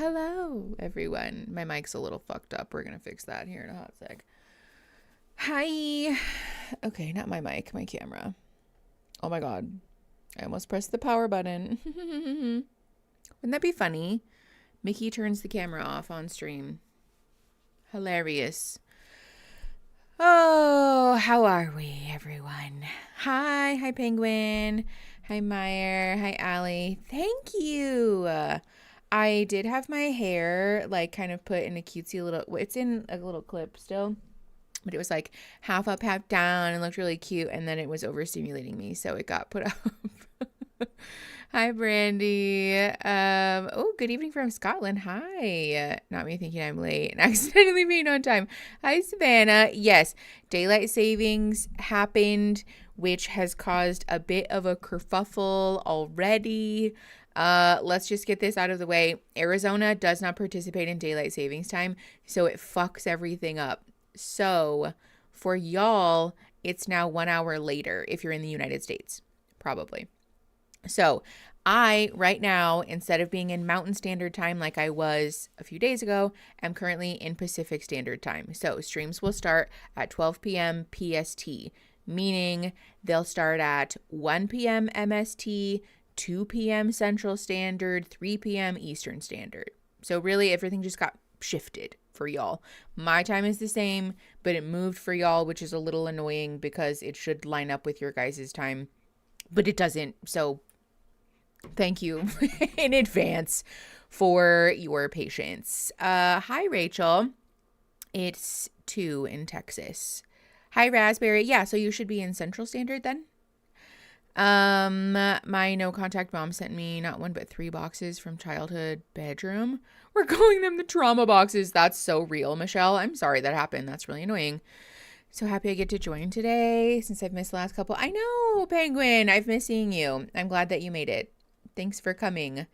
Hello, everyone. My mic's a little fucked up. We're going to fix that here in a hot sec. Hi. Okay, not my mic, my camera. Oh my God. I almost pressed the power button. Wouldn't that be funny? Mickey turns the camera off on stream. Hilarious. Oh, how are we, everyone? Hi, Penguin. Hi, Meyer. Hi, Allie. Thank you. I did have my hair like kind of put in a cutesy little, it's in a little clip still, but it was like half up, half down and looked really cute. And then it was overstimulating me. So it got put up. Hi, Brandy. Oh, good evening from Scotland. Hi. Not me thinking I'm late and accidentally being on time. Hi, Savannah. Yes, daylight savings happened, which has caused a bit of a kerfuffle already. Let's just get this out of the way. Arizona does not participate in daylight savings time, so it fucks everything up. So for y'all, it's now 1 hour later if you're in the United States, probably. So I, right now, instead of being in Mountain Standard Time like I was a few days ago, am currently in Pacific Standard Time. So streams will start at 12 p.m. PST, meaning they'll start at 1 p.m. MST, 2 p.m. Central Standard, 3 p.m. Eastern Standard. So really everything just got shifted for y'all. My time is the same, but it moved for y'all, which is a little annoying because it should line up with your guys' time, but it doesn't. So thank you in advance for your patience. Hi, Rachel. It's 2 in Texas. Hi, Raspberry. Yeah, so you should be in Central Standard then. My no contact mom sent me not 1 but 3 boxes from childhood bedroom. We're calling them the trauma boxes. That's so real, Michelle. I'm sorry that happened. That's really annoying. So happy I get to join today since I've missed the last couple. I know, Penguin. I've missed seeing you. I'm glad that you made it. Thanks for coming.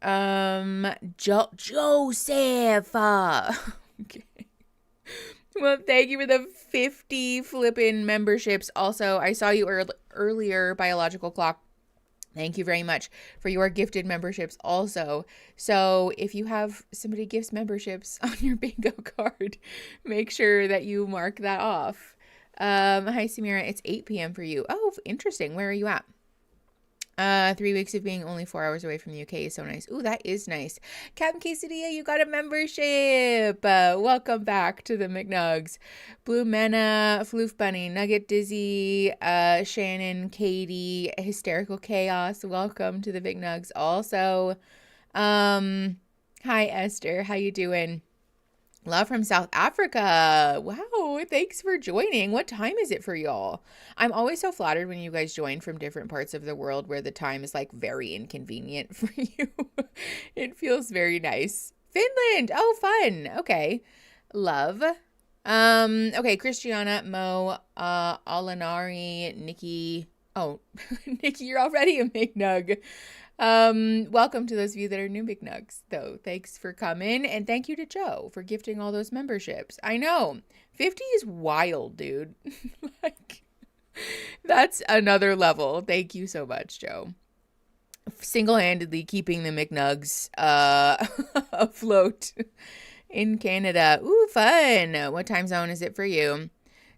Joseph. Okay. Well, thank you for the 50 flippin' memberships. Also, I saw you earlier, Biological Clock. Thank you very much for your gifted memberships also. So if you have somebody gifts memberships on your bingo card, make sure that you mark that off. Hi, Samira. It's 8 p.m. for you. Oh, interesting. Where are you at? 3 weeks of being only 4 hours away from the UK is so nice. Ooh, that is nice. Captain Quesadilla, you got a membership. Welcome back to the McNugs. Blue Mena, Floof Bunny, Nugget Dizzy, Shannon, Katie, Hysterical Chaos. Welcome to the McNugs also. Hi, Esther. How you doing? Love from South Africa. Wow, thanks for joining. What time is it for y'all? I'm always so flattered when you guys join from different parts of the world where the time is like very inconvenient for you. It feels very nice. Finland. Oh, fun. Okay. Love. Okay, Christiana, Mo, Alinari, Nikki. Oh, Nikki, you're already a McNug. Welcome to those of you that are new McNugs, though. Thanks for coming, and thank you to Joe for gifting all those memberships. I know, 50 is wild, dude. Like, that's another level. Thank you so much, Joe. Single-handedly keeping the McNugs afloat in Canada. Ooh, fun. What time zone is it for you?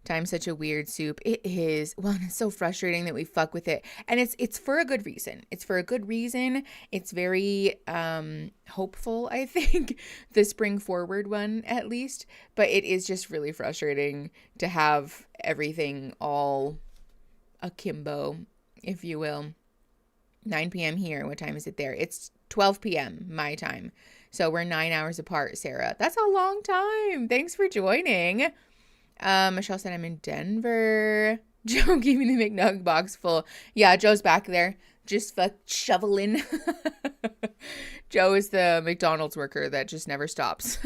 Time's such a weird soup. It is. Well, it's so frustrating that we fuck with it. And it's for a good reason. It's for a good reason. It's very hopeful, I think. The spring forward one, at least. But it is just really frustrating to have everything all akimbo, if you will. 9 p.m. here. What time is it there? It's 12 p.m. my time. So we're 9 hours apart, Sarah. That's a long time. Thanks for joining. Michelle said I'm in Denver. Joe gave me the McNug box full. Yeah, Joe's back there. Just shoveling. Joe is the McDonald's worker that just never stops.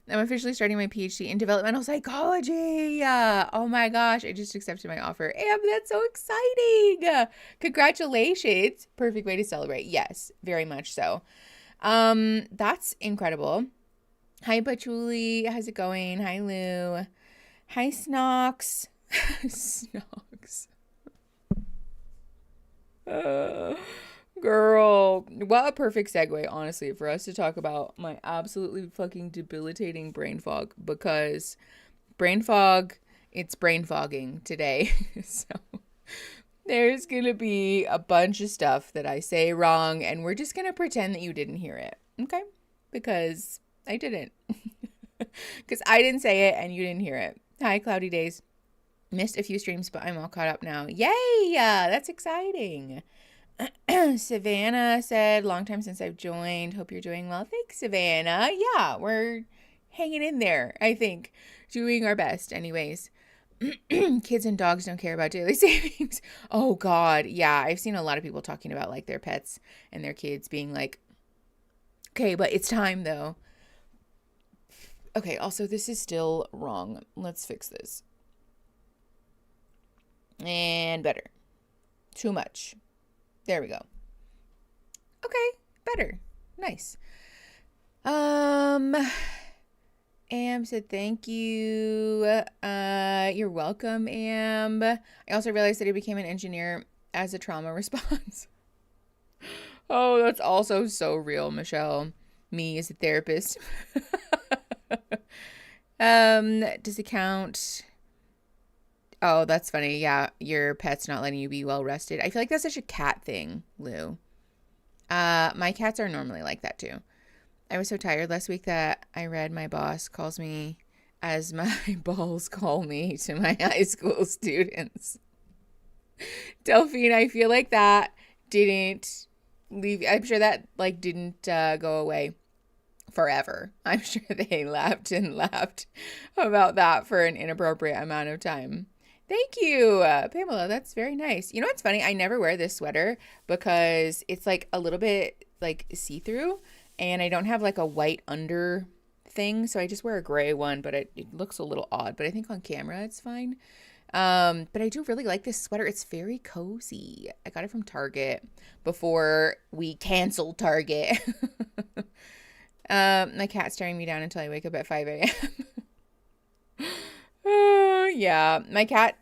I'm officially starting my PhD in developmental psychology. Oh my gosh, I just accepted my offer. That's so exciting. Congratulations. Perfect way to celebrate. Yes, very much so. That's incredible. Hi, Patchouli. How's it going? Hi, Lou. Hi, Snox. Snox. Girl, what a perfect segue, honestly, for us to talk about my absolutely fucking debilitating brain fog, because brain fog, it's brain fogging today. So there's going to be a bunch of stuff that I say wrong, and we're just going to pretend that you didn't hear it, okay? Because I didn't. Because I didn't say it and you didn't hear it. Hi, Cloudy Days. Missed a few streams, but I'm all caught up now. Yay! That's exciting. Savannah said, long time since I've joined. Hope you're doing well. Thanks, Savannah. Yeah, we're hanging in there, I think. Doing our best, anyways. Kids and dogs don't care about daily savings. Oh, God. Yeah, I've seen a lot of people talking about, like, their pets and their kids being like, okay, but it's time, though. Okay, also, this is still wrong. Let's fix this. And better. Too much. There we go. Okay, better. Nice. Am said thank you. You're welcome, Am. I also realized that I became an engineer as a trauma response. Oh, that's also so real, Michelle. Me as a therapist. Does it count? Oh, that's funny. Yeah, your pet's not letting you be well rested. I feel like that's such a cat thing, Lou. My cats are normally like that too. I was so tired last week that I read My Boss Calls Me as my balls call me to my high school students. Delphine, I feel like that didn't leave. I'm sure that like didn't go away forever. I'm sure they laughed and laughed about that for an inappropriate amount of time. Thank you, Pamela. That's very nice. You know what's funny? I never wear this sweater because it's like a little bit like see-through, and I don't have like a white under thing, so I just wear a gray one, but it looks a little odd. But I think on camera it's fine. But I do really like this sweater. It's very cozy. I got it from Target before we canceled Target. My cat's staring me down until I wake up at 5 a.m. Yeah, my cat,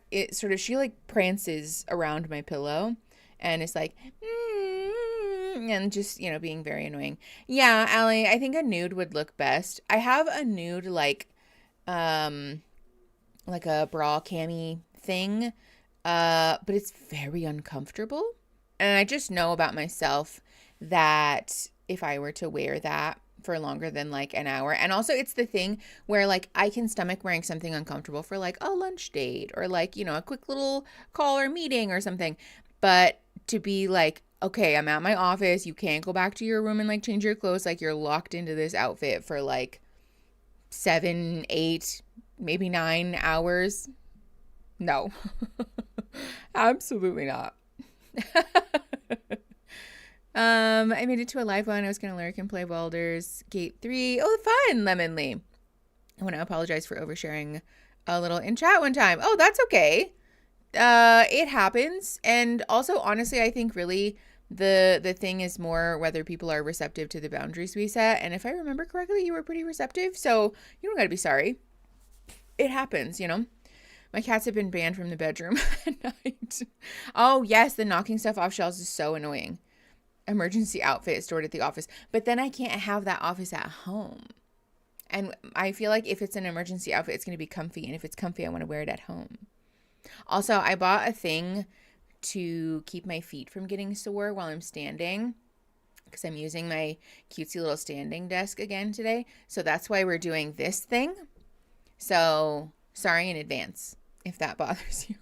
she like prances around my pillow and is like, and just, being very annoying. Yeah, Allie, I think a nude would look best. I have a nude like a bra cami thing, but it's very uncomfortable. And I just know about myself that if I were to wear that for longer than like an hour, and also it's the thing where like I can stomach wearing something uncomfortable for like a lunch date or like, a quick little call or meeting or something. But to be like, okay, I'm at my office, you can't go back to your room and like change your clothes, like you're locked into this outfit for like 7, 8, maybe 9 hours. No. Absolutely not. I made it to a live one. I was gonna lurk and play Baldur's Gate 3. Oh, fun, Lemon Lee. I want to apologize for oversharing a little in chat one time. Oh, that's okay. It happens. And also, honestly, I think really the thing is more whether people are receptive to the boundaries we set. And if I remember correctly, you were pretty receptive, so you don't gotta be sorry. It happens, My cats have been banned from the bedroom at night. Oh, yes, the knocking stuff off shelves is so annoying. Emergency outfit stored at the office. But then I can't have that office at home. And I feel like if it's an emergency outfit, it's going to be comfy. And if it's comfy, I want to wear it at home. Also, I bought a thing to keep my feet from getting sore while I'm standing, because I'm using my cutesy little standing desk again today. So that's why we're doing this thing. So sorry in advance if that bothers you.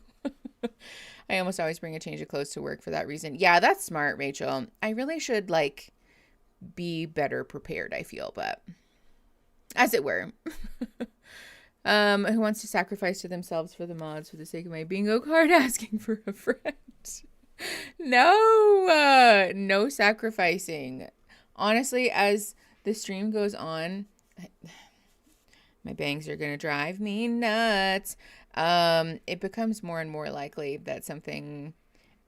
I almost always bring a change of clothes to work for that reason. Yeah, that's smart, Rachel. I really should like be better prepared, I feel, but as it were. Who wants to sacrifice to themselves for the mods for the sake of my bingo card? Asking for a friend. No, no sacrificing. Honestly, as the stream goes on, my bangs are going to drive me nuts. It becomes more and more likely that something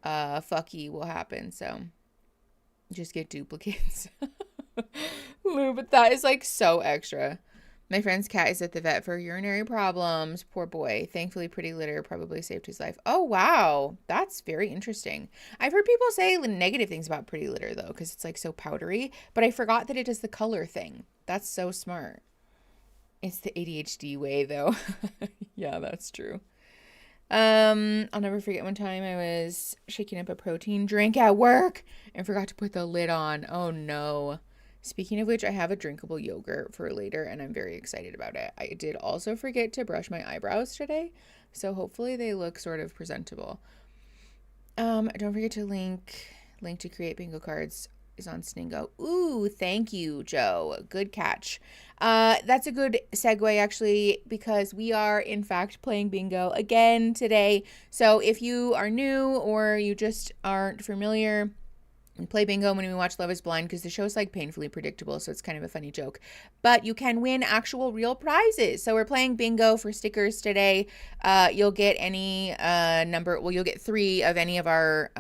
fucky will happen. So just get duplicates. Lou, but that is like so extra. My friend's cat is at the vet for urinary problems. Poor boy. Thankfully, Pretty Litter probably saved his life. Oh, wow. That's very interesting. I've heard people say negative things about Pretty Litter, though, because it's like so powdery. But I forgot that it does the color thing. That's so smart. It's the ADHD way, though. Yeah, that's true. I'll never forget one time I was shaking up a protein drink at work and forgot to put the lid on. Oh, no. Speaking of which, I have a drinkable yogurt for later, and I'm very excited about it. I did also forget to brush my eyebrows today, so hopefully they look sort of presentable. Don't forget to link to create bingo cards is on Sningo. Ooh, thank you, Joe. Good catch. That's a good segue, actually, because we are, in fact, playing bingo again today. So if you are new or you just aren't familiar, we play bingo when we watch Love is Blind because the show's like painfully predictable, so it's kind of a funny joke. But you can win actual real prizes. So we're playing bingo for stickers today. You'll get any number. Well, you'll get 3 of any of our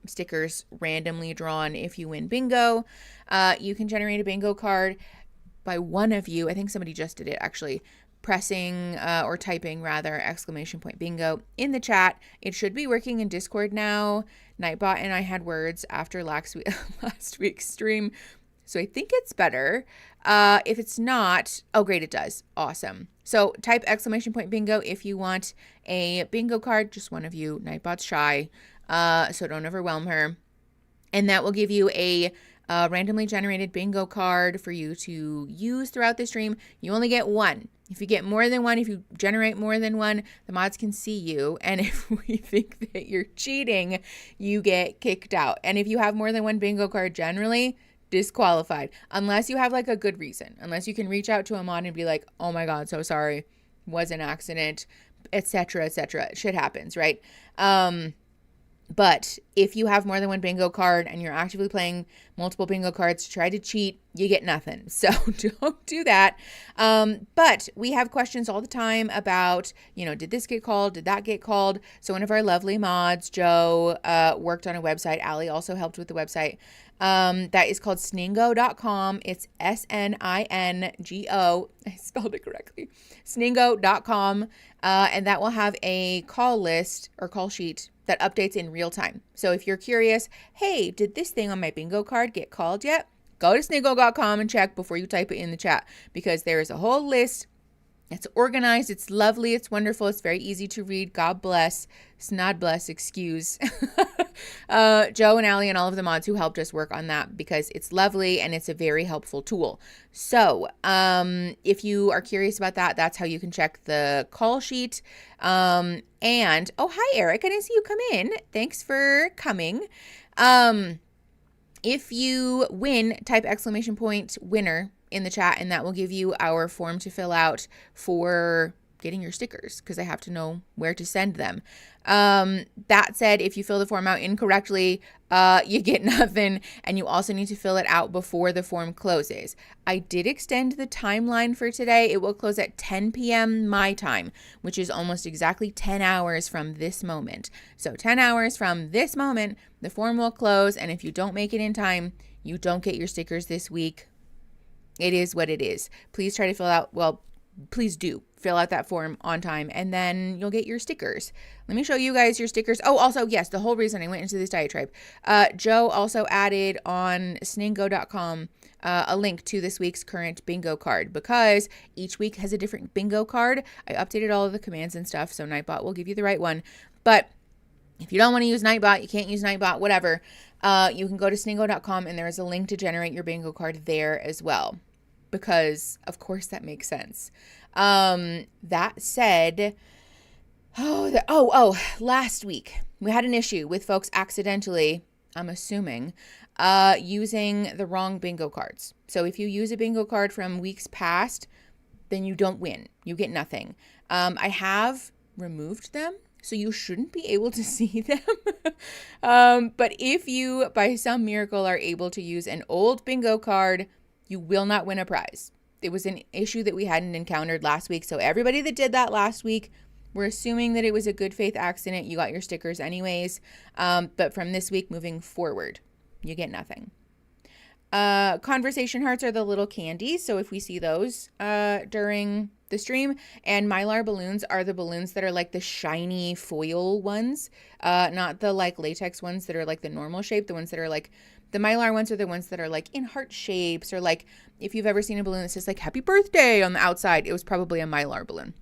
stickers randomly drawn if you win bingo. You can generate a bingo card by one of you. I think somebody just did it, actually. Pressing or typing rather !bingo in the chat. It should be working in Discord now. Nightbot and I had words after last week's stream, so I think it's better. If it's not, oh great, it does. Awesome. So type !bingo if you want a bingo card. Just one of you. Nightbot's shy, so don't overwhelm her. And that will give you a randomly generated bingo card for you to use throughout the stream. You only get one. If you get more than one, if you generate more than one, the mods can see you. And if we think that you're cheating, you get kicked out. And if you have more than one bingo card, generally disqualified. Unless you have like a good reason. Unless you can reach out to a mod and be like, oh my God, so sorry. Was an accident, etc., etc. Shit happens, right? But if you have more than one bingo card and you're actively playing multiple bingo cards to try to cheat, you get nothing. So don't do that. But we have questions all the time about, did this get called? Did that get called? So one of our lovely mods, Joe, worked on a website. Allie also helped with the website. That is called sningo.com. It's SNINGO. I spelled it correctly. Sningo.com. And that will have a call list or call sheet that updates in real time. So if you're curious, hey, did this thing on my bingo card get called yet? Go to sningo.com and check before you type it in the chat, because there is a whole list. It's organized. It's lovely. It's wonderful. It's very easy to read. God bless. Snod bless. Excuse. Joe and Allie and all of the mods who helped us work on that, because it's lovely and it's a very helpful tool. So if you are curious about that, that's how you can check the call sheet. And oh, hi, Eric. I didn't see you come in. Thanks for coming. If you win, type !winner in the chat, and that will give you our form to fill out for getting your stickers, because I have to know where to send them. That said, if you fill the form out incorrectly, you get nothing, and you also need to fill it out before the form closes. I did extend the timeline for today. It will close at 10 p.m. my time, which is almost exactly 10 hours from this moment. So 10 hours from this moment, the form will close, and if you don't make it in time, you don't get your stickers this week. It is what it is. Please try to please do fill out that form on time, and then you'll get your stickers. Let me show you guys your stickers. Oh, also, yes, the whole reason I went into this diatribe. Joe also added on sningo.com a link to this week's current bingo card, because each week has a different bingo card. I updated all of the commands and stuff, so Nightbot will give you the right one. But if you don't want to use Nightbot, you can't use Nightbot, whatever, you can go to sningo.com, and there is a link to generate your bingo card there as well, because of course that makes sense. That said, last week we had an issue with folks accidentally, I'm assuming, using the wrong bingo cards. So if you use a bingo card from weeks past, then you don't win. You get nothing. I have removed them, so you shouldn't be able to see them. But if you, by some miracle, are able to use an old bingo card, you will not win a prize. It was an issue that we hadn't encountered last week. So everybody that did that last week, we're assuming that it was a good faith accident. You got your stickers anyways. But from this week moving forward, you get nothing. Conversation hearts are the little candies. So if we see those during the stream, and Mylar balloons are the balloons that are like the shiny foil ones, not the like latex ones that are like the normal shape. The ones that are like the Mylar ones are the ones that are like in heart shapes, or like if you've ever seen a balloon that says like happy birthday on the outside, it was probably a Mylar balloon.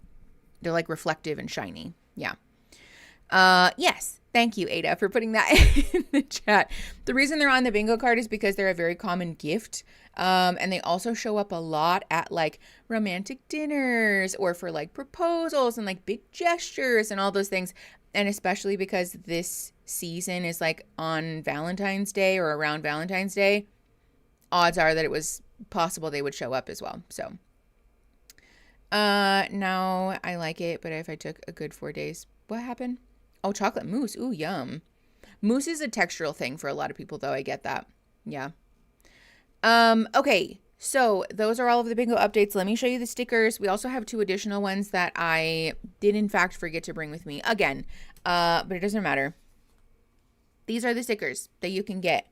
They're like reflective and shiny. Yeah. Yes. Thank you, Ada, for putting that in the chat. The reason they're on the bingo card is because they're a very common gift. And they also show up a lot at like romantic dinners or for like proposals and like big gestures and all those things. And especially because this season is like on Valentine's Day or around Valentine's Day, odds are that it was possible they would show up as well. So, now I like it, but if I took a good 4 days, what happened? Oh, chocolate mousse. Ooh, yum. Mousse is a textural thing for a lot of people, though. I get that. Yeah. Okay. So those are all of the bingo updates. Let me show you the stickers. We also have 2 additional ones that I did in fact forget to bring with me again. But it doesn't matter. These are the stickers that you can get.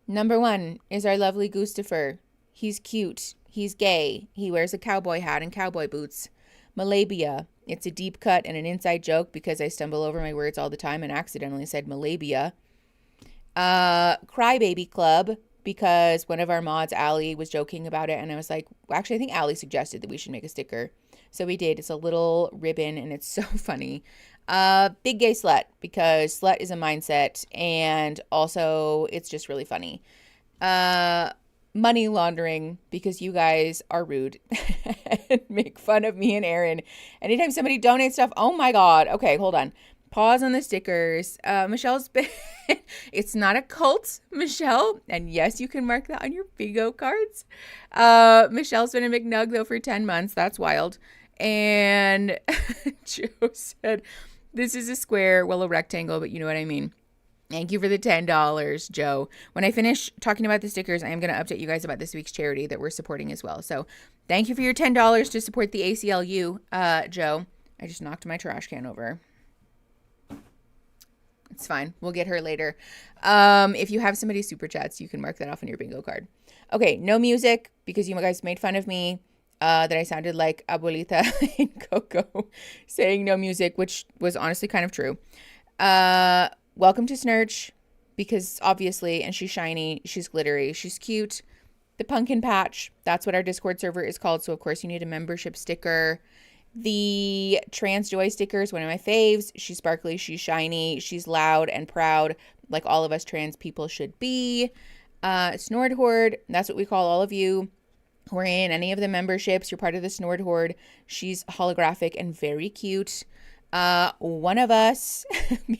Number 1 is our lovely Gustafer. He's cute. He's gay. He wears a cowboy hat and cowboy boots. Malabia. It's a deep cut and an inside joke because I stumble over my words all the time and accidentally said Malabia. Crybaby Club, because one of our mods, Allie, was joking about it. And I was like, well, actually, I think Allie suggested that we should make a sticker. So we did. It's a little ribbon and it's so funny. Big gay slut, because slut is a mindset. And also it's just really funny. Money laundering, because you guys are rude and make fun of me and Aaron anytime somebody donates stuff. Oh my god. Okay, hold on, pause on the stickers. Michelle's been it's not a cult, Michelle, and yes, you can mark that on your bingo cards. Michelle's been a McNug though for 10 months. That's wild. And Joe said this is a square, well, a rectangle, but you know what I mean. Thank you for the $10, Joe. When I finish talking about the stickers, I am going to update you guys about this week's charity that we're supporting as well. So thank you for your $10 to support the ACLU, Joe. I just knocked my trash can over. It's fine. We'll get her later. If you have somebody super chats, you can mark that off on your bingo card. Okay, no music because you guys made fun of me that I sounded like Abuelita in Coco saying no music, which was honestly kind of true. Welcome to Snurch, because obviously, and she's shiny, she's glittery, she's cute. The pumpkin patch, that's what our Discord server is called. So of course you need a membership sticker. The trans joy sticker is one of my faves. She's sparkly, she's shiny, she's loud and proud, like all of us trans people should be. Snord Horde, that's what we call all of you who are in any of the memberships. You're part of the Snord Horde. She's holographic and very cute. One of us,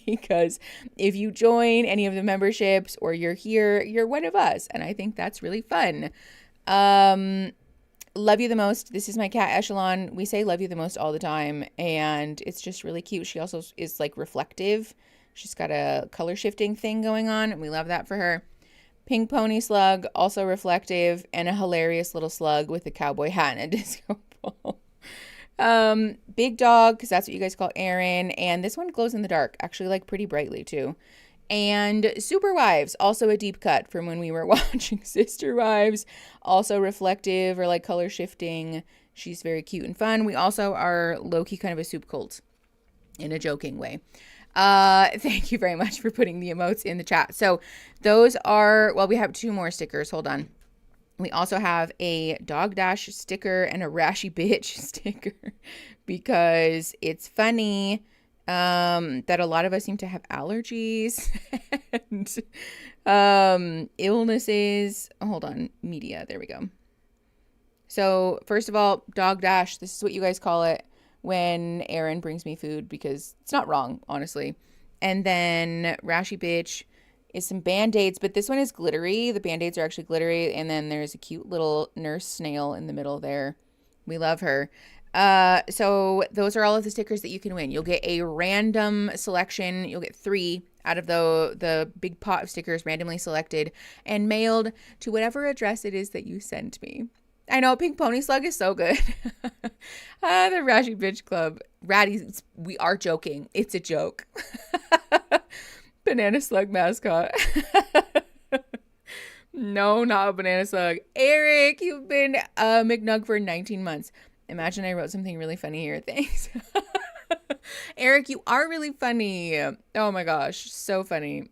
because if you join any of the memberships or you're here, you're one of us. And I think that's really fun. Love you the most. This is my cat Echelon. We say love you the most all the time. And it's just really cute. She also is like reflective. She's got a color shifting thing going on. And we love that for her. Pink Pony Slug, also reflective, and a hilarious little slug with a cowboy hat and a disco ball. Big Dog, because that's what you guys call Aaron, and this one glows in the dark, actually, like pretty brightly too. And Super Wives, also a deep cut from when we were watching Sister Wives, also reflective or like color shifting. She's very cute and fun. We also are low-key kind of a soup cult in a joking way. Thank you very much for putting the emotes in the chat. So those are, well, we have 2 more stickers. Hold on. We also have a Dog Dash sticker and a Rashy Bitch sticker because it's funny that a lot of us seem to have allergies and illnesses. Hold on. Media. There we go. So first of all, Dog Dash. This is what you guys call it when Aaron brings me food because it's not wrong, honestly. And then Rashy Bitch is some Band-Aids, but this one is glittery. The Band-Aids are actually glittery. And then there's a cute little nurse snail in the middle there. We love her. So those are all of the stickers that you can win. You'll get a random selection. You'll get 3 out of the big pot of stickers randomly selected and mailed to whatever address it is that you send me. I know Pink Pony Slug is so good. The Rashy Bitch Club. Ratty, we are joking. It's a joke. Banana Slug mascot. No, not a banana slug. Eric, you've been a McNug for 19 months. Imagine I wrote something really funny here. Thanks. Eric, you are really funny. Oh my gosh, so funny.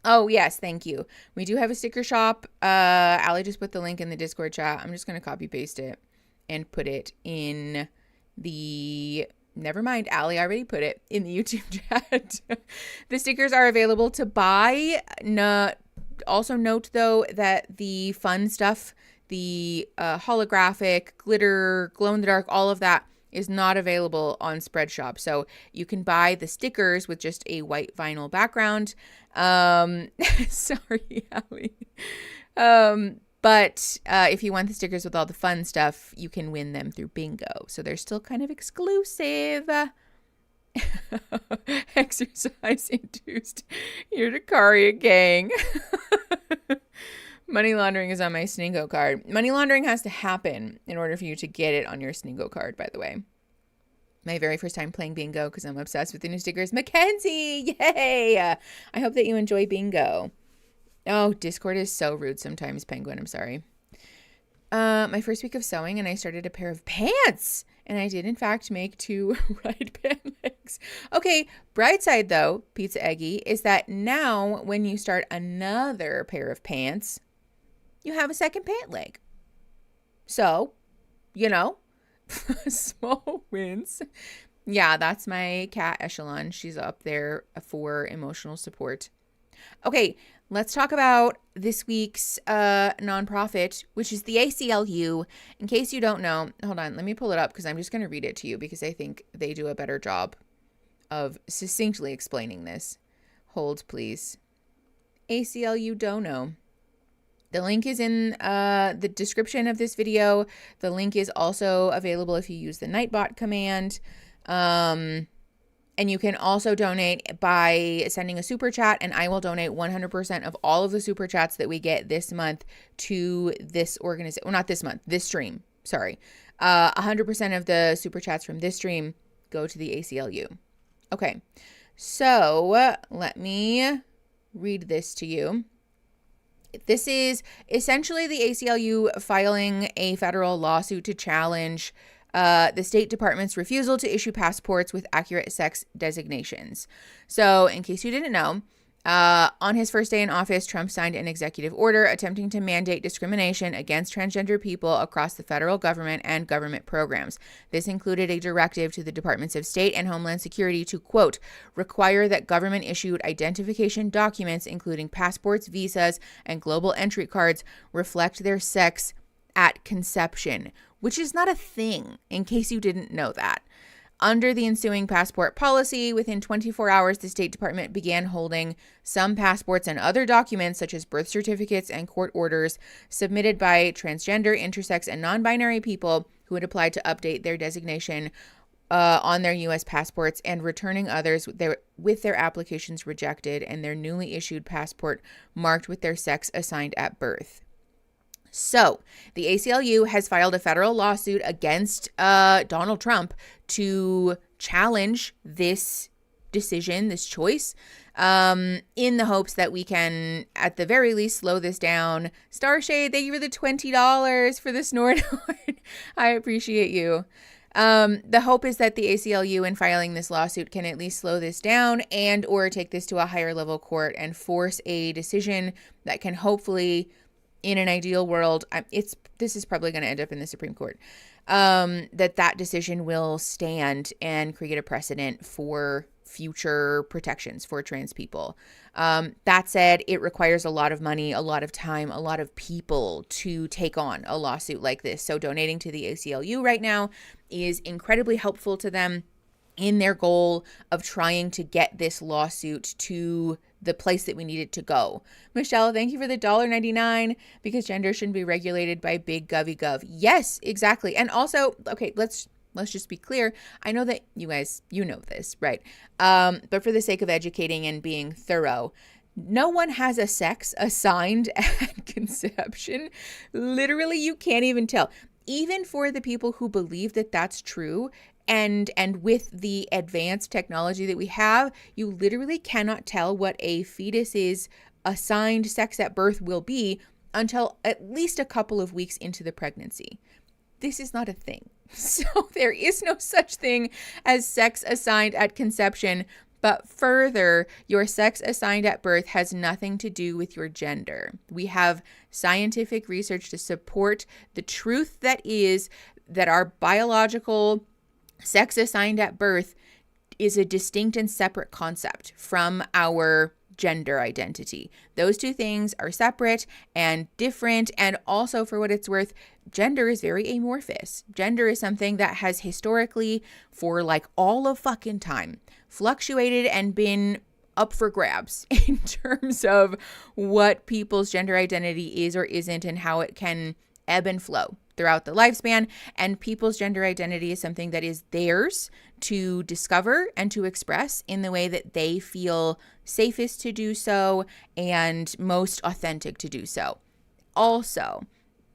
Oh, yes, thank you. We do have a sticker shop. Allie just put the link in the Discord chat. I'm just going to copy paste it and put it in the... Never mind, Allie already put it in the YouTube chat. The stickers are available to buy. Also note, though, that the fun stuff, the holographic, glitter, glow-in-the-dark, all of that is not available on Spreadshop. So you can buy the stickers with just a white vinyl background. Sorry, Allie. But if you want the stickers with all the fun stuff, you can win them through bingo. So they're still kind of exclusive. Exercise-induced urticaria gang. Money laundering is on my Sningo card. Money laundering has to happen in order for you to get it on your Sningo card, by the way. My very first time playing bingo because I'm obsessed with the new stickers. Mackenzie! Yay! I hope that you enjoy bingo. Oh, Discord is so rude sometimes, Penguin. I'm sorry. My first week of sewing and I started a pair of pants. And I did, in fact, make 2 right pant legs. Okay, bright side, though, Pizza Eggy, is that now when you start another pair of pants, you have a second pant leg. So, you know, small wins. Yeah, that's my cat Echelon. She's up there for emotional support. Okay, let's talk about this week's nonprofit, which is the ACLU. In case you don't know, hold on, let me pull it up because I'm just going to read it to you because I think they do a better job of succinctly explaining this. Hold, please. ACLU Dono. The link is in the description of this video. The link is also available if you use the Nightbot command. And you can also donate by sending a super chat, and I will donate 100% of all of the super chats that we get this month to this organization. Well, not this month, this stream. Sorry. 100% of the super chats from this stream go to the ACLU. Okay. So let me read this to you. This is essentially the ACLU filing a federal lawsuit to challenge the State Department's refusal to issue passports with accurate sex designations. So, in case you didn't know, on his first day in office, Trump signed an executive order attempting to mandate discrimination against transgender people across the federal government and government programs. This included a directive to the Departments of State and Homeland Security to, quote, require that government-issued identification documents, including passports, visas, and global entry cards, reflect their sex at conception, which is not a thing, in case you didn't know that. Under the ensuing passport policy, within 24 hours, the State Department began holding some passports and other documents, such as birth certificates and court orders, submitted by transgender, intersex, and non-binary people who had applied to update their designation on their U.S. passports, and returning others with their applications rejected and their newly issued passport marked with their sex assigned at birth. So, the ACLU has filed a federal lawsuit against Donald Trump to challenge this decision, this choice, in the hopes that we can, at the very least, slow this down. Starshade, thank you for the $20 for the snort horn. I appreciate you. The hope is that the ACLU, in filing this lawsuit, can at least slow this down and or take this to a higher level court and force a decision that can hopefully, in an ideal world, this is probably going to end up in the Supreme Court, that decision will stand and create a precedent for future protections for trans people. That said, it requires a lot of money, a lot of time, a lot of people to take on a lawsuit like this. So donating to the ACLU right now is incredibly helpful to them in their goal of trying to get this lawsuit to the place that we need it to go. Michelle, thank you for the $1.99 because gender shouldn't be regulated by big govy gov. Yes, exactly. And also, okay, let's just be clear. I know that you guys, you know this, right? But for the sake of educating and being thorough, no one has a sex assigned at conception. Literally, you can't even tell. Even for the people who believe that that's true, and with the advanced technology that we have, you literally cannot tell what a fetus's assigned sex at birth will be until at least a couple of weeks into the pregnancy. This is not a thing. So there is no such thing as sex assigned at conception. But further, your sex assigned at birth has nothing to do with your gender. We have scientific research to support the truth that is that our biological sex assigned at birth is a distinct and separate concept from our gender identity. Those two things are separate and different. And also, for what it's worth, gender is very amorphous. Gender is something that has historically, for like all of fucking time, fluctuated and been up for grabs in terms of what people's gender identity is or isn't and how it can ebb and flow throughout the lifespan. And people's gender identity is something that is theirs to discover and to express in the way that they feel safest to do so and most authentic to do so. Also,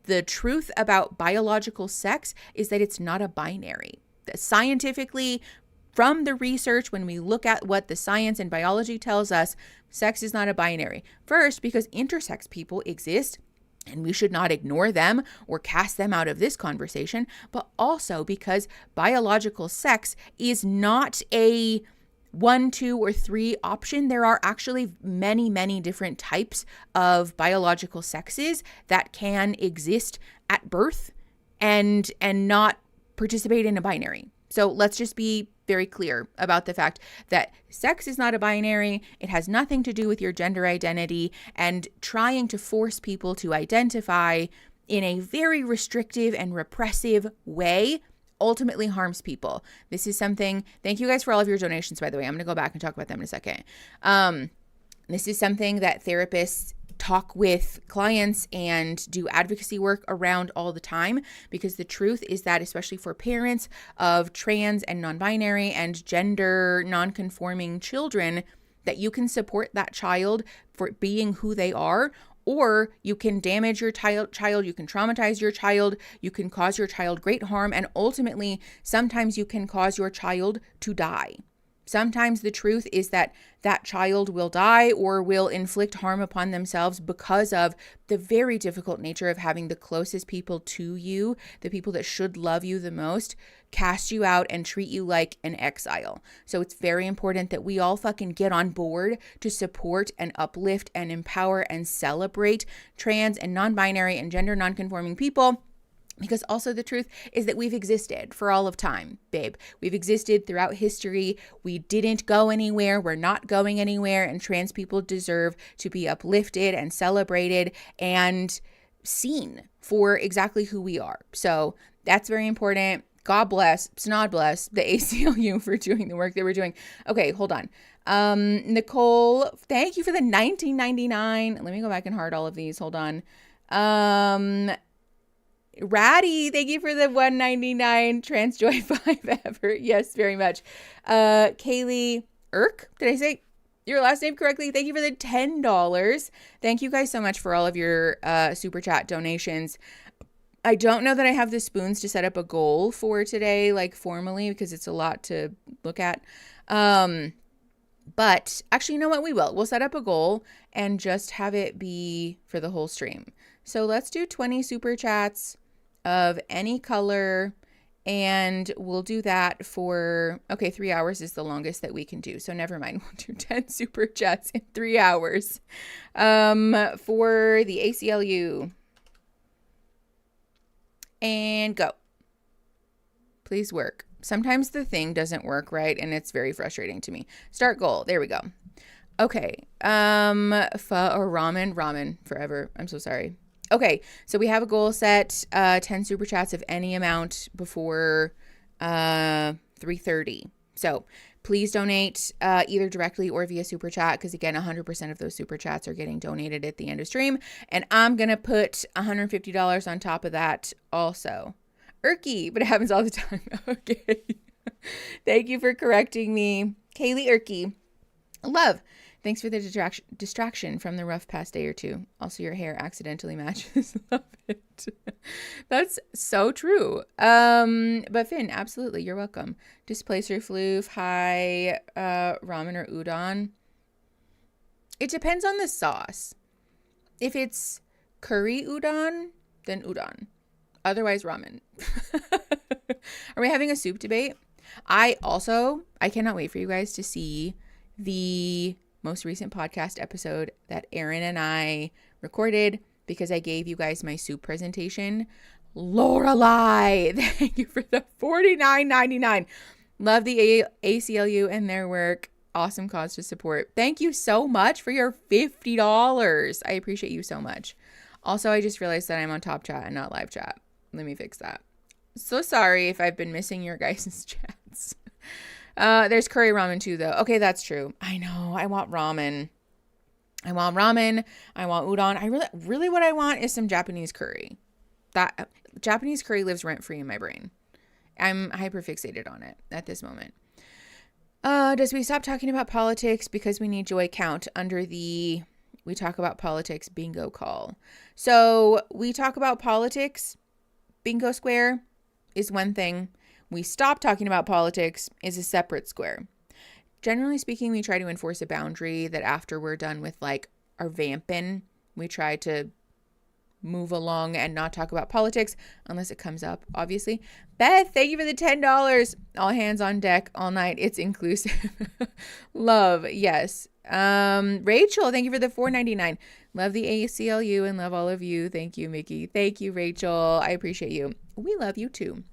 the truth about biological sex is that it's not a binary. Scientifically, from the research, when we look at what the science and biology tells us, sex is not a binary. First, because intersex people exist, and we should not ignore them or cast them out of this conversation, but also because biological sex is not a 1, 2, or 3 option. There are actually many, many different types of biological sexes that can exist at birth and not participate in a binary. So let's just be very clear about the fact that sex is not a binary. It has nothing to do with your gender identity, and trying to force people to identify in a very restrictive and repressive way ultimately harms people. This is something, thank you guys for all of your donations, by the way. I'm going to go back and talk about them in a second. This is something that therapists talk with clients and do advocacy work around all the time, because the truth is that, especially for parents of trans and non-binary and gender non-conforming children, that you can support that child for being who they are, or you can damage your child, you can traumatize your child, you can cause your child great harm, and ultimately, sometimes you can cause your child to die. Sometimes the truth is that that child will die or will inflict harm upon themselves because of the very difficult nature of having the closest people to you, the people that should love you the most, cast you out and treat you like an exile. So it's very important that we all fucking get on board to support and uplift and empower and celebrate trans and non-binary and gender non-conforming people. Because also the truth is that we've existed for all of time, babe. We've existed throughout history. We didn't go anywhere. We're not going anywhere. And trans people deserve to be uplifted and celebrated and seen for exactly who we are. So that's very important. God bless, snod bless the ACLU for doing the work that we're doing. Okay, hold on. Nicole, thank you for the $19.99. Let me go back and heart all of these. Hold on. Ratty, thank you for the $1.99 Trans Joy 5 ever. Yes, very much. Kaylee Irk, did I say your last name correctly? Thank you for the $10. Thank you guys so much for all of your super chat donations. I don't know that I have the spoons to set up a goal for today, like formally, because it's a lot to look at. But actually, you know what? We will. We'll set up a goal and just have it be for the whole stream. So let's do 20 super chats of any color, and we'll do that for, okay, 3 hours is the longest that we can do. So never mind. We'll do 10 super chats in 3 hours for the ACLU. And go. Please work. Sometimes the thing doesn't work right, and it's very frustrating to me. Start goal. There we go. Okay. Pho or ramen forever. I'm so sorry. Okay, so we have a goal set, 10 super chats of any amount before 3:30. So please donate either directly or via super chat, because again, 100% of those super chats are getting donated at the end of stream. And I'm going to put $150 on top of that also. Erky, but it happens all the time. Okay. Thank you for correcting me. Kaylee Erky. Love. Thanks for the distraction from the rough past day or two. Also, your hair accidentally matches. Love it. That's so true. But Finn, absolutely. You're welcome. Displacer floof. Hi. Ramen or udon. It depends on the sauce. If it's curry udon, then udon. Otherwise, ramen. Are we having a soup debate? I cannot wait for you guys to see the most recent podcast episode that Erin and I recorded because I gave you guys my soup presentation. Lorelai, thank you for the $49.99. Love the ACLU and their work. Awesome cause to support. Thank you so much for your $50. I appreciate you so much. Also, I just realized that I'm on top chat and not live chat. Let me fix that. So sorry if I've been missing your guys' chats. There's curry ramen too, though. Okay, that's true. I know. I want ramen. I want udon. I really what I want is some Japanese curry. That Japanese curry lives rent free in my brain. I'm hyperfixated on it at this moment. Does we stop talking about politics because we need joy count under the we talk about politics bingo call? So we talk about politics bingo square is one thing. We stop talking about politics is a separate square. Generally speaking, we try to enforce a boundary that after we're done with like our vamping, we try to move along and not talk about politics unless it comes up, obviously. Beth, thank you for the $10. All hands on deck all night. It's inclusive. Love. Yes. Rachel, thank you for the $4.99. Love the ACLU and love all of you. Thank you, Mickey. Thank you, Rachel. I appreciate you. We love you too.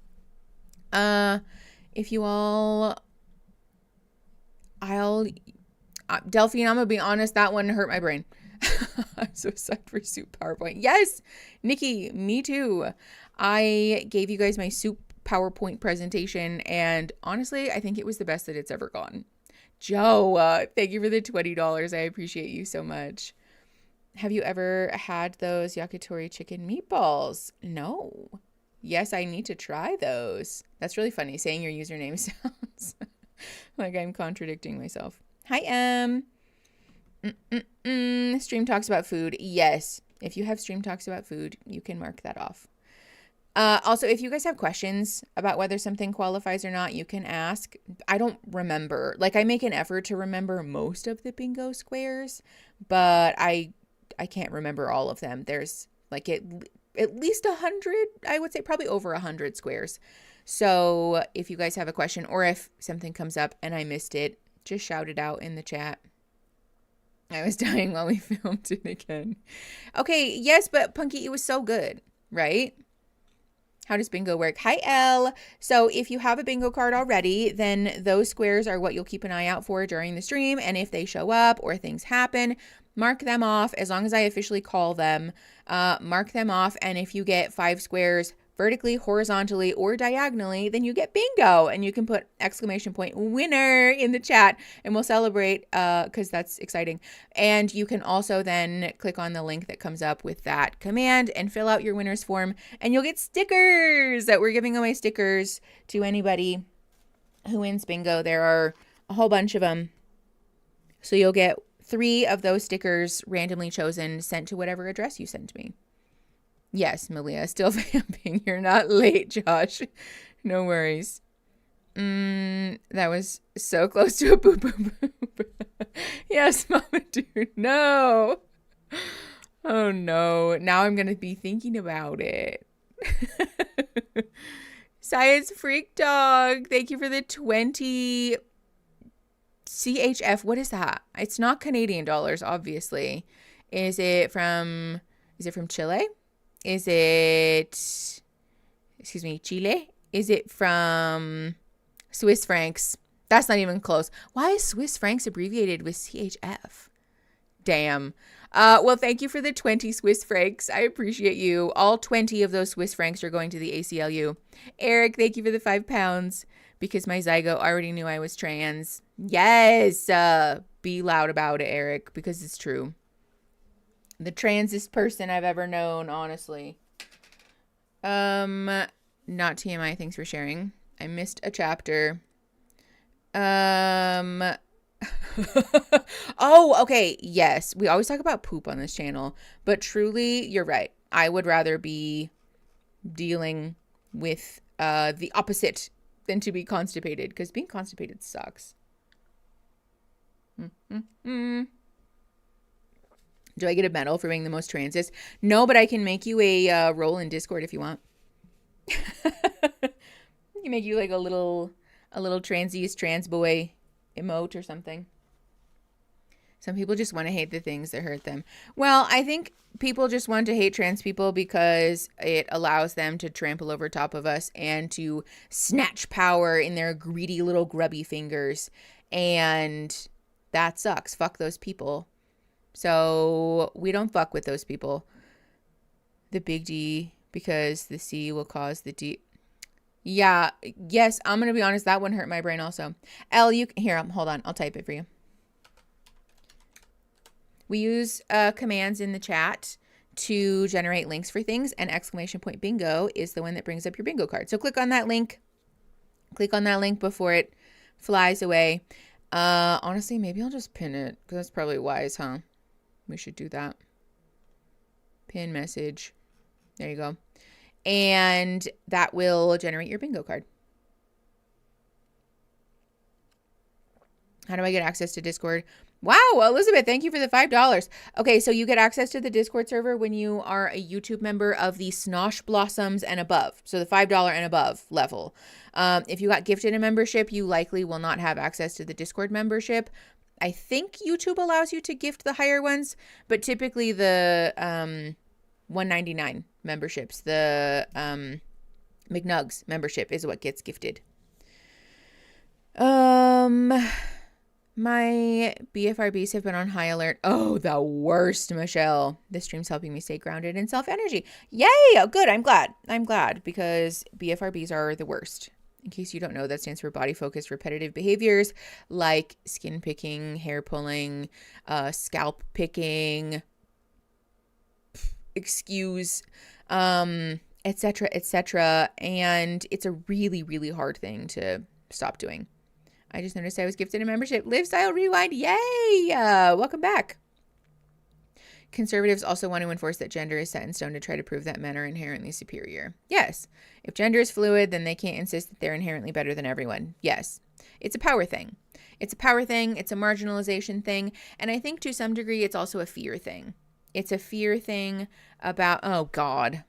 If you all, Delphine, I'm gonna be honest, that one hurt my brain. I'm so psyched for soup PowerPoint. Yes, Nikki, me too. I gave you guys my soup PowerPoint presentation, and honestly, I think it was the best that it's ever gone. Joe, thank you for the $20. I appreciate you so much. Have you ever had those yakitori chicken meatballs? No. Yes, I need to try those. That's really funny. Saying your username sounds like I'm contradicting myself. Hi, Em. Stream talks about food. Yes. If you have stream talks about food, you can mark that off. Also, if you guys have questions about whether something qualifies or not, you can ask. I don't remember. Like, I make an effort to remember most of the bingo squares, but I can't remember all of them. There's like at least 100, I would say probably over 100 squares. So if you guys have a question or if something comes up and I missed it, just shout it out in the chat. I was dying while we filmed it again. Okay, yes, but Punky, it was so good, right? How does bingo work? Hi, Elle. So if you have a bingo card already, then those squares are what you'll keep an eye out for during the stream. And if they show up or things happen, mark them off. As long as I officially call them, mark them off. And if you get 5 squares vertically, horizontally, or diagonally, then you get bingo. And you can put exclamation point winner in the chat and we'll celebrate because that's exciting. And you can also then click on the link that comes up with that command and fill out your winner's form and you'll get stickers. That we're giving away stickers to anybody who wins bingo. There are a whole bunch of them. So you'll get 3 of those stickers randomly chosen, sent to whatever address you send me. Yes, Malia, still vamping. You're not late, Josh. No worries. That was so close to a boop, boop, boop. Yes, Mama Dude. No. Oh, no. Now I'm going to be thinking about it. Science Freak Dog. Thank you for the 20 CHF. What is that? It's not Canadian dollars, obviously. Is it from Chile? Is it, Chile? Is it from Swiss francs? That's not even close. Why is Swiss francs abbreviated with CHF? Damn. Well, thank you for the 20 Swiss francs. I appreciate you. All 20 of those Swiss francs are going to the ACLU. Eric, thank you for the £5 because my zygote already knew I was trans. Yes. Be loud about it, Eric, because it's true. The transest person I've ever known, honestly. Not TMI, thanks for sharing. I missed a chapter. Oh, okay. Yes. We always talk about poop on this channel, but truly, you're right. I would rather be dealing with the opposite than to be constipated, because being constipated sucks. Do I get a medal for being the most transist? No, but I can make you a role in Discord if you want. I can make you like a little transiest trans boy emote or something. Some people just want to hate the things that hurt them. Well, I think people just want to hate trans people because it allows them to trample over top of us and to snatch power in their greedy little grubby fingers. And that sucks. Fuck those people. So we don't fuck with those people. The big D, because the C will cause the D. Yeah, yes, I'm going to be honest. That one hurt my brain also. L, here, hold on. I'll type it for you. We use commands in the chat to generate links for things, and exclamation point bingo is the one that brings up your bingo card. So click on that link. Click on that link before it flies away. Honestly, maybe I'll just pin it because that's probably wise, huh? We should do that. Pin message. There you go. And that will generate your bingo card. How do I get access to Discord? Wow, Elizabeth, thank you for the $5. Okay, so you get access to the Discord server when you are a YouTube member of the Snosh Blossoms and above. So the $5 and above level. If you got gifted a membership, you likely will not have access to the Discord membership. I think YouTube allows you to gift the higher ones, but typically the $199 memberships, the McNugs membership is what gets gifted. My BFRBs have been on high alert. Oh, the worst, Michelle. This stream's helping me stay grounded in self-energy. Yay! Oh, good. I'm glad. I'm glad because BFRBs are the worst. In case you don't know, that stands for body-focused repetitive behaviors like skin picking, hair pulling, scalp picking, etc., etc. And it's a really, really hard thing to stop doing. I just noticed I was gifted a membership. Live Style Rewind. Yay! Welcome back. Conservatives also want to enforce that gender is set in stone to try to prove that men are inherently superior. Yes. If gender is fluid, then they can't insist that they're inherently better than everyone. Yes. It's a power thing. It's a power thing. It's a marginalization thing. And I think to some degree, it's also a fear thing. It's a fear thing about, oh God,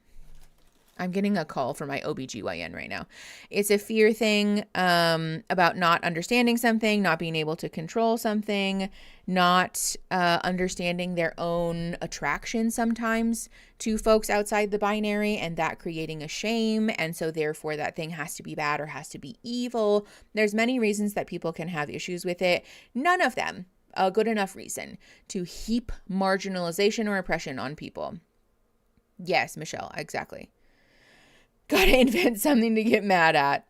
I'm getting a call from my OBGYN right now. It's a fear thing about not understanding something, not being able to control something, not understanding their own attraction sometimes to folks outside the binary, and that creating a shame. And so therefore that thing has to be bad or has to be evil. There's many reasons that people can have issues with it. None of them a good enough reason to heap marginalization or oppression on people. Yes, Michelle, exactly. Gotta invent something to get mad at.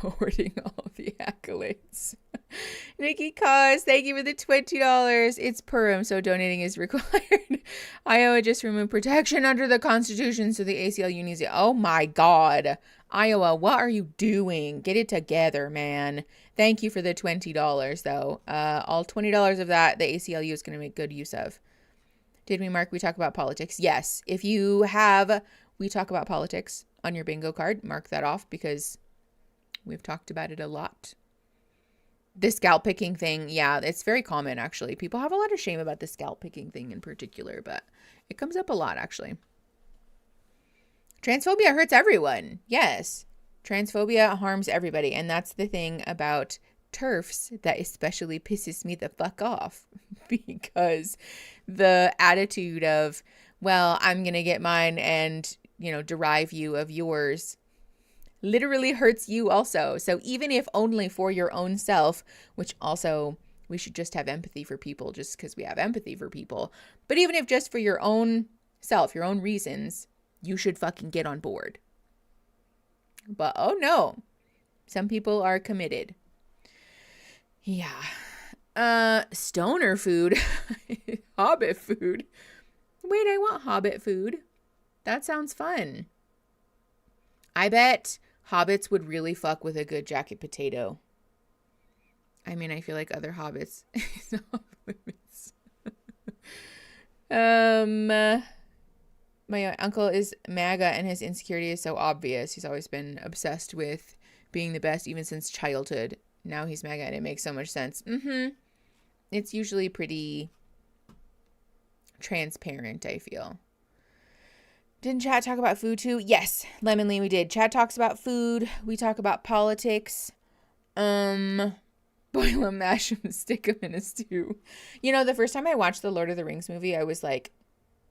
Hoarding all the accolades. Nikki Cause, thank you for the $20. It's Purim, so donating is required. Iowa just removed protection under the Constitution, so the ACLU needs it. Oh my God. Iowa, what are you doing? Get it together, man. Thank you for the $20, though. All $20 of that, the ACLU is going to make good use of. Did we mark We Talk About Politics? Yes. If you have We Talk About Politics on your bingo card, mark that off because we've talked about it a lot. The scalp picking thing, yeah, it's very common, actually. People have a lot of shame about the scalp picking thing in particular, but it comes up a lot, actually. Transphobia hurts everyone. Yes. Transphobia harms everybody. And that's the thing about TERFs that especially pisses me the fuck off. Because the attitude of, well, I'm going to get mine and, derive you of yours literally hurts you also. So even if only for your own self, which also we should just have empathy for people just because we have empathy for people. But even if just for your own self, your own reasons, you should fucking get on board. But oh no, some people are committed. Yeah. Stoner food. Hobbit food. Wait, I want Hobbit food. That sounds fun. I bet hobbits would really fuck with a good jacket potato. I mean, I feel like other hobbits. My uncle is MAGA and his insecurity is so obvious. He's always been obsessed with being the best even since childhood. Now he's MAGA and it makes so much sense. It's usually pretty transparent, I feel. Didn't chat talk about food too? Yes, Lemonly, we did. Chat talks about food. We talk about politics. Boil them, mash them, stick them in a stew. You know, the first time I watched the Lord of the Rings movie, I was like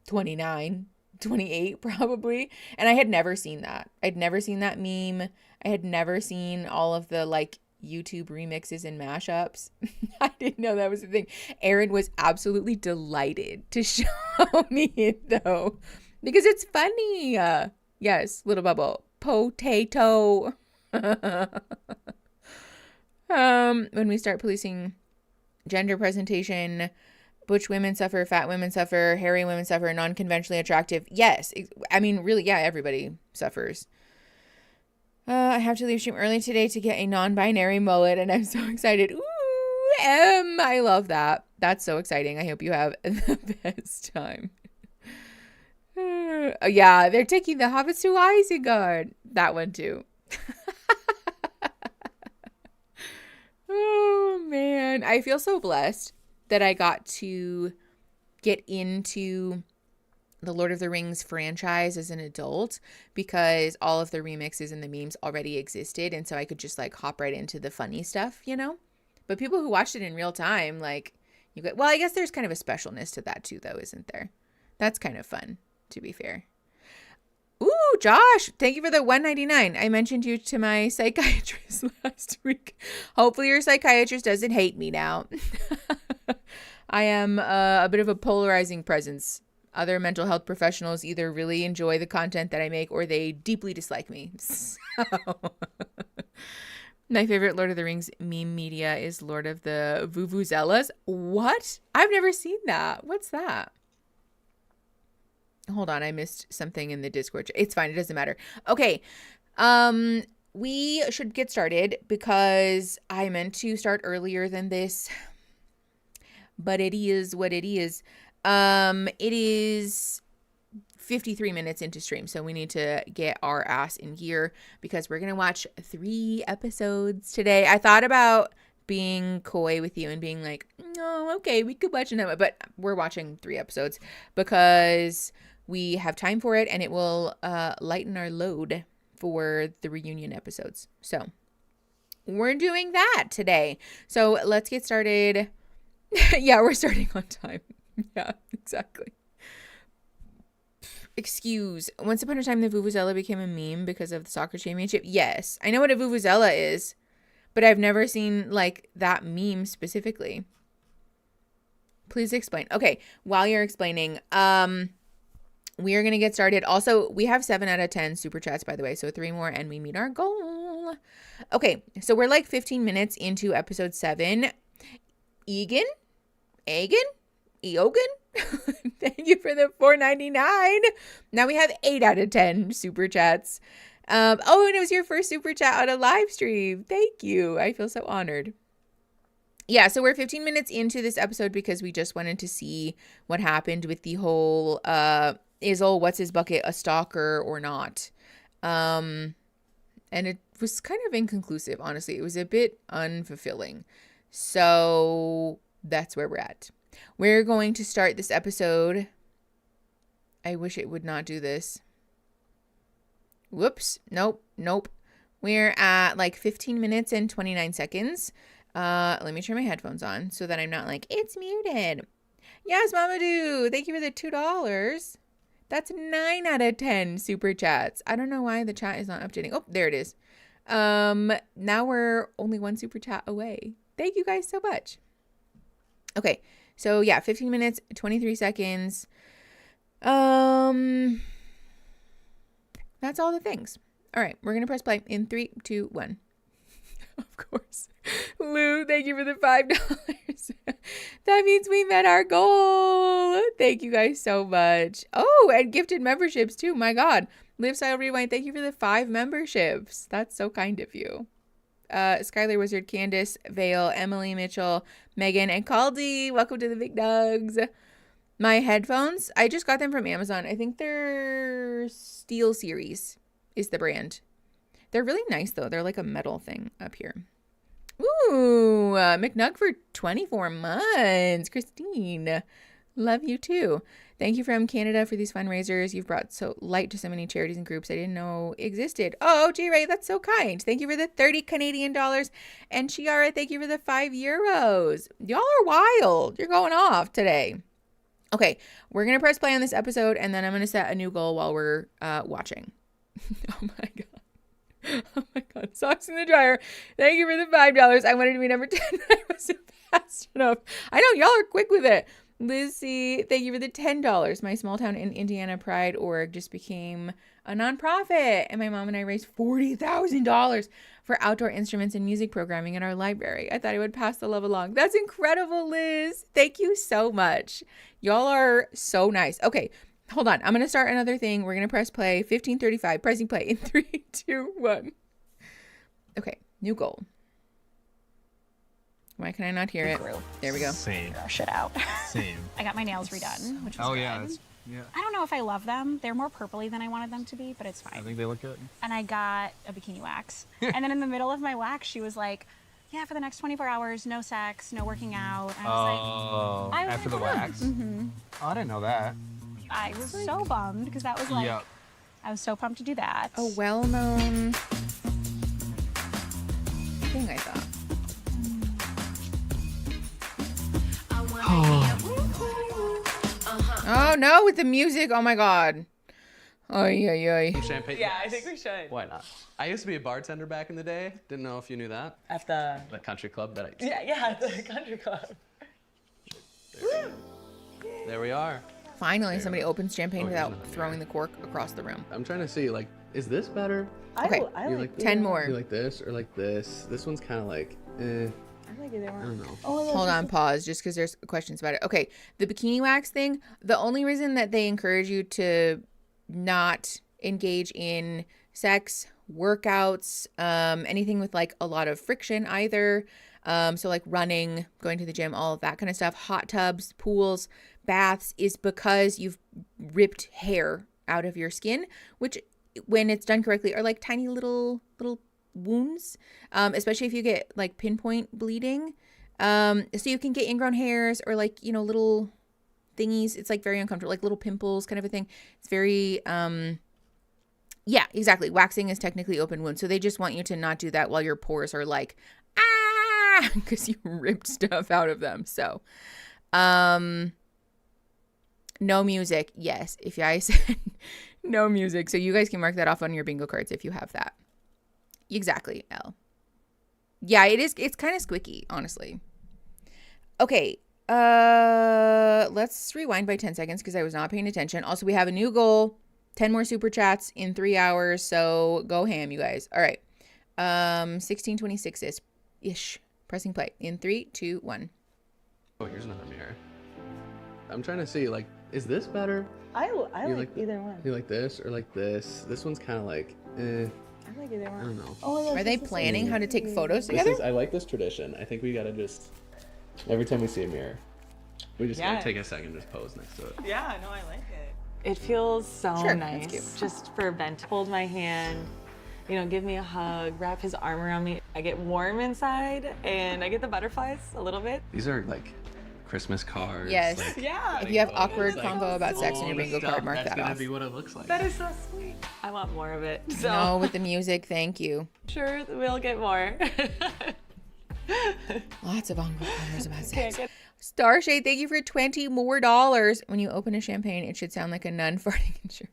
29, 28 probably. And I had never seen that. I'd never seen that meme. I had never seen all of the like YouTube remixes and mashups. I didn't know that was a thing. Aaron was absolutely delighted to show me it though. Because it's funny. Yes, little bubble. Potato. When we start policing gender presentation, butch women suffer, fat women suffer, hairy women suffer, non-conventionally attractive. Yes. I mean, really, yeah, everybody suffers. I have to leave stream early today to get a non-binary mullet, and I'm so excited. Ooh, I love that. That's so exciting. I hope you have the best time. Yeah, they're taking the hobbits to Isengard. That one too. Oh man, I feel so blessed that I got to get into the Lord of the Rings franchise as an adult, because all of the remixes and the memes already existed, and so I could just like hop right into the funny stuff, you know? But people who watched it in real time, like, you get, well, I guess there's kind of a specialness to that too, though, isn't there? That's kind of fun, to be fair. Ooh, Josh, thank you for the $1.99. I mentioned you to my psychiatrist last week. Hopefully your psychiatrist doesn't hate me now. I am a bit of a polarizing presence. Other mental health professionals either really enjoy the content that I make or they deeply dislike me. So. My favorite Lord of the Rings meme media is Lord of the Vuvuzelas. What? I've never seen that. What's that? Hold on, I missed something in the Discord. It's fine. It doesn't matter. Okay. We should get started because I meant to start earlier than this, but it is what it is. It is 53 minutes into stream, so we need to get our ass in gear because we're going to watch 3 episodes today. I thought about being coy with you and being like, no, okay, we could watch another, but we're watching 3 episodes because we have time for it and it will lighten our load for the reunion episodes. So we're doing that today. So let's get started. Yeah, we're starting on time. Yeah, exactly. Excuse. Once upon a time, the Vuvuzela became a meme because of the soccer championship. Yes, I know what a Vuvuzela is, but I've never seen like that meme specifically. Please explain. Okay, while you're explaining, we are going to get started. Also, we have 7 out of 10 super chats, by the way, so 3 more and we meet our goal. Okay, so we're like 15 minutes into episode 7. Eogan? Thank you for the $4.99. Now we have 8 out of 10 super chats. And it was your first super chat on a live stream. Thank you. I feel so honored. Yeah, so we're 15 minutes into this episode because we just wanted to see what happened with the whole Izzle, what's his bucket, a stalker or not? And it was kind of inconclusive, honestly. It was a bit unfulfilling. So that's where we're at. We're going to start this episode. I wish it would not do this. Whoops. Nope. We're at like 15 minutes and 29 seconds. Let me turn my headphones on so that I'm not like, it's muted. Yes, Mamadou. Thank you for the $2. That's 9 out of 10 super chats. I don't know why the chat is not updating. Oh, there it is. Now we're only 1 super chat away. Thank you guys so much. Okay. So yeah, 15 minutes, 23 seconds. That's all the things. All right, we're going to press play in 3, 2, 1. Of course. Lou, thank you for the $5. That means we met our goal. Thank you guys so much. Oh, and gifted memberships too. My God. Live Style Rewind, thank you for the 5 memberships. That's so kind of you. Skylar Wizard, Candace, Vale, Emily Mitchell, Megan, and Caldy. Welcome to the Big Dogs. My headphones, I just got them from Amazon. I think they're Steel Series is the brand. They're really nice though. They're like a metal thing up here. Ooh, McNug for 24 months. Christine, love you too. Thank you from Canada for these fundraisers. You've brought so light to so many charities and groups I didn't know existed. Oh, G-Ray, that's so kind. Thank you for the 30 Canadian dollars. And Chiara, thank you for the 5 euros. Y'all are wild. You're going off today. Okay, we're going to press play on this episode, and then I'm going to set a new goal while we're watching. Oh, my God. Oh, my God. Socks in the dryer. Thank you for the $5. I wanted to be number 10. I wasn't fast enough. I know. Y'all are quick with it. Lizzie, thank you for the $10. My small town in Indiana Pride org just became a nonprofit, and my mom and I raised $40,000 for outdoor instruments and music programming at our library. I thought I would pass the love along. That's incredible, Liz. Thank you so much. Y'all are so nice. Okay, hold on. I'm going to start another thing. We're going to press play. 15:35. Pressing play in 3, 2, 1. Okay, new goal. Why can I not hear it? There we go. Same. Shit out. Same. I got my nails redone, which was good. Yeah. I don't know if I love them. They're more purpley than I wanted them to be, but it's fine. I think they look good. And I got a bikini wax. And then in the middle of my wax, she was like, yeah, for the next 24 hours, no sex, no working out. And I was like, after the wax? Mm-hmm. Oh, I didn't know that. I was so bummed because that was like, I was so pumped to do that. A well-known thing, I thought. Oh no, with the music. Oh my God. Oy, oy, oy. Champagne. Yeah, I think we should. Why not? I used to be a bartender back in the day. Didn't know if you knew that. At the The country club that I used to. yeah, at the country club. There we are. Finally, somebody opens champagne Oh, without here's another throwing the cork across the room. I'm trying to see, like, is this better? Okay, I You like 10 more. You like this or like this? This one's kind of like, eh. I like either I one. don't know. Hold on, pause, just because there's questions about it. Okay, the bikini wax thing, the only reason that they encourage you to not engage in sex, workouts, anything with like a lot of friction either, so like running, going to the gym, all of that kind of stuff, hot tubs, pools, baths, is because you've ripped hair out of your skin, which when it's done correctly are like tiny little wounds, especially if you get like pinpoint bleeding, so you can get ingrown hairs or like, you know, little thingies. It's like very uncomfortable, like little pimples kind of a thing. It's very yeah, exactly. Waxing is technically open wound, so they just want you to not do that while your pores are like because you ripped stuff out of them. So no music. Yes, if I said no music, so you guys can mark that off on your bingo cards if you have that. Exactly, L. Yeah, it is. It's kind of squicky, honestly. Okay, let's rewind by 10 seconds because I was not paying attention. Also, we have a new goal, 10 more super chats in 3 hours, so go ham, you guys. All right, 16:26-ish. Pressing play in 3, 2, 1. Oh, here's another mirror. I'm trying to see, like, is this better? I like either one. You like this or like this? This one's kind of like, eh. I like either one. I don't know. Oh, Are they planning how to take photos together? I like this tradition. I think we gotta just, every time we see a mirror, we just gotta take a second, just pose next to it. Yeah, no, I like it. It feels so Sure, that's nice cute. just for Ben to hold my hand, you know, give me a hug, wrap his arm around me. I get warm inside and I get the butterflies a little bit. These are like Christmas cards. Yes. Like, Yeah. If you have photos, awkward like, convo about sex in all your the bingo stuff, card, mark that's that gonna off. be what it looks like. That is so sweet. I want more of it. So No, with the music, thank you. sure we'll get more. Lots of awkward convos about Okay, sex. good. Starshade, thank you for $20 more. When you open a champagne, it should sound like a nun farting in church.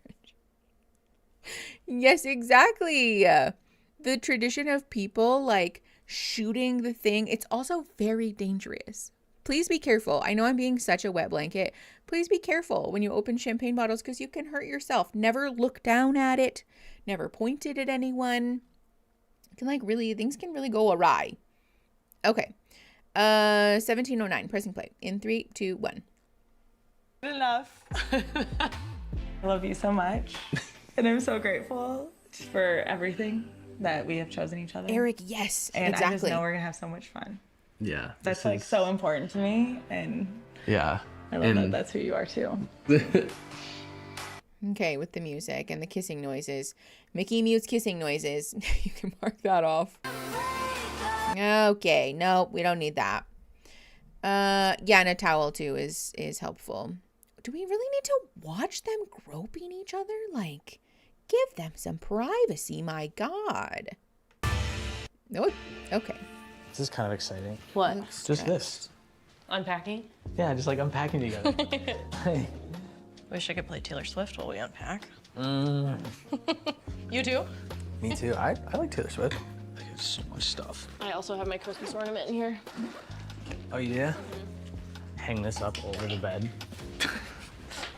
Yes, exactly. The tradition of people like shooting the thing, it's also very dangerous. Please be careful. I know I'm being such a wet blanket. Please be careful when you open champagne bottles because you can hurt yourself. Never look down at it. Never point it at anyone. It can things can really go awry. Okay. 17:09, pressing play in 3, 2, 1. Good enough. I love you so much. And I'm so grateful for everything that we have chosen each other. Eric, yes, and exactly. I just know we're gonna have so much fun. Yeah. That's like so important to me, and Yeah. I love that that's who you are too. Okay, with the music and the kissing noises. Mickey mutes kissing noises. You can mark that off. Okay, no, we don't need that. Yeah, and a towel too is helpful. Do we really need to watch them groping each other? Like, give them some privacy, my God. No, okay. This is kind of exciting. What? Just this. Unpacking? Yeah, just like unpacking together. Hey. Wish I could play Taylor Swift while we unpack. You too? Me too. I like Taylor Swift. Like, it's so much stuff. I also have my Christmas ornament in here. Oh, yeah? Hang this up over the bed.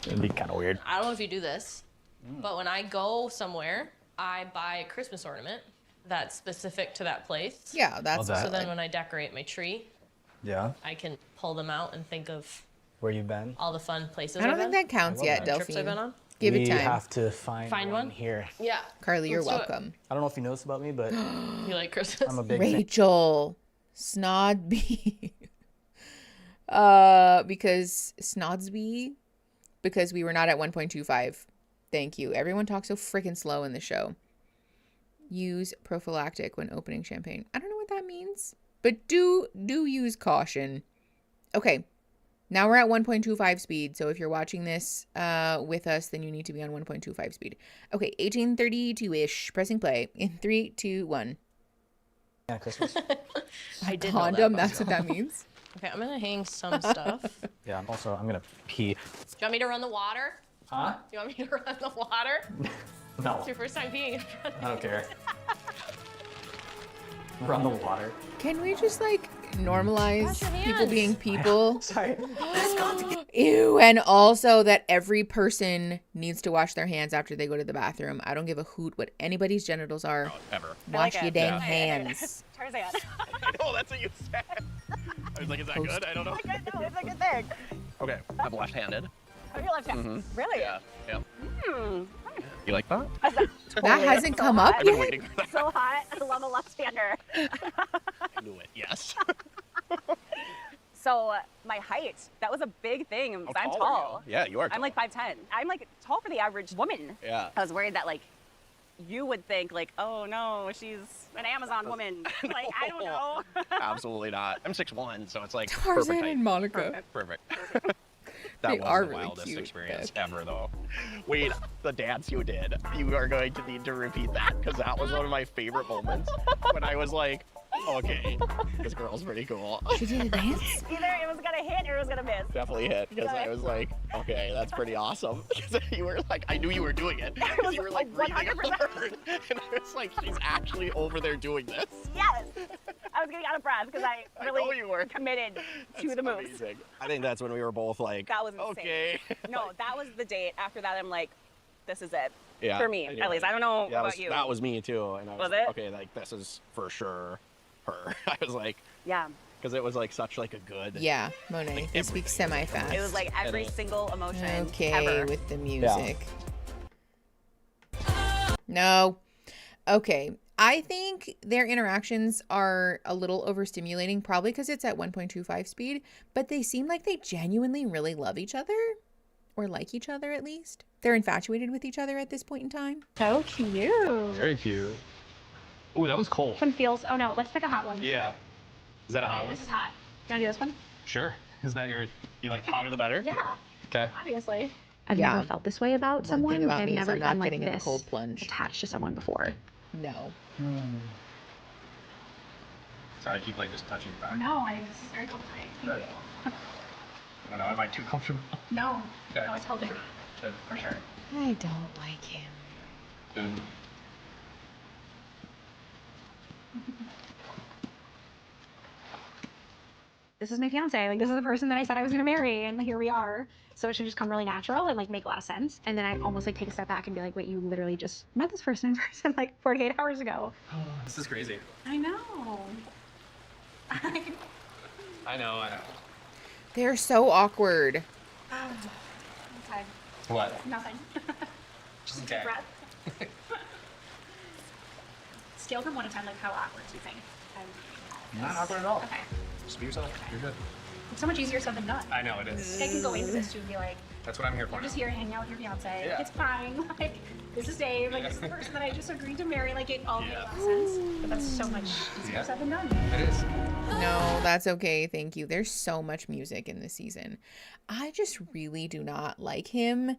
It'd be kind of weird. I don't know if you do this, but when I go somewhere, I buy a Christmas ornament that's specific to that place. Yeah, that's that. So then when I decorate my tree, Yeah? I can pull them out and think of Where you been? all the fun places I don't I've think been. that counts yet, Trips I've been Delphine. on. Give we it time. have to find one? here. Yeah. Carly, you're Let's do it. welcome. I don't know if you know this about me, but You like Christmas? I'm a big fan. Rachel, Snodby. Because Snodsby, because we were not at 1.25. Thank you. Everyone talks so freaking slow in the show. Use prophylactic when opening champagne. I don't know what that means, but do use caution. Okay. Now we're at 1.25 speed. So if you're watching this with us, then you need to be on 1.25 speed. Okay, 1832-ish. Pressing play in 3, 2, 1. Yeah, Christmas. I did know Condom, that. that's what that means. Okay, I'm gonna hang some stuff. Do Yeah, also, I'm gonna pee. you want me to run the water? Huh? Do you want me to run the water? No, It's your first time peeing in front of I don't care. Run the water. Can we just like normalize Wash your people hands. being people? Sorry. Ew, and also that every person needs to wash their hands after they go to the bathroom. I don't give a hoot what anybody's genitals are. Ever. Wash like your it. dang Yeah. hands. Tarzan. Oh, that's what you said. I was like, is that good? I don't know. No, it's a good thing. Okay, I'm left-handed. Oh, you're left hand. Really? Yeah. You like that? That hasn't come up I've been yet? waiting for that. So hot. I love a left-hander. I knew it. Yes. So my height, that was a big thing. How 'Cause I'm are tall. you? Yeah, you are tall. I'm like 5'10". I'm like tall for the average woman. Yeah. I was worried that like you would think like, oh no, she's an Amazon woman. Like I don't know. Absolutely not. I'm 6'1", so it's like Tarzan perfect height. and Monica. Perfect. They That are was the really wildest cute, experience though. ever, though. Wait, the dance you did. You are going to need to repeat that because that was one of my favorite moments when I was like, okay, this girl's pretty cool. She did a dance? Either it was gonna hit or it was gonna miss. Definitely hit because I was like, okay, that's pretty awesome. Because you were like, I knew you were doing it. Because you were like breathing 100%. hard. And I was like, she's actually over there doing this. Yes. I was getting out of breath because I I know really you were. committed to That's the moves. amazing. I think that's when we were both like, That was insane. okay. No, that was the date. After that, I'm like, this is it. Yeah, For me, I knew at least. it. I don't know Yeah, about you. that was me too. And I was, Was like, it? okay, like this is for sure her. I was like, Yeah. because it was like such like a good. Yeah, Monet. They speak semi-fast. It was like every single emotion Okay, ever. with the music. No. Okay. I think their interactions are a little overstimulating, probably because it's at 1.25 speed, but they seem like they genuinely really love each other, or like each other at least. They're infatuated with each other at this point in time. So cute. Very cute. Ooh, that was cold. One feels. Oh no, let's pick a hot one. Yeah. Is that a hot one? This is hot. You wanna do this one? Sure. Is that you like hotter the better? Yeah, Okay. obviously. I've Yeah. never felt this way about One someone. thing about I've me is never I'm not done like getting in a this cold plunge. attached to someone before. No. Sorry, I keep like just touching back. No, this is very comforting. I don't know, am I too comfortable? No, Okay. no, it's holding Good. for sure. I don't like him. Good. This is my fiance. Like, this is the person that I said I was gonna marry, and here we are. So it should just come really natural and like make a lot of sense. And then I almost like take a step back and be like, wait, you literally just met this person in person like 48 hours ago. This is crazy. I know. I know. They're so awkward. Okay. What? Nothing. Just okay. Breath. Scale from 1 to 10, like how awkward do you think? Not awkward at all. Okay. Just be yourself. You're good. It's so much easier said than done. I know it is. I can go into this too and be like, That's what I'm here for. I'm just here hanging out with your fiance. Yeah. It's fine. Like, this is Dave. Like, this is the person that I just agreed to marry. Like, it all makes a lot of sense. But that's so much easier said than done. It is. No, that's okay. Thank you. There's so much music in this season. I just really do not like him.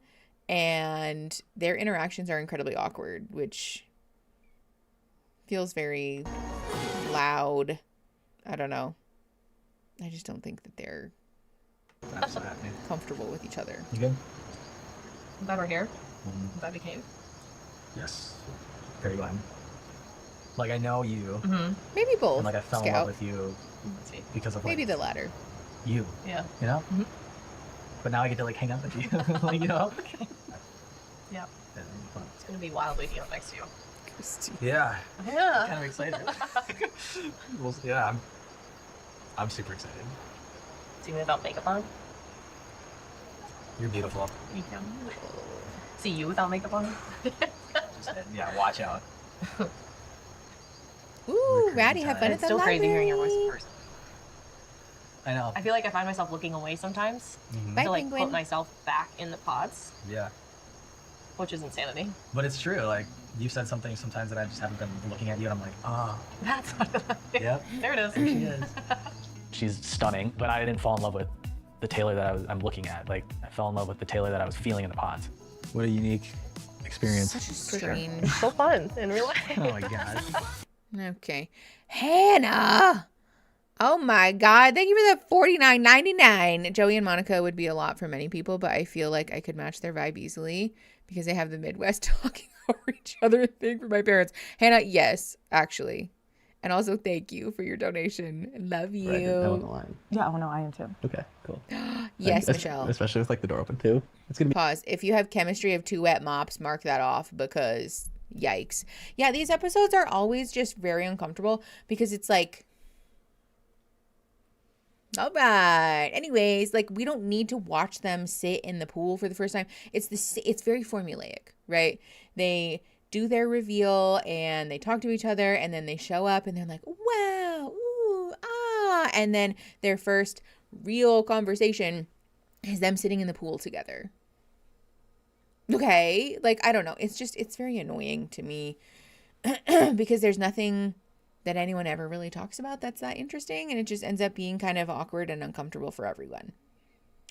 And their interactions are incredibly awkward, which feels very loud. I don't know. I just don't think that they're comfortable with each other. You good? I'm glad we're here. I'm glad we came. Yes. Very glad. Like, I know you. Maybe both. And, like, I fell in Scout. love with you because of, like, Maybe the latter. you. Yeah. You know? But now I get to, like, hang out with you. Like, you know? Yeah. Yeah, it'll be fun. It's gonna be wild waking up next to you. Yeah. Yeah. Kind of excited. Well, yeah, I'm super excited. See me without makeup on? You're beautiful. You can. See you without makeup on? Just, yeah, watch out. Ooh, crazy Ratty, have fun time. at It's the still library. crazy hearing your voice in person. I know. I feel like I find myself looking away sometimes Bye, to like penguin. put myself back in the pods, Yeah. which is insanity. But it's true. Like, you said something sometimes that I just haven't been looking at you, and I'm like, oh. That's what Yep. There it is. There she is. She's stunning, but I didn't fall in love with the Taylor that I'm looking at. Like, I fell in love with the Taylor that I was feeling in the pods. What a unique experience. Such a strange. So fun in real life. Oh my god. Okay. Hannah. Oh my God. Thank you for the $49.99. Joey and Monica would be a lot for many people, but I feel like I could match their vibe easily because they have the Midwest talking over each other thing for my parents. Hannah, yes, actually. And also thank you for your donation. Love you. Right, I on the line. Yeah, oh no, I am too. Okay, cool. Yes, Like, Michelle. Especially with like the door open too. It's gonna be. Pause. If you have chemistry of two wet mops, mark that off because yikes. Yeah, these episodes are always just very uncomfortable because it's like, all right. Anyways, like we don't need to watch them sit in the pool for the first time. It's very formulaic, right? They do their reveal and they talk to each other and then they show up and they're like, wow, ooh, ah. And then their first real conversation is them sitting in the pool together. Okay. Like, I don't know. It's very annoying to me because there's nothing that anyone ever really talks about that's that interesting. And it just ends up being kind of awkward and uncomfortable for everyone.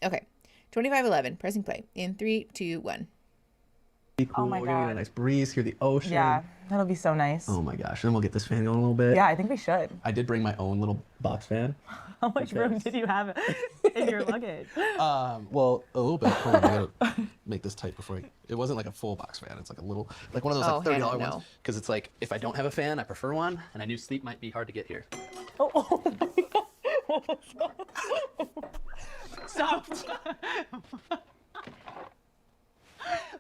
Okay. 2511, pressing play in 3, 2, 1. Be cool. Oh my We're gonna get a God. nice breeze, hear the ocean. Yeah, that'll be so nice. Oh my gosh. Then we'll get this fan going a little bit. Yeah, I think we should. I did bring my own little box fan. How much room Because- did you have in your luggage? Well, a little bit. Hold on, I gotta make this tight before it wasn't like a full box fan. It's like a little, like one of those Oh, like $30 Hannah, ones. no. Because it's like, if I don't have a fan, I prefer one. And I knew sleep might be hard to get here. Oh my God. Stop.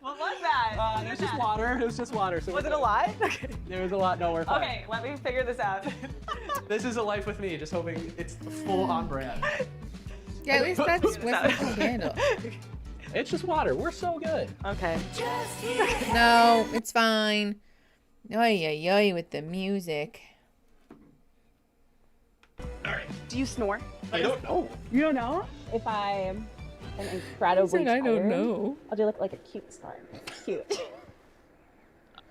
What was that? It was just water. It was just water. So Was it a lot? There was a lot. No, we're fine. Okay, let me figure this out. This is a life with me. Just hoping it's full on brand. Yeah, at least that's what we can handle. It's just water. We're so good. Okay. No, it's fine. Oy, oy, oy with the music. Do you snore? I don't know. You don't know? If I'm an incredibly tired, I'll do like a cute snore. Cute. Is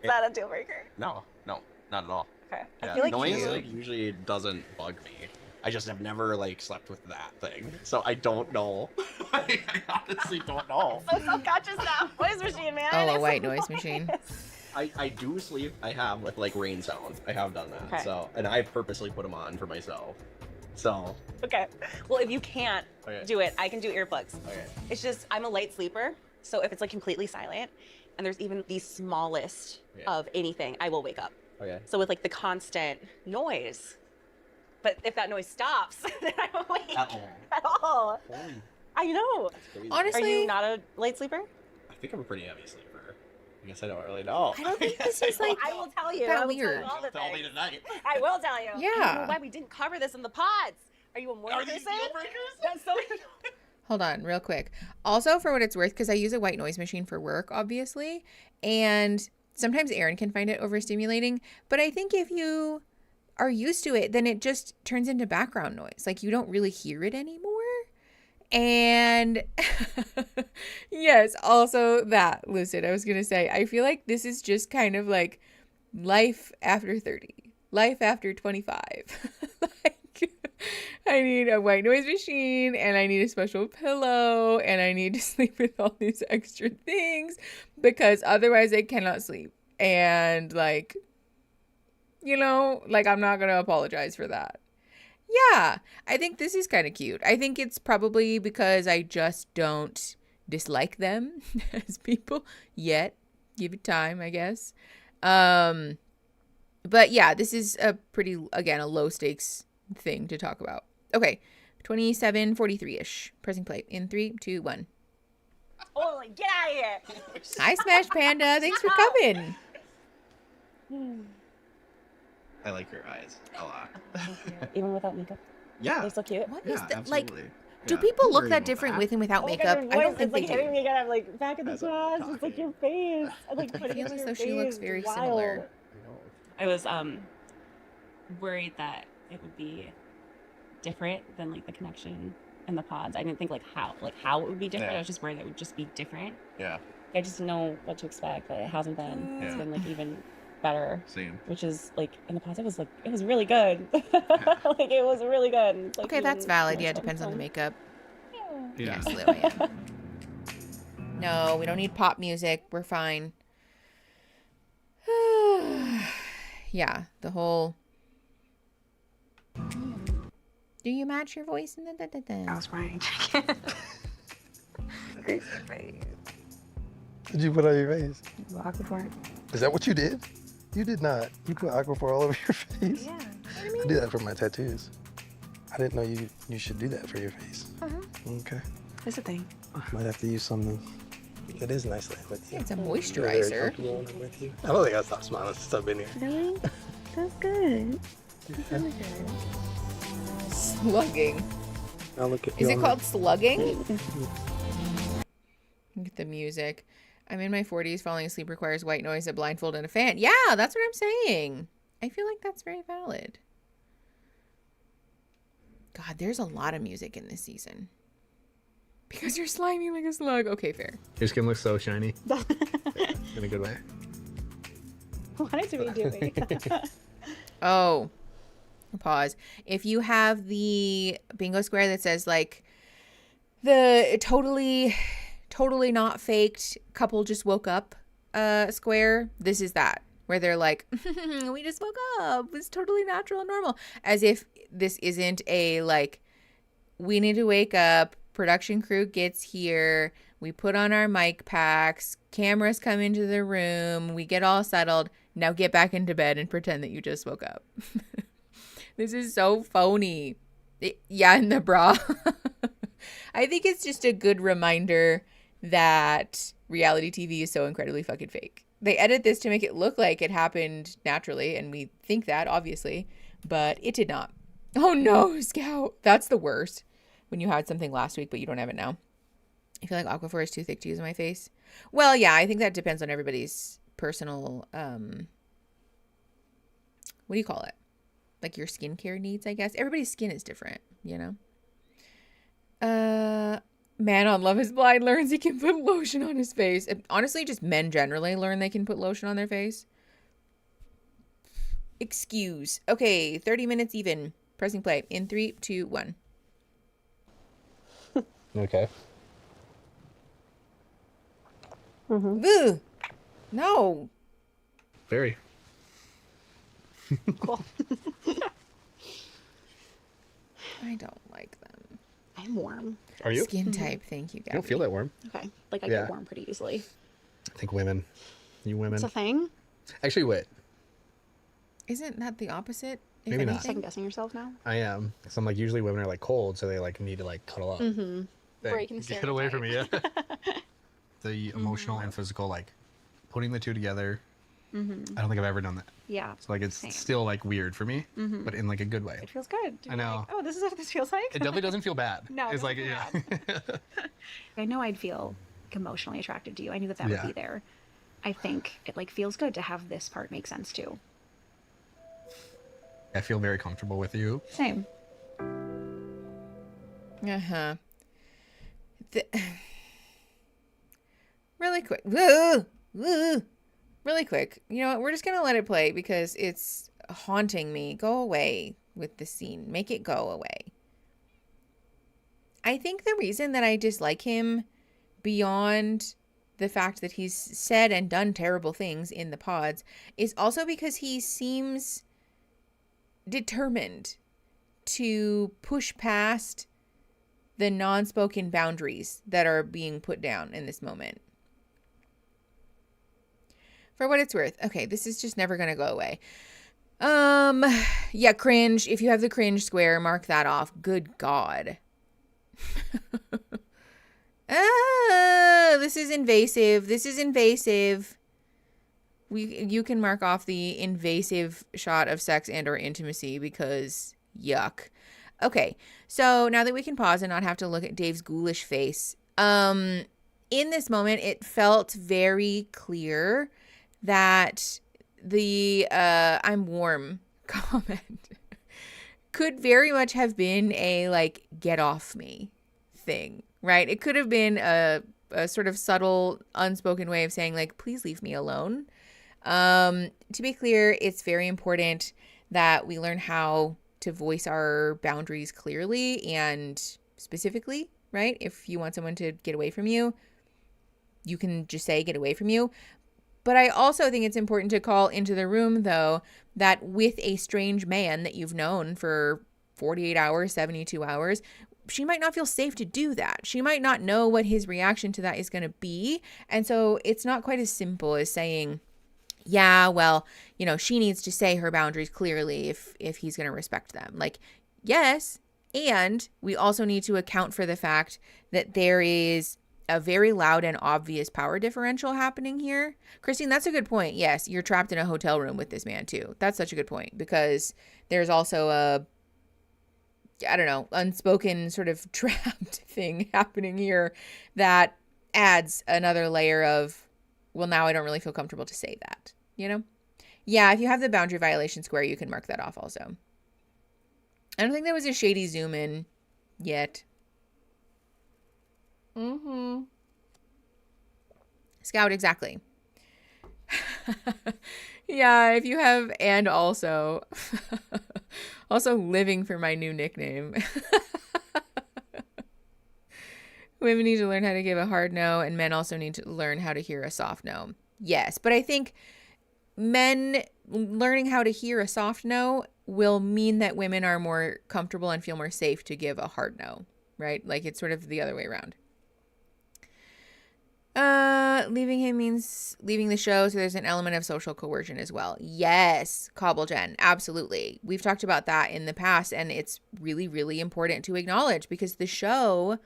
that a deal breaker? No, not at all. Okay. I Yeah, feel like noise cute. like usually doesn't bug me. I just have never like slept with that thing, so I don't know. I honestly don't know. So self-conscious now. Noise machine, man. Oh, a It's white so noise machine. I do sleep. I have with like rain sound. I have done that. Okay. So and I purposely put them on for myself. So Okay. Well, if you can't Okay. do it, I can do earplugs. okay. It's just I'm a light sleeper, so if it's like completely silent, and there's even the smallest Yeah. of anything, I will wake up. Okay. So with like the constant noise, but if that noise stops, then I'm awake At all. at all. Holy, I know. that's crazy. Are Honestly, you not a light sleeper? I think I'm a pretty heavy sleeper. I guess I don't really know. I don't think this is like I will tell you. that I will tell you weird. all the Tell me things. tonight. I will tell you. Yeah. I don't know why we didn't cover this in the pods. Are you a morning Are these person? deal breakers? That's so. Hold on, real quick. Also, for what it's worth, because I use a white noise machine for work, obviously, and sometimes Aaron can find it overstimulating. But I think if you are used to it, then it just turns into background noise. Like you don't really hear it anymore. And yes, also that, Lucid, I was going to say, I feel like this is just kind of like life after 30, life after 25. Like, I need a white noise machine and I need a special pillow and I need to sleep with all these extra things because otherwise I cannot sleep. And like, you know, like I'm not going to apologize for that. Yeah, I think this is kind of cute. I think it's probably because I just don't dislike them as people yet. Give it time, I guess. But yeah, this is a pretty, again, a low stakes thing to talk about. Okay, 27:43-ish. Pressing play in 3, 2, 1. Oh, get out of here! Hi, Smash Panda. Thanks for coming. I like your eyes a lot. Even without makeup. Yeah. They're so cute. What Yeah, is that? Like, absolutely. do Yeah. people look Worried that about different that. with and without Oh my makeup? God, your I don't voice think is like they hitting do. me again. I'm like back in the As I'm class. It's like talking. your face. I like put I it feel into as your though she looks face. very Wild. similar. I was worried that it would be different than like the connection and the pods. I didn't think like how it would be different. Yeah. I was just worried that it would just be different. Yeah. I just didn't know what to expect, but it hasn't been. It's Yeah. been like even better. Same. Which is like in the pods, it was really good. Like it was really good. It's, like, Okay, that's even valid. more Yeah, so depends on the fun. makeup. Yeah. Yes, Lou, I am. No, we don't need pop music. We're fine. Yeah, the whole. Do you match your voice in the da-da-da? I was crying. Did you put on your face? Aquaphor. Is that what you did? You did not. You put Aquaphor all over your face. Yeah. I do that for my tattoos. I didn't know you should do that for your face. Okay. That's the thing. Might have to use something. It is nice laying with you. It's a You're very moisturizer. comfortable when I'm with you. I don't think I stopped smiling since I've been here. Really? That's good. That's really good. Slugging. I'll look at Is you it on called slugging? Look at the music. I'm in my 40s. Falling asleep requires white noise, a blindfold, and a fan. Yeah, that's what I'm saying. I feel like that's very valid. God, there's a lot of music in this season. Because you're slimy like a slug. Okay, fair. Your skin looks so shiny. In a good way. What is we doing? Oh, pause. If you have the bingo square that says like the totally not faked couple just woke up square, this is that where they're like, we just woke up. It's totally natural and normal. As if this isn't a like, we need to wake up. Production crew gets here. We put on our mic packs. Cameras come into the room. We get all settled. Now get back into bed and pretend that you just woke up. This is so phony. Yeah, in the bra. I think it's just a good reminder that reality TV is so incredibly fucking fake. They edit this to make it look like it happened naturally, and we think that, obviously, but it did not. Oh no, Scout. That's the worst. When you had something last week, but you don't have it now. I feel like Aquaphor is too thick to use on my face. Well, yeah, I think that depends on everybody's personal, what do you call it? Like your skincare needs, I guess. Everybody's skin is different, you know? Man on Love is Blind learns he can put lotion on his face. And honestly, just men generally learn they can put lotion on their face. Excuse. Okay, 30 minutes even. Pressing play in 3, 2, 1. Okay. Ugh. No. Very. Cool. I don't like them. I'm warm. Are you? Skin type. Thank you, I Gabby. don't feel that warm. Okay. Like I Yeah. get warm pretty easily. I think women. You women. It's a thing. Actually, wait. Isn't that the opposite? If Maybe not. anything? Second guessing yourself now. I am. So I'm like, usually women are like cold, so they like need to like cuddle up. Mm-hmm. Hey, Breaking get away from me. Yeah. The emotional and physical, like putting the two together. I don't think I've ever done that. Yeah. So like it's Same. still like weird for me, but in like a good way. It feels good. to I be know. Like, oh, this is what this feels like. It definitely doesn't feel bad. No, it It's like, doesn't yeah. feel I know I'd feel like, emotionally attracted to you. I knew that that Yeah. would be there. I think it like feels good to have this part make sense too. I feel very comfortable with you. Same. Uh-huh. Really quick. Really quick. You know what? We're just going to let it play because it's haunting me. Go away with the scene. Make it go away. I think the reason that I dislike him beyond the fact that he's said and done terrible things in the pods is also because he seems determined to push past the non-spoken boundaries that are being put down in this moment. For what it's worth. Okay, this is just never going to go away. Yeah, cringe. If you have the cringe square, mark that off. Good God. This is invasive. This is invasive. You can mark off the invasive shot of sex and or intimacy because yuck. Okay, so now that we can pause and not have to look at Dave's ghoulish face, in this moment, it felt very clear that the I'm warm comment could very much have been a like get off me thing, right? It could have been a sort of subtle unspoken way of saying like please leave me alone. To be clear, it's very important that we learn how to voice our boundaries clearly and specifically, right? If you want someone to get away from you, you can just say get away from you. But I also think it's important to call into the room, though, that with a strange man that you've known for 48 hours, 72 hours, she might not feel safe to do that. She might not know what his reaction to that is going to be. And so it's not quite as simple as saying, yeah, well, you know, she needs to say her boundaries clearly if he's going to respect them. Like, yes. And we also need to account for the fact that there is a very loud and obvious power differential happening here. Christine, that's a good point. Yes, you're trapped in a hotel room with this man too. That's such a good point because there's also a, I don't know, unspoken sort of trapped thing happening here that adds another layer of, well, now I don't really feel comfortable to say that, you know? Yeah, if you have the boundary violation square, you can mark that off also. I don't think there was a shady zoom in yet. Scout, exactly. Yeah, if you have and also living for my new nickname. Women need to learn how to give a hard no, and men also need to learn how to hear a soft no. Yes, but I think men learning how to hear a soft no will mean that women are more comfortable and feel more safe to give a hard no, right? Like it's sort of the other way around. Leaving him means leaving the show, so there's an element of social coercion as well. Yes, Cobblejen, absolutely. We've talked about that in the past, and it's really, really important to acknowledge because the show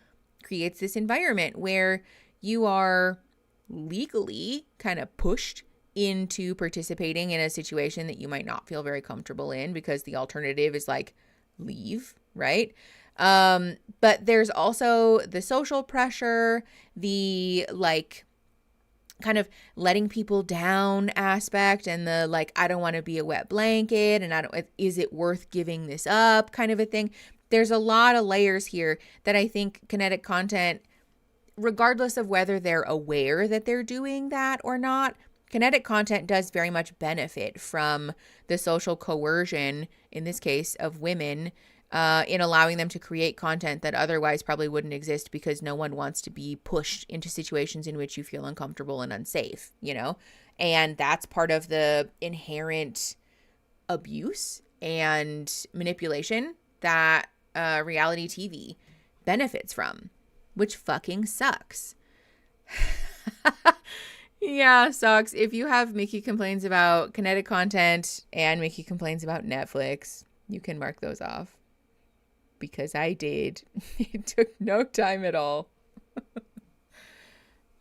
creates this environment where you are legally kind of pushed into participating in a situation that you might not feel very comfortable in because the alternative is like leave, right? But there's also the social pressure, the like kind of letting people down aspect and the like, I don't want to be a wet blanket and is it worth giving this up kind of a thing. There's a lot of layers here that I think kinetic content, regardless of whether they're aware that they're doing that or not, kinetic content does very much benefit from the social coercion, in this case of women, in allowing them to create content that otherwise probably wouldn't exist because no one wants to be pushed into situations in which you feel uncomfortable and unsafe, you know? And that's part of the inherent abuse and manipulation that reality TV benefits from, which fucking sucks. Yeah, sucks. If you have Mickey complains about kinetic content and Mickey complains about Netflix, you can mark those off. Because I did. It took no time at all.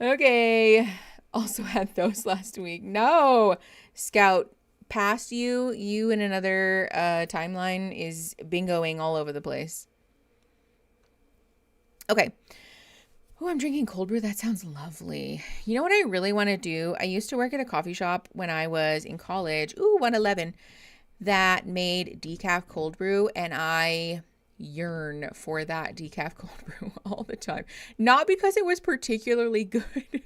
Okay. Also had those last week. No. Scout, past you in another timeline is bingoing all over the place. Okay. Oh, I'm drinking cold brew. That sounds lovely. You know what I really want to do? I used to work at a coffee shop when I was in college. 111. That made decaf cold brew. And I yearn for that decaf cold brew all the time. Not because it was particularly good,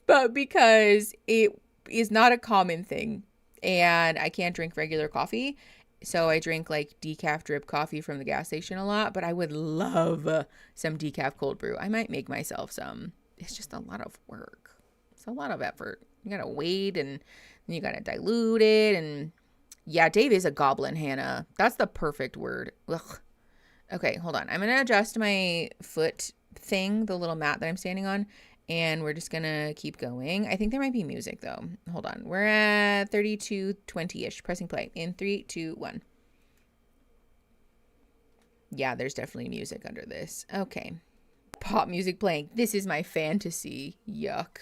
but because it is not a common thing. And I can't drink regular coffee. So I drink like decaf drip coffee from the gas station a lot, but I would love some decaf cold brew. I might make myself some. It's just a lot of work. It's a lot of effort. You gotta wait and then you gotta dilute it. And yeah, Dave is a goblin, Hannah. That's the perfect word. Ugh. Okay, hold on. I'm gonna adjust my foot thing, the little mat that I'm standing on, and we're just gonna keep going. I think there might be music though. Hold on. We're at 32:20-ish. Pressing play in 3, 2, 1. Yeah, there's definitely music under this. Okay. Pop music playing. This is my fantasy. Yuck.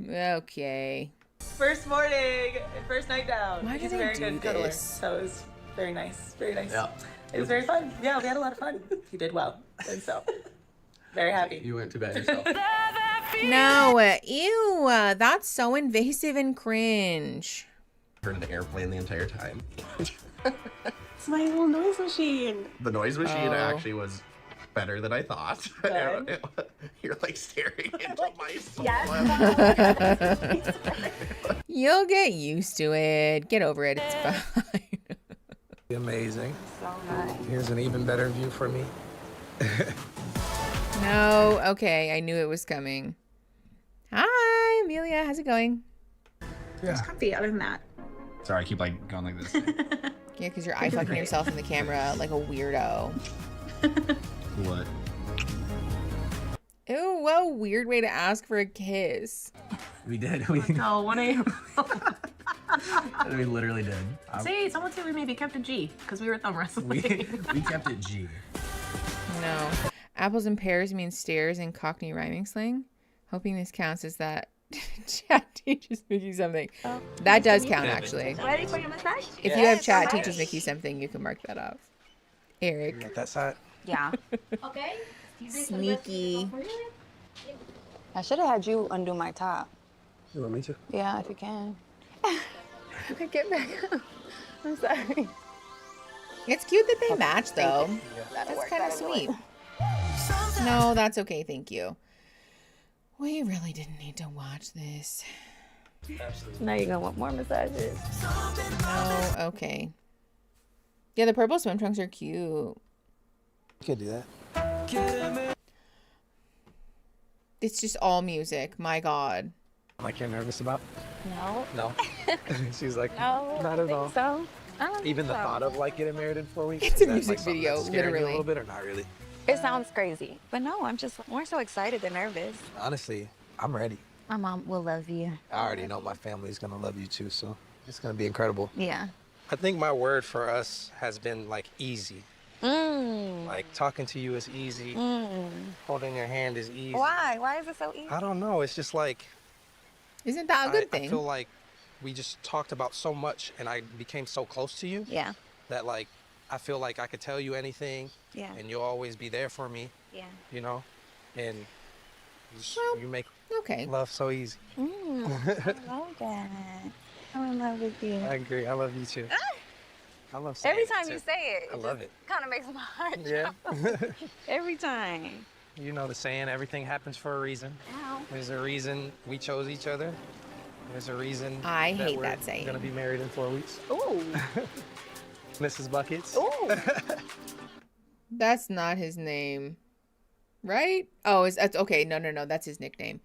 Okay. First morning, first night down. Why He's did a I very do good cuddler. this? So it was very nice. Very nice. Yeah. It was very fun. Yeah, we had a lot of fun. He did well. And so, very happy. You went to bed yourself. No, ew, that's so invasive and cringe. Heard the airplane the entire time. It's my little noise machine. The noise machine Oh. actually was better than I thought. Good. You're like staring into my soul. Yes. You'll get used to it. Get over it. It's fine. Amazing. So nice. Here's an even better view for me. No, okay, I knew it was coming. Hi, Amelia. How's it going? It's comfy other than that. Sorry, I keep like going like this. Yeah, because you're eye fucking yourself in the camera like a weirdo. What? Ew, what a weird way to ask for a kiss. We did. No, 1 a.m. We literally did. See, someone said we maybe kept a G because we were thumb wrestling. We kept it G. No. Apples and pears means stairs in Cockney rhyming slang. Hoping this counts as that chat teaches Mickey something. That does count, actually. Ready for your massage? If you have chat teaches Mickey something, you can mark that off. Eric. Got that side? Yeah. Okay. Sneaky. I should have had you undo my top. You want me to? Yeah, if you can. Get back up. I'm sorry. It's cute that they match, though. That'll That's work, kind of that'll sweet. work. No, that's okay. Thank you. We really didn't need to watch this. Now you're gonna want more massages. No, okay. Yeah, the purple swim trunks are cute. You can do that. It's just all music. My God. Like you're nervous about? No. No. She's like, No. not at all. So? I don't Even the think so. thought of like getting married in 4 weeks? It's is a that, music like, something video, that's scaring you literally. a little bit or not really? It sounds crazy. But no, I'm just more so excited than nervous. Honestly, I'm ready. My mom will love you. I already know my family's gonna love you too, so it's gonna be incredible. Yeah. I think my word for us has been like easy. Like talking to you is easy. Holding your hand is easy. Why? Why is it so easy? I don't know. It's just like Isn't that a good I thing? feel like we just talked about so much, and I became so close to you. Yeah. That like I feel like I could tell you anything. Yeah. And you'll always be there for me. Yeah. You know, and you make Okay. love so easy. I love that. I'm in love with you. I agree. I love you too. I love saying Every it, time too. you say it, I love it. kind of makes my heart Yeah. jump. Every time. You know the saying, everything happens for a reason. Ow. There's a reason we chose each other. There's a reason I hate that we're saying. gonna be married in 4 weeks. Ooh. Mrs. Buckets. Ooh. That's not his name. Right? Oh, that's okay. No. That's his nickname.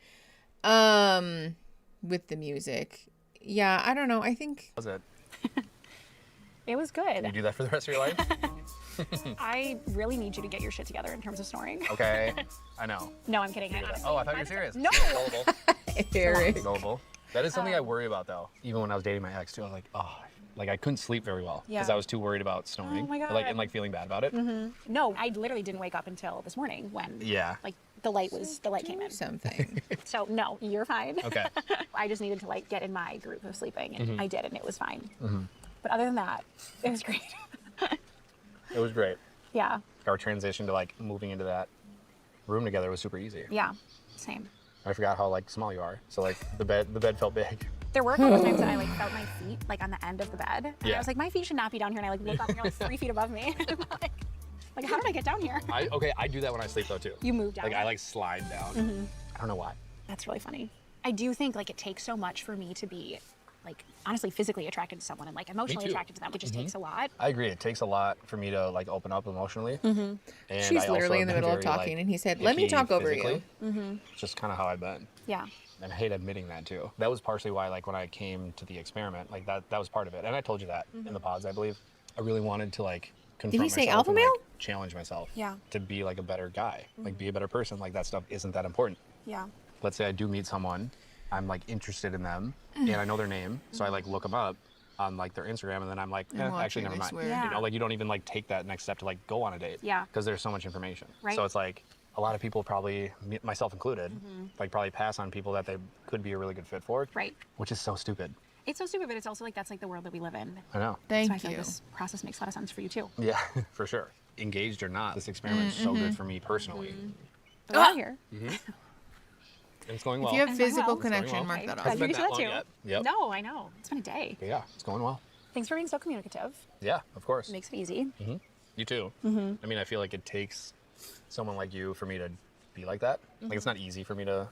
With the music. Yeah, I don't know. I think Was it? It was good. You do that for the rest of your life? I really need you to get your shit together in terms of snoring. Okay. I know. No, I'm kidding. Oh, I thought you were serious. No. Gullible. Eric. Gullible. That is something I worry about though. Even when I was dating my ex too, I was like, oh, like I couldn't sleep very well because Yeah. I was too worried about snoring. Oh my God. Like and like feeling bad about it. No, I literally didn't wake up until this morning when Yeah. like the light came in. Something. So no, you're fine. Okay. I just needed to like get in my group of sleeping and I did and it was fine. Mm-hmm. But other than that, it was great. It was great. Yeah. Our transition to like moving into that room together was super easy. Yeah. Same. I forgot how like small you are. So like the bed felt big. There were a couple times that I like felt my feet like on the end of the bed. And Yeah. I was like, my feet should not be down here. And I like look up and you're like 3 feet above me. Like, how did I get down here? I do that when I sleep though too. You move down. Like I like slide down. Mhm. I don't know why. That's really funny. I do think like it takes so much for me to be like honestly physically attracted to someone and like emotionally too. attracted to them. It just takes a lot. I agree. It takes a lot for me to like open up emotionally. Mhm. And She's I also literally in the have been middle of very, talking, like, and he said, "Let me icky talk over physically. you." Mhm. It's just kind of how I've been. Yeah. And I hate admitting that too. That was partially why, like, when I came to the experiment, like that was part of it. And I told you that in the pods, I believe. I really wanted to like confront he say myself alpha and, male? like, challenge myself. Yeah. To be like a better guy, like be a better person. Like that stuff isn't that important. Yeah. Let's say I do meet someone, I'm like interested in them, and I know their name, so I like look them up on like their Instagram, and then I'm like, I'm actually watching, never I mind. swear. Yeah. You know, like you don't even like take that next step to like go on a date. Yeah. Because there's so much information. Right. So it's like a lot of people probably, myself included, like probably pass on people that they could be a really good fit for. Right. Which is so stupid. It's so stupid, but it's also like that's like the world that we live in. I know. So I Thank feel you. like this process makes a lot of sense for you too. Yeah, for sure. Engaged or not, this experiment is so good for me personally. But we're out here. And it's going well. If you have It's going physical well. connection, well. mark that off. Glad you been said that that too. long yet. Yep. No, I know. It's been a day. But yeah, it's going well. Thanks for being so communicative. Yeah, of course. Makes it easy. You too. I mean, I feel like it takes someone like you for me to be like that. Like, it's not easy for me to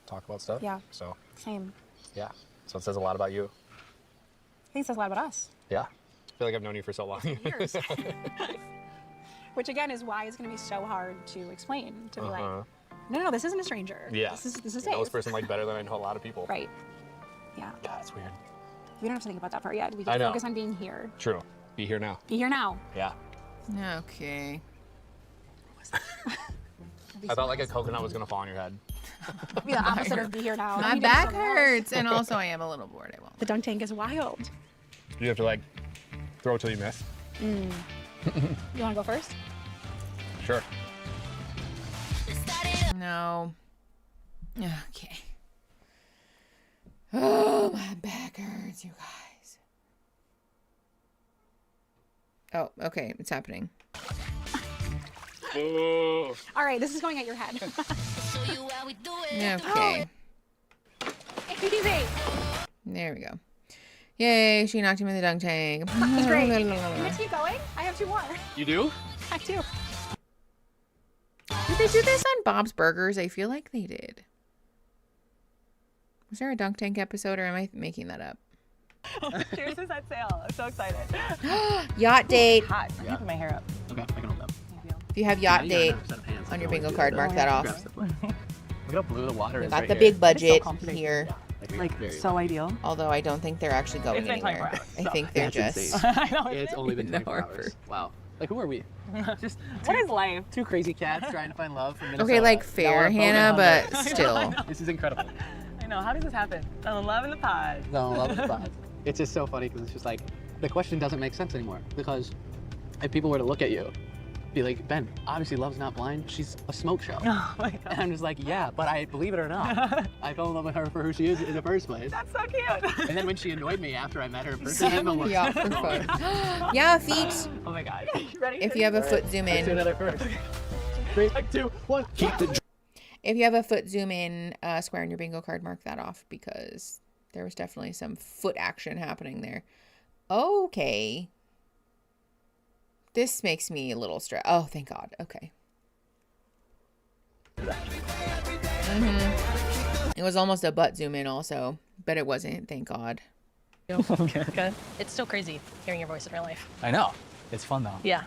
talk about stuff. Yeah. So, Same. yeah. So it says a lot about you. I think it says a lot about us. Yeah. I feel like I've known you for so long. Years. Which again is why it's going to be so hard to explain. To be like, no, this isn't a stranger. Yeah. This is I know safe. this person like better than I know a lot of people. Right. Yeah. God, it's weird. We don't have to think about that part yet. We I can know. focus on being here. True. Be here now. Be here now. Yeah. Okay. I thought like a coconut was gonna fall on your head. Be the opposite of be here now. My We did back something else. hurts, and also I am a little bored. I won't. The dunk tank is wild. You have to like throw it till you miss. You want to go first? Sure. No. Okay. Oh, my back hurts, you guys. Oh, okay. It's happening. All right, this is going at your head. Okay. Easy. There we go. Yay, she knocked him in the dunk tank. That's great. You want to keep going? I have two more. You do? I do. Did they do this on Bob's Burgers? I feel like they did. Was there a dunk tank episode, or am I making that up? Cheers is at sale. I'm so excited. Yacht date. Hot. I'm keeping my hair up. Okay, I can hold that. If you have yacht Yeah, you date gotta have a set of hands. on You your can bingo always card, do mark that. that Grab off. stuff. Look how blue the water is. Got right the here. big budget comforting. here. Like very so ideal. Although I don't think they're actually going It's been 24 anywhere. hours, I think they're That's just. insane. I know. It's only been 24 No, hours. Wow. Like, who are we? Just What is life? two crazy cats trying to find love from Minnesota. Okay, like Now fair, we're boating Hannah, on but the- still. This is incredible. I know. How does this happen? I'm loving the pod. No, I love the thought. It's just so funny because it's just like the question doesn't make sense anymore. Because if people were to look at you, be like, Ben, obviously love's not blind. She's a smoke show. Oh my god. And I'm just like, yeah, but I believe it or not, I fell in love with her for who she is in the first place. That's so cute. And then when she annoyed me after I met her in person, I didn't know Yeah, for fun. Yeah, feet. Oh my god. You ready? If you have a foot zoom Let's do in. another first. 3, 2, 1. Keep the If you have a foot zoom in square on your bingo card, mark that off because there was definitely some foot action happening there. Okay. This makes me a little stressed. Oh, thank God. Okay. It was almost a butt zoom in also, but it wasn't. Thank God. Okay. Good. It's still crazy hearing your voice in real life. I know. It's fun though. Yeah.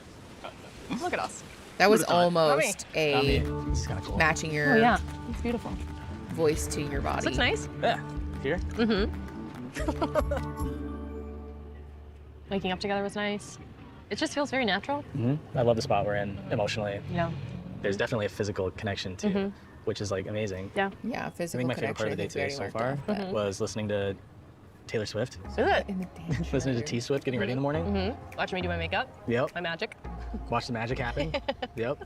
Look at us. That was Would've thought. almost Tommy, a this is kind of cool. matching your Oh yeah. It's beautiful. voice to your body. This looks nice. Yeah. Here. Waking up together was nice. It just feels very natural. I love the spot we're in emotionally. Yeah. There's definitely a physical connection too, which is like amazing. Yeah. Yeah, I physical think my favorite part of the day connection, today I so think we far already was listening to Taylor Swift. Is it? in the dance Listening to show. T Swift getting ready in the morning. Watching me do my makeup, Yep. my magic. Watch the magic happen. Yep.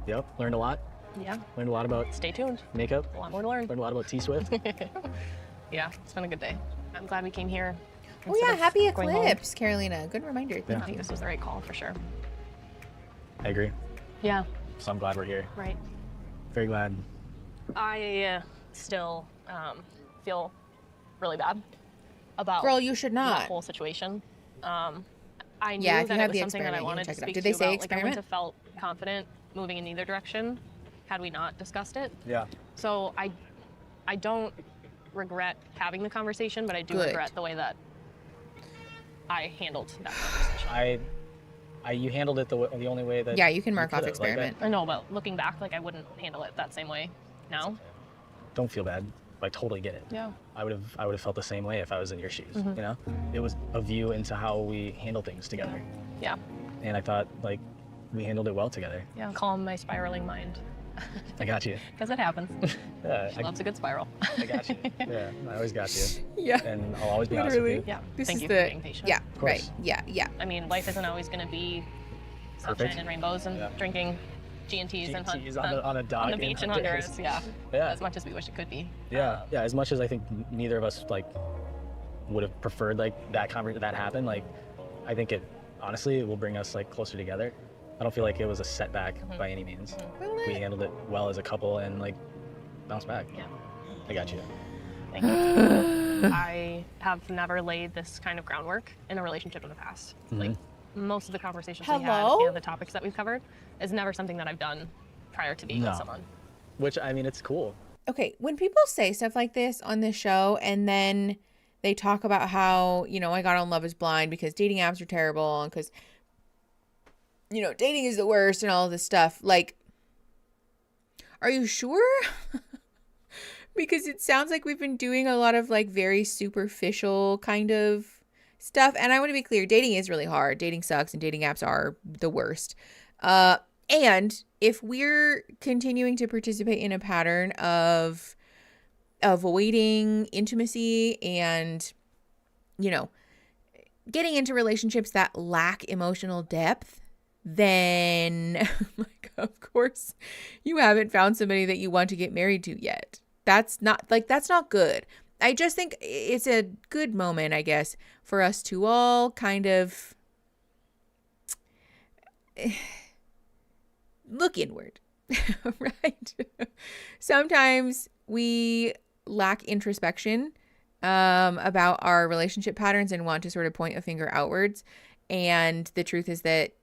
Yep. Learned a lot. Yeah. Learned a lot about Stay tuned. makeup. A lot more to learn. Learned a lot about T Swift. Yeah. It's been a good day. I'm glad we came here. Oh instead yeah, of happy going home. eclipse, Carolina. Good reminder. I Thank think you. this was the right call for sure. I agree. Yeah. So I'm glad we're here. Right. Very glad. I still feel really bad about Girl, you should that not. whole situation. I knew Yeah, if that you it have was the something that I experiment, you can wanted to check it out. speak Did to they you say about. Like, I wouldn't experiment? have felt confident moving in either direction had we not discussed it. Yeah. So I don't regret having the conversation, but I do Good. regret the way that I handled that conversation. You handled it the only way that. Yeah, you can mark off could've. Like, experiment. I know, but looking back, like I wouldn't handle it that same way now. don't feel bad. I totally get it. Yeah. I would have felt the same way if I was in your shoes. Mhm. You know, it was a view into how we handle things together. Yeah. And I thought like we handled it well together. Yeah. Calm my spiraling mind. I got you. Because it happens. Yeah, She loves a good spiral. I got you. Yeah, I always got you. Yeah. And I'll always be honest with you. Yeah. This Thank is you the for being patient. yeah, Of right. course. Yeah. I mean, life isn't always going to be sunshine Perfect. and rainbows and drinking G&Ts and G&Ts on a dock on the in beach in Honduras. Honduras. Yeah. Yeah. As much as we wish it could be. Yeah, yeah. As much as I think neither of us like would have preferred like that happen, like I think it honestly it will bring us like closer together. I don't feel like it was a setback by any means. We handled it well as a couple and like bounced back. Yeah. I got you. Thank you. I have never laid this kind of groundwork in a relationship in the past. Like most of the conversations we had, Hello? the topics that we've covered, is never something that I've done prior to being with someone. Which I mean, it's cool. Okay, when people say stuff like this on this show and then they talk about how, you know, I got on Love is Blind because dating apps are terrible and because, you know, dating is the worst and all of this stuff, like, are you sure? Because it sounds like we've been doing a lot of like very superficial kind of stuff. And I want to be clear, dating is really hard. Dating sucks and dating apps are the worst. And if we're continuing to participate in a pattern of avoiding intimacy and, you know, getting into relationships that lack emotional depth, then like, of course you haven't found somebody that you want to get married to yet. That's not good. I just think it's a good moment, I guess, for us to all kind of look inward, right? Sometimes we lack introspection about our relationship patterns and want to sort of point a finger outwards. And the truth is that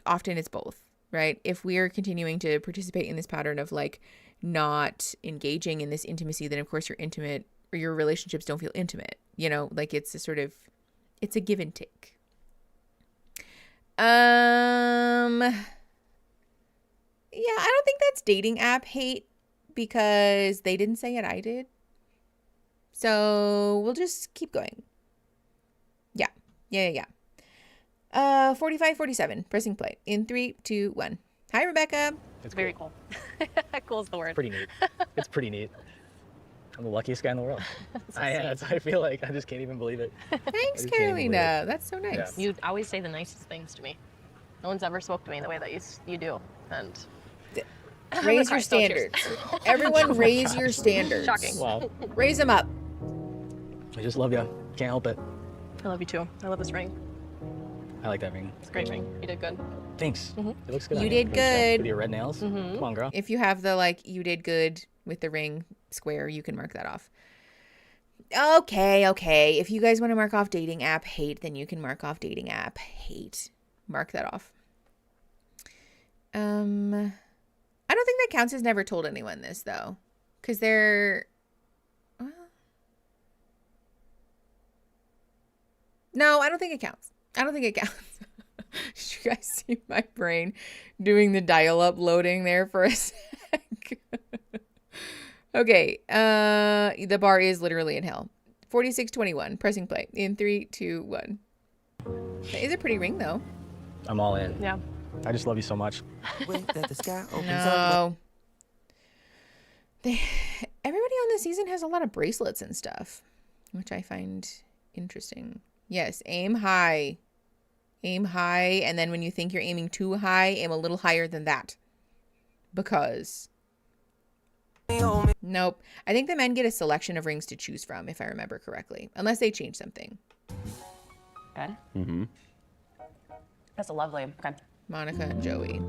often it's both, right? If we're continuing to participate in this pattern of like not engaging in this intimacy, then of course you're intimate or your relationships don't feel intimate, you know, like it's a sort of, it's a give and take. Yeah, I don't think that's dating app hate because they didn't say it, I did. So we'll just keep going. Yeah. 45-47, pressing play in 3, 2, 1. Hi, Rebecca. It's very cool. Cool is the word. Pretty neat. It's pretty neat. I'm the luckiest guy in the world. I feel like I just can't even believe it. Thanks, Carolina. That's so nice. Yeah. You always say the nicest things to me. No one's ever spoke to me the way that you do. And Raise your standards. Everyone raise your standards. Shocking. Wow. Raise them up. I just love you. Can't help it. I love you too. I love this ring. I like that ring. It's a great ring. You did good. Thanks. It looks good. You on did good. With your red nails. Come on, girl. If you have the like you did good with the ring square, you can mark that off. Okay. If you guys want to mark off dating app hate, then you can mark off dating app hate. Mark that off. I don't think that counts as never told anyone this though, because they're. Well, no, I don't think it counts. Did you guys see my brain doing the dial-up loading there for a sec? Okay, the bar is literally in hell. 46-21, pressing play in 3, 2, 1. That is a pretty ring though. I'm all in. Yeah. I just love you so much. No. Everybody on this season has a lot of bracelets and stuff, which I find interesting. Yes, aim high. Aim high, and then when you think you're aiming too high, aim a little higher than that. Because... Nope. I think the men get a selection of rings to choose from, if I remember correctly. Unless they change something. Good. Mm-hmm. That's a lovely. Okay. Monica and Joey.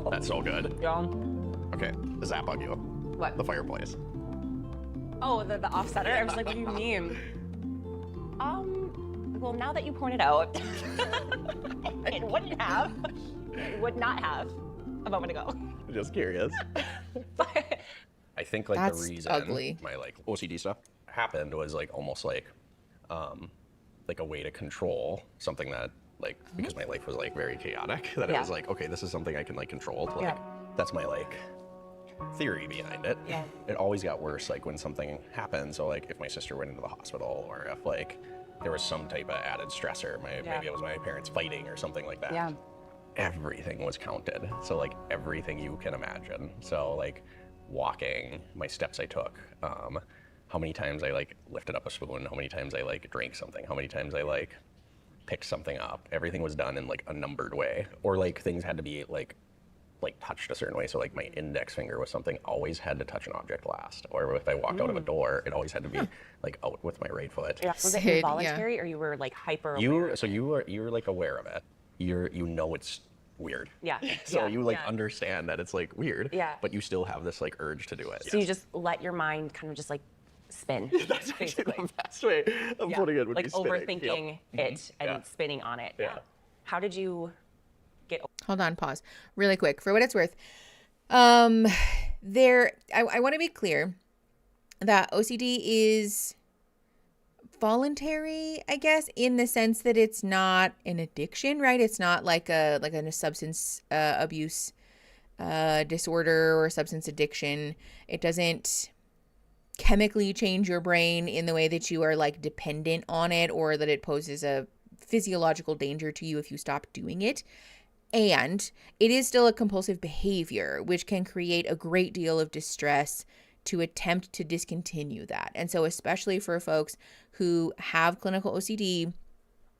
That's so good. Okay, does that bug you? What? The fireplace. Oh, the offsetter? I was like, what do you mean? Well, now that you pointed out, it wouldn't have. It would not have a moment ago. Just curious. I think like That's the reason ugly. my like OCD stuff happened was like almost like a way to control something that like, because my life was like very chaotic, that it was like, okay, this is something I can like control. To, like, that's my like theory behind it. Yeah. It always got worse like when something happened. So like if my sister went into the hospital, or if like there was some type of added stressor, maybe it was my parents fighting or something like that. Yeah. Everything was counted. So like everything you can imagine. So like walking, my steps I took, how many times I like lifted up a spoon, how many times I like drank something, how many times I like picked something up. Everything was done in like a numbered way, or like things had to be like touched a certain way. So like my index finger was something always had to touch an object last, or if I walked out of a door, it always had to be like out with my right foot. Yeah. Was it involuntary, or you were like hyper aware? You're like aware of it. You know it's weird. Yeah. So you like understand that it's like weird. Yeah. But you still have this like urge to do it. So you just let your mind kind of just like spin. That's actually the best way of putting it. Would like be spinning. overthinking it and spinning on it. Yeah. How did you get? Hold on, pause really quick. For what it's worth, I want to be clear that OCD is voluntary, I guess, in the sense that it's not an addiction, right? It's not like a substance abuse disorder or substance addiction. It doesn't chemically change your brain in the way that you are like dependent on it, or that it poses a physiological danger to you if you stop doing it. And it is still a compulsive behavior, which can create a great deal of distress to attempt to discontinue that. And so especially for folks who have clinical OCD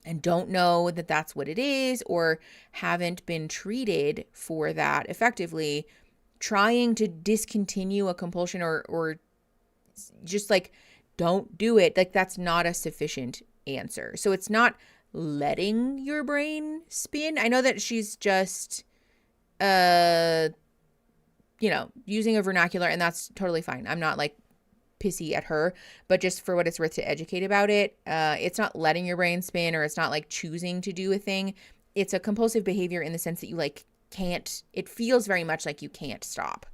and don't know that that's what it is, or haven't been treated for that effectively, trying to discontinue a compulsion or just like don't do it, like that's not a sufficient answer. So it's not letting your brain spin. I know that she's just using a vernacular, and that's totally fine. I'm not like pissy at her, but just for what it's worth to educate about it, it's not letting your brain spin, or it's not like choosing to do a thing. It's a compulsive behavior in the sense that you like can't, it feels very much like you can't stop.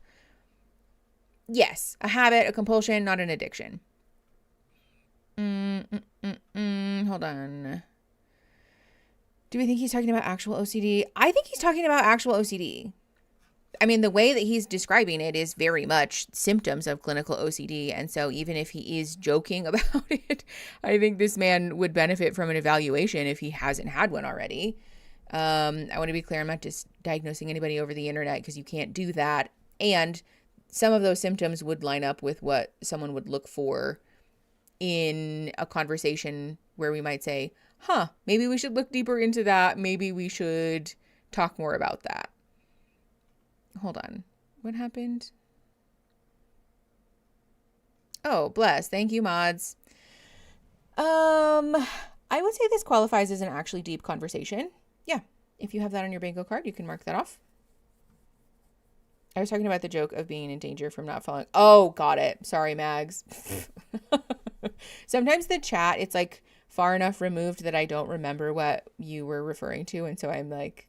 Yes, a habit, a compulsion, not an addiction. Hold on. Do we think he's talking about actual OCD? I think he's talking about actual OCD. I mean, the way that he's describing it is very much symptoms of clinical OCD. And so even if he is joking about it, I think this man would benefit from an evaluation if he hasn't had one already. I want to be clear, I'm not just diagnosing anybody over the internet, because you can't do that. And some of those symptoms would line up with what someone would look for in a conversation where we might say, maybe we should look deeper into that. Maybe we should talk more about that. Hold on. What happened? Oh, bless. Thank you, mods. I would say this qualifies as an actually deep conversation. Yeah. If you have that on your bingo card, you can mark that off. I was talking about the joke of being in danger from not following. Oh, got it. Sorry, Mags. Sometimes the chat, it's like far enough removed that I don't remember what you were referring to. And so I'm like,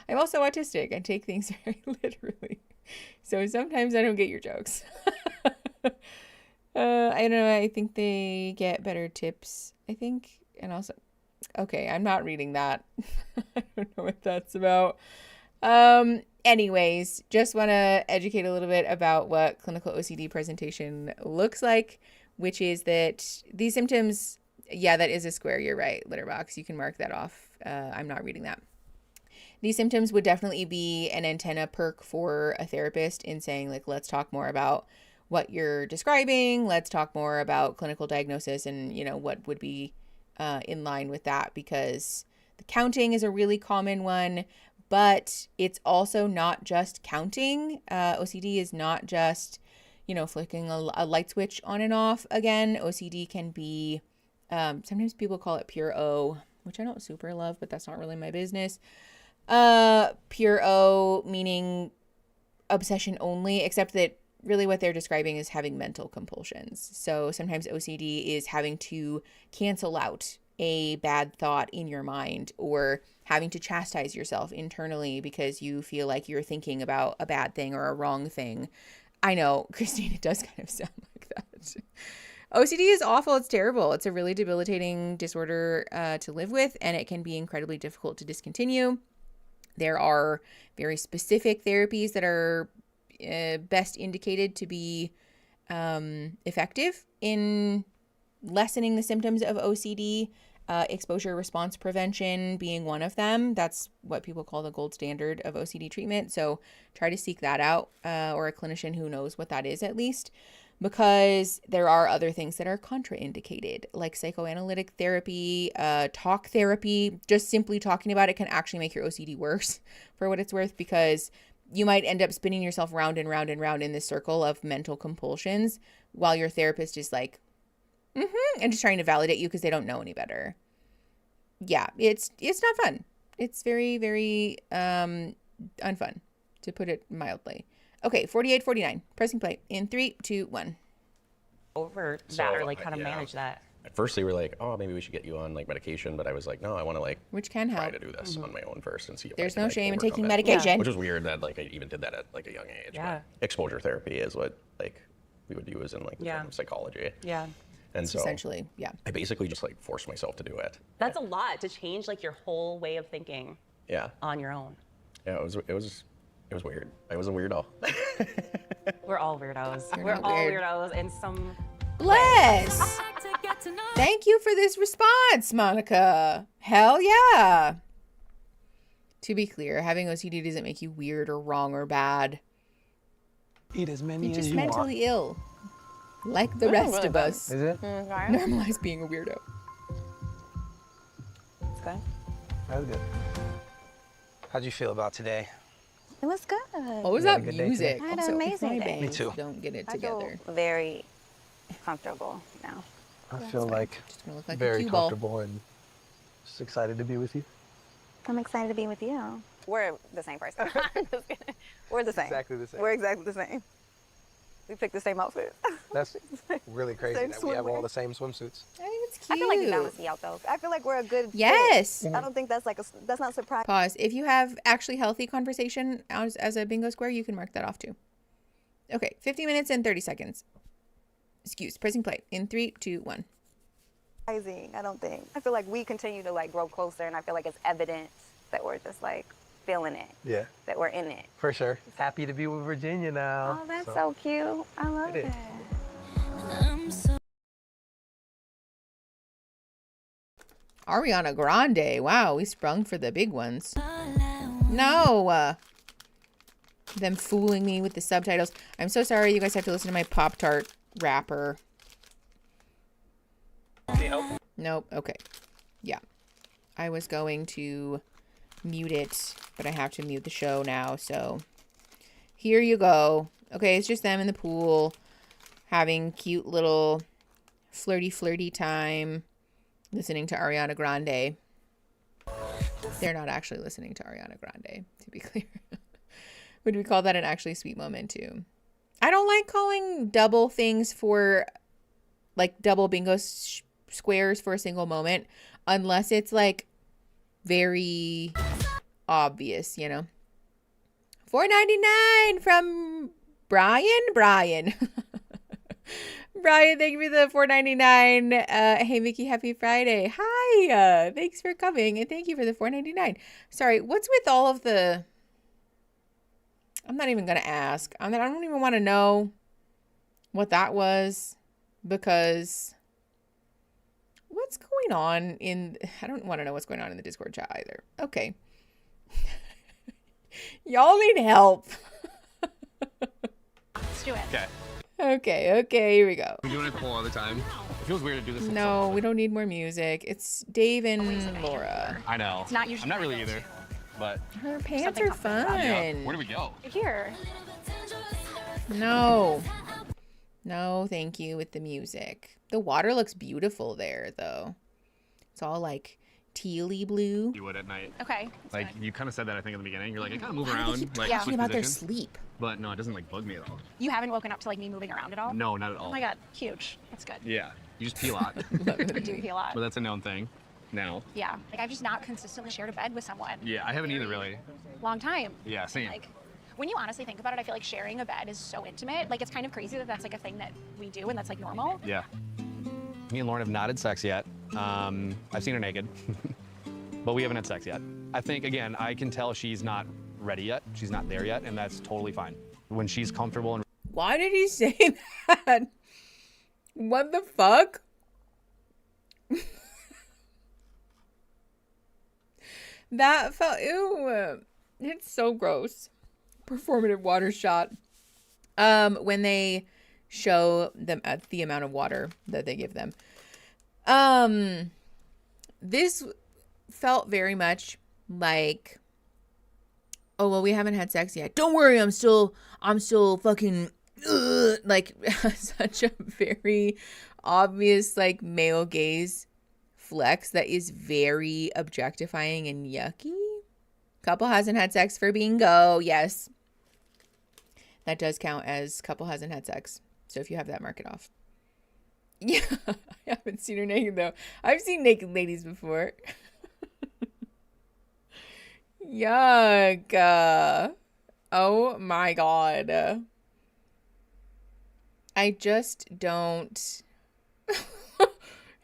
I'm also autistic and take things very literally. So sometimes I don't get your jokes. I don't know. I think they get better tips, I think. And also, okay, I'm not reading that. I don't know what that's about. Anyways, just want to educate a little bit about what clinical OCD presentation looks like, which is that these symptoms, yeah, that is a square. You're right, Litterbox. You can mark that off. I'm not reading that. These symptoms would definitely be an antenna perk for a therapist in saying, like, let's talk more about what you're describing. Let's talk more about clinical diagnosis and, what would be in line with that, because the counting is a really common one, but it's also not just counting. OCD is not just, flicking a light switch on and off. Again, OCD can be, sometimes people call it pure O, which I don't super love, but that's not really my business. Pure O meaning obsession only, except that really what they're describing is having mental compulsions. So sometimes OCD is having to cancel out a bad thought in your mind or having to chastise yourself internally because you feel like you're thinking about a bad thing or a wrong thing. I know, Christine, it does kind of sound like that. OCD is awful. It's terrible. It's a really debilitating disorder to live with, and it can be incredibly difficult to discontinue. There are very specific therapies that are best indicated to be effective in lessening the symptoms of OCD. Exposure response prevention being one of them. That's what people call the gold standard of OCD treatment. So try to seek that out, or a clinician who knows what that is at least, because there are other things that are contraindicated, like psychoanalytic therapy, talk therapy. Just simply talking about it can actually make your OCD worse, for what it's worth, because you might end up spinning yourself round and round and round in this circle of mental compulsions while your therapist is like, and just trying to validate you because they don't know any better. Yeah, it's not fun. It's very, very unfun, to put it mildly. Okay, 48-49. Pressing play in 3, 2, 1. Over that, or like how to manage that. At first they were like, oh, maybe we should get you on like medication, but I was like, no, I want to like which can try help to do this on my own first and see if there's I can, no like, shame in overcome taking it. medication. Which was weird that like I even did that at like a young age. Yeah. But exposure therapy is what like we would use in like the form of psychology. Yeah. And so essentially, yeah. I basically just like forced myself to do it. That's a lot to change like your whole way of thinking. Yeah. On your own. Yeah, it was weird. I was a weirdo. We're all weirdos. You're We're not all weird. weirdos in some Bless. Thank you for this response, Monica. Hell yeah. To be clear, having OCD doesn't make you weird or wrong or bad. Eat as many You're as just you want. mentally ill. Like the rest of us. Is it? Normalize being a weirdo. It's good. That was good. How'd you feel about today? It was good. What was You had that a good day music? today? I had an Also, if amazing my day. Me too. Don't get it I together. feel very comfortable now. I feel like Just gonna look like a very cue ball. comfortable and just excited to be with you. I'm excited to be with you. We're the same person. I'm just kidding. We're the same. Exactly the same. We're exactly the same. We picked the same outfit. That's really crazy Same that we have all swimwear. the same swimsuits. I think it's cute. I feel like we balance the out though. I feel like we're a good fit. Yes. I don't think that's that's not surprising. Pause. If you have actually healthy conversation as a bingo square, you can mark that off too. Okay, 50 minutes and 30 seconds. Excuse. Pressing play in 3, 2, 1. I don't think. I feel like we continue to like grow closer, and I feel like it's evidence that we're just like feeling it. Yeah. That we're in it. For sure. Happy to be with Virginia now. Oh, that's so cute. I love It it. is. Ariana Grande. Wow, we sprung for the big ones. No. Them fooling me with the subtitles. I'm so sorry you guys have to listen to my Pop-Tart rapper. Nope. Okay. Yeah. I was going to mute it, but I have to mute the show now, so here you go. Okay, it's just them in the pool having cute little flirty time, listening to Ariana Grande. They're not actually listening to Ariana Grande, to be clear. Would we call that an actually sweet moment too? I don't like calling double things for, like, double bingo squares for a single moment, unless it's like very obvious, you know. $4.99 from Brian. Brian, thank you for the $4.99. Hey Mickey, happy Friday. Hi. Thanks for coming and thank you for the $4.99. Sorry, what's with all of the? I'm not even gonna ask. I don't even want to know what that was, because what's going on in, I don't want to know what's going on in the Discord chat either. Okay. Y'all need help. Let's do it. Okay. Okay, here we go. I'm doing it all the time. It feels weird to do this. No, we don't need more music. It's Dave and Laura. I know. It's not usually I'm not really either, but Her pants Something are comfortable about fun. where do we go? Here. No, thank you with the music. The water looks beautiful there, though. It's all like tealy blue. You would at night. Okay. Like you kind of said that I think in the beginning. You're like I kind of move Why do they around, keep like talking switch about their positions. sleep? But no, it doesn't like bug me at all. You haven't woken up to like me moving around at all? No, not at all. Oh my god, huge. That's good. Yeah, you just pee a lot, You do pee a lot. but that's a known thing. now. Yeah, like I've just not consistently shared a bed with someone. Yeah, I haven't either really. Long time. Yeah, same. Like, when you honestly think about it, I feel like sharing a bed is so intimate. Like, it's kind of crazy that that's like a thing that we do and that's like normal. Yeah. Me and Lauren have not had sex yet. I've seen her naked, but we haven't had sex yet. I think, again, I can tell she's not ready yet. She's not there yet, and that's totally fine. When she's comfortable and Why did he say that? What the fuck? That felt, ew. It's so gross. Performative water shot. When they show them at the amount of water that they give them. This felt very much like, oh, well, we haven't had sex yet. Don't worry, I'm still fucking, like, such a very obvious, like, male gaze flex that is very objectifying and yucky. Couple hasn't had sex for bingo. Yes. That does count as couple hasn't had sex. So if you have that, mark it off. Yeah, I haven't seen her naked, though. I've seen naked ladies before. Yuck. Oh my God. I just don't.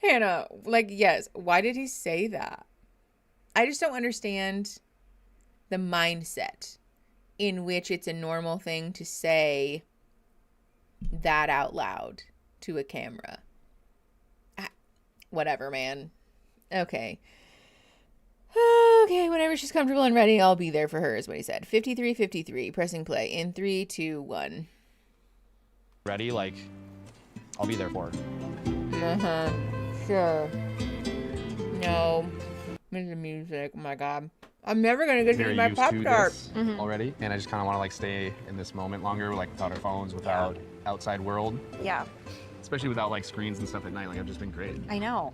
Hannah, like, yes, why did he say that? I just don't understand the mindset in which it's a normal thing to say that out loud to a camera. Whatever, man. Okay. Okay, whenever she's comfortable and ready, I'll be there for her, is what he said. 53-53, pressing play in 3, 2, 1. ready, like, I'll be there for her. Uh-huh. Sure. No. Miss the music. Oh my God. I'm never gonna get to Very my used Pop to Tart. this already, and I just kind of want to like stay in this moment longer, like without our phones, without outside world. Yeah. Especially without like screens and stuff at night. Like I've just been great. I know.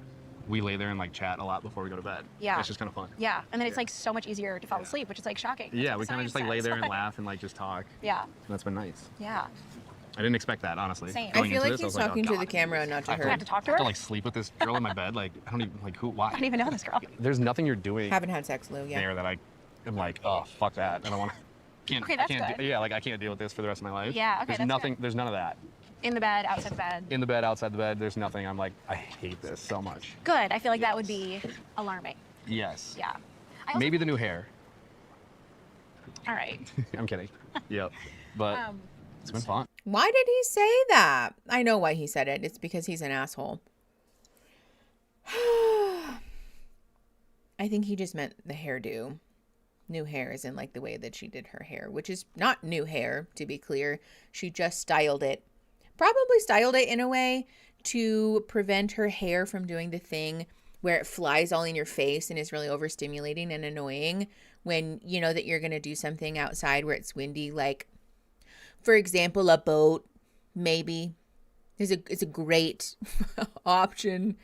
We lay there and like chat a lot before we go to bed. Yeah. It's just kind of fun. Yeah, and then it's like so much easier to fall asleep, which is like shocking. Yeah, That's we what kind of the just like science lay there says. and laugh and like just talk. Yeah. And that's been nice. Yeah. I didn't expect that, honestly. Same. I Going feel into like this, I he's was like, talking oh, to the God. camera and not to I have her. have to talk to I have her? to like sleep with this girl in my bed. Like I don't even like who. Why? I don't even know this girl. There's nothing you're doing Haven't had sex, Lou. Yeah. there that I am like, oh fuck that. I don't want to. Can't, Okay, that's I can't good. yeah, like I can't deal with this for the rest of my life. Yeah, okay, There's that's nothing. There's none of that. In the bed, outside the bed. In the bed, outside the bed. There's nothing. I'm like, I hate this so much. Good. I feel like that would be alarming. Yes. Yeah. I also, Maybe the new hair. all right. I'm kidding. Yep. But it's been fun. Why did he say that? I know why he said it. It's because he's an asshole. I think he just meant the hairdo. New hair is in like the way that she did her hair, which is not new hair, to be clear. She just styled it. Probably styled it in a way to prevent her hair from doing the thing where it flies all in your face and is really overstimulating and annoying when you know that you're going to do something outside where it's windy, like, for example, a boat, maybe. It's a great option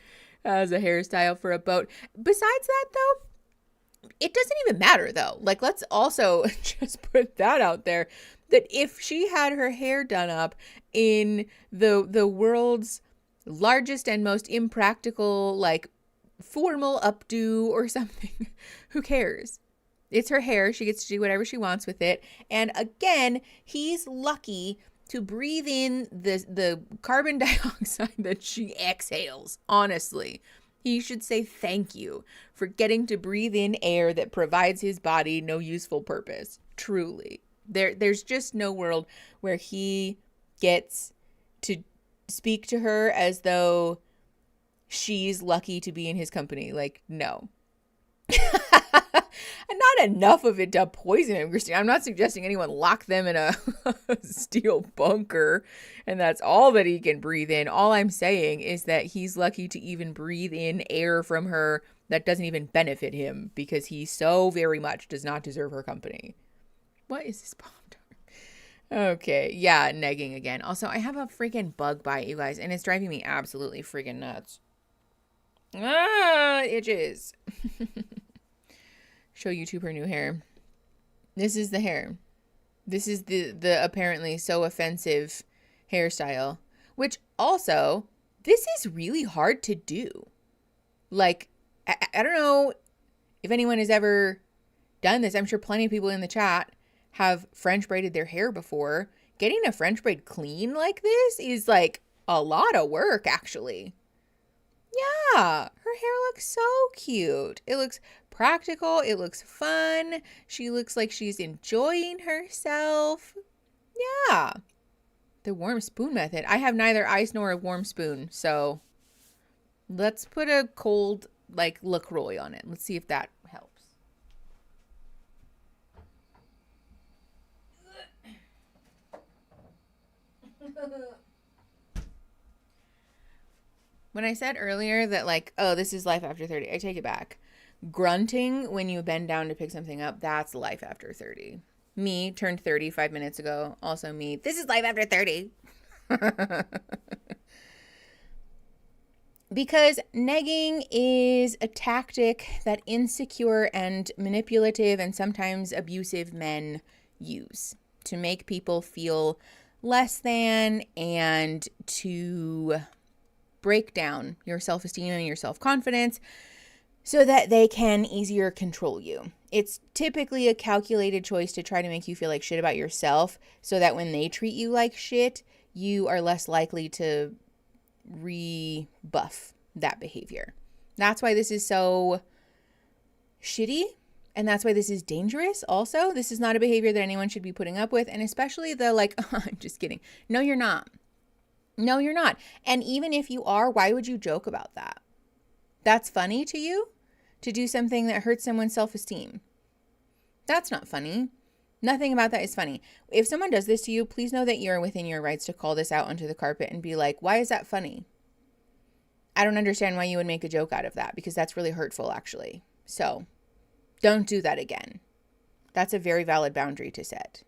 as a hairstyle for a boat. Besides that, though, it doesn't even matter, though. Like, let's also just put that out there, that if she had her hair done up in the world's largest and most impractical, like, formal updo or something, who cares? It's her hair. She gets to do whatever she wants with it. And again, he's lucky to breathe in the carbon dioxide that she exhales, honestly. He should say thank you for getting to breathe in air that provides his body no useful purpose. Truly. There's just no world where he gets to speak to her as though she's lucky to be in his company. Like, no. And not enough of it to poison him, Christine. I'm not suggesting anyone lock them in a steel bunker and that's all that he can breathe in. All I'm saying is that he's lucky to even breathe in air from her that doesn't even benefit him because he so very much does not deserve her company. What is this Pop-Tart? Okay, yeah, negging again. Also, I have a freaking bug bite, you guys, and it's driving me absolutely freaking nuts. Ah, itches. Show YouTube her new hair. This is the hair. This is the apparently so offensive hairstyle, which also, this is really hard to do. Like, I don't know if anyone has ever done this. I'm sure plenty of people in the chat have French braided their hair before. Getting a French braid clean like this is like a lot of work, actually. Yeah, her hair looks so cute. It looks practical. It looks fun. She looks like she's enjoying herself. Yeah. The warm spoon method. I have neither ice nor a warm spoon, so let's put a cold, like, LaCroix on it. Let's see if that helps. When I said earlier that, like, oh, this is life after 30, I take it back. Grunting when you bend down to pick something up, that's life after 30. Me, turned 30 5 minutes ago. Also me, this is life after 30. Because negging is a tactic that insecure and manipulative and sometimes abusive men use to make people feel less than and to break down your self-esteem and your self-confidence so that they can easier control you. It's typically a calculated choice to try to make you feel like shit about yourself so that when they treat you like shit, you are less likely to rebuff that behavior. That's why this is so shitty, and that's why this is dangerous also. This is not a behavior that anyone should be putting up with, and especially the like, oh, I'm just kidding. No, you're not. No, you're not. And even if you are, why would you joke about that? That's funny to you? To do something that hurts someone's self-esteem? That's not funny. Nothing about that is funny. If someone does this to you, please know that you're within your rights to call this out onto the carpet and be like, why is that funny? I don't understand why you would make a joke out of that, because that's really hurtful, actually. So don't do that again. That's a very valid boundary to set.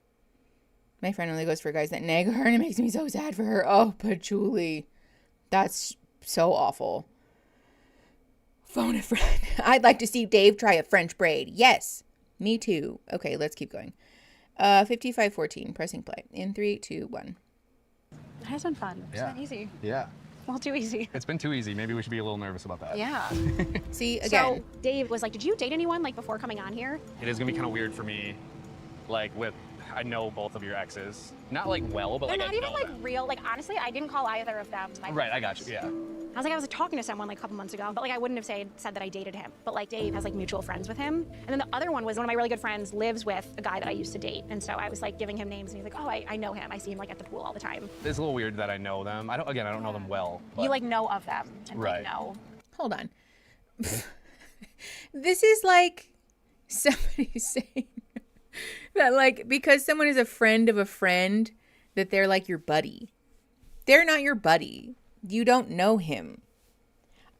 My friend only goes for guys that nag her, and it makes me so sad for her. Oh, Patchouli. That's so awful. Phone a friend. I'd like to see Dave try a French braid. Yes, me too. Okay, let's keep going. 5514, pressing play. In 3, 2, 1. It has been fun. It's Yeah. been easy. Yeah. Well, too easy. It's been too easy. Maybe we should be a little nervous about that. Yeah. See, again. So Dave was like, did you date anyone like before coming on here? It is gonna be kind of weird for me, like I know both of your exes. Not like well, but They're like not I even know like them. real. Like honestly, I didn't call either of them my Right, I got you, yeah. I was like, I was talking to someone like a couple months ago, but like I wouldn't have said that I dated him. But like Dave has like mutual friends with him. And then the other one was one of my really good friends lives with a guy that I used to date. And so I was like giving him names and he's like, oh, I know him. I see him like at the pool all the time. It's a little weird that I know them. I don't know them well. But... You like know of them and Right. like know. Hold on. This is like somebody saying that like because someone is a friend of a friend that they're like your buddy. They're not your buddy. You don't know him.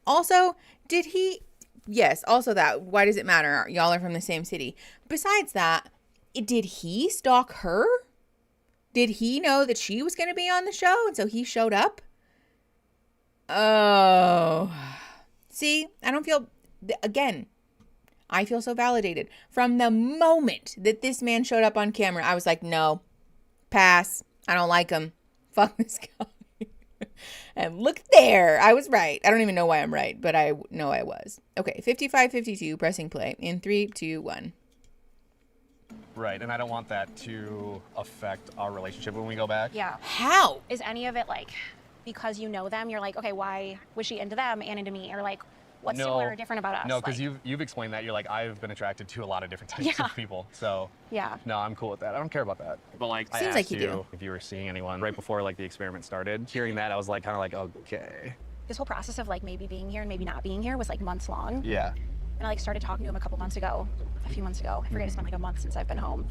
Also, did he... Yes, also that. Why does it matter? Y'all are from the same city. Besides that, did he stalk her? Did he know that she was going to be on the show and so he showed up? Oh. See, I don't feel... Again, I feel so validated. From the moment that this man showed up on camera, I was like, no, pass. I don't like him. Fuck this guy. And look there. I was right. I don't even know why I'm right, but I know I was. Okay, 55-52, pressing play. In 3, 2, 1. Right, and I don't want that to affect our relationship when we go back. Yeah. How? Is any of it like because you know them, you're like, okay, why was she into them and into me? Or like, what's similar or different about us? No, because like, you've explained that. You're like, I've been attracted to a lot of different types of people. So yeah. No, I'm cool with that. I don't care about that. But like, I Seems asked like you you do. if you were seeing anyone right before like the experiment started. Hearing that, I was like, kind of like, okay. This whole process of like maybe being here and maybe not being here was like months long. Yeah. And I like started talking to him a few months ago. I forget, it's been like a month since I've been home.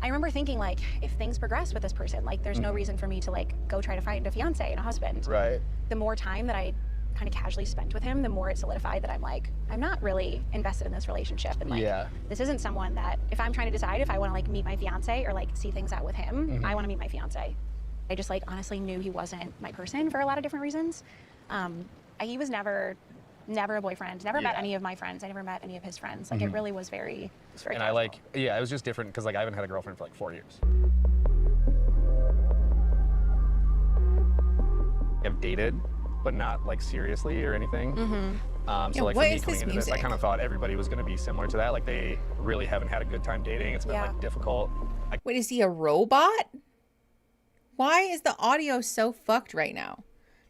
I remember thinking like, if things progress with this person, like there's no reason for me to like go try to find a fiance and a husband. Right. The more time that I kind of casually spent with him, the more it solidified that I'm like, I'm not really invested in this relationship. And like, this isn't someone that, if I'm trying to decide if I want to like meet my fiance or like see things out with him, I want to meet my fiance. I just like honestly knew he wasn't my person for a lot of different reasons. He was never a boyfriend, never met any of my friends. I never met any of his friends. Like it really was very And casual. I like, it was just different because like I haven't had a girlfriend for like 4 years. I've dated, but not like seriously or anything. So Yeah, like what for me is coming this into this, I music? kind of thought everybody was going to be similar to that. Like they really haven't had a good time dating. It's been Yeah. like difficult. Wait, is he a robot? Why is the audio so fucked right now?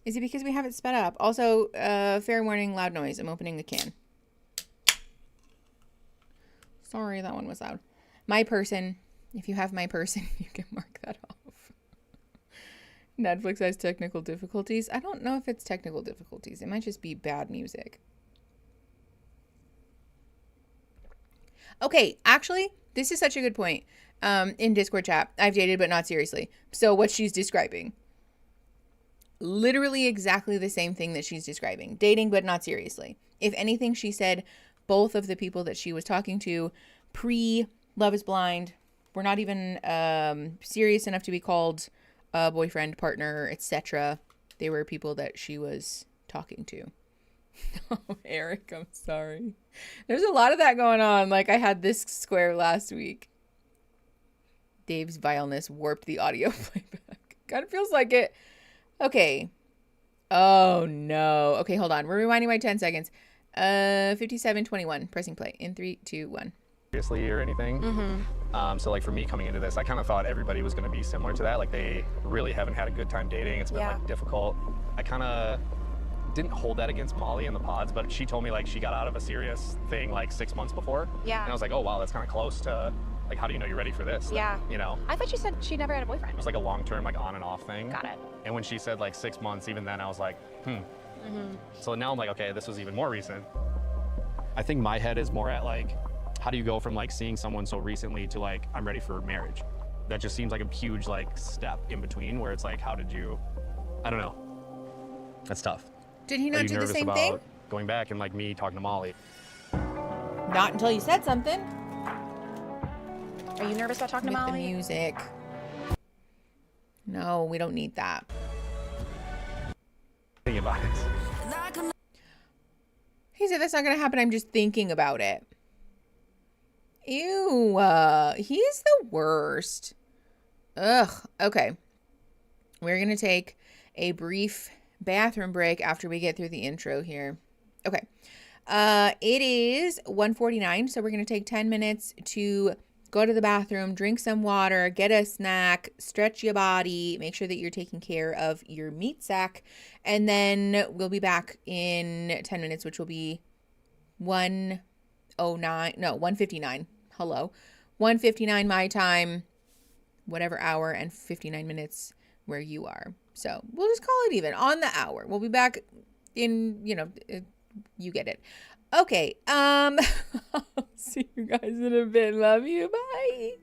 Is it because we have it sped up? Also, fair warning, loud noise. I'm opening the can. Sorry, that one was loud. My person. If you have my person, you can mark that off. Netflix has technical difficulties. I don't know if it's technical difficulties. It might just be bad music. Okay, actually, this is such a good point. In Discord chat, I've dated but not seriously. So what she's describing. Literally exactly the same thing that she's describing. Dating but not seriously. If anything, she said both of the people that she was talking to pre-Love is Blind were not even serious enough to be called boyfriend, partner, etc. They were people that she was talking to. Oh, Eric, I'm sorry. There's a lot of that going on. Like, I had this square last week. Dave's vileness warped the audio playback. Kind of feels like it. Okay. Oh, no. Okay, hold on. We're rewinding by 10 seconds. 57:21. Pressing play. In 3, 2, 1. Seriously or anything. So like for me coming into this, I kind of thought everybody was going to be similar to that. Like they really haven't had a good time dating. It's been like difficult. I kind of didn't hold that against Molly in the pods, but she told me like she got out of a serious thing like 6 months before. Yeah. And I was like, oh wow, that's kind of close to like, how do you know you're ready for this? Yeah. You know? I thought she said she never had a boyfriend. It was like a long-term like on and off thing. Got it. And when she said like 6 months, even then I was like, So now I'm like, okay, this was even more recent. I think my head is more at like, how do you go from like seeing someone so recently to like, I'm ready for marriage? That just seems like a huge like step in between where it's like, how did you, I don't know. That's tough. Did he Are not you do the nervous same about thing? going back and like me talking to Molly? Not until you said something. Are you nervous about talking to With Molly? the music. No, we don't need that. Thinking about it. He said that's not gonna happen. I'm just thinking about it. Ew, he's the worst. Ugh. Okay. We're gonna take a brief bathroom break after we get through the intro here. Okay. It is 1:49, so we're gonna take 10 minutes to go to the bathroom, drink some water, get a snack, stretch your body, make sure that you're taking care of your meat sack, and then we'll be back in 10 minutes, which will be 1:59. Hello. 1:59 my time, whatever hour, and 59 minutes where you are. So we'll just call it even on the hour. We'll be back in, you get it. Okay. I'll see you guys in a bit. Love you. Bye.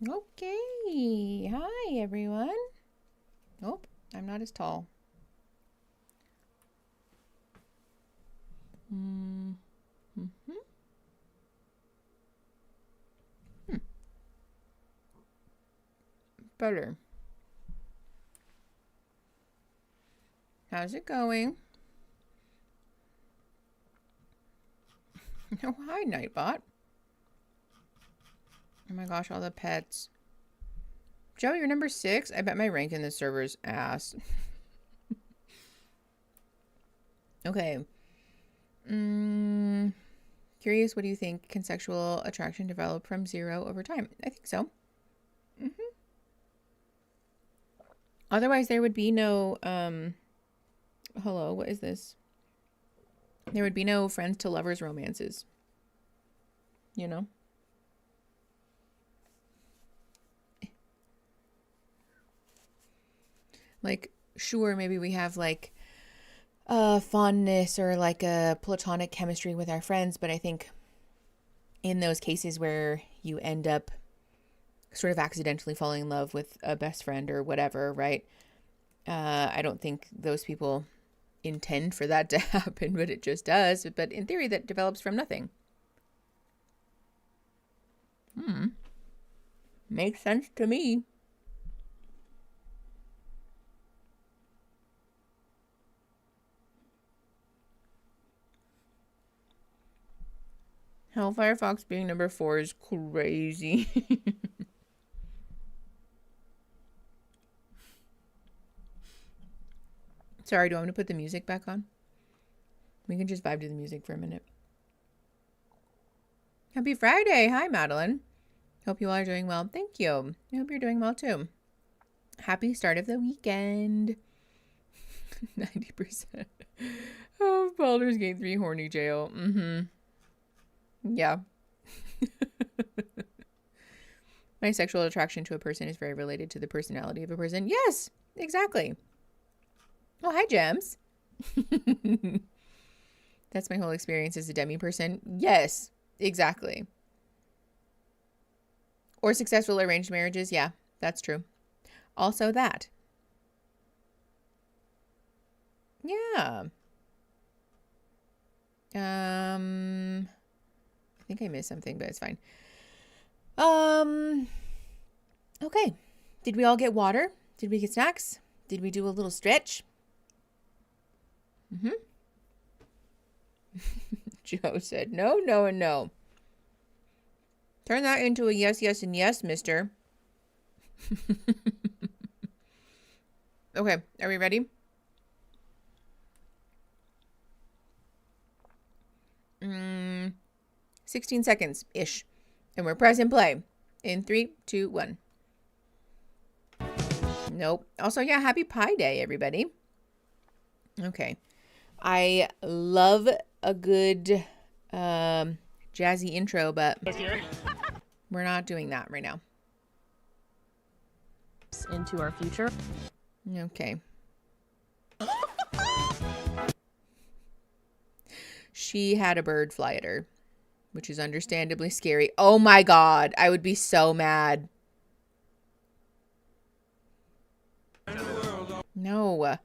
Okay. Hi, everyone. Nope, I'm not as tall. Better. How's it going? Oh, hi, Nightbot. Oh my gosh, all the pets. Joe, you're number 6? I bet my rank in this server's ass. Okay. Curious, what do you think? Can sexual attraction develop from 0 over time? I think so. Otherwise, there would be no, hello, what is this? There would be no friends to lovers romances. You know? Like, sure, maybe we have, like, fondness or, like, a platonic chemistry with our friends, but I think in those cases where you end up sort of accidentally falling in love with a best friend or whatever, right? I don't think those people intend for that to happen, but it just does. But in theory, that develops from nothing. Makes sense to me. Hellfire Fox being number 4 is crazy. Sorry, do I want to put the music back on? We can just vibe to the music for a minute. Happy Friday. Hi, Madeline. Hope you all are doing well. Thank you. I hope you're doing well, too. Happy start of the weekend. 90% of Baldur's Gate 3 horny jail. Yeah. My sexual attraction to a person is very related to the personality of a person. Yes, exactly. Oh, hi, Gems. That's my whole experience as a demi person. Yes, exactly. Or successful arranged marriages. Yeah, that's true. Also that. Yeah. I think I missed something, but it's fine. Okay. Did we all get water? Did we get snacks? Did we do a little stretch? Joe said no, no, and no. Turn that into a yes, yes, and yes, mister. Okay, are we ready? 16 seconds-ish. And we're pressing play. In 3, 2, 1. Nope. Also, yeah, happy Pi Day, everybody. Okay. I love a good jazzy intro, but we're not doing that right now. Into our future. Okay. She had a bird fly at her, which is understandably scary. Oh my God, I would be so mad. No.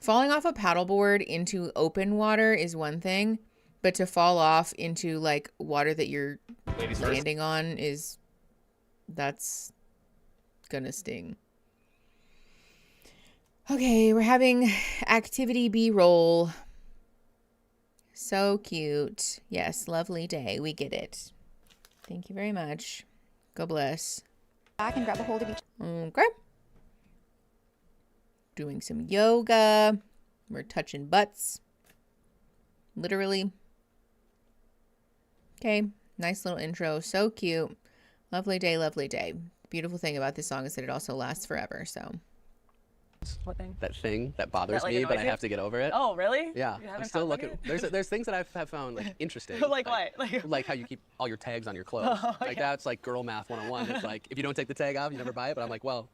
Falling off a paddleboard into open water is one thing, but to fall off into like water that you're landing on that's gonna sting. Okay, we're having activity B-roll. So cute. Yes, lovely day. We get it. Thank you very much. God bless. Back and grab a hold of each. Okay. Doing some yoga. We're touching butts. Literally. Okay. Nice little intro. So cute. Lovely day, lovely day. Beautiful thing about this song is that it also lasts forever, so. What thing? That thing that bothers That, like, me, but I annoys you? have to get over it. Oh, really? Yeah, You I'm haven't still found looking. There's things that I've found like interesting. Like what? Like how you keep all your tags on your clothes. Oh, Like yeah. that's like girl math 101. It's like if you don't take the tag off, you never buy it. But I'm like, well,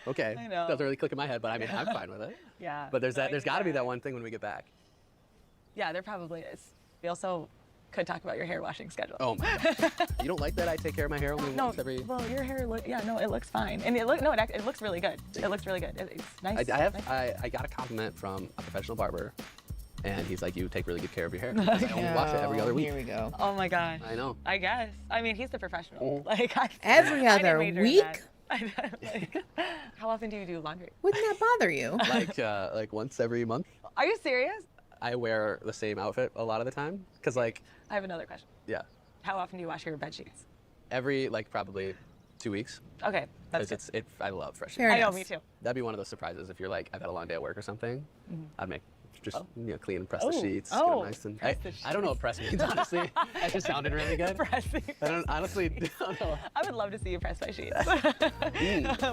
okay. I know. Doesn't really click in my head, but I mean, I'm fine with it. Yeah. But there's No, got to be that one thing when we get back. Yeah, there probably is. We also could talk about your hair washing schedule. Oh my God. You don't like that I take care of my hair only once every... Well, your hair it looks fine. And it looks really good. It looks really good. It's nice. I got a compliment from a professional barber, and he's like, you take really good care of your hair. I only wash it every other week. Here we go. Oh my God. I know. I guess. I mean, he's the professional. Every other week? How often do you do laundry? Wouldn't that bother you? Like once every month. Are you serious? I wear the same outfit a lot of the time, because like... I have another question. Yeah. How often do you wash your bed sheets? Every, probably 2 weeks. Okay, that's good. I love fresh. I know, me too. That'd be one of those surprises if you're like, I've had a long day at work or something. I'd make clean and press the sheets. Get them nice and I don't know what press means, honestly. That just sounded really good. Pressing. I honestly don't know. I would love to see you press my sheets.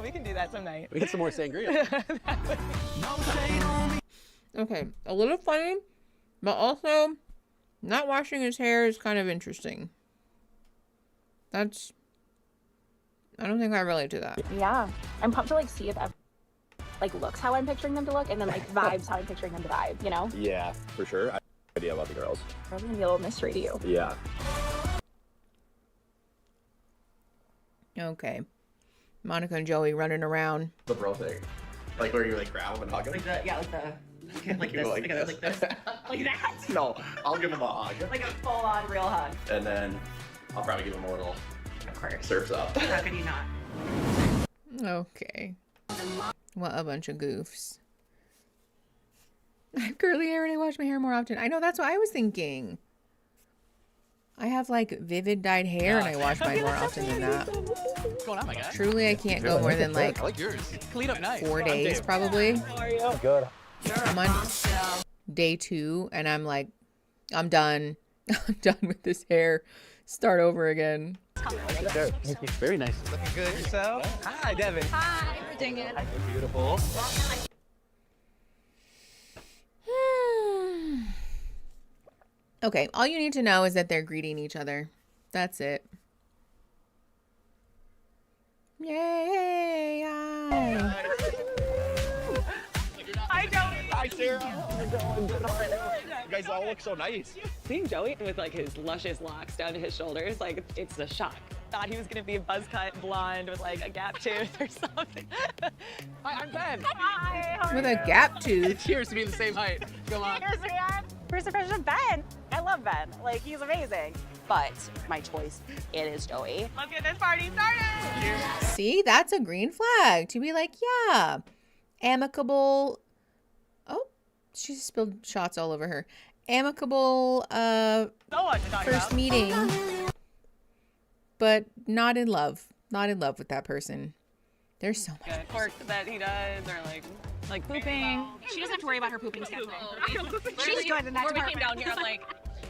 We can do that some night. We get some more sangria. Okay, a little funny, but also not washing his hair is kind of interesting. I don't think I relate to that. Yeah. I'm pumped to see if looks how I'm picturing them to look, and then vibes how I'm picturing them to vibe, you know? Yeah, for sure. I have no idea about the girls. Probably gonna be a little mystery to you. Yeah. Okay. Monica and Joey running around. The bro thing. Like where you grab them and hug them? Like this. Like this. Like that? No, I'll give him a hug. Like a full-on real hug. And then I'll probably give him a little surfs up. How could you not? Okay. What a bunch of goofs. I have curly hair and I wash my hair more often. I know, that's what I was thinking. I have vivid dyed hair and I wash mine more often than that. What's going on, my guy? Truly, I can't go more than I like yours. Clean up nice. 4 days probably. How are you? Good. I'm on day 2 and I'm I'm done. I'm done with this hair. Start over again. Thank you. Very nice. Looking good yourself? Hi, Devin. Hi, we're doing it. Beautiful. Okay, all you need to know is that they're greeting each other. That's it. Yay! Hi, Joey. Hi, Sarah. You guys all look so nice. Seeing Joey with his luscious locks down to his shoulders, it's a shock. Thought he was gonna be a buzz cut blonde with a gap tooth or something. Hi, I'm Ben. Hi. With a gap tooth. Cheers to be the same height. Come on. Cheers, man. First impression of Ben. I love Ben. He's amazing. But my choice, it is Joey. Let's get this party started. See, that's a green flag. To be yeah. Amicable. Oh, she spilled shots all over her. Amicable first meeting. But not in love. Not in love with that person. There's so much quirk that he does, or like pooping. She doesn't have to worry about her pooping schedule. She's good in that department. We came down here,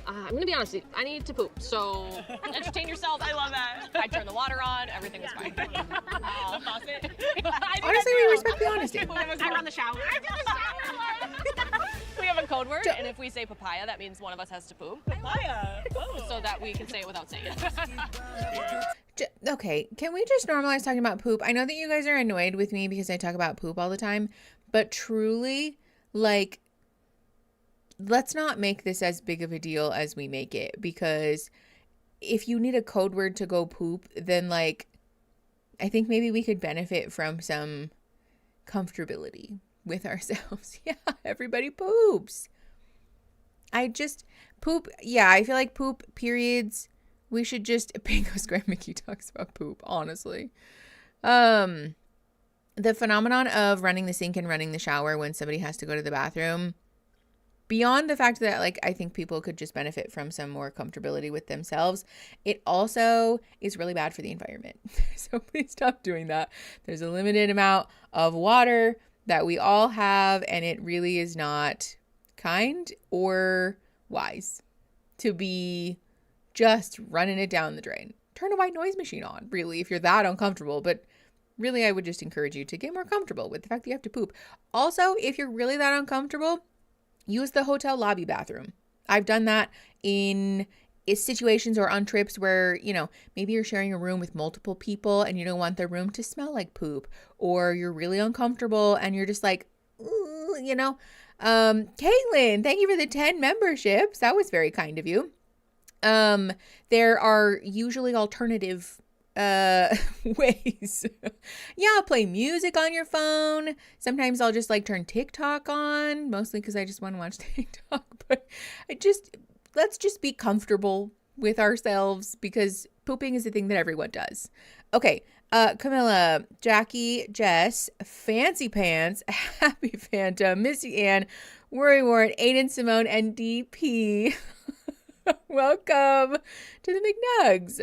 I'm I'm gonna be honest, I need to poop, so entertain yourself. I love that. I turned the water on, everything was fine. The faucet. Honestly, we respect the honesty. I run the shower. We have a code word, and if we say papaya, that means one of us has to poop. Papaya. So that we can say it without saying it. Okay, can we just normalize talking about poop? I know that you guys are annoyed with me because I talk about poop all the time, but truly, let's not make this as big of a deal as we make it, because if you need a code word to go poop, then I think maybe we could benefit from some comfortability with ourselves. Yeah, everybody poops. Poop. Yeah, I feel like poop periods. We should just, Pango's Grand Mickey talks about poop, honestly. The phenomenon of running the sink and running the shower when somebody has to go to the bathroom, beyond the fact that I think people could just benefit from some more comfortability with themselves, it also is really bad for the environment. So please stop doing that. There's a limited amount of water that we all have, and it really is not kind or wise to be just running it down the drain. Turn a white noise machine on, really, if you're that uncomfortable. But really, I would just encourage you to get more comfortable with the fact that you have to poop. Also, if you're really that uncomfortable, use the hotel lobby bathroom. I've done that in situations or on trips where, maybe you're sharing a room with multiple people and you don't want the room to smell like poop, or you're really uncomfortable and you're just Caitlin, thank you for the 10 memberships. That was very kind of you. There are usually alternative ways. Yeah, I'll play music on your phone. Sometimes I'll just like turn TikTok on, mostly because I just want to watch TikTok. But let's just be comfortable with ourselves, because pooping is a thing that everyone does. Okay, Camilla, Jackie, Jess, Fancy Pants, Happy Phantom, Missy Ann, Worry Warren, Aiden, Simone, and DP. Welcome to the McNugs.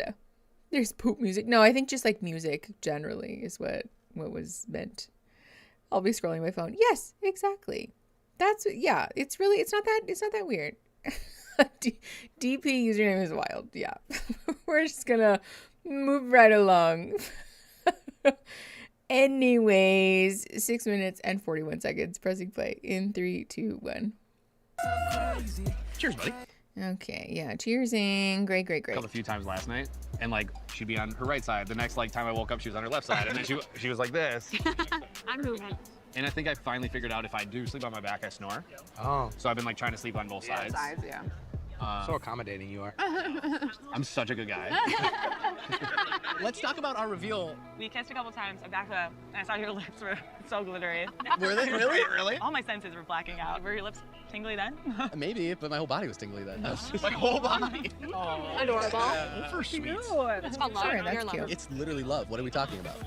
There's poop music. No, I think just like music generally is what was meant. I'll be scrolling my phone. Yes, exactly. It's not that weird. DP username is wild. Yeah. We're just gonna move right along. Anyways, 6 minutes and 41 seconds. Pressing play in 3, 2, 1. Cheers, buddy. Okay, yeah, cheersing. Great. Called a few times last night, and like she'd be on her right side. The next like time I woke up, she was on her left side, and then she was like this. I'm moving. And I think I finally figured out if I do sleep on my back, I snore. Oh. So I've been like trying to sleep on both sides. Yeah. So accommodating you are. I'm such a good guy. Let's talk about our reveal. We kissed a couple times. I backed up, and I saw your lips were so glittery. Were they really? Really? All my senses were blacking out. Were your lips tingly then? Maybe, but my whole body was tingly then. My whole body. Oh, adorable. Yeah. For sweet. It's called love. Sorry, that's Your love. cute. It's literally love. What are we talking about?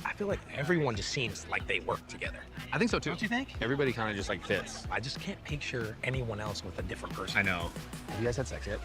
I feel like everyone just seems like they work together. I think so too. Don't you think? Everybody kind of just like fits. I just can't picture anyone else with a different person. I know. Have you guys had sex yet?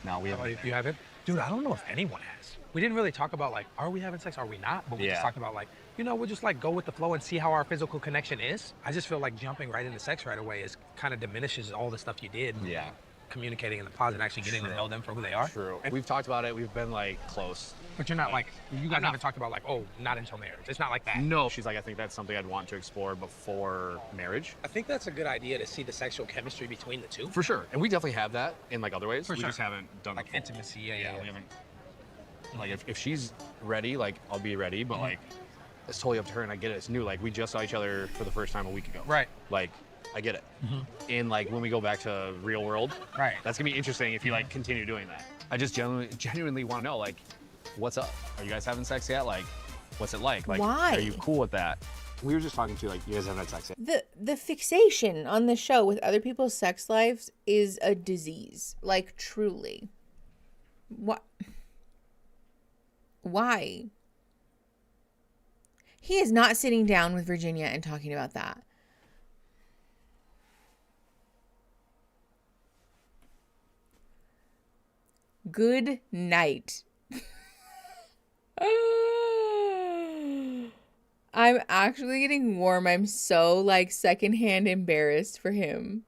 No, we haven't. You haven't? Dude, I don't know if anyone has. We didn't really talk about like, are we having sex? Are we not? But we just talked about like, we'll just like go with the flow and see how our physical connection is. I just feel like jumping right into sex right away is kind of diminishes all the stuff you did. Yeah. Communicating in the pause and actually getting to know them for who they are. True. We've talked about it. We've been like close. But you're not like, you guys haven't talked about like, oh, not until marriage. It's not like that. No. She's like, I think that's something I'd want to explore before marriage. I think that's a good idea to see the sexual chemistry between the two. For sure. And we definitely have that in like other ways. For we sure. just haven't done like it. Intimacy, yeah. We haven't. Like if she's ready, like I'll be ready, but like it's totally up to her, and I get it. It's new. Like we just saw each other for the first time a week ago. Right. Like I get it. And like when we go back to real world, right, that's gonna be interesting if you like continue doing that. I just genuinely want to know, like, what's up? Are you guys having sex yet? Like, what's it like? Like, Why? Are you cool with that? We were just talking to like, you guys haven't had sex yet. The fixation on the show with other people's sex lives is a disease. Like, truly. What? Why? He is not sitting down with Virginia and talking about that. Good night. I'm actually getting warm. I'm so like secondhand embarrassed for him.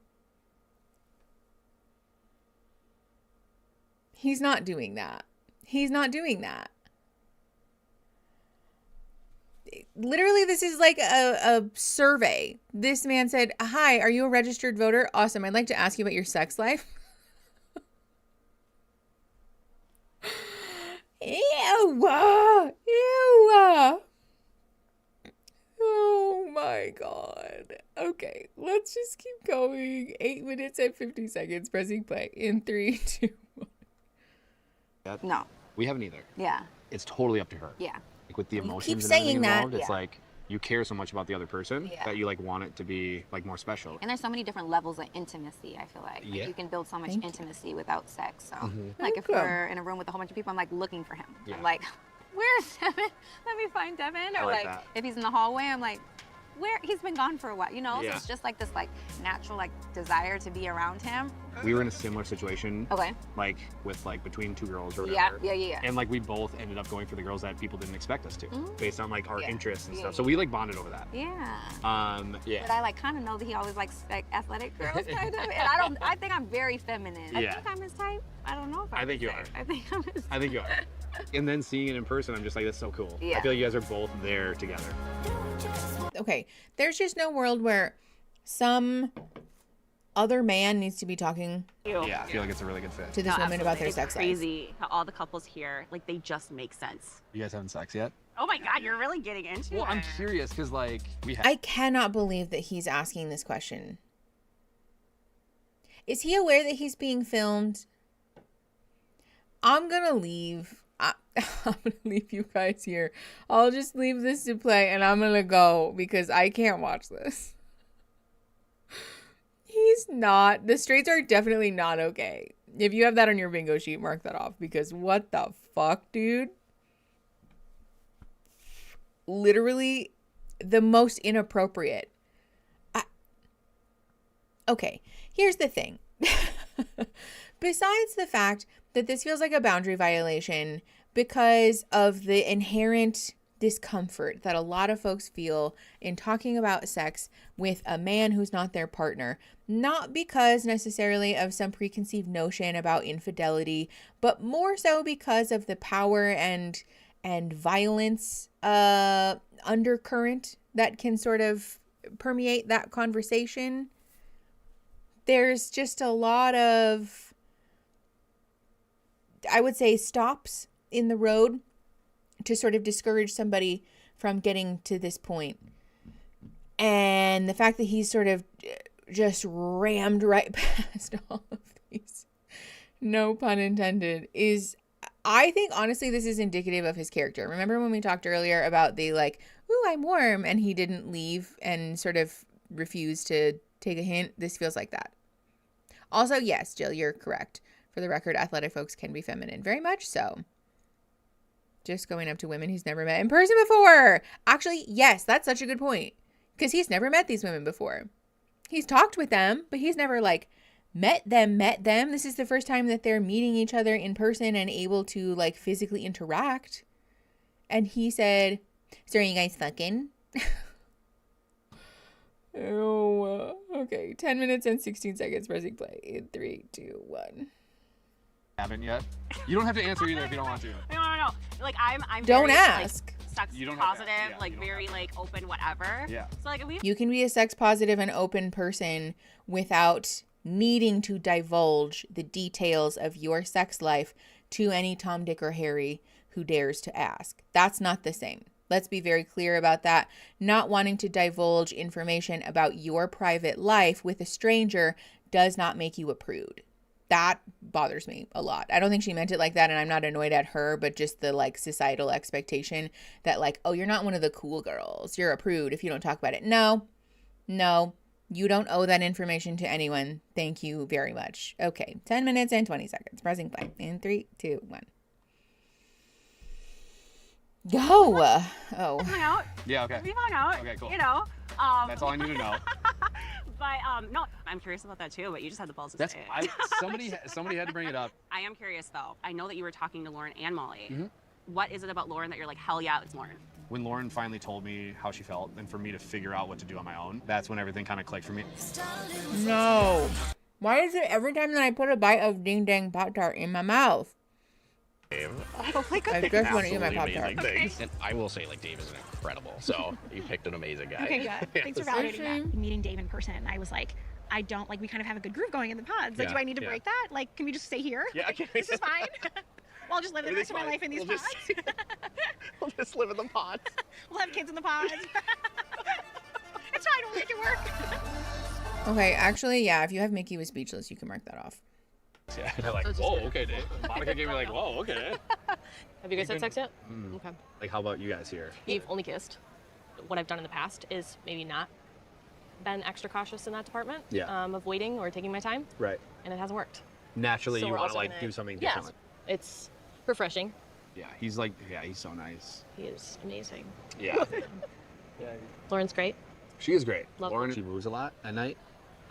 He's not doing that. He's not doing that. Literally, this is like a survey. This man said, "Hi, are you a registered voter? Awesome. I'd like to ask you about your sex life." Ew. Ew. Oh my God. Okay, let's just keep going. 8 minutes and 50 seconds. Pressing play in 3, 2, 1. No. We haven't either. Yeah. It's totally up to her. Yeah. Like with the emotions keep and saying everything that. involved, it's Yeah. like you care so much about the other person Yeah. that you like want it to be like more special. And there's so many different levels of intimacy, I feel like. Like, Yeah. you can build so much Thank you. intimacy without sex. So, Mhm. like, if Welcome. we're in a room with a whole bunch of people, I'm like looking for him. Yeah. I'm like, where's Devin? Let me find Devin. I Or like like, that. if he's in the hallway, I'm like, where? He's been gone for a while, you know? Yeah. So it's just like this like natural like desire to be around him. We were in a similar situation. Okay. Like with like between two girls or Yeah, whatever. yeah. And like we both ended up going for the girls that people didn't expect us to, based on like our Yeah. interests and Yeah, stuff. So yeah. we like bonded over that. Yeah. Yeah. But I like kind of know that he always likes like athletic girls kind of. And I think I'm very feminine. I Yeah. think I'm his type. I don't know if I'm I think his you type. are. I think I'm his I think you are. And then seeing it in person, I'm just like, that's so cool. Yeah. I feel like you guys are both there together. Okay, there's just no world where some other man needs to be talking Yeah, I feel like it's a really good fit. to this woman about their It's sex life. crazy how all the couples here, like, they just make sense. You guys having sex yet? Oh my God, you're really getting into Well, it. I'm curious because like we have. I cannot believe that he's asking this question. Is he aware that he's being filmed? I'm gonna leave. I'm gonna leave you guys here. I'll just leave this to play and I'm gonna go because I can't watch this. He's not. The straights are definitely not okay. If you have that on your bingo sheet, mark that off because what the fuck, dude? Literally the most inappropriate. Okay, here's the thing. Besides the fact that this feels like a boundary violation because of the inherent discomfort that a lot of folks feel in talking about sex with a man who's not their partner, not because necessarily of some preconceived notion about infidelity, but more so because of the power and violence undercurrent that can sort of permeate that conversation. There's just a lot of, I would say, stops in the road to sort of discourage somebody from getting to this point. And the fact that he's sort of just rammed right past all of these, no pun intended, is, I think, honestly, this is indicative of his character. Remember when we talked earlier about the like, ooh, I'm warm, and he didn't leave and sort of refused to take a hint? This feels like that. Also, yes, Jill, you're correct. For the record, athletic folks can be feminine. Very much so. Just going up to women he's never met in person before. Actually, yes, that's such a good point. Because he's never met these women before. He's talked with them, but he's never, like, met them. This is the first time that they're meeting each other in person and able to, like, physically interact. And he said, so are you guys fucking? Oh, okay. 10 minutes and 16 seconds pressing play. In 3, 2, 1. Haven't yet. You don't have to answer either if you don't want to. No. Like I'm don't very, ask. Like, sex You don't positive, have to, yeah, like very like open, whatever. Yeah. So like we. You can be a sex positive and open person without needing to divulge the details of your sex life to any Tom, Dick, or Harry who dares to ask. That's not the same. Let's be very clear about that. Not wanting to divulge information about your private life with a stranger does not make you a prude. That bothers me a lot. I don't think she meant it like that, and I'm not annoyed at her, but just the like societal expectation that like, oh, you're not one of the cool girls. You're a prude if you don't talk about it. No, you don't owe that information to anyone. Thank you very much. Okay, 10 minutes and 20 seconds. Pressing play in 3, 2, 1. Go. Oh. Hung out. Yeah, okay. We've hung out. Okay, cool. You know. That's all I need to know. But no, I'm curious about that too. But you just had the balls to say it. Somebody had to bring it up. I am curious though. I know that you were talking to Lauren and Molly. Mm-hmm. What is it about Lauren that you're like, hell yeah, it's Lauren? When Lauren finally told me how she felt, and for me to figure out what to do on my own, that's when everything kind of clicked for me. No. Why is it every time that I put a bite of Ding Dang Pop-Tart in my mouth? Dave. Oh my goodness. I just want to eat my Absolutely Pop-Tart. amazing things. And I will say, like, Dave is incredible. So you picked an amazing guy. Okay, good. Thanks for validating that. Meeting Dave in person, I was like, I don't, like, we kind of have a good groove going in the pods. Like, do I need to break that? Like, can we just stay here? Yeah, okay. This is fine. Well, I'll just live the rest of my life in these pods. We'll just live in the pods. We'll have kids in the pods. It's fine, we'll make it work. Okay, actually, yeah, if you have Mickey with speechless, you can mark that off. Yeah, they're like, whoa, okay, Dave. Monica gave me like, whoa, okay. Have you guys had sex yet? Okay. Like, how about you guys here? We've only kissed. What I've done in the past is maybe not been extra cautious in that department. Yeah. Of waiting or taking my time. Right. And it hasn't worked. Naturally, So you we're want to also like gonna- do something Yes. different. It's refreshing. Yeah, he's like, yeah, he's so nice. He is amazing. Yeah. Lauren's great. She is great. Love Lauren, her. she moves a lot at night.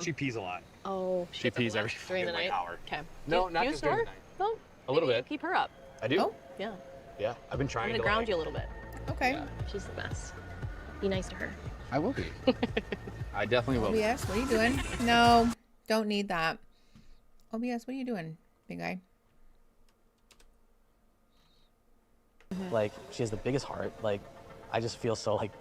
She pees a lot. Oh, She gets up pees a lot every during the fucking, night. like, hour. Okay. No, do not you just during snore? the night. No. A little Maybe bit. Keep her up. I do. Oh. Yeah. Yeah, I've been I'm trying gonna to ground like, you a little bit. Okay. Yeah. She's the best. Be nice to her. I will be. I definitely will. OBS, what are you doing? No, don't need that. OBS, what are you doing, big guy? Like, she has the biggest heart. Like, I just feel so like,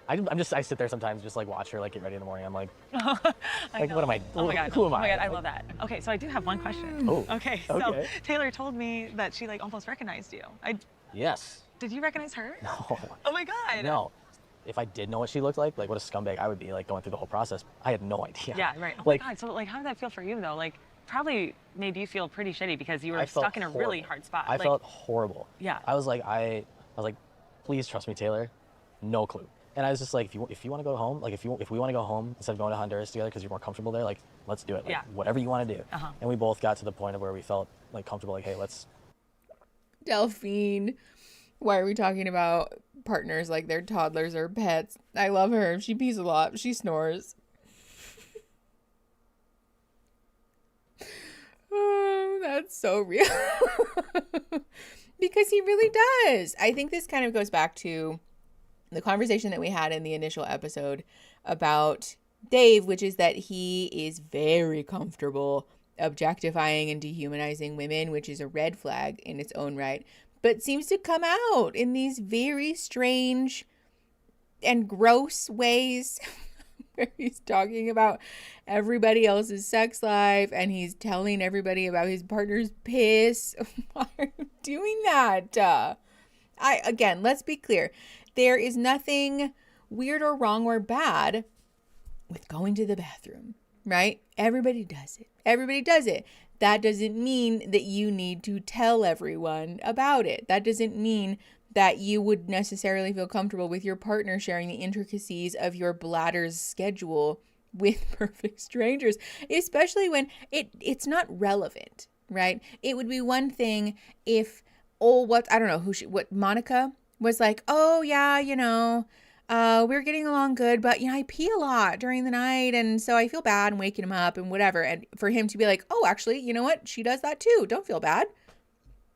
I sit there sometimes just like watch her like get ready in the morning. I'm like, like what am I? Oh my God. Who am Oh I? my God, I love that. Okay, so I do have one question. Oh. Okay, so Taylor told me that she like almost recognized you. Yes. Did you recognize her? No. Oh my God. No. If I did know what she looked like what a scumbag I would be like going through the whole process. I had no idea. Yeah, right. Oh Like, my God. So like, how did that feel for you though? Like probably made you feel pretty shitty because you were stuck in a really hard spot. I felt horrible. Yeah. I was like, please trust me, Taylor. No clue. And I was just like, if you want to go home, like if we want to go home instead of going to Honduras together because you're more comfortable there, like let's do it. Like, whatever you want to do. And we both got to the point of where we felt like comfortable, like, hey, let's. Delphine, why are we talking about partners like they're toddlers or pets? I love her. She pees a lot. She snores. Oh, that's so real. Because he really does. I think this kind of goes back to the conversation that we had in the initial episode about Dave, which is that he is very comfortable objectifying and dehumanizing women, which is a red flag in its own right, but seems to come out in these very strange and gross ways where he's talking about everybody else's sex life and he's telling everybody about his partner's piss. Why are you doing that? Again, let's be clear. There is nothing weird or wrong or bad with going to the bathroom, right? Everybody does it. Everybody does it. That doesn't mean that you need to tell everyone about it. That doesn't mean that you would necessarily feel comfortable with your partner sharing the intricacies of your bladder's schedule with perfect strangers, especially when it's not relevant, right? It would be one thing if, what Monica was like, oh yeah, we're getting along good, but I pee a lot during the night, and so I feel bad and waking him up and whatever. And for him to be like, oh, actually, you know what? She does that too. Don't feel bad.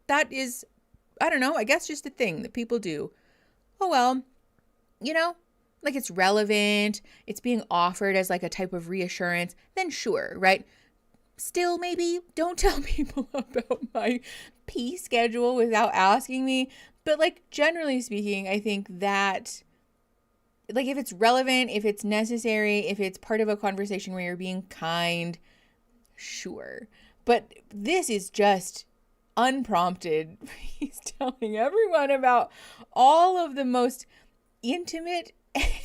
That is, I don't know, I guess just a thing that people do. Oh, well, like it's relevant. It's being offered as like a type of reassurance. Then sure, right? Still, maybe don't tell people about my pee schedule without asking me. But like generally speaking, I think that like if it's relevant, if it's necessary, if it's part of a conversation where you're being kind, sure. But this is just unprompted. He's telling everyone about all of the most intimate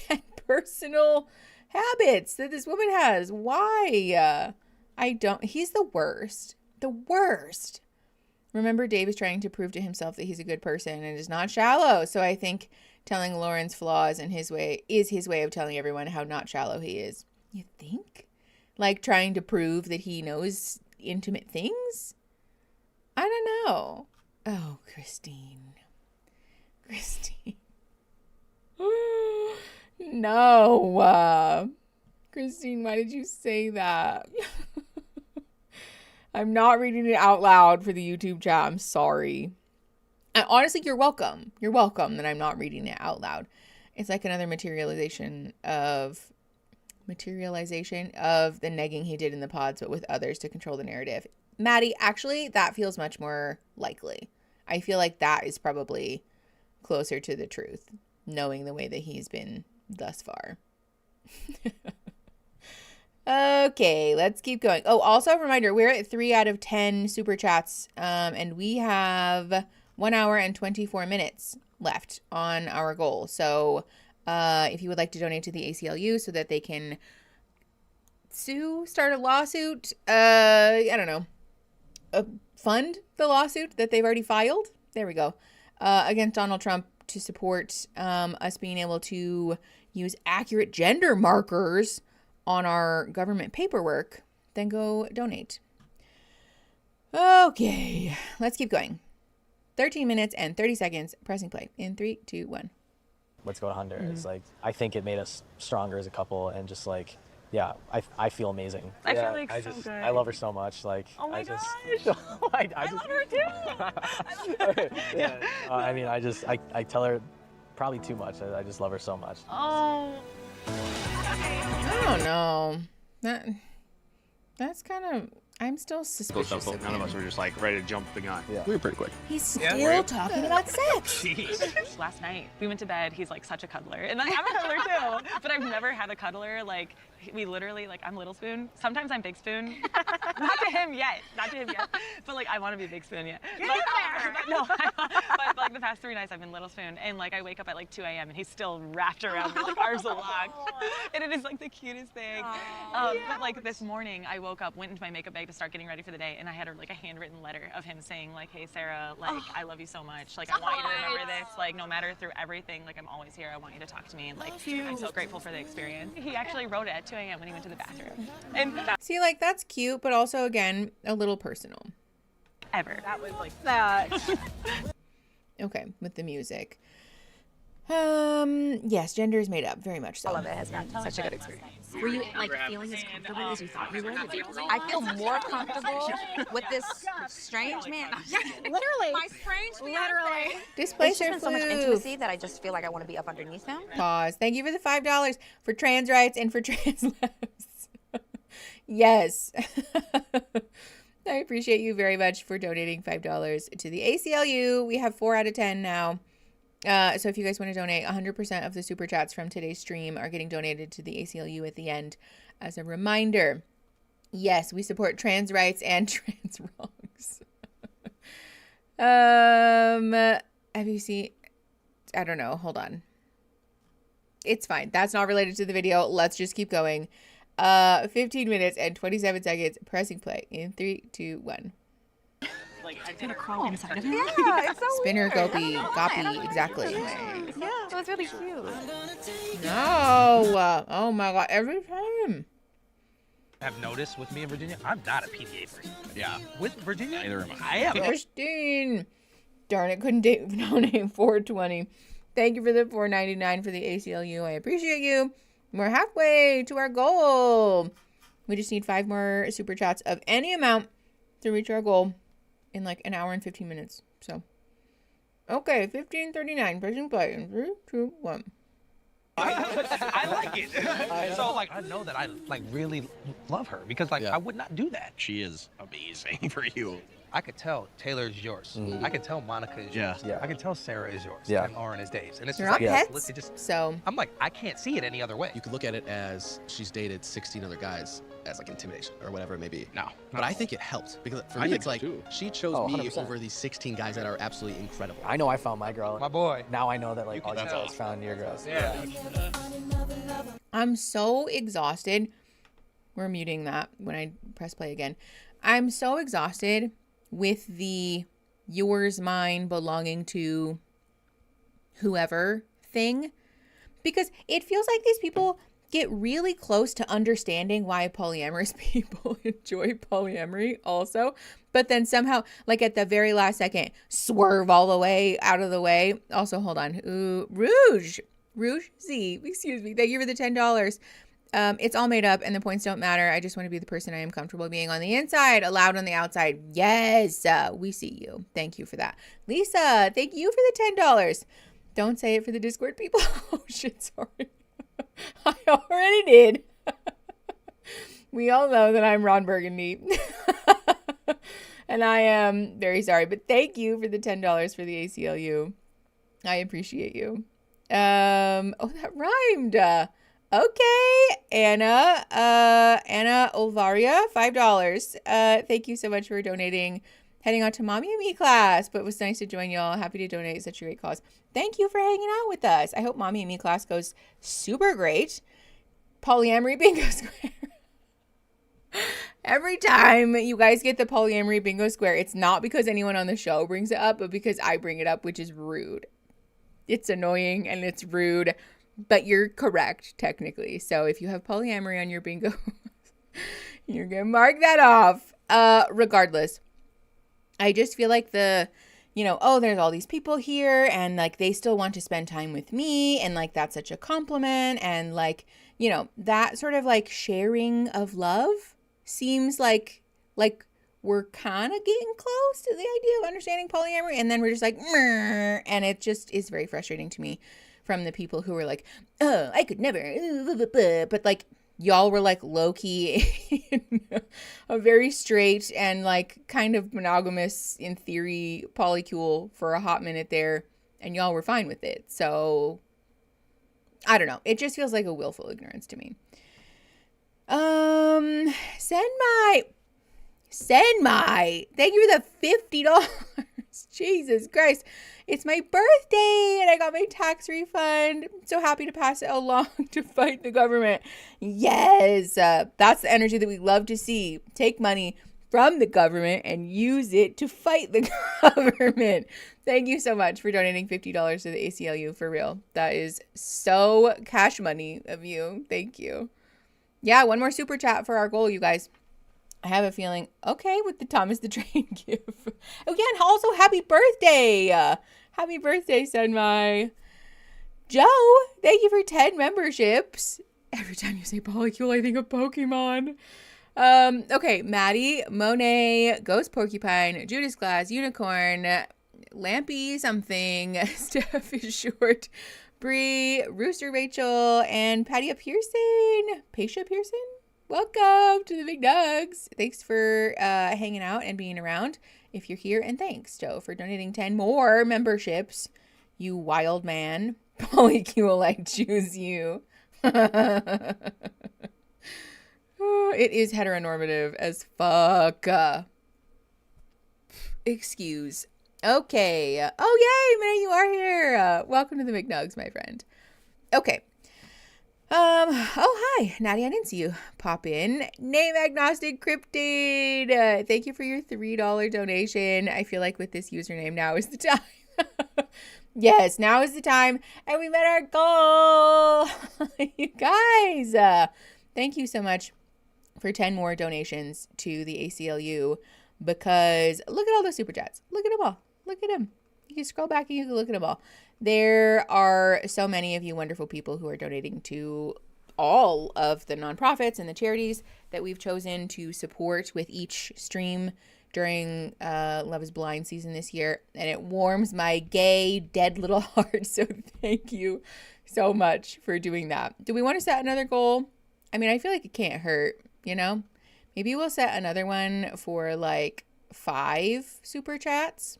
and personal habits that this woman has. Why? He's the worst. The worst. Remember, Dave is trying to prove to himself that he's a good person and is not shallow. So I think telling Lauren's flaws in his way is his way of telling everyone how not shallow he is. You think? Like trying to prove that he knows intimate things? I don't know. Oh, Christine. No. Christine, why did you say that? I'm not reading it out loud for the YouTube chat. I'm sorry. And honestly, you're welcome. You're welcome that I'm not reading it out loud. It's like another materialization of the negging he did in the pods, but with others to control the narrative. Maddie, actually, that feels much more likely. I feel like that is probably closer to the truth, knowing the way that he's been thus far. Okay, let's keep going. Oh, also a reminder, we're at 3 out of 10 super chats, and we have 1 hour and 24 minutes left on our goal. So if you would like to donate to the ACLU so that they can start a lawsuit, fund the lawsuit that they've already filed. There we go. Against Donald Trump to support us being able to use accurate gender markers on our government paperwork, then go donate. Okay, let's keep going. 13 minutes and 30 seconds, pressing play in 3, 2, 1. Let's go to Honduras. Like, I think it made us stronger as a couple, and just like, yeah, I feel amazing. I feel like so good. I love her so much. Like, oh my gosh. I love her too. Yeah. I mean, I tell her probably too much. I just love her so much. Oh. I don't know. That's kind of, I'm still suspicious of None of us were just like ready to jump the gun. Yeah. We were pretty quick. He's still talking about sex. Jeez. Last night, we went to bed. He's like such a cuddler. And I'm a cuddler too. But I've never had a cuddler. Like, we literally, like, I'm little spoon. Sometimes I'm big spoon. Not to him yet. But like, I want to be big spoon yet. But like the past 3 nights, I've been little spoon. And like, I wake up at like 2 a.m. and he's still wrapped around me, like arms alocked. And it is like the cutest thing. But like this morning, I woke up, went into my makeup bag to start getting ready for the day, and I had like a handwritten letter of him saying like, hey Sarah, like I love you so much, like I want you to remember this, like no matter through everything, like I'm always here, I want you to talk to me, and like I'm so grateful for the experience. He actually wrote it at 2 a.m. when he went to the bathroom. And See, like that's cute, but also again a little personal. Ever. That was like That. Okay, with the music. Yes, gender is made up, very much so. All of it has been such a good experience. Were you like feeling as comfortable as you thought you were? I feel more comfortable with this strange man. Literally. My strange Literally. Displace There's your been so much floof. intimacy that I just feel like I want to be up underneath him. Pause. Thank you for the $5 for trans rights and for trans lives. Yes. I appreciate you very much for donating $5 to the ACLU. We have 4 out of 10 now. So if you guys want to donate, 100% of the super chats from today's stream are getting donated to the ACLU at the end. As a reminder, yes, we support trans rights and trans wrongs. Have you seen? I don't know. Hold on. It's fine. That's not related to the video. Let's just keep going. 15 minutes and 27 seconds. Pressing play in 3, 2, 1. It's gonna crawl inside of him. Yeah, it's so Spinner, weird. goppy, exactly. Yeah, it was really cute. No. Oh my God. Every time. Have noticed with me in Virginia, I'm not a PDA person. Yeah. With Virginia, Neither am I. I am. Christine. Darn it. Couldn't donate 420. Thank you for the $4.99 for the ACLU. I appreciate you. We're halfway to our goal. We just need 5 more super chats of any amount to reach our goal in like an hour and 15 minutes. So, okay, 15:39. Pressing play in 3, 2, 1. I like it. So like I know that I like really love her because like I would not do that. She is amazing for you. I could tell Taylor is yours. I could tell Monica is yours. Yeah. I could tell Sarah is yours. Yeah. And Lauren is Dave's. And it's They're just not like pets. it just So, I'm like I can't see it any other way. You could look at it as she's dated 16 other guys as like intimidation or whatever it may be. No. But I think it helped because for I me think it's so like too. she chose Oh, me 100%. over these 16 guys that are absolutely incredible. I know I found my girl. My boy. Now I know that like You all can you tell. guys found your girls. Yeah. I'm so exhausted. We're muting that when I press play again. I'm so exhausted with the yours, mine, belonging to whoever thing because it feels like these people get really close to understanding why polyamorous people enjoy polyamory also, but then somehow like at the very last second swerve all the way out of the way. Also, hold on. Ooh, Rouge Z, excuse me. Thank you for the $10. It's all made up and the points don't matter. I just want to be the person I am comfortable being on the inside, allowed on the outside. Yes, we see you. Thank you for that. Lisa, thank you for the $10. Don't say it for the Discord people. Oh shit, sorry. I already did. We all know that I'm Ron Burgundy. And I am very sorry, but thank you for the $10 for the ACLU. I appreciate you. Oh, that rhymed. Okay, Anna Olvaria, $5. Thank you so much for donating. Heading on to Mommy and Me class, but it was nice to join y'all. Happy to donate. Such a great cause. Thank you for hanging out with us. I hope Mommy and Me class goes super great. Polyamory bingo square. Every time you guys get the polyamory bingo square, it's not because anyone on the show brings it up, but because I bring it up, which is rude. It's annoying and it's rude. But you're correct, technically. So if you have polyamory on your bingo, you're going to mark that off. Regardless, I just feel like oh, there's all these people here and like they still want to spend time with me. And like that's such a compliment. And like, that sort of like sharing of love seems like we're kind of getting close to the idea of understanding polyamory. And then we're just like, meh, and it just is very frustrating to me. From the people who were like, oh, I could never, but like y'all were like low-key a very straight and like kind of monogamous in theory polycule for a hot minute there, and y'all were fine with it. So I don't know, it just feels like a willful ignorance to me. Send my thank you for the $50. Jesus Christ. It's my birthday and I got my tax refund. So happy to pass it along to fight the government. Yes. That's the energy that we love to see. Take money, from the government and use it to fight the government. Thank you so much for donating $50 to the ACLU, for real. That is so cash money of you. Thank you. Yeah, one more super chat for our goal, you guys. I have a feeling, okay, with the Thomas the Train gift. Again, also happy birthday. Happy birthday, Sunmai. Joe, thank you for 10 memberships. Every time you say polycule, I think of Pokemon. Okay, Maddie, Monet, Ghost Porcupine, Judas Glass, Unicorn, Lampy something, Steph is short, Bree, Rooster Rachel, and Patty Pearson. Paisha Pearson? Welcome to the Big Nugs. Thanks for hanging out and being around if you're here. And thanks, Joe, for donating 10 more memberships. You wild man. Polycule, I choose you. It is heteronormative as fuck. Excuse. Okay. Oh, yay, Minnie, you are here. Welcome to the McNugs, my friend. Okay. Oh, hi, Nadia, I didn't see you pop in. Name Agnostic Cryptid. Thank you for your $3 donation. I feel like with this username, now is the time. Yes, now is the time. And we met our goal. You guys, thank you so much for 10 more donations to the ACLU, because look at all those super chats. Look at them all. Look at them. You can scroll back and you can look at them all. There are so many of you wonderful people who are donating to all of the nonprofits and the charities that we've chosen to support with each stream during Love is Blind season this year. And it warms my gay, dead little heart. So thank you so much for doing that. Do we want to set another goal? I mean, I feel like it can't hurt, you know? Maybe we'll set another one for like 5 super chats.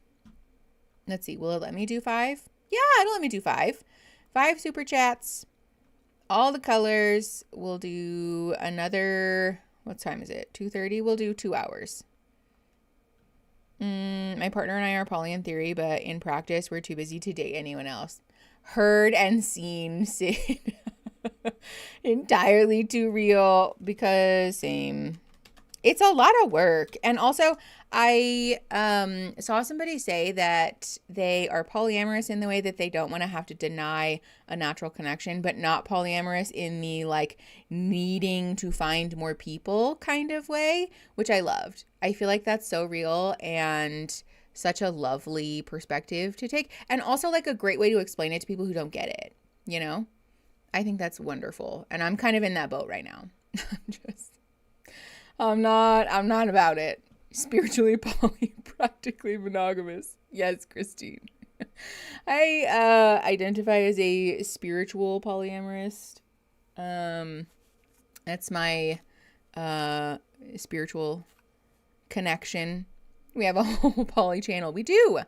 Let's see. Will it let me do 5? Yeah, it'll let me do 5. 5 super chats. All the colors. We'll do another, what time is it? 2:30. We'll do 2 hours. My partner and I are poly in theory, but in practice, we're too busy to date anyone else. Heard and seen, Sid. Entirely too real, because same. It's a lot of work. And also, I saw somebody say that they are polyamorous in the way that they don't want to have to deny a natural connection, but not polyamorous in the like needing to find more people kind of way, which I loved. I feel like that's so real and such a lovely perspective to take, and also like a great way to explain it to people who don't get it, you know? I think that's wonderful. And I'm kind of in that boat right now. I'm not about it. Spiritually poly, practically monogamous. Yes, Christine. I identify as a spiritual polyamorist. That's my spiritual connection. We have a whole poly channel. We do.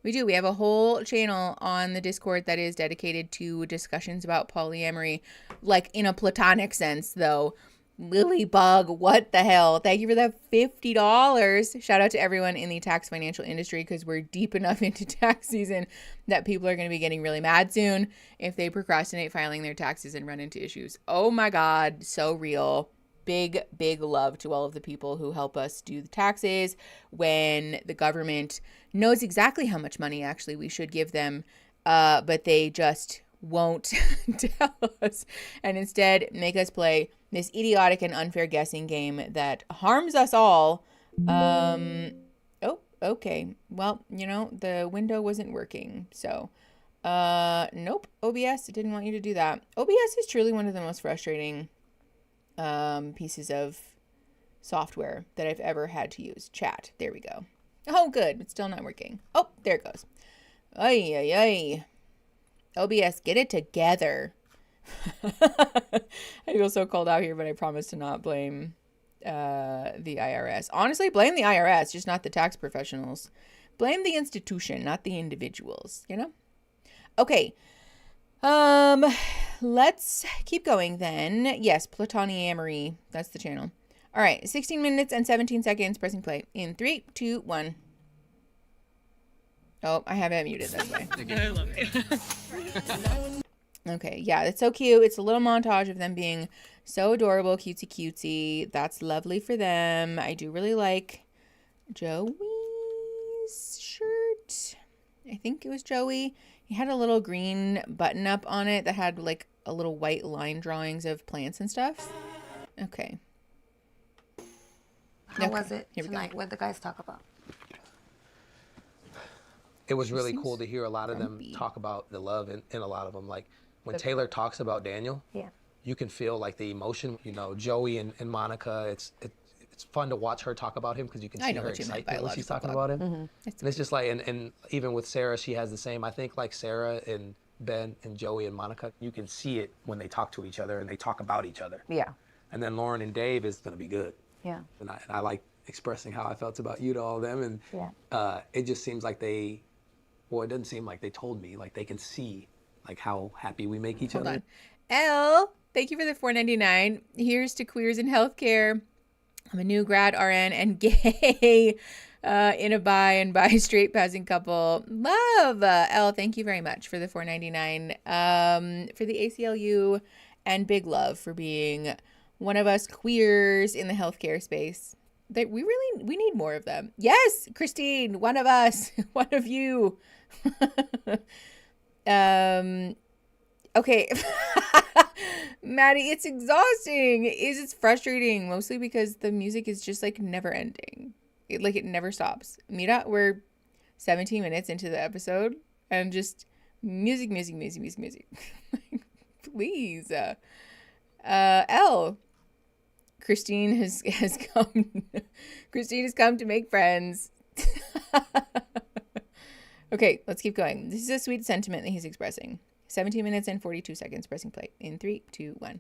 We have a whole channel on the Discord that is dedicated to discussions about polyamory, like in a platonic sense, though. Lilybug, what the hell? Thank you for the $50. Shout out to everyone in the tax financial industry, because we're deep enough into tax season that people are going to be getting really mad soon if they procrastinate filing their taxes and run into issues. Oh my God, so real. Big, big love to all of the people who help us do the taxes when the government knows exactly how much money actually we should give them, but they just won't tell us and instead make us play this idiotic and unfair guessing game that harms us all. Oh, okay. Well, you know, the window wasn't working. So, nope. OBS didn't want you to do that. OBS is truly one of the most frustrating pieces of software that I've ever had to use. Chat. There we go. Oh, good. It's still not working. Oh, there it goes. Ay, ay, ay. OBS, get it together. I feel so called out here, but I promise to not blame the IRS. Honestly, blame the IRS, just not the tax professionals. Blame the institution, not the individuals, you know? Okay. Let's keep going then. Yes, Platoniamory. That's the channel. All right, 16 minutes and 17 seconds. Pressing play in 3, 2, 1. Oh, I have it muted. That's why. I love it. Okay, yeah, it's so cute. It's a little montage of them being so adorable, cutesy cutesy. That's lovely for them. I do really like Joey's shirt. I think it was Joey. He had a little green button up on it that had like a little white line drawings of plants and stuff. Okay. How was it tonight? What did the guys talk about? It was really cool to hear a lot of them talk about the love in a lot of them. Like when Taylor talks about Daniel, you can feel like the emotion. You know, Joey and Monica, it's fun to watch her talk about him because you can see her excitement when she's talking about him. And it's just like, and even with Sarah, she has the same. I think like Sarah and Ben and Joey and Monica, you can see it when they talk to each other and they talk about each other. Yeah. And then Lauren and Dave is going to be good. Yeah. And I like expressing how I felt about you to all of them. And it just seems like well, it doesn't seem like they told me, like they can see like how happy we make each other. Elle, thank you for the $4.99. Here's to queers in healthcare. I'm a new grad RN and gay in a bi and bi straight passing couple. Love. Elle, thank you very much for the $4.99. For the ACLU, and big love for being one of us queers in the healthcare space. That we need more of them. Yes, Christine, one of us, one of you. Okay. Maddie, it's exhausting. It's frustrating, mostly because the music is just like never ending. It never stops. Mira, we're 17 minutes into the episode and just music. Please. Elle. Christine has come. Christine has come to make friends. Okay, let's keep going. This is a sweet sentiment that he's expressing. 17 minutes and 42 seconds. Pressing play in 3, 2, 1.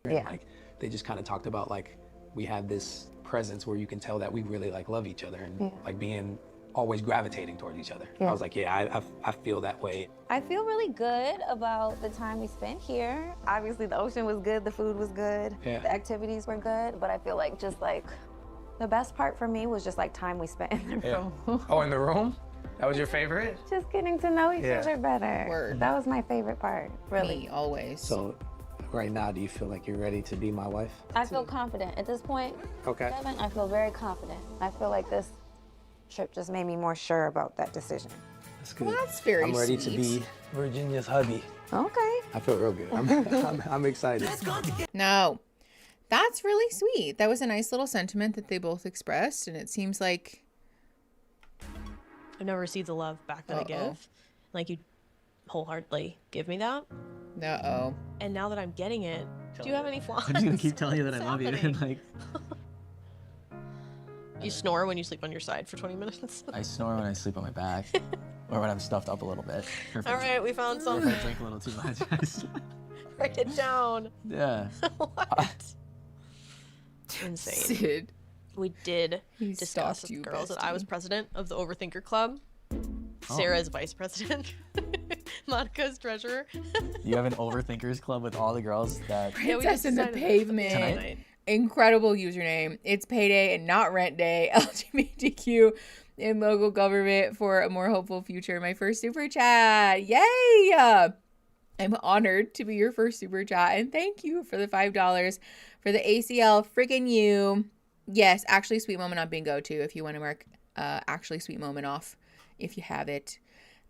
Yeah. Like they just kind of talked about like we have this presence where you can tell that we really like love each other and like being always gravitating towards each other. I was like, yeah, I feel that way. I feel really good about the time we spent here. Obviously the ocean was good, the food was good, the activities were good, but I feel like just like the best part for me was just like time we spent in the room. Oh, in the room? That was your favorite? Just getting to know each other better. Word. That was my favorite part, really. Me, always. So right now, do you feel like you're ready to be my wife? I feel confident. At this point, okay. Kevin, I feel very confident. I feel like this trip just made me more sure about that decision. That's good. Well, that's very I'm ready sweet. to be Virginia's hubby. Okay. I feel real good. I'm excited. No, that's really sweet. That was a nice little sentiment that they both expressed, and it seems like I've never received the love back that I give. Like you wholeheartedly give me that. Uh-oh. And now that I'm getting it, do you have any flaws? I'm just gonna keep telling you that I love you. And like, you snore when you sleep on your side for 20 minutes. I snore when I sleep on my back, or when I'm stuffed up a little bit. All right, we found Or something. if I drink a little too much. Write it down. Yeah. What? Insane. Sid. We did He discuss stalked with you, the girls that bestie. I was president of the Overthinker Club. Sarah is vice president. Monica's treasurer. You have an overthinkers club with all the girls that. Yeah, we Princess just in the decided Pavement. tonight. Incredible username. It's payday and not rent day. LGBTQ in local government for a more hopeful future. My first super chat. Yay! I'm honored to be your first super chat, and thank you for the $5 for the ACL friggin' you. Yes, actually sweet moment on bingo too, if you want to mark actually sweet moment off if you have it.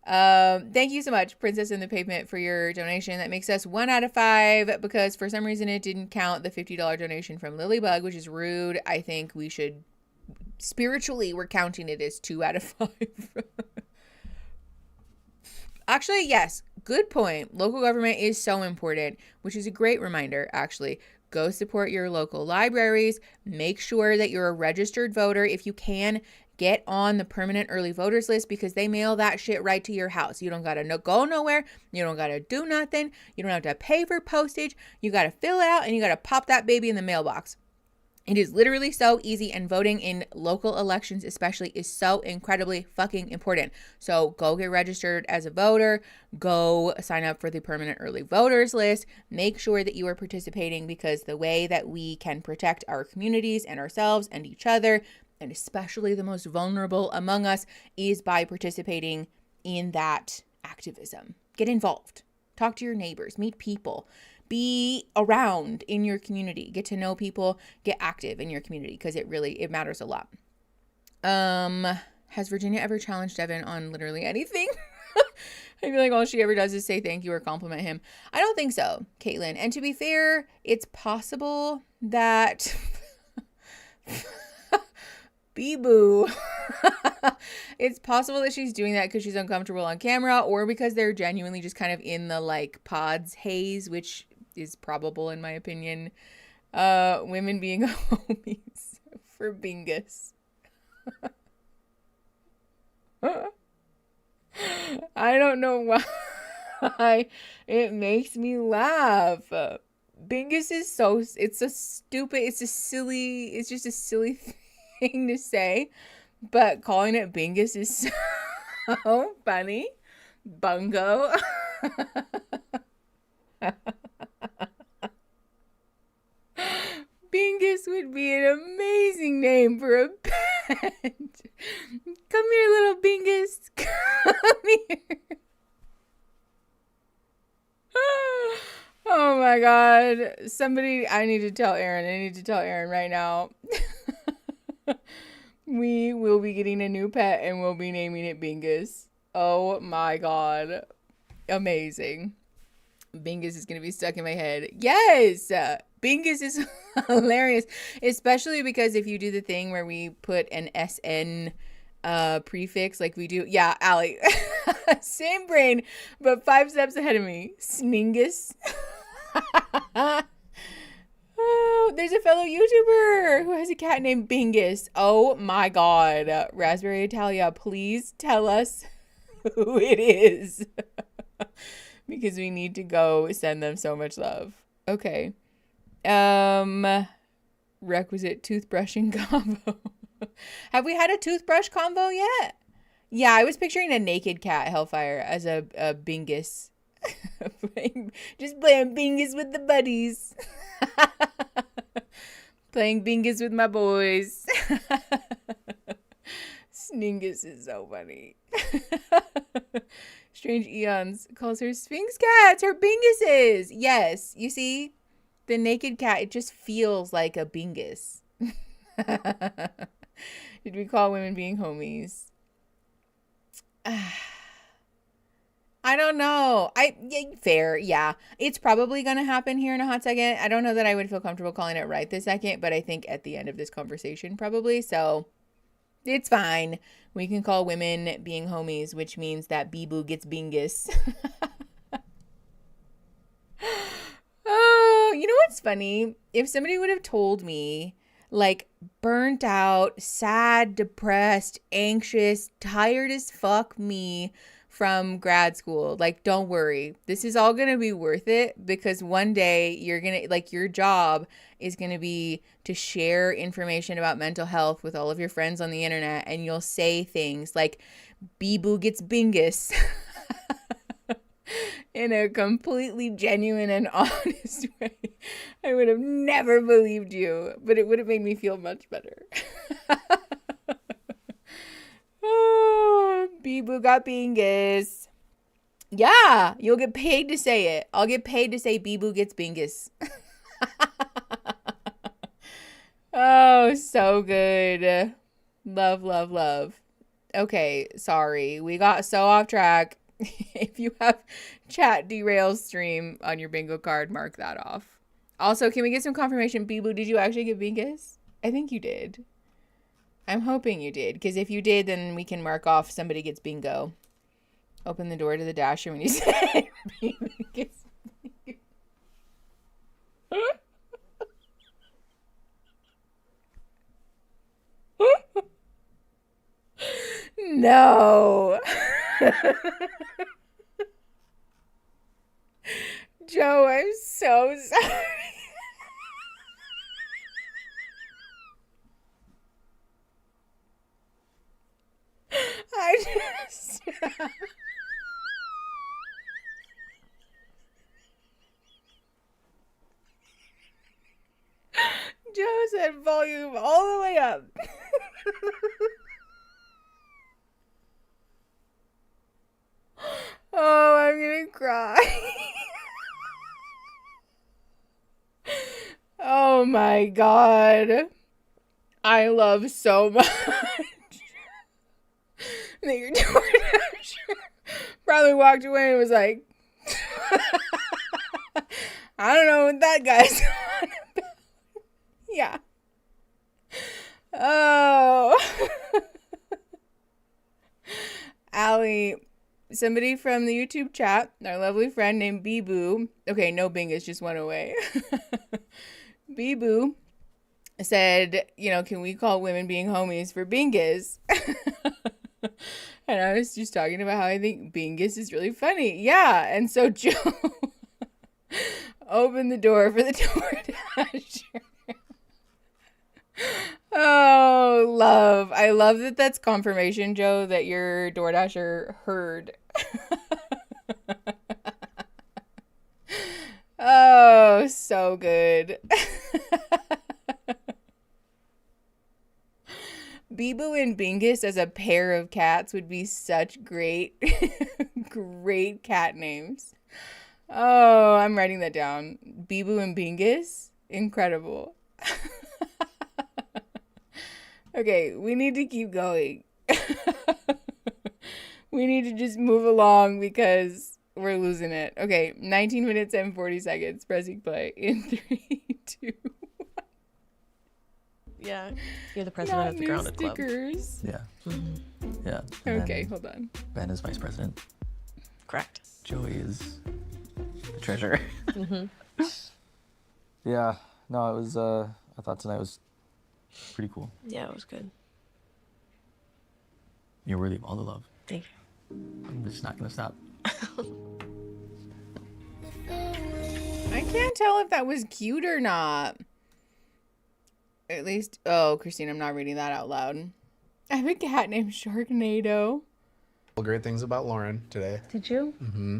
Thank you so much, Princess in the Pavement, for your donation. That makes us 1 out of 5 because for some reason it didn't count the $50 donation from Lilybug, which is rude. I think we should spiritually, we're counting it as 2 out of 5. Actually, yes, good point. Local government is so important, which is a great reminder, actually. Go support your local libraries. Make sure that you're a registered voter. If you can, get on the permanent early voters list because they mail that shit right to your house. You don't gotta go nowhere. You don't gotta do nothing. You don't have to pay for postage. You gotta fill it out and you gotta pop that baby in the mailbox. It is literally so easy, and voting in local elections especially is so incredibly fucking important. So go get registered as a voter. Go sign up for the permanent early voters list. Make sure that you are participating because the way that we can protect our communities and ourselves and each other, and especially the most vulnerable among us, is by participating in that activism. Get involved. Talk to your neighbors. Meet people. Be around in your community. Get to know people. Get active in your community because it matters a lot. Has Virginia ever challenged Devin on literally anything? I feel like all she ever does is say thank you or compliment him. I don't think so, Caitlin. And to be fair, it's possible that Bee-boo. It's possible that she's doing that because she's uncomfortable on camera or because they're genuinely just kind of in the like pods haze, which is probable in my opinion. Women being homies for Bingus. I don't know why it makes me laugh. Bingus is it's just a silly thing to say, but calling it Bingus is so funny. Bungo. Bingus would be an amazing name for a pet. Come here, little Bingus. Come here. Oh my God. I need to tell Aaron right now. We will be getting a new pet and we'll be naming it Bingus. Oh my God. Amazing. Bingus is going to be stuck in my head. Yes! Bingus is hilarious. Especially because if you do the thing where we put an SN prefix like we do. Yeah, Allie. Same brain, but 5 steps ahead of me. Sningus. Oh, there's a fellow YouTuber who has a cat named Bingus. Oh my God. Raspberry Italia, please tell us who it is. Because we need to go send them so much love. Okay. Requisite toothbrushing combo. Have we had a toothbrush combo yet? Yeah, I was picturing a naked cat, Hellfire, as a Bingus. Just playing Bingus with the buddies. Playing Bingus with my boys. Sningus is so funny. Strange Eons calls her Sphinx cats. Her Binguses. Yes, you see, the naked cat, it just feels like a Bingus. Did we call women being homies? I don't know. Fair, yeah. It's probably going to happen here in a hot second. I don't know that I would feel comfortable calling it right this second, but I think at the end of this conversation probably. So it's fine. We can call women being homies, which means that Bee-boo gets Bingus. Oh, you know what's funny? If somebody would have told me, like, burnt out, sad, depressed, anxious, tired as fuck me from grad school, like, don't worry, this is all gonna be worth it, because one day you're gonna, like, your job is gonna be to share information about mental health with all of your friends on the internet, and you'll say things like Bee-boo gets Bingus in a completely genuine and honest way. I would have never believed you, but it would have made me feel much better. Oh, Bee-boo got Bingus. Yeah, you'll get paid to say it. I'll get paid to say Bee-boo gets Bingus. Oh, so good. Love, love, love. Okay, sorry. We got so off track. If you have chat derail stream on your bingo card, mark that off. Also, can we get some confirmation? Bee-boo, did you actually get Bingus? I think you did. I'm hoping you did, because if you did, then we can mark off somebody gets bingo. Open the door to the dasher when you say Bee-boo gets bingo. No. Joe, I'm so sorry. I just... Joe said volume all the way up. Oh, I'm getting Oh my God. I love so much that your DoorDasher probably walked away and was like, I don't know what that guy's on about. Yeah. Oh. Allie, somebody from the YouTube chat, our lovely friend named Bee-Boo. Okay, no Bingus, just went away. Bee-Boo said, you know, can we call women being homies for Bingus? And I was just talking about how I think Bingus is really funny. Yeah, and so Joe opened the door for the DoorDasher. Oh, love. I love that that's confirmation, Joe, that your DoorDasher heard. Oh, so good. Bee-Boo and Bingus as a pair of cats would be such great, great cat names. Oh, I'm writing that down. Bee-Boo and Bingus? Incredible. Okay, we need to keep going. We need to just move along because we're losing it. Okay, 19 minutes and 40 seconds. Pressing play in 3, 2. Yeah, you're the president of the Grounded Club. Stickers. Yeah. Mm-hmm. Yeah. Okay, hold on. Ben is vice president. Correct. Joey is the treasurer. Mm-hmm. Yeah. No, it was. I thought tonight was pretty cool. Yeah, it was good. You're worthy of all the love. Thank you. I'm just not gonna stop. I can't tell if that was cute or not. At least, oh, Christine, I'm not reading that out loud. I have a cat named Sharknado. Great things about Lauren today. Did you? Mm-hmm.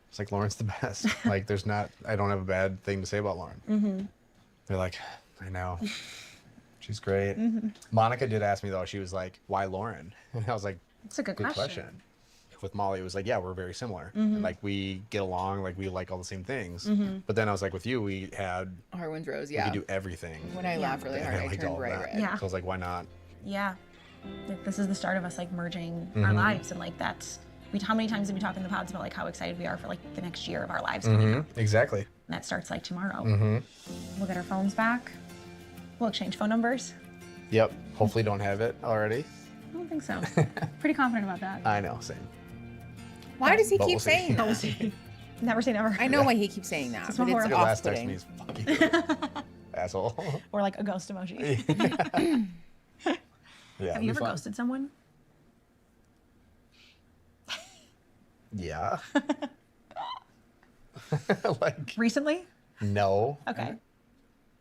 It's like Lauren's the best. Like I don't have a bad thing to say about Lauren. Mm-hmm. They're like, I know. She's great. Mm-hmm. Monica did ask me though, she was like, why Lauren? And I was like, That's a good question. With Molly, it was like, yeah, we're very similar. Mhm. And, like we get along, like we like all the same things. Mhm. But then I was like, with you, we had Harwin's Rose, we yeah. could do everything. When I laugh really hard, I liked turn all of bright that. red. Yeah. So I was like, why not? Yeah. Like, this is the start of us like merging our Mhm. lives, and like that's how many times did we talk in the pods about like how excited we are for like the next year of our lives coming up? Mm-hmm. Exactly. And that starts like tomorrow. Mm-hmm. We'll get our phones back. We'll exchange phone numbers. Yep. Hopefully don't have it already. I don't think so. Pretty confident about that. I know, same. Why does he But keep we'll see. saying But we'll that? see. Never say never. I know why he keeps saying that, It's but more it's horrible. Your last text off-putting. me is fuck you. Asshole. Or like a ghost emoji. Yeah. Have you ever ghosted someone? Yeah. Like Recently? no. Okay.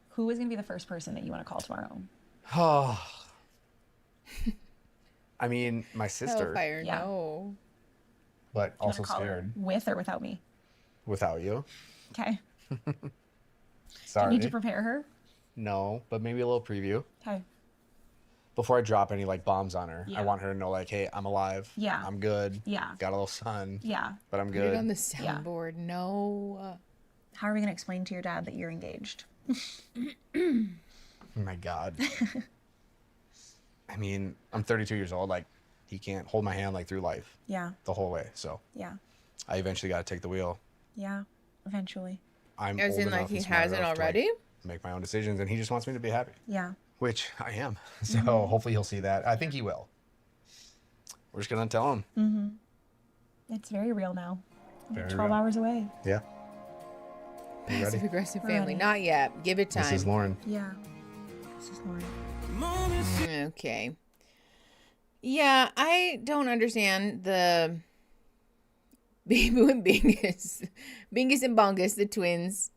Who is gonna be the first person that you want to call tomorrow? Oh. I mean, my sister, Hellfire, Yeah. no. but Do you wanna also call her scared with or without me? without you. Okay. Do you Sorry. need to prepare her? No, but maybe a little preview. Okay. Before I drop any like bombs on her, Yeah. I want her to know like, hey, I'm alive. Yeah. I'm good. Yeah. Got a little sun. Yeah. But I'm Put it good. on the soundboard. No. How are we gonna explain to your dad that you're engaged? Oh my God. I mean, I'm 32 years old. Like, he can't hold my hand like through life Yeah. the whole way. So Yeah. I eventually got to take the wheel. Yeah. Eventually. I'm As old in, like, enough he and smart hasn't enough to, already? like, make my own decisions, and he just wants me to be happy, Yeah. which I am. So Mhm. hopefully he'll see that. I think he will. We're just gonna tell him. Mm-hmm. It's very real now. Very 12 real. hours away. Yeah. You ready? Passive aggressive We're family. ready. Not yet. Give it time. This is Lauren. Yeah. This is Lauren. Okay. Yeah, I don't understand the Bee-Boo and Bingus. Bingus and Bongus, the twins.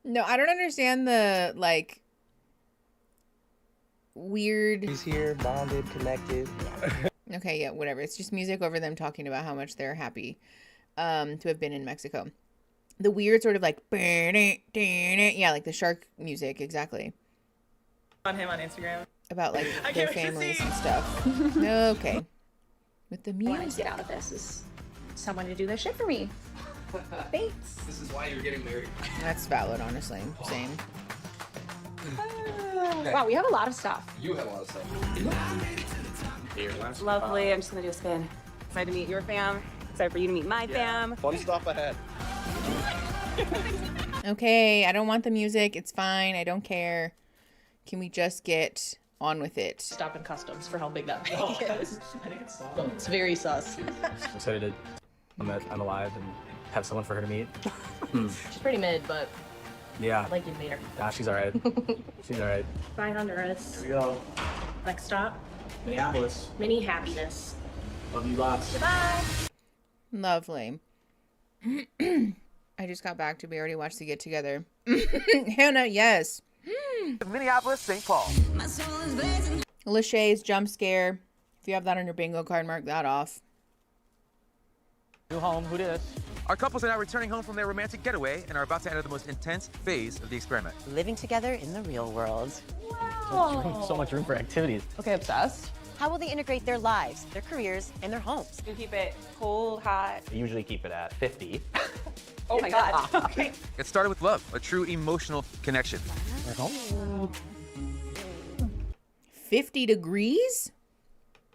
No, I don't understand the, like, weird... He's here, bonded, connected. Okay, yeah, whatever. It's just music over them talking about how much they're happy to have been in Mexico. The weird sort of, like, yeah, like the shark music, exactly. On him on Instagram. About, like, I their can't wait to families see. and stuff. Okay. With the What I music. get out of this is someone to do their shit for me. Thanks. This is why you're getting married. That's valid, honestly. Same. Wow, we have a lot of stuff. You have a lot of stuff. Lovely. I'm just gonna do a spin. Excited to meet your fam. Excited for you to meet my fam. Fun stuff ahead. Okay, I don't want the music. It's fine. I don't care. Can we just get on with it? Stop in customs for how big that bag is. It's very sus. I'm excited I'm alive and have someone for her to meet. She's pretty mid, but Yeah. I'd like you to meet her. Nah, she's all right. She's all right. Bye, Honduras. Here we go. Next stop, Minneapolis. mini happiness. Love you lots. Goodbye. Lovely. I just got back. Did we already watch the Get Together? Hannah, yes. Minneapolis, St. Paul. Lachey's jump scare. If you have that on your bingo card, mark that off. New home, who this? Our couples are now returning home from their romantic getaway and are about to enter the most intense phase of the experiment. Living together in the real world. So much room for activities. Okay, obsessed. How will they integrate their lives, their careers, and their homes? You keep it cold, hot. I usually keep it at 50. Oh my God. Okay. It started with love, a true emotional connection. 50 degrees?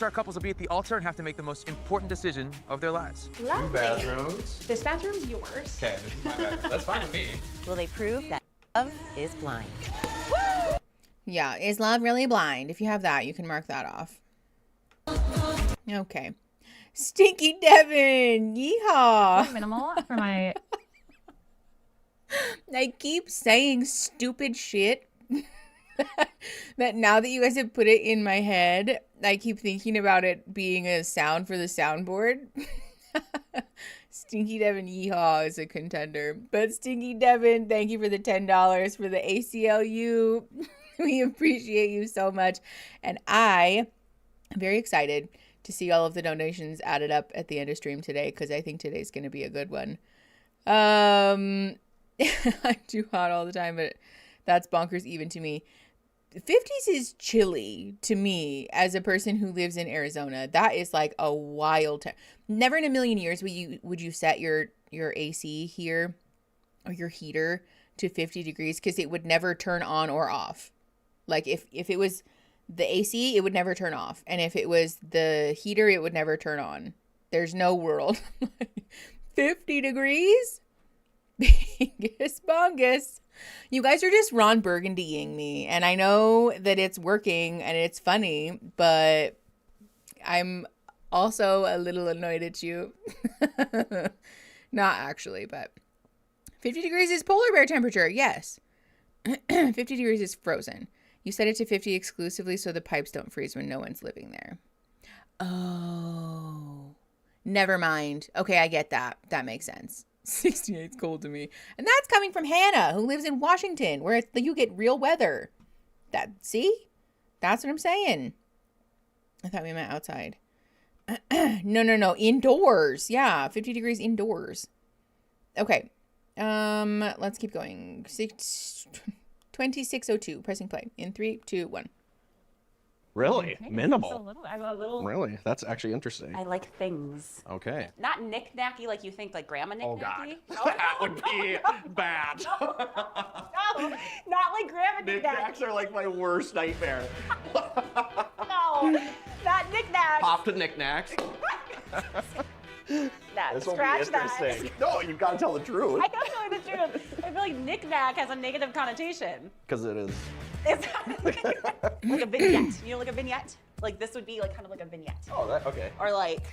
Our couples will be at the altar and have to make the most important decision of their lives. Lovely. Bathrooms. This bathroom's yours. Okay, this is my bad. That's fine with me. Will they prove that love is blind? Yeah, is love really blind? If you have that, you can mark that off. Okay. Stinky Devin, yeehaw. Minimal for my. I keep saying stupid shit that now that you guys have put it in my head, I keep thinking about it being a sound for the soundboard. Stinky Devin yeehaw is a contender. But Stinky Devin, thank you for the $10 for the ACLU. We appreciate you so much. And I am very excited to see all of the donations added up at the end of stream today, because I think today's going to be a good one. I'm too hot all the time, but that's bonkers even to me. 50s is chilly to me as a person who lives in Arizona. That is like a wild time. Never in a million years would you set your AC here or your heater to 50 degrees, because it would never turn on or off. Like if it was the AC, it would never turn off. And if it was the heater, it would never turn on. There's no world. 50 degrees? Bingus bongus. You guys are just Ron Burgundying me. And I know that it's working and it's funny, but I'm also a little annoyed at you. Not actually, but 50 degrees is polar bear temperature. Yes. 50 degrees is frozen. You set it to 50 exclusively so the pipes don't freeze when no one's living there. Oh, never mind. Okay, I get that. That makes sense. 68 is cold to me. And that's coming from Hannah, who lives in Washington, where you get real weather. See? That's what I'm saying. I thought we meant outside. No. Indoors. Yeah, 50 degrees indoors. Okay. Let's keep going. 2602. Pressing play in 3, 2, 1. Really? Minimal. I'm a little. Really? That's actually interesting. I like things. Okay. Not knick-knacky like you think, like grandma Oh, God. knick-knacky. That would be bad. No, not like grandma knick-knack. Knickknacks are like my worst nightmare. No, not knick-knack. Pop to knickknacks. This will be Scratch interesting. that. No, you've got to tell the truth. I gotta tell you the truth. I feel like knick-knack has a negative connotation. Because it is. It's like a vignette. You know, like a vignette? Like this would be like kind of like a vignette. Oh, that, okay. Or like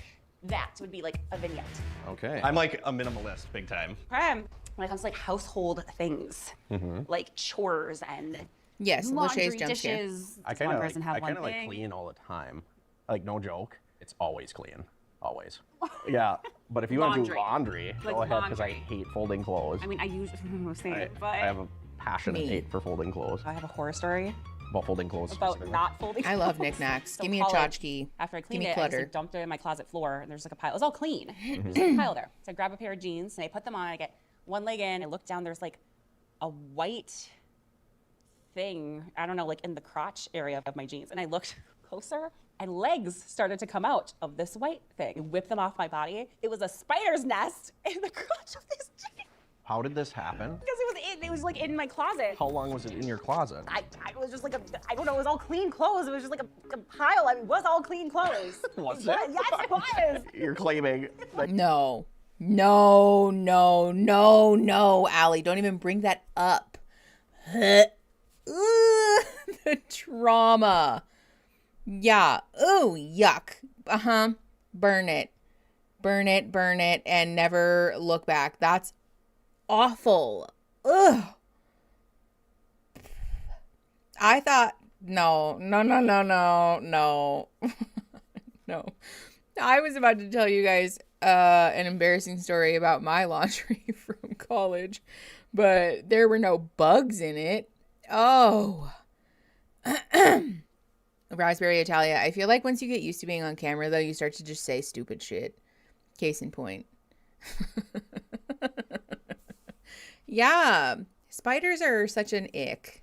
that would be like a vignette. Okay. I'm like a minimalist, big time. When it comes to like household things, like chores and yes, laundry, Lachey's jump scare. dishes. I Does kind one of person have one like thing? clean all the time. Like no joke, it's always clean, always. Yeah, but if you want to do laundry, Like go ahead because I laundry. hate folding clothes. I mean, I usually I have a passionate hate for folding clothes. I have a horror story About folding clothes. about specifically. not folding. I love clothes. knickknacks. So Give me a college, tchotchke. After I Give cleaned me it, I clutter. just like, dumped it in my closet floor, and there's like a pile. It was all clean. There's like a pile there. So I grab a pair of jeans and I put them on. I get one leg in. I look down. There's like a white thing. I don't know, like in the crotch area of my jeans. And I looked closer, my legs started to come out of this white thing. It whipped them off my body. It was a spider's nest in the crotch of this jean. How did this happen? Because it was like in my closet. How long was it in your closet? I was just like I don't know, it was all clean clothes. It was just like a pile. I mean, it was all clean clothes. Was it? it? Yes, it was. You're claiming that. No, no, no, no, no, Allie, don't even bring that up. Ugh, the trauma. Yeah. Ooh, yuck. Burn it. Burn it, burn it, and never look back. That's awful. Ugh. I thought, no. No. I was about to tell you guys an embarrassing story about my laundry from college, but there were no bugs in it. Oh. Raspberry Italia. I feel like once you get used to being on camera, though, you start to just say stupid shit. Case in point. Yeah. Spiders are such an ick.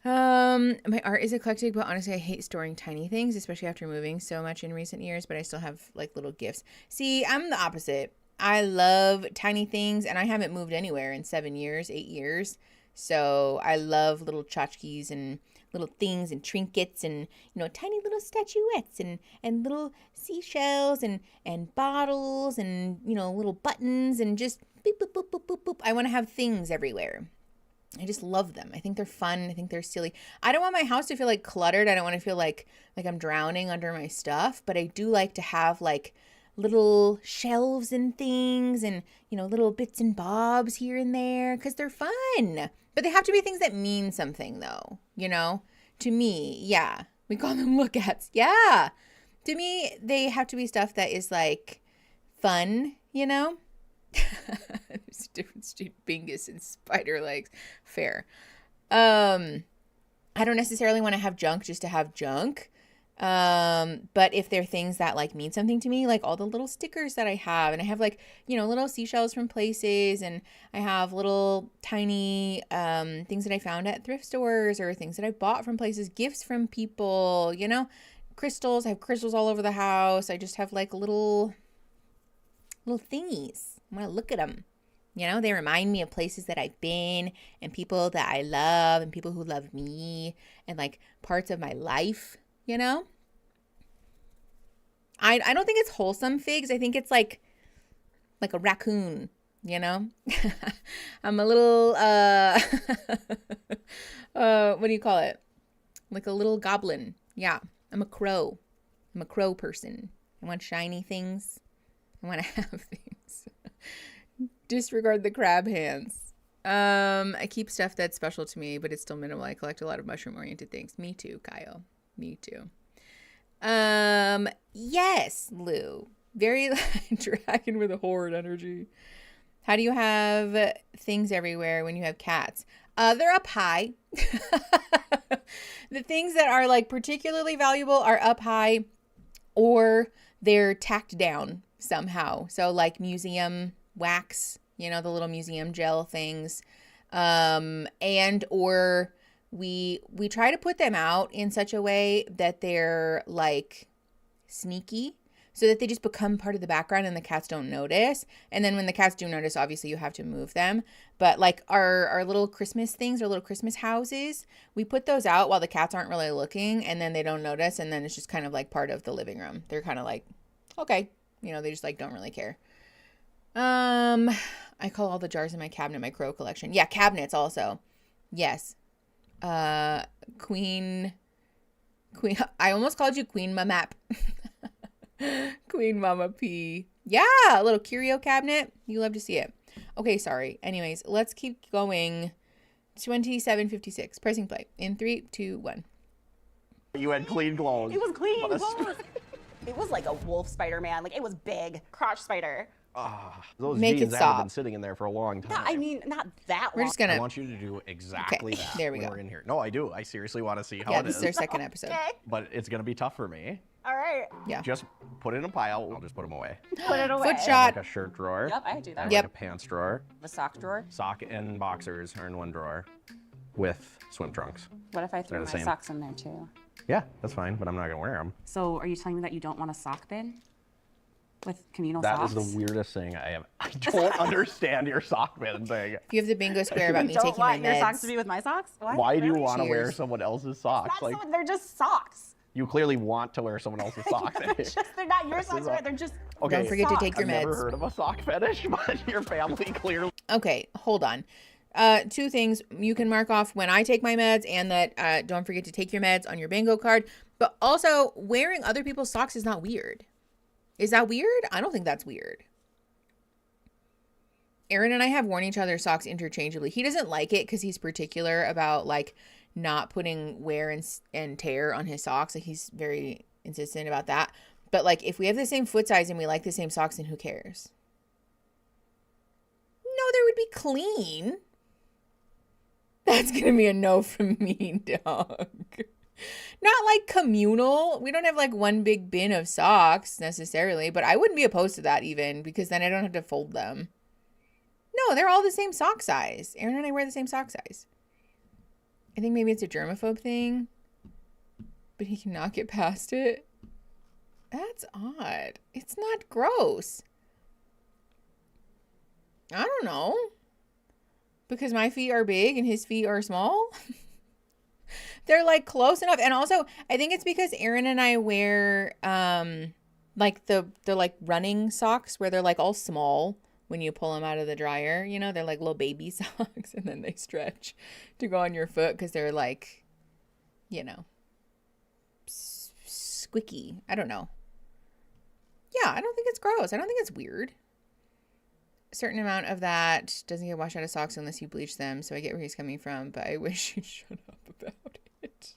My art is eclectic, but honestly, I hate storing tiny things, especially after moving so much in recent years, but I still have like little gifts. See, I'm the opposite. I love tiny things, and I haven't moved anywhere in 8 years. So I love little tchotchkes and little things and trinkets and, tiny little statuettes and little seashells and bottles and, little buttons and just boop, boop, boop, boop, boop, boop. I want to have things everywhere. I just love them. I think they're fun. I think they're silly. I don't want my house to feel like cluttered. I don't want to feel like I'm drowning under my stuff, but I do like to have like little shelves and things and, little bits and bobs here and there because they're fun. But they have to be things that mean something though, to me. Yeah. We call them look-ats. Yeah. To me, they have to be stuff that is like fun, There's a difference between Bingus and spider legs. Fair. I don't necessarily want to have junk just to have junk. But if they're things that like mean something to me, like all the little stickers that I have, and I have like, little seashells from places, and I have little tiny, things that I found at thrift stores or things that I bought from places, gifts from people, crystals. I have crystals all over the house. I just have like little thingies. I want to look at them. They remind me of places that I've been and people that I love and people who love me and like parts of my life, I don't think it's wholesome, Figs. I think it's like a raccoon, I'm a little, what do you call it? Like a little goblin. Yeah, I'm a crow. I'm a crow person. I want shiny things. I want to have things. Disregard the crab hands. I keep stuff that's special to me, but it's still minimal. I collect a lot of mushroom-oriented things. Me too, Kyle. Me too. Yes, Lou. Very dragon with a horde energy. How do you have things everywhere when you have cats? They're up high. The things that are like particularly valuable are up high or they're tacked down somehow. So like museum wax, the little museum gel things. And or we try to put them out in such a way that they're like sneaky so that they just become part of the background and the cats don't notice. And then when the cats do notice, obviously you have to move them. But like our little Christmas things, our little Christmas houses, we put those out while the cats aren't really looking and then they don't notice. And then it's just kind of like part of the living room. They're kind of like, okay, they just like don't really care. I call all the jars in my cabinet my crow collection. Yeah, cabinets also. Yes. Queen, I almost called you Queen Mamap. Queen Mama P. Yeah, a little curio cabinet. You love to see it. Okay, sorry. Anyways, let's keep going. 27:56. Pressing play in 3, 2, 1. You had clean clothes. It was clean clothes. It was like a wolf spider, man. Like it was big. Crotch spider. Those Make jeans it haven't stop. been sitting in there for a long time. No, I mean, not that We're long. just gonna. I want you to do exactly Okay, that. there we when go. We're in here. No, I do. I seriously want to see how Yeah, it this is. is our second episode. Okay. But it's gonna be tough for me. All right. Yeah. Just put it in a pile. I'll just put them away. Put it away. Foot shot. Like a shirt drawer. Yep, I do that. And Yep. like a pants drawer. The sock drawer. Sock and boxers are in one drawer with swim trunks. What if I threw They're my the same. socks in there too? Yeah, that's fine, but I'm not gonna wear them. So are you telling me that you don't want a sock bin with communal That socks? is the weirdest thing I have. I don't understand your sock bin thing. You have the bingo square about me You don't taking my want your socks meds. to be with my socks? What? Why do you Really? want to wear Cheers. someone else's socks? That's Like, they're just socks. you clearly want to wear someone else's socks. They're not your socks, right? They're just Okay, Don't forget to take your I've never meds. heard of a sock fetish, but your family clearly. Okay, hold on. Two things you can mark off when I take my meds, and that don't forget to take your meds on your bingo card. But also, wearing other people's socks is not weird. Is that weird? I don't think that's weird. Aaron and I have worn each other's socks interchangeably. He doesn't like it because he's particular about like not putting wear and tear on his socks. Like he's very insistent about that. But like if we have the same foot size and we like the same socks, then who cares? No, there would be clean. That's going to be a no from me, dog. Not like communal. We don't have like one big bin of socks necessarily, but I wouldn't be opposed to that even because then I don't have to fold them. No, they're all the same sock size. Aaron and I wear the same sock size. I think maybe it's a germaphobe thing, but he cannot get past it. That's odd. It's not gross. I don't know. Because my feet are big and his feet are small. They're like close enough. And also, I think it's because Aaron and I wear like they're like running socks where they're like all small when you pull them out of the dryer. You know, they're like little baby socks and then they stretch to go on your foot because they're like, you know, squicky. I don't know. Yeah, I don't think it's gross. I don't think it's weird. A certain amount of that doesn't get washed out of socks unless you bleach them. So I get where he's coming from, but I wish you'd shut up about it.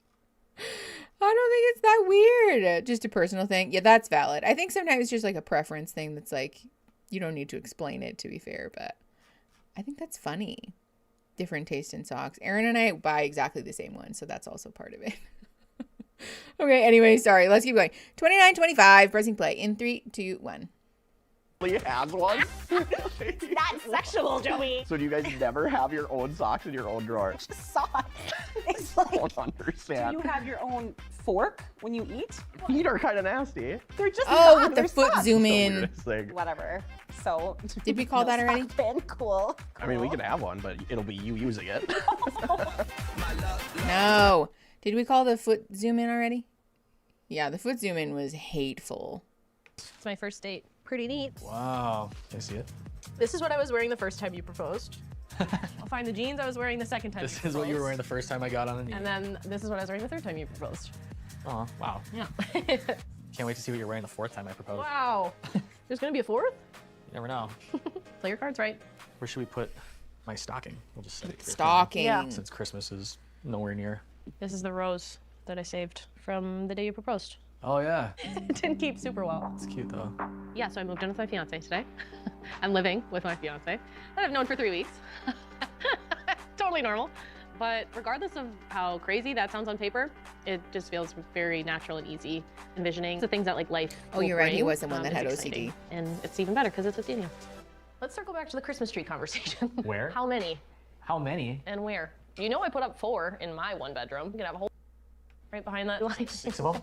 I don't think it's that weird. Just a personal thing. Yeah, that's valid. I think sometimes it's just like a preference thing that's like, you don't need to explain it to be fair, but I think that's funny. Different taste in socks. Aaron and I buy exactly the same one, so that's also part of it. Okay, anyway, sorry. Let's keep going. 29-25, pressing play in 3, 2, 1. He has one. It's not sexual, Joey. So do you guys never have your own socks in your own drawer? Just socks. It's like, I don't understand. do you have your own fork when you eat? Feet are kind of nasty. They're just Oh, not. with the They're foot socks. zoom in. Whatever. So Did we call that already? sock bin, cool. I mean, we can have one, but it'll be you using it. No. Did we call the foot zoom in already? Yeah, the foot zoom in was hateful. It's my first date. Pretty neat. Wow. Can I see it? This is what I was wearing the first time you proposed. I'll find the jeans I was wearing the second time This you is what you were proposed. wearing the first time I got on a knee. And then this is what I was wearing the third time you proposed. Oh, wow. Yeah. Can't wait to see what you're wearing the fourth time I propose. Wow. There's gonna be a fourth? You never know. Play your cards right. Where should we put my stocking? We'll just set it here. Stocking. Yeah. Since Christmas is nowhere near. This is the rose that I saved from the day you proposed. Oh, yeah. It didn't keep super well. It's cute, though. Yeah, so I moved in with my fiance today. I'm living with my fiance that I've known for 3 weeks. Totally normal. But regardless of how crazy that sounds on paper, it just feels very natural and easy envisioning the things that like life Oh, will you're right. He bring, was the one that is had exciting. OCD. And it's even better because it's with Daniel. Let's circle back to the Christmas tree conversation. Where? How many How many? and where? You know I put up 4 in my one bedroom. You can have a whole right behind that light. 6 of them?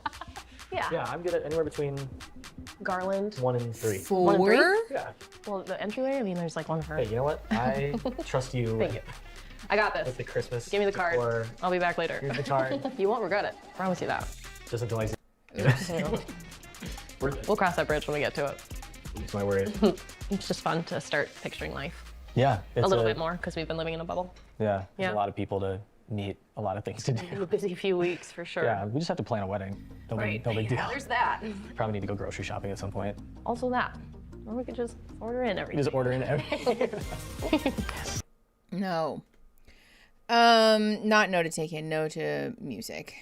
Yeah. Yeah, I'm good at anywhere between Garland. 1 and 3. 1 and 3? 4? Yeah. Well, the entryway, I mean, there's like one for... Hey, you know what? I trust you. Thank you. I got this. With the Christmas. Give me the card. decor. I'll be back later. Here's the card. You won't regret it. Promise you that. Just until I see Worth it. We'll cross that bridge when we get to it. It's my word. It's just fun to start picturing life. Yeah. A little bit more because we've been living in a bubble. Yeah. There's Yeah. a lot of people to meet, a lot of things to do. A busy few weeks for sure. Yeah, we just have to plan a wedding. No big deal. There's that. Probably need to go grocery shopping at some point. Also that. Or we could just order in everything. Just order in everything. No. Not no to take in, no to music.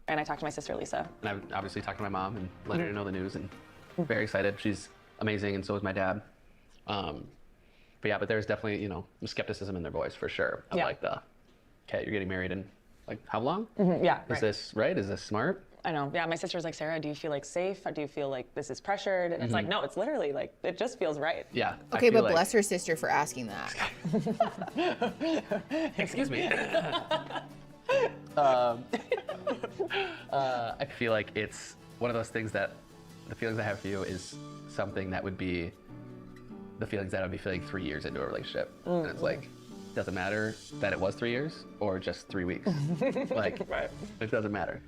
And I talked to my sister Lisa. And I've obviously talked to my mom and let her know the news, and I'm very excited. She's amazing, and so is my dad. But yeah, but there's definitely, you know, skepticism in their voice for sure. Of like okay, you're getting married in like how long? Yeah. Is this right? Is this smart? I know. Yeah, my sister's like, Sarah, do you feel like safe? Or do you feel like this is pressured? And it's like, no, it's literally like, it just feels right. Yeah. Okay, but bless her sister for asking that. Excuse me. I feel like it's one of those things that the feelings I have for you is something that would be the feelings that I'd be feeling 3 years into a relationship. And it's like, doesn't matter that it was 3 years or just 3 weeks. Like, it doesn't matter.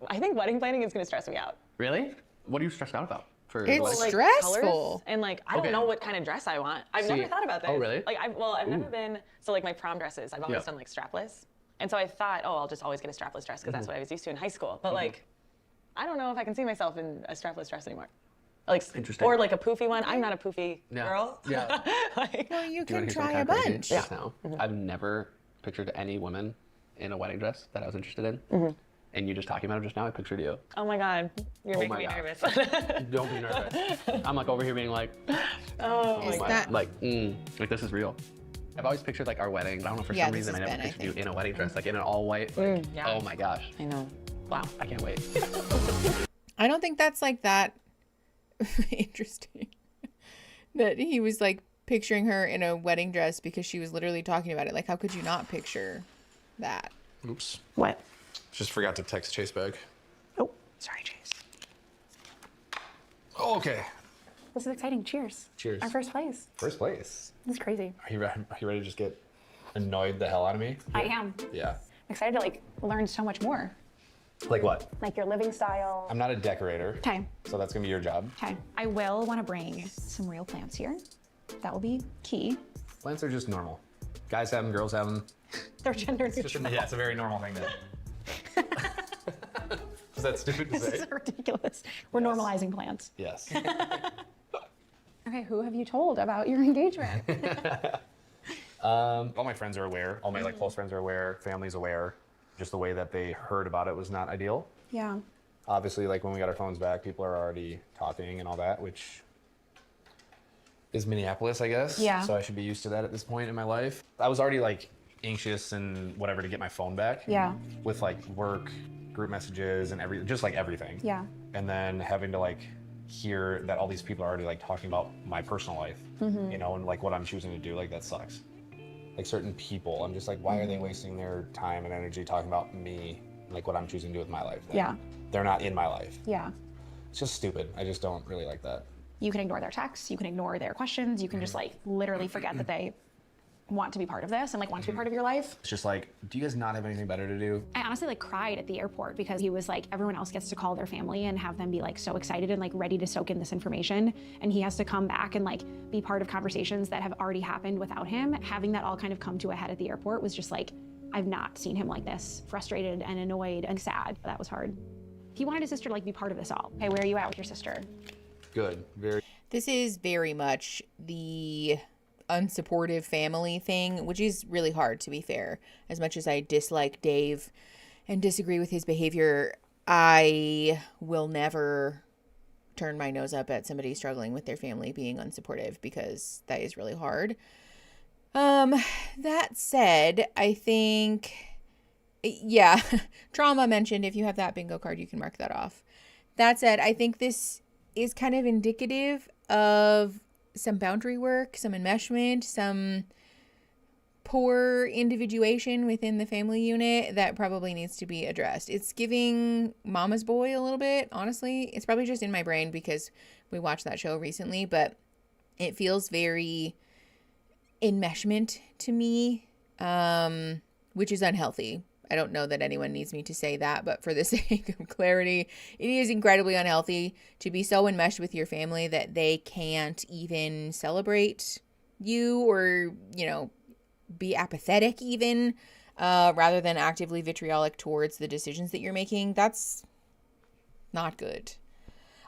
I think wedding planning is gonna stress me out. Really? What are you stressed out about? It's like, stressful. colors, and like I don't know what kind of dress I want. I've never thought about this. Oh, really? Like I've never been, so like my prom dresses, I've always done like strapless. And so I thought, oh, I'll just always get a strapless dress because that's what I was used to in high school. But like, I don't know if I can see myself in a strapless dress anymore. Like, Interesting. or like a poofy one. I'm not a poofy girl. Yeah. Well, you Do you can wanna hear try something a kinda crazy bunch. just now? I've never pictured any woman in a wedding dress that I was interested in. And you just talking about it just now, I pictured you. Oh my God, you're making me nervous. Don't be nervous. I'm like over here being like, oh Is my that- God. like this is real. I've always pictured like our wedding, but I don't know, for Yeah, some this reason I has never been, I pictured you think. in a wedding dress, like in an all white. Like, yeah. Oh my gosh. I know. Wow, I can't wait. I don't think that's like that interesting. That he was like picturing her in a wedding dress because she was literally talking about it. Like, how could you not picture that? Oops. What? Just forgot to text Chase back. Oh, sorry, Chase. Oh, okay. This is exciting. Cheers. Cheers. Our first place. First place. This is crazy. Are you ready to just get annoyed the hell out of me? I am. Yeah. I'm excited to like learn so much more. Like what? Like your living style. I'm not a decorator. Okay. So that's gonna be your job. Okay. I will want to bring some real plants here. That will be key. Plants are just normal. Guys have them, girls have them. They're gender It's just neutral. yeah, it's a very normal thing to. Is that stupid to This say? is ridiculous. We're normalizing plants. Yes. Okay, who have you told about your engagement? All my friends are aware. All my like close friends are aware. Family's aware. Just the way that they heard about it was not ideal. Yeah. Obviously, like when we got our phones back, people are already talking and all that, which is Minneapolis, I guess. Yeah. So I should be used to that at this point in my life. I was already like anxious and whatever to get my phone back. Yeah. With like work, group messages, and just like everything. Yeah. And then having to like hear that all these people are already like talking about my personal life, you know, and like what I'm choosing to do, like that sucks. Like certain people, I'm just like, why are they wasting their time and energy talking about me, like what I'm choosing to do with my life? Like, Yeah. They're not in my life. Yeah. It's just stupid. I just don't really like that. You can ignore their texts, you can ignore their questions, you can just like literally forget that they want to be part of this and like want to be part of your life. It's just like, do you guys not have anything better to do? I honestly like cried at the airport because he was like, everyone else gets to call their family and have them be like so excited and like ready to soak in this information. And he has to come back and like be part of conversations that have already happened without him. Having that all kind of come to a head at the airport was just like, I've not seen him like this, frustrated and annoyed and sad. That was hard. He wanted his sister to like be part of this all. Hey, where are you at with your sister? Good. Very. This is very much the unsupportive family thing, which is really hard, to be fair. As much as I dislike Dave and disagree with his behavior, I will never turn my nose up at somebody struggling with their family being unsupportive, because that is really hard. That said, I think, yeah, trauma mentioned. If you have that bingo card, you can mark that off. That said, I think this is kind of indicative of some boundary work, some enmeshment, some poor individuation within the family unit that probably needs to be addressed. It's giving Mama's Boy a little bit, honestly. It's probably just in my brain because we watched that show recently, but it feels very enmeshment to me, which is unhealthy. I don't know that anyone needs me to say that, but for the sake of clarity, it is incredibly unhealthy to be so enmeshed with your family that they can't even celebrate you or, you know, be apathetic even, rather than actively vitriolic towards the decisions that you're making. That's not good.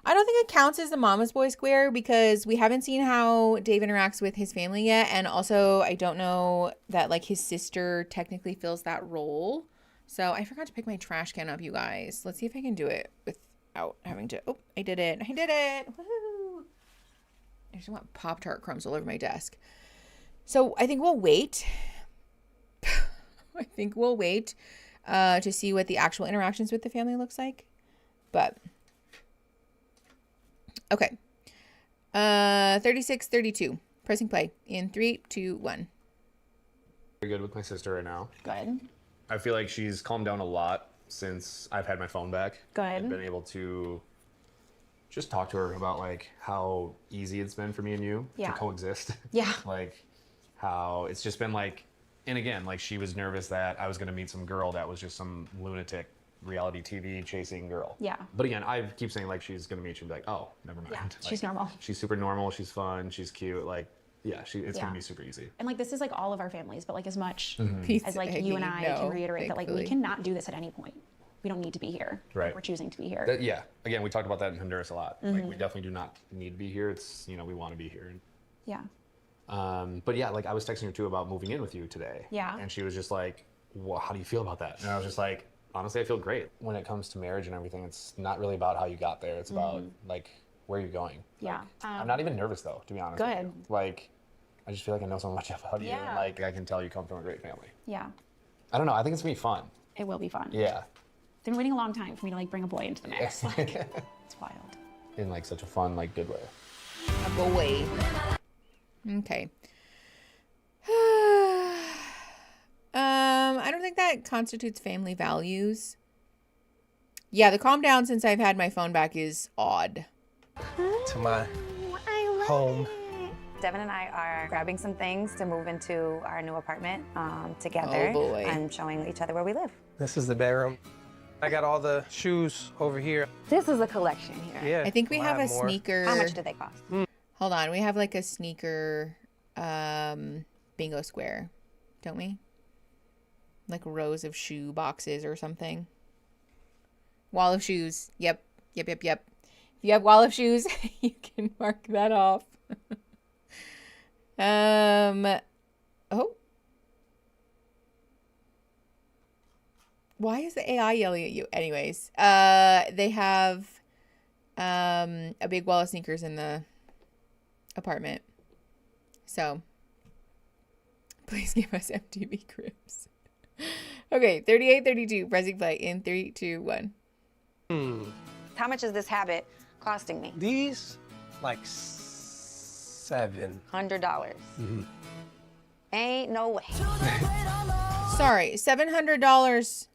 I don't think it counts as the Mama's Boy square because we haven't seen how Dave interacts with his family yet. And also, I don't know that like his sister technically fills that role. So I forgot to pick my trash can up, you guys. Let's see if I can do it without having to. Oh, I did it. I did it. Woohoo. I just want Pop-Tart crumbs all over my desk. So I think we'll wait. I think we'll wait to see what the actual interactions with the family looks like. But okay. 36-32. Pressing play in 3, 2, 1. Very good with my sister right now. Good. I feel like she's calmed down a lot since I've had my phone back. Good. I've been able to just talk to her about like how easy it's been for me and you Yeah. to coexist. Yeah. Like how it's just been like, and again, like she was nervous that I was gonna meet some girl that was just some lunatic reality TV chasing girl. Yeah. But again, I keep saying like she's gonna meet you and be like, oh, never mind. Yeah, Like, she's normal. She's super normal, she's fun, she's cute. Like, yeah, it's Yeah. gonna be super easy. And like this is like all of our families, but like as much Mhm. as like you and I can reiterate that like we thankfully. cannot do this at any point. We don't need to be here. Right. We're choosing to be here. Yeah. Again, we talked about that in Honduras a lot. Like we Mhm. definitely do not need to be here. It's, you know, we want to be here. Yeah. But yeah, like I was texting her too about moving in with you today. Yeah. And she was just like, well, how do you feel about that? And I was just like, honestly, I feel great. When it comes to marriage and everything, it's not really about how you got there. It's about like where you're going. Yeah. I'm not even nervous though, to be honest. Good. With you. Like, I just feel like I know so much about you. Yeah. And like I can tell you come from a great family. Yeah. I don't know. I think it's gonna be fun. It will be fun. Yeah. Been waiting a long time for me to like bring a boy into the mix. Like, it's wild. In like such a fun, like good way. A boy. Okay. I don't think that constitutes family values. Yeah, the calm down since I've had my phone back is odd. To my home. Devin and I are grabbing some things to move into our new apartment together. Oh, boy. And showing each other where we live. This is the bedroom. I got all the shoes over here. This is a collection here. Yeah. I think we have a more. sneaker. How much do they cost? Hold on, we have like a sneaker bingo square, don't we? Like rows of shoe boxes or something. Wall of shoes. Yep. If you have wall of shoes, you can mark that off. Oh. Why is the AI yelling at you? Anyways, they have a big wall of sneakers in the apartment. So, please give us MTV Cribs. Okay, 3832, pressing play in 3, 2, 1. How much is this habit costing me? These, like $700. $100. Ain't no way. Sorry, $700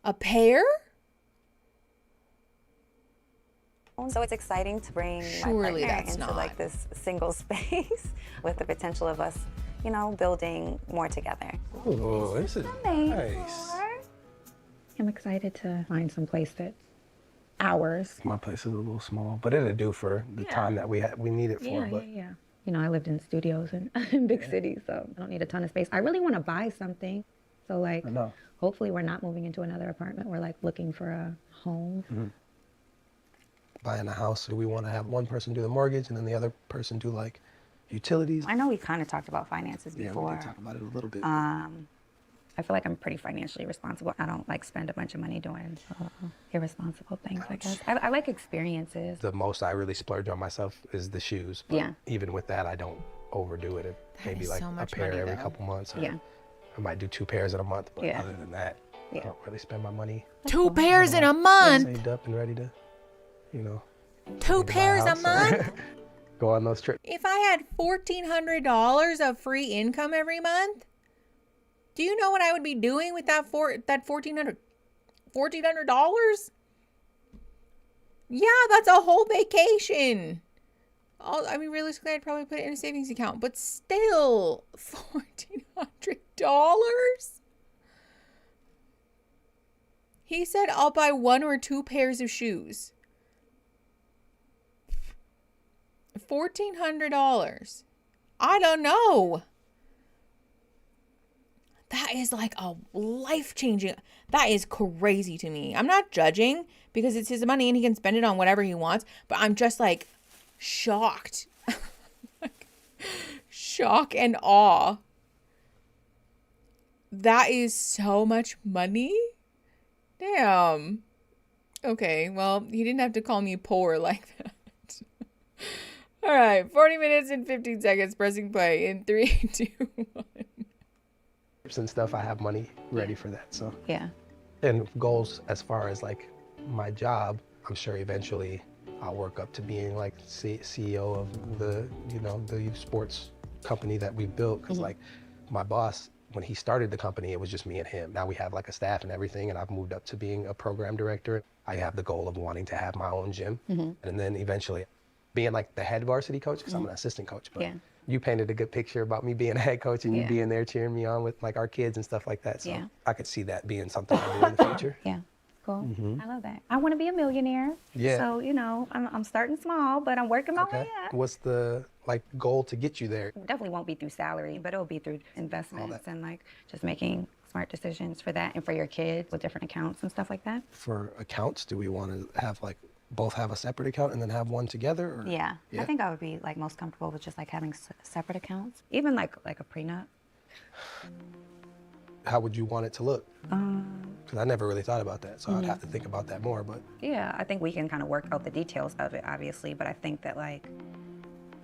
a pair? So it's exciting to bring Surely my partner that's into not. like this single space with the potential of us, you know, building more together. Oh, this is nice. I'm excited to find some place that's ours. My place is a little small, but it'll do for the time that we need it for. But Yeah. You know, I lived in studios in big cities, so I don't need a ton of space. I really want to buy something. So like, hopefully we're not moving into another apartment. We're like looking for a home. buying a house, do we want to have one person do the mortgage and then the other person do like utilities? I know we kind of talked about finances before. Yeah, we did talk about it a little bit. I feel like I'm pretty financially responsible. I don't like spend a bunch of money doing irresponsible things, I guess. I like experiences. The most I really splurge on myself is the shoes. But Yeah. even with that, I don't overdo it. Maybe is like so a much pair money, every though. couple months. or Yeah. I might do 2 pairs in a month, but Yeah. other than that, I don't really spend my money. 2 pairs in a month? Saved up and ready to, you know. 2 pairs a month? Go on those trips. If I had $1,400 of free income every month, do you know what I would be doing with that $1,400? Yeah, that's a whole vacation. I mean, realistically, I'd probably put it in a savings account, but still, $1,400? He said I'll buy 1 or 2 pairs of shoes. $1,400. I don't know. That is like a life-changing. That is crazy to me. I'm not judging because it's his money and he can spend it on whatever he wants, but I'm just like shocked. Shock and awe. That is so much money. Damn. Okay, well, he didn't have to call me poor like that. All right, 40 minutes and 15 seconds pressing play in 3, 2, 1. And stuff, I have money ready for that. So yeah. And goals as far as like my job, I'm sure eventually I'll work up to being like CEO of the, you know, the youth sports company that we built. Because like my boss when he started the company, it was just me and him. Now we have like a staff and everything, and I've moved up to being a program director. I have the goal of wanting to have my own gym, and then eventually being like the head varsity coach, because I'm an assistant coach. But you painted a good picture about me being a head coach and you being there cheering me on with like our kids and stuff like that. So I could see that being something I do in the future. Yeah. Cool. I love that. I want to be a millionaire. Yeah. So, you know, I'm starting small, but I'm working my way up. What's the like goal to get you there? Definitely won't be through salary, but it'll be through investments and like just making smart decisions for that and for your kids with different accounts and stuff like that. For accounts, do we want to have like both have a separate account and then have one together? Or? Yeah. I think I would be like most comfortable with just like having separate accounts, even like a prenup. How would you want it to look? Because I never really thought about that, so I'd have to think about that more. But yeah, I think we can kind of work out the details of it, obviously. But I think that like,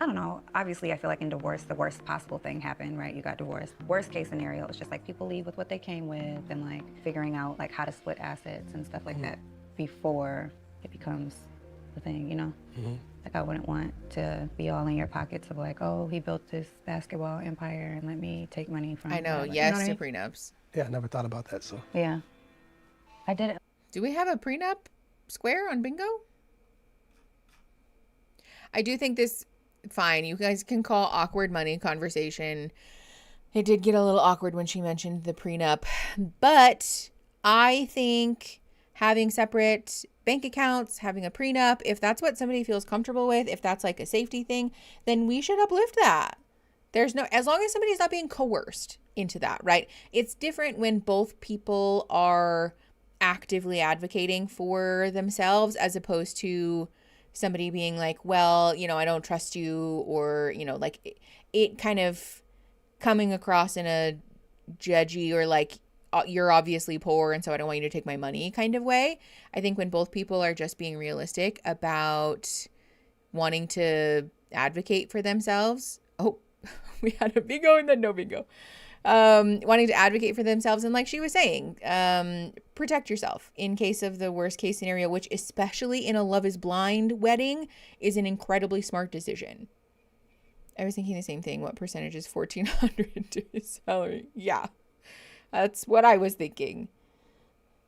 I don't know. Obviously, I feel like in divorce, the worst possible thing happened, right? You got divorced. Worst case scenario is just like people leave with what they came with, and like figuring out like how to split assets and stuff like that before it becomes the thing, you know? Like I wouldn't want to be all in your pockets of like, oh, he built this basketball empire and let me take money from I know, that. Like, yes you know what I to mean? prenups. yeah, I never thought about that. So Yeah. I did it. Do we have a prenup square on bingo? I do think this, fine, you guys can call awkward money conversation. It did get a little awkward when she mentioned the prenup, but I think having separate bank accounts, having a prenup, if that's what somebody feels comfortable with, if that's like a safety thing, then we should uplift that. There's no, as long as somebody's not being coerced into that, right? It's different when both people are actively advocating for themselves as opposed to somebody being like, well, you know, I don't trust you, or, you know, like it kind of coming across in a judgy or like, you're obviously poor and so I don't want you to take my money kind of way. I think when both people are just being realistic about wanting to advocate for themselves. Oh, we had a bingo and then no bingo. Wanting to advocate for themselves, and like she was saying, protect yourself in case of the worst case scenario, which especially in a Love is Blind wedding is an incredibly smart decision. I was thinking the same thing. What percentage is $1,400 to his salary? Yeah, that's what I was thinking.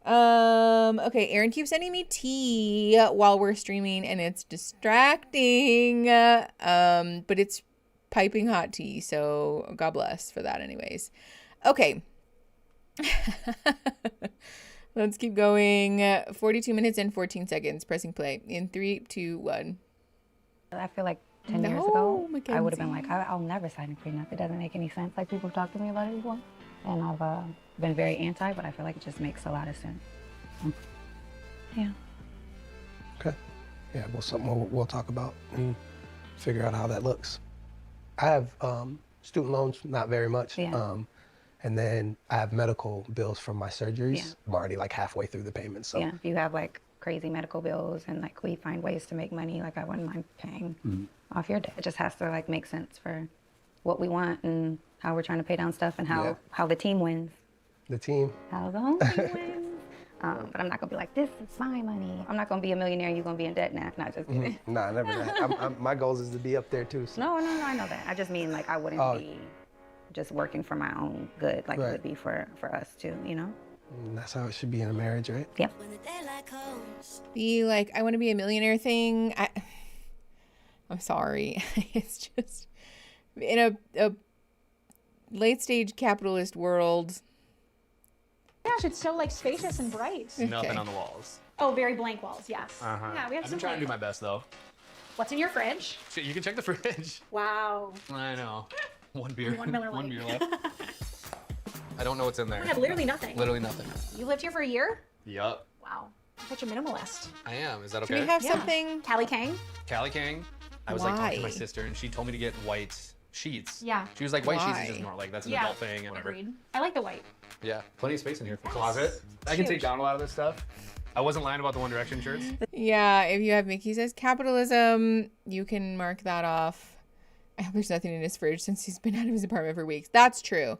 Okay, Aaron keeps sending me tea while we're streaming and it's distracting. But it's piping hot tea, so God bless for that anyways. Okay. Let's keep going. 42 minutes and 14 seconds. Pressing play in 3, 2, 1. I feel like 10 years ago, I would have been like, I'll never sign a prenup. It doesn't make any sense. Like people have talked to me about it before. And I've been very anti, but I feel like it just makes a lot of sense. Yeah. okay, yeah, well, something we'll talk about and figure out how that looks. I have student loans, not very much. Yeah. And then I have medical bills from my surgeries. I'm already like halfway through the payments. So Yeah, if you have like crazy medical bills and like we find ways to make money, like I wouldn't mind paying off your debt. It just has to like make sense for what we want and how we're trying to pay down stuff and how the team wins. The team. How the home team wins. But I'm not gonna be like, this is my money. I'm not gonna be a millionaire and you're gonna be in debt now. Not just kidding. Nah, never that. My goals is to be up there too. So. No, I know that. I just mean like I wouldn't be just working for my own good, like it would be for us too, you know? And that's how it should be in a marriage, right? Yep. The like, I want to be a millionaire thing. I'm sorry. It's just in a late stage capitalist world. Gosh, it's so like spacious and bright. Nothing on the walls. Oh, very blank walls, yes. Yeah, we have I've some been trying to do blank- my best though. What's in your fridge? Shit, you can check the fridge. Wow. I know. One beer. One Miller One Lite. beer left. I don't know what's in there. We have literally nothing. Literally nothing. You lived here for a year? Yup. Wow. Such a minimalist. I am. Is that Do okay? we have something? Callie Kang? Callie King. I was like talking to my Why? sister and she told me to get white sheets. Yeah. She was like, white sheets Why? is just more like that's an adult thing and whatever. Agreed. I like the white. Yeah. Plenty of space in here for closet. I can take Huge. down a lot of this stuff. I wasn't lying about the One Direction shirts. Yeah, if you have Mickey says capitalism, you can mark that off. I hope there's nothing in his fridge since he's been out of his apartment for weeks. That's true.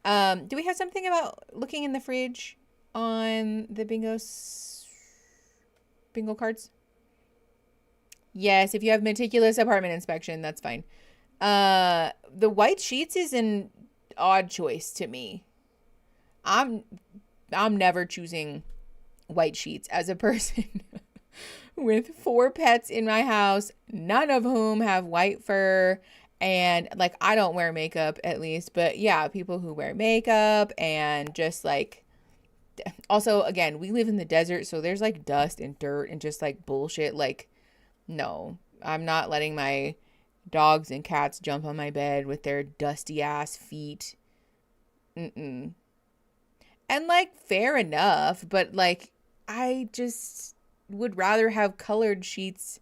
Do we have something about looking in the fridge on the bingo cards? Yes, if you have meticulous apartment inspection, that's fine. The white sheets is odd choice to me. I'm never choosing white sheets as a person with 4 pets in my house, none of whom have white fur. And like, I don't wear makeup at least, but yeah, people who wear makeup and just like, also again, we live in the desert. So there's like dust and dirt and just like bullshit. Like, no, I'm not letting my dogs and cats jump on my bed with their dusty ass feet. Mm-mm. And like, fair enough, but like, I just would rather have colored sheets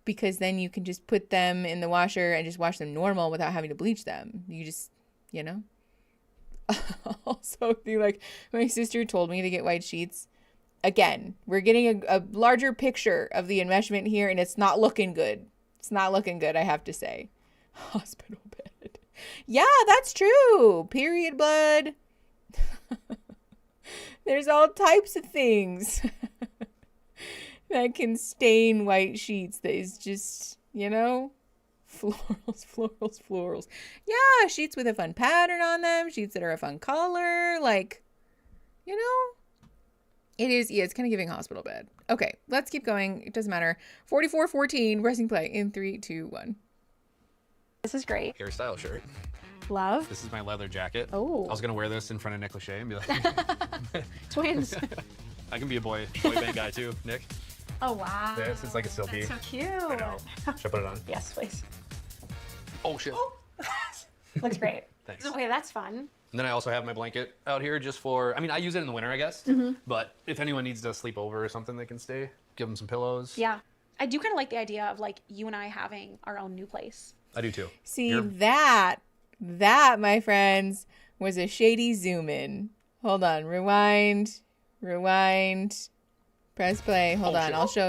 because then you can just put them in the washer and just wash them normal without having to bleach them. You just, you know. Also, like, my sister told me to get white sheets. Again, we're getting a larger picture of the enmeshment here, and it's not looking good. It's not looking good, I have to say. Hospital bed. Yeah, that's true. Period blood. There's all types of things that can stain white sheets that is just, you know, florals. Yeah, sheets with a fun pattern on them, sheets that are a fun color, like, you know, it is, yeah, it's kind of giving hospital bed. Okay, let's keep going. It doesn't matter. 44-14, pressing play in 3, 2, 1. This is great. Hairstyle shirt. Love. This is my leather jacket. Oh. I was gonna wear this in front of Nick Lachey and be like, Twins. I can be a boy band guy too, Nick. Oh, wow. This is like a Sylvie. That's so cute. I know. Should I put it on? Yes, please. Oh shit. Looks great. Thanks. Okay, that's fun. And then I also have my blanket out here just for, I mean, I use it in the winter, I guess. Mhm. But if anyone needs to sleep over or something, they can stay. Give them some pillows. Yeah. I do kind of like the idea of like you and I having our own new place. I do too. See, that, my friends, was a shady zoom in. Hold on. Rewind. Press play. Hold on. Shit. I'll show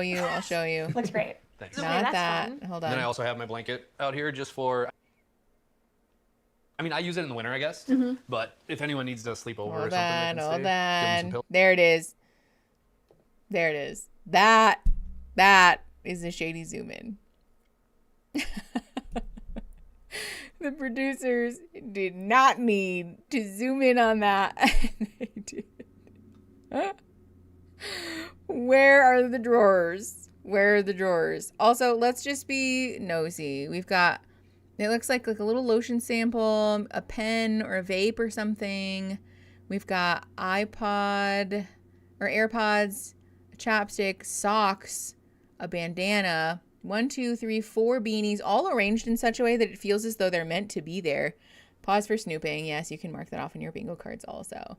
you. Looks great. Thanks. Not that's that. fun. Hold And then I on. also have my blanket out here just for, I mean, I use it in the winter, I guess. Mhm. But if anyone needs to sleep over or Hold something, on. they can Hold stay. Give them some on. pillows. There it is. There it is. That is a shady zoom in. The producers did not need to zoom in on that. They did. Where are the drawers? Where are the drawers? Also, let's just be nosy. We've got, it looks like a little lotion sample, a pen or a vape or something. We've got iPod or AirPods, a chapstick, socks, a bandana, 1, 2, 3, 4 beanies, all arranged in such a way that it feels as though they're meant to be there. Pause for snooping. Yes, you can mark that off in your bingo cards also.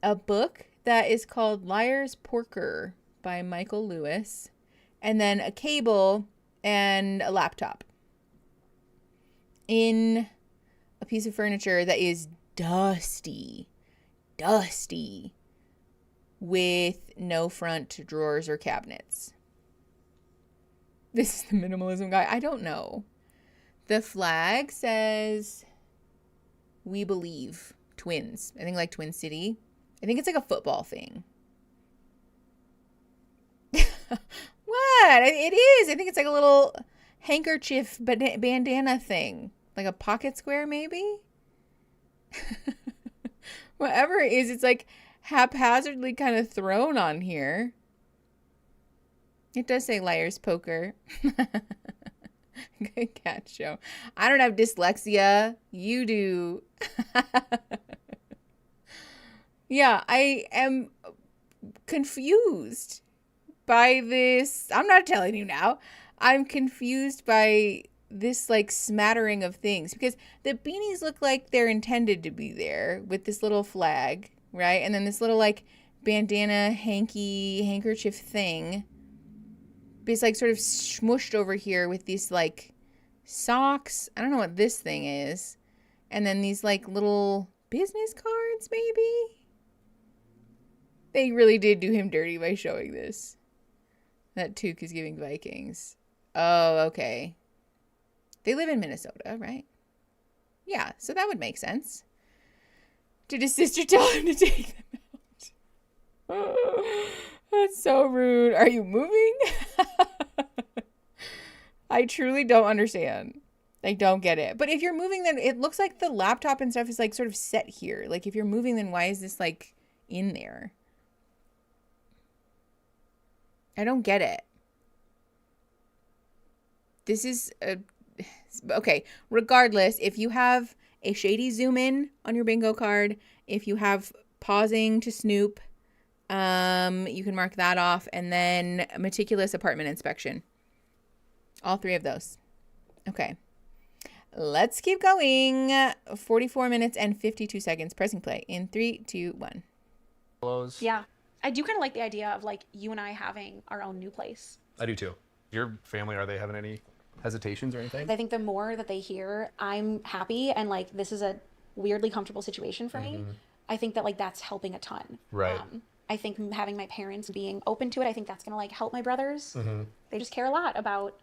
A book that is called Liar's Porker by Michael Lewis. And then a cable and a laptop. In a piece of furniture that is dusty, with no front drawers or cabinets. This is the minimalism guy. I don't know. The flag says, "We believe." Twins. I think like Twin City. I think it's like a football thing. What? It is. I think it's like a little handkerchief bandana thing. Like a pocket square, maybe? Whatever it is, it's like haphazardly kind of thrown on here. It does say Liar's Poker. Good catch, Joe. I don't have dyslexia. You do. Yeah, I am confused by this. I'm not telling you now. I'm confused by this like smattering of things because the beanies look like they're intended to be there with this little flag, right? And then this little like bandana handkerchief thing. But it's like sort of smooshed over here with these like socks. I don't know what this thing is. And then these like little business cards, maybe? They really did do him dirty by showing this. That Took is giving Vikings. Oh, okay. They live in Minnesota, right? Yeah, so that would make sense. Did his sister tell him to take them out? That's so rude. Are you moving? I truly don't understand. Like, don't get it. But if you're moving, then it looks like the laptop and stuff is like sort of set here. Like, if you're moving, then why is this like in there? I don't get it. This is okay. Regardless, if you have a shady zoom in on your bingo card, if you have pausing to snoop, you can mark that off, and then meticulous apartment inspection. All 3 of those. Okay. Let's keep going. 44 minutes and 52 seconds. Pressing play in 3, 2, 1. Yeah. I do kind of like the idea of like you and I having our own new place. I do too. Your family, are they having any hesitations or anything? I think the more that they hear I'm happy and like this is a weirdly comfortable situation for me, I think that like that's helping a ton. Right. I think having my parents being open to it, I think that's gonna like help my brothers. They just care a lot about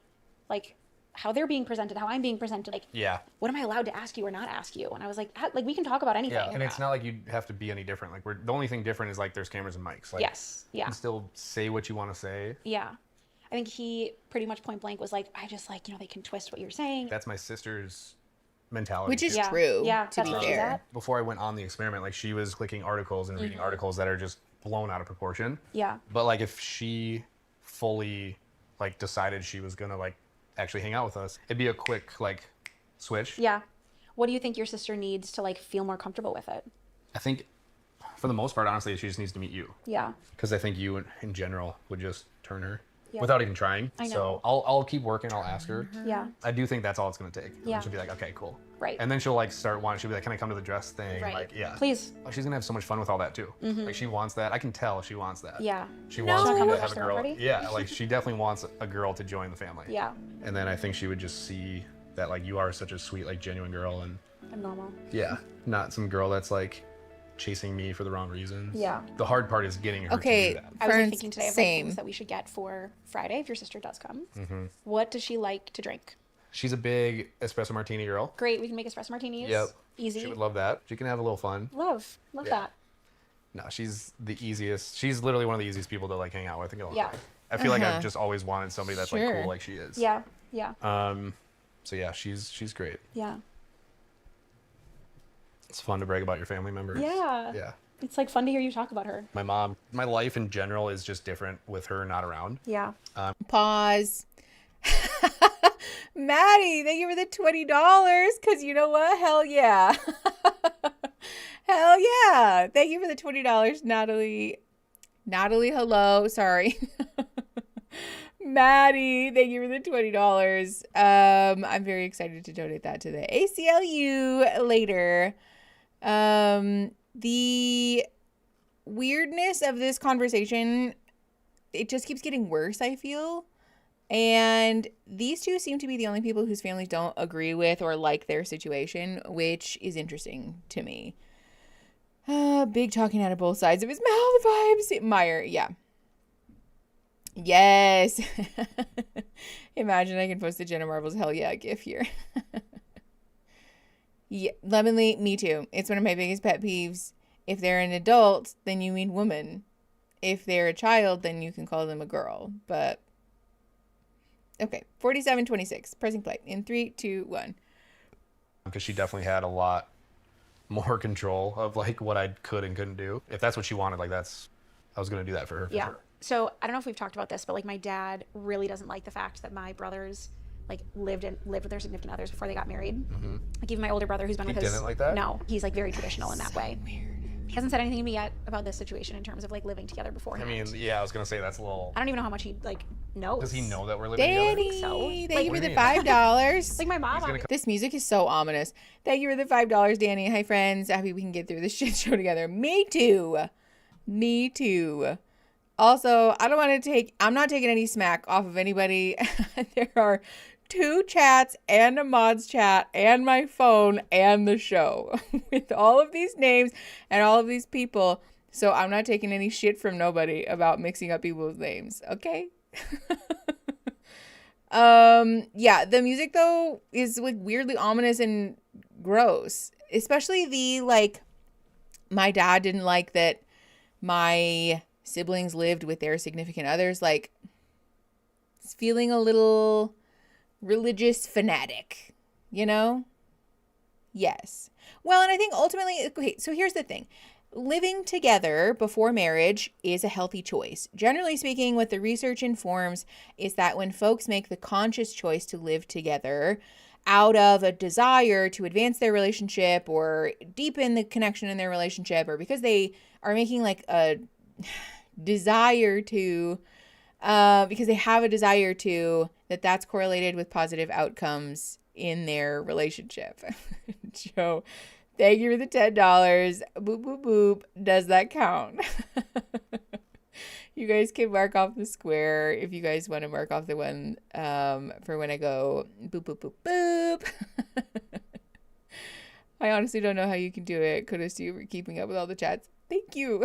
like how they're being presented, how I'm being presented. Like, Yeah. what am I allowed to ask you or not ask you? And I was like, we can talk about anything. Yeah, and it's not like you have to be any different. Like, the only thing different is like there's cameras and mics. Like, Yes, yeah. You can still say what you want to say. Yeah. I think he pretty much point blank was like, I just like, they can twist what you're saying. That's my sister's mentality. Which is too. true. Yeah, to that's be where she's fair. at. Before I went on the experiment, like she was clicking articles and reading articles that are just blown out of proportion. Yeah. But like if she fully like decided she was gonna like actually hang out with us, it'd be a quick like switch. Yeah. What do you think your sister needs to like feel more comfortable with it? I think for the most part, honestly, she just needs to meet you. Yeah. Because I think you in general would just turn her Yeah. without even trying. I know. So I'll keep working. I'll ask her. Yeah. I do think that's all it's gonna take. Yeah. And she'll be like, okay, cool. Right. And then she'll like start wanting. She'll be like, can I come to the dress thing? Right. Like, yeah. Please. Oh, she's gonna have so much fun with all that too. Mhm. Like she wants that. I can tell she wants that. Yeah. She No. wants She'll me come to to have a the girl. party? Yeah. Like she definitely wants a girl to join the family. Yeah. And then I think she would just see that like you are such a sweet, like genuine girl, and I'm normal. yeah, not some girl that's like chasing me for the wrong reasons. Yeah. The hard part is getting her Okay. to do that. I was like, thinking today of like, Same. things that we should get for Friday if your sister does come. Mhm. What does she like to drink? She's a big espresso martini girl. Great. We can make espresso martinis. Yep. Easy. She would love that. She can have a little fun. Love Yeah. that. No, she's the easiest. She's literally one of the easiest people to like hang out with and go. Yeah. I feel like Uh-huh. I've just always wanted somebody that's like Sure. cool like she is. Yeah. Yeah. So yeah, she's great. Yeah. It's fun to brag about your family members. Yeah. Yeah. It's like fun to hear you talk about her. My mom, my life in general is just different with her not around. Yeah. Pause. Maddie, thank you for the $20. Because you know what? Hell yeah. Hell yeah. Thank you for the $20, Natalie. Natalie, hello. Sorry. Maddie, thank you for the $20. I'm very excited to donate that to the ACLU later. The weirdness of this conversation, it just keeps getting worse, I feel. And these two seem to be the only people whose families don't agree with or like their situation, which is interesting to me. Big talking out of both sides of his mouth vibes. Meyer, yeah. Yes. Imagine I can post the Jenna Marbles hell yeah gif here. Yeah, Lemonly, me too. It's one of my biggest pet peeves. If they're an adult, then you mean woman. If they're a child, then you can call them a girl. But okay, 47-26. Pressing play in 3, 2, 1. Because she definitely had a lot more control of like what I could and couldn't do. If that's what she wanted, like I was gonna do that for her. For Yeah. sure. So I don't know if we've talked about this, but like my dad really doesn't like the fact that my brothers like lived with their significant others before they got married. Mm-hmm. Like even my older brother who's been He with his didn't like that? No, he's like very traditional in that way. Weird. He hasn't said anything to me yet about this situation in terms of like living together I beforehand. mean, yeah, I was gonna say that's a little. I don't even know how much he like knows. Does he know that we're living Danny, together? So, thank you for the mean? $5. like my mom. This music is so ominous. Thank you for the $5, Danny. Hi, friends. Happy we can get through this shit show together. Me too. Me too. Also, I'm not taking any smack off of anybody. There are 2 chats and a mods chat and my phone and the show with all of these names and all of these people. So I'm not taking any shit from nobody about mixing up people's names. Okay. Yeah, the music though is like weirdly ominous and gross, especially the like, my dad didn't like that my siblings lived with their significant others. Like, it's feeling a little religious fanatic, you know? Yes. Well, and I think ultimately, okay, so here's the thing. Living together before marriage is a healthy choice. Generally speaking, what the research informs is that when folks make the conscious choice to live together out of a desire to advance their relationship or deepen the connection in their relationship, or because they are making like a desire to, because they have a desire to, that's correlated with positive outcomes in their relationship. Joe, thank you for the $10. Boop, boop, boop. Does that count? You guys can mark off the square if you guys want to mark off the one for when I go boop, boop, boop, boop. I honestly don't know how you can do it. Kudos to you for keeping up with all the chats. Thank you.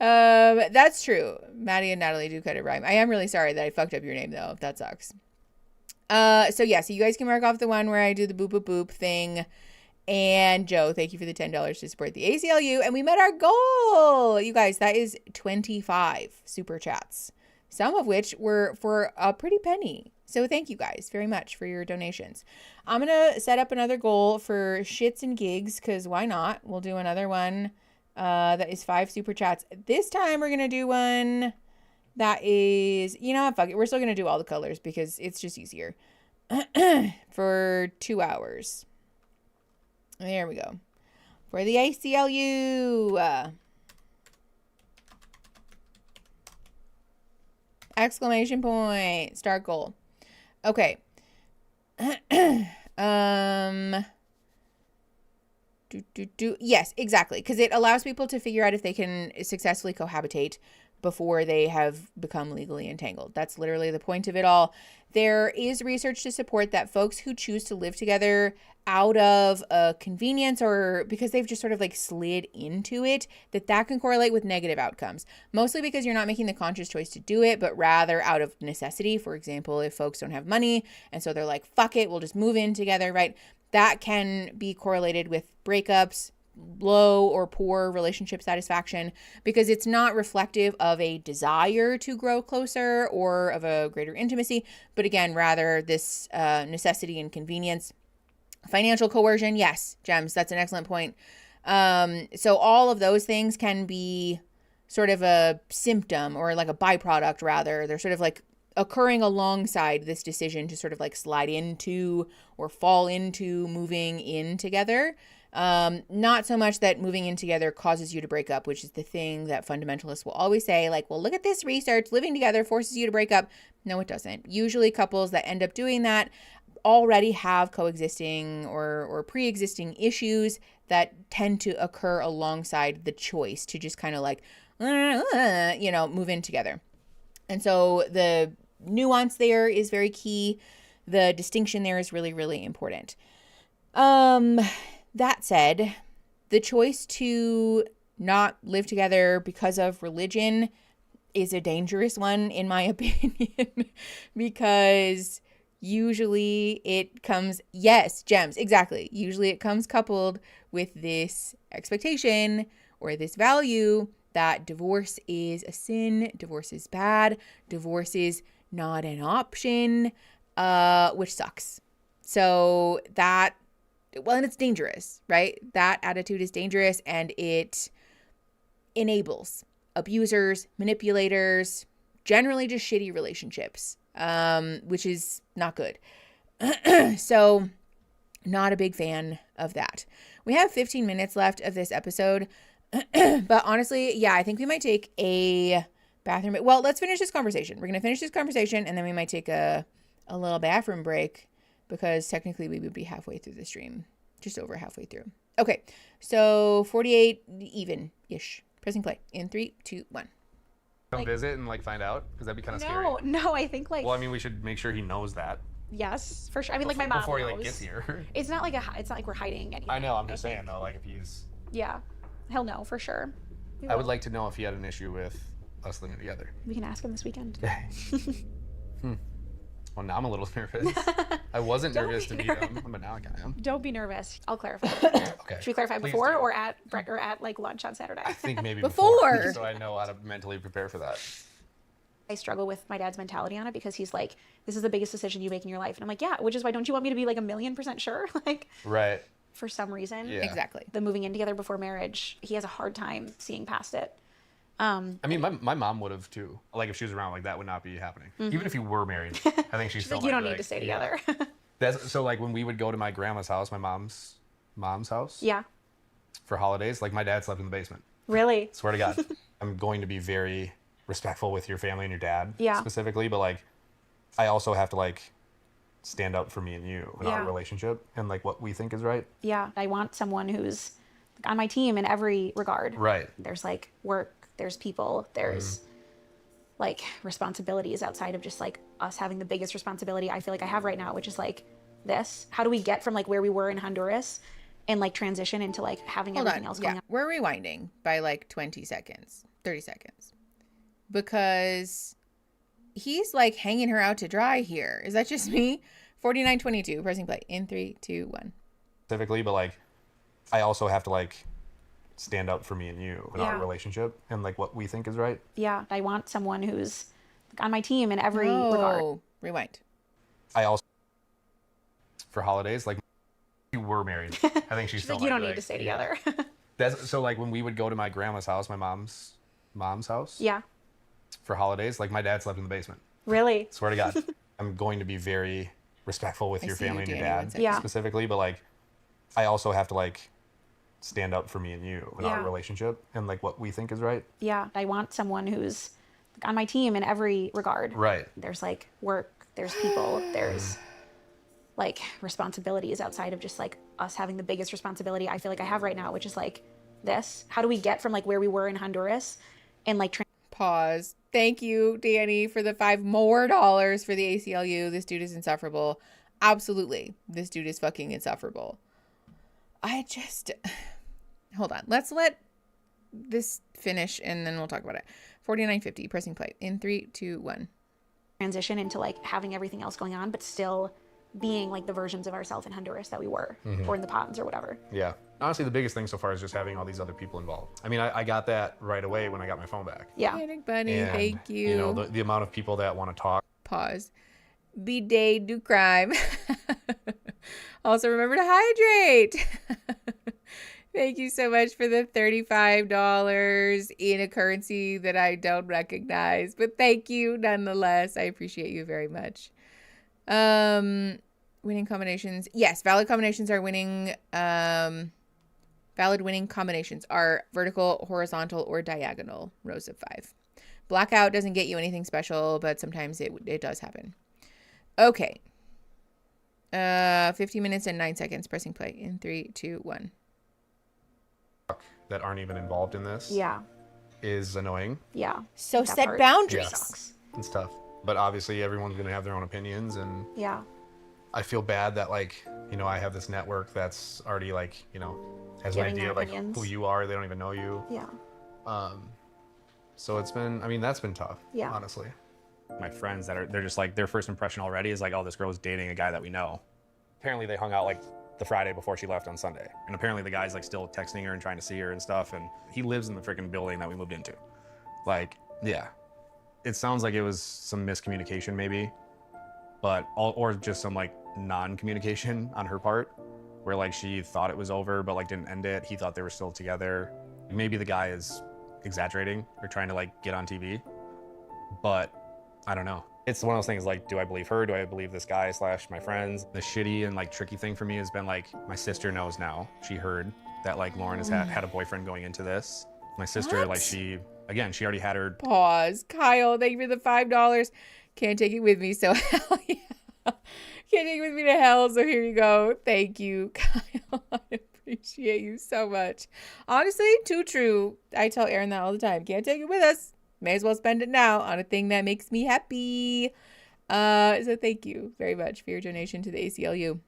That's true. Maddie and Natalie do kind of rhyme. I am really sorry that I fucked up your name, though. That sucks. So yeah, so you guys can mark off the one where I do the boop, boop, boop thing. And Joe, thank you for the $10 to support the ACLU. And we met our goal. You guys, that is 25 super chats, some of which were for a pretty penny. So thank you guys very much for your donations. I'm going to set up another goal for shits and gigs, because why not? We'll do another one that is 5 super chats. This time we're going to do one that is, you know what, fuck it. We're still going to do all the colors because it's just easier for 2 hours. There we go. For the ACLU. Exclamation point. Start goal. Okay. Yes, exactly. Because it allows people to figure out if they can successfully cohabitate before they have become legally entangled. That's literally the point of it all. There is research to support that folks who choose to live together out of a convenience or because they've just sort of like slid into it, that can correlate with negative outcomes. Mostly because you're not making the conscious choice to do it, but rather out of necessity. For example, if folks don't have money and so they're like, fuck it, we'll just move in together, right? That can be correlated with breakups, low or poor relationship satisfaction, because it's not reflective of a desire to grow closer or of a greater intimacy, but again, rather this necessity and convenience. Financial coercion, yes, Gems, that's an excellent point. So all of those things can be sort of a symptom or like a byproduct, rather. They're sort of like occurring alongside this decision to sort of like slide into or fall into moving in together. Not so much that moving in together causes you to break up, which is the thing that fundamentalists will always say, like, well, look at this research, living together forces you to break up. No, it doesn't. Usually couples that end up doing that already have coexisting or pre-existing issues that tend to occur alongside the choice to just kind of like, move in together. And so the nuance there is very key. The distinction there is really, really important. That said, the choice to not live together because of religion is a dangerous one, in my opinion, because usually it comes, yes, Gems, exactly. Usually it comes coupled with this expectation or this value that divorce is a sin, divorce is bad, divorce is not an option, which sucks. So that, well, and it's dangerous, right? That attitude is dangerous, and it enables abusers, manipulators, generally just shitty relationships, which is not good. So not a big fan of that. We have 15 minutes left of this episode, but honestly, yeah, I think we might take a bathroom. Well, let's finish this conversation. We're going to finish this conversation, and then we might take a little bathroom break, because technically we would be halfway through the stream, just over halfway through. Okay, so 48 even-ish. Pressing play in 3, 2, 1. Come visit and like find out, because that'd be kind of scary. No, I think like. Well, I mean, we should make sure he knows that. Yes, for sure. I mean, like my mom before he knows. like gets here. It's not like we're hiding anything. I know. I'm just saying though, like if he's. Yeah, he'll know for sure. I would like to know if he had an issue with us living together. We can ask him this weekend. Well, now I'm a little nervous. I wasn't nervous to meet him, but now I kind of am. Don't be nervous. I'll clarify. Okay. Should we clarify Please before do. or at like lunch on Saturday? I think maybe before. So I know how to mentally prepare for that. I struggle with my dad's mentality on it because he's like, this is the biggest decision you make in your life. And I'm like, yeah, which is why don't you want me to be like 1,000,000% sure? Like, Right. for some reason. Yeah. Exactly. The moving in together before marriage, he has a hard time seeing past it. I mean, my mom would have too. Like if she was around, like that would not be happening. Mhm. Even if you were married, I think she's She's still like, you might don't be need to stay yeah. together. That's so like when we would go to my grandma's house, my mom's house. Yeah. For holidays, like my dad slept in the basement. Really? Swear to God. I'm going to be very respectful with your family and your dad Yeah. specifically, but like I also have to like stand up for me and you in our Yeah. relationship and like what we think is right. Yeah. I want someone who's on my team in every regard. Right. There's like work, there's people, there's like responsibilities outside of just like us having the biggest responsibility I feel like I have right now, which is like this. How do we get from like where we were in Honduras and like transition into like having Hold everything on. else Yeah, going on? we're rewinding by like 20 seconds, 30 seconds. Because he's like hanging her out to dry here. Is that just me? 49:22, pressing play in 3, 2, 1. Specifically, but like I also have to like stand up for me and you in our Yeah. relationship and like what we think is right. Yeah. I want someone who's on my team in every regard. Oh, rewind. I also for holidays, like you were married. I think she's She's still like, you might don't be need to stay yeah. together. That's so like when we would go to my grandma's house, my mom's house. Yeah. For holidays, like my dad slept in the basement. Really? Swear to God. I'm going to be very respectful with I your see you, family and your Danny. One dad second. Yeah. specifically, but like I also have to like stand up for me and you in our Yeah. relationship and like what we think is right. Yeah. I want someone who's on my team in every regard. Right. There's like work, there's people, there's like responsibilities outside of just like us having the biggest responsibility I feel like I have right now, which is like this. How do we get from like where we were in Honduras and like Pause. Thank you, Danny, for the $5 more for the ACLU. This dude is insufferable. Absolutely. This dude is fucking insufferable. I just hold on. Let's let this finish and then we'll talk about it. 49:50, pressing play in 3, 2, 1. transition into like having everything else going on, but still being like the versions of ourselves in Honduras that we were, Mhm. or in the ponds or whatever. Yeah. Honestly, the biggest thing so far is just having all these other people involved. I mean, I got that right away when I got my phone back. Yeah. Panic Bunny, And, thank you. You know, the amount of people that want to talk. Pause. Be day, do crime. Also, remember to hydrate. Thank you so much for the $35 in a currency that I don't recognize. But thank you nonetheless. I appreciate you very much. Winning combinations. Yes, valid combinations are winning. Valid winning combinations are vertical, horizontal, or diagonal rows of 5. Blackout doesn't get you anything special, but sometimes it does happen. Okay. 15 minutes and 9 seconds. Pressing play in 3, 2, 1. That aren't even involved in this. Yeah. Is annoying. Yeah. So That set part boundaries. sucks. It's tough. But obviously everyone's going to have their own opinions, and Yeah. I feel bad that like, you know, I have this network that's already like, you know, has an Giving idea their of like opinions. who you are. They don't even know you. Yeah. So it's been, I mean, that's been tough. Yeah. Honestly. My friends they're just like, their first impression already is like, oh, this girl's dating a guy that we know. Apparently they hung out like the Friday before she left on Sunday. And apparently the guy's like still texting her and trying to see her and stuff. And he lives in the freaking building that we moved into. Like, yeah. It sounds like it was some miscommunication maybe, or just some like non-communication on her part, where like she thought it was over, but like didn't end it. He thought they were still together. Maybe the guy is exaggerating or trying to like get on TV, but I don't know. It's one of those things like, do I believe her? Do I believe this guy / my friends? The shitty and like tricky thing for me has been like, my sister knows now. She heard that like Lauren has had a boyfriend going into this. My sister, What? like she already had her. Pause. Kyle, thank you for the $5. Can't take it with me, so hell yeah. Can't take it with me to hell, so here you go. Thank you, Kyle. I appreciate you so much. Honestly, too true. I tell Aaron that all the time. Can't take it with us. May as well spend it now on a thing that makes me happy. So thank you very much for your donation to the ACLU.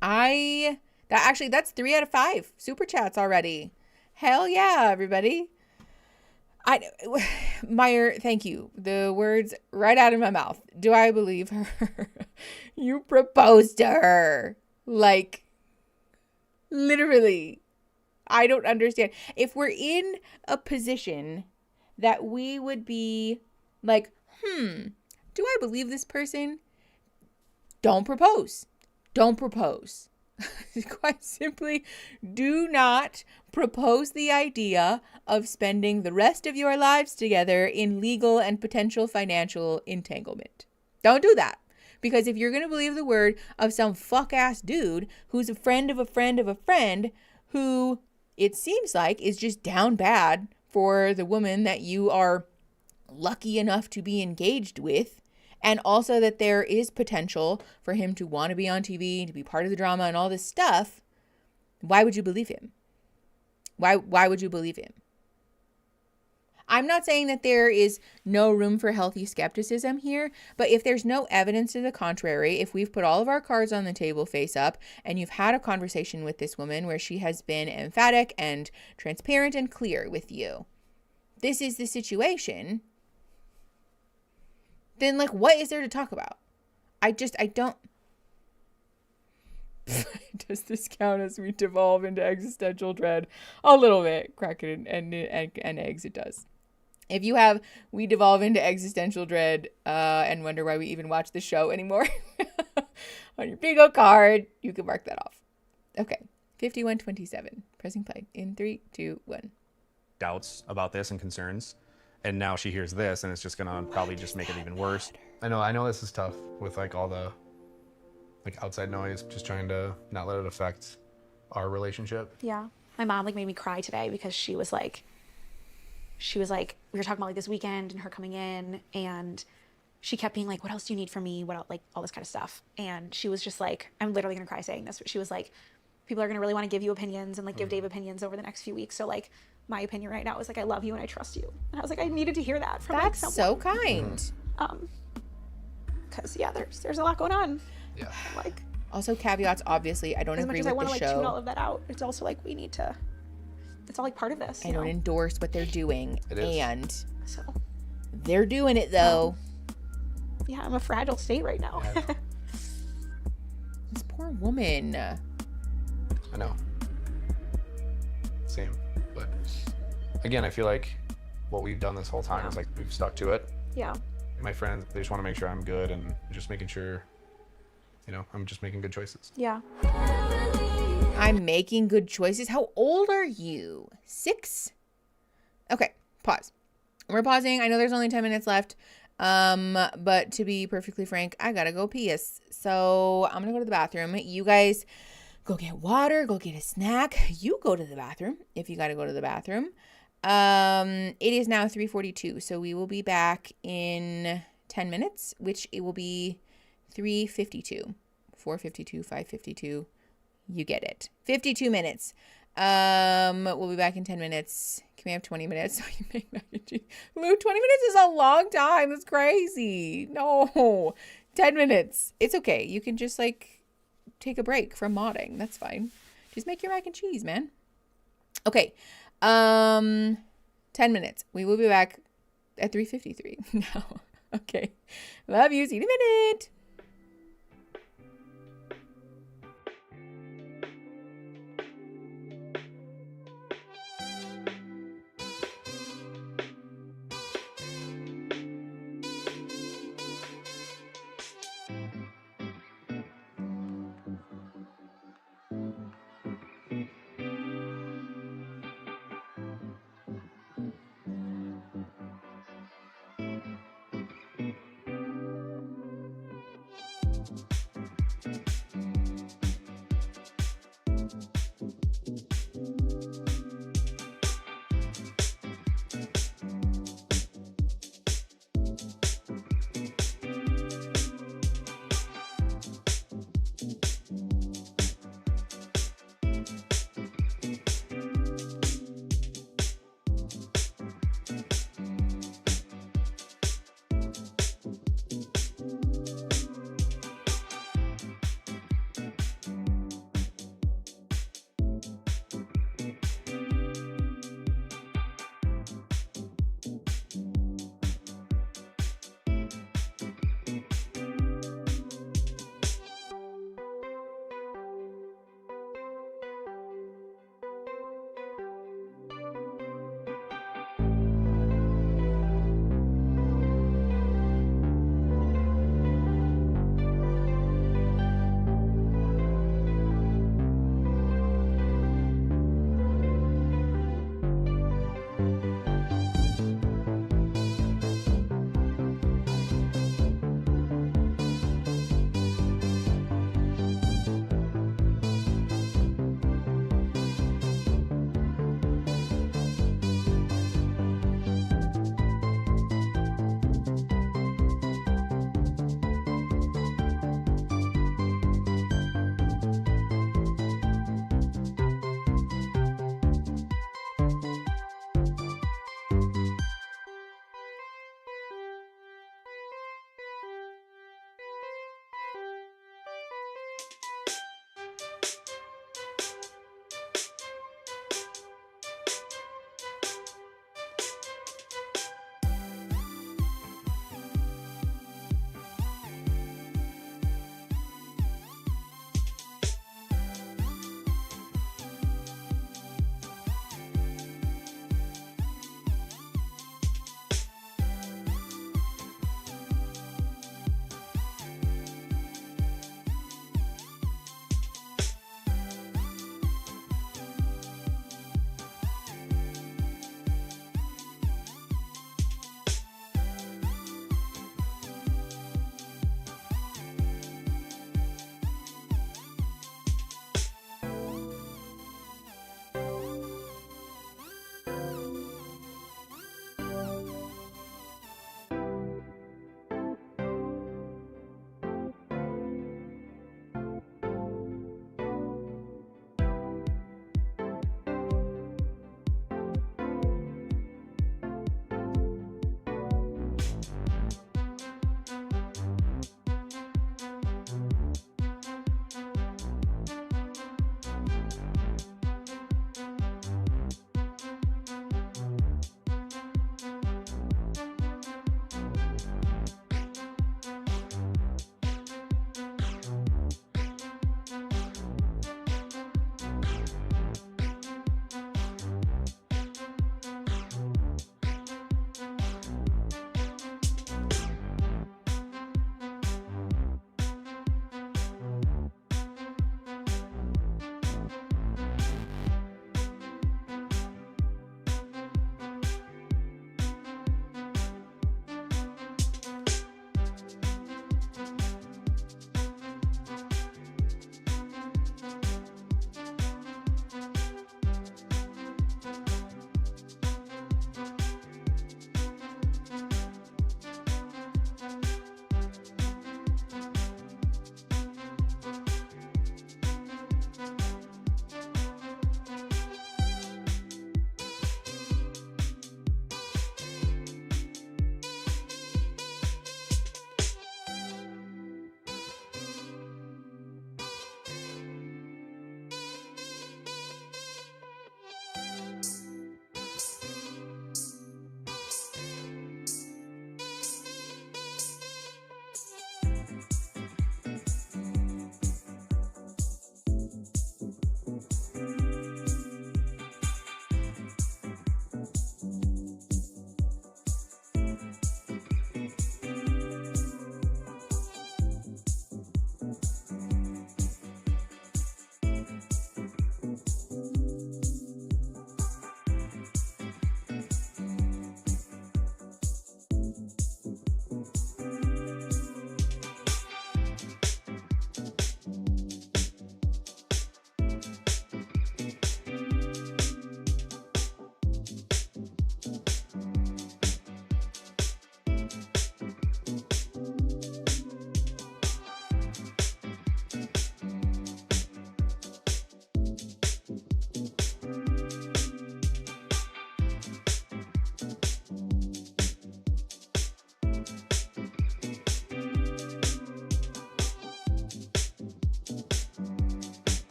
That's 3 out of 5 super chats already. Hell yeah, everybody. Meyer, thank you. The words right out of my mouth. Do I believe her? You proposed to her. Like, literally. I don't understand. If we're in a position that we would be, like, do I believe this person? Don't propose. Don't propose. Quite simply, do not propose the idea of spending the rest of your lives together in legal and potential financial entanglement. Don't do that. Because if you're going to believe the word of some fuck-ass dude who's a friend of a friend of a friend who it seems like is just down bad for the woman that you are lucky enough to be engaged with, and also that there is potential for him to want to be on TV, to be part of the drama and all this stuff, why would you believe him? Why would you believe him? I'm not saying that there is no room for healthy skepticism here, but if there's no evidence to the contrary, if we've put all of our cards on the table face up and you've had a conversation with this woman where she has been emphatic and transparent and clear with you, this is the situation, then like what is there to talk about? I don't. Does this count as we devolve into existential dread? A little bit. Kraken and eggs, it does. If you have we devolve into existential dread and wonder why we even watch the show anymore on your bingo card, you can mark that off. Okay, 5127. Pressing play in 3, 2, 1. Doubts about this and concerns. And now she hears this, and it's just gonna probably just make it even worse. I know this is tough with like all the like outside noise, just trying to not let it affect our relationship. Yeah. My mom like made me cry today because she was like, we were talking about like this weekend and her coming in, and she kept being like, what else do you need from me? What else, like all this kind of stuff. And she was just like, I'm literally gonna cry saying this, but she was like, people are gonna really want to give you opinions and like give Dave opinions over the next few weeks. So like my opinion right now is like, I love you and I trust you. And I was like, I needed to hear that from That's like so someone. kind. Because yeah, there's a lot going on. Yeah. Like also caveats, obviously, I don't as agree much as with I want the to like tune all show. of that out, it's also like we need to. It's all like part of this. I don't endorse what they're doing, It is. and So they're doing it though. yeah, I'm a fragile state right now. This poor woman. I know. Same. But again, I feel like what we've done this whole time is like we've stuck to it. Yeah. My friends, they just want to make sure I'm good and just making sure, I'm just making good choices. Yeah. I'm making good choices. How old are you? 6? Okay, pause. We're pausing. I know there's only 10 minutes left. But to be perfectly frank, I gotta go piss. So I'm gonna go to the bathroom. You guys go get water, go get a snack. You go to the bathroom if you gotta go to the bathroom. It is now 3:42, so we will be back in 10 minutes, which it will be 3:52, 4:52, 5:52. You get it. 52 minutes. We'll be back in 10 minutes. Can we have 20 minutes so you make mac and cheese? Lou, 20 minutes is a long time. That's crazy. No. 10 minutes. It's okay. You can just like take a break from modding. That's fine. Just make your mac and cheese, man. Okay. 10 minutes. We will be back at 3:53 now. Okay. Love you. See you in a minute.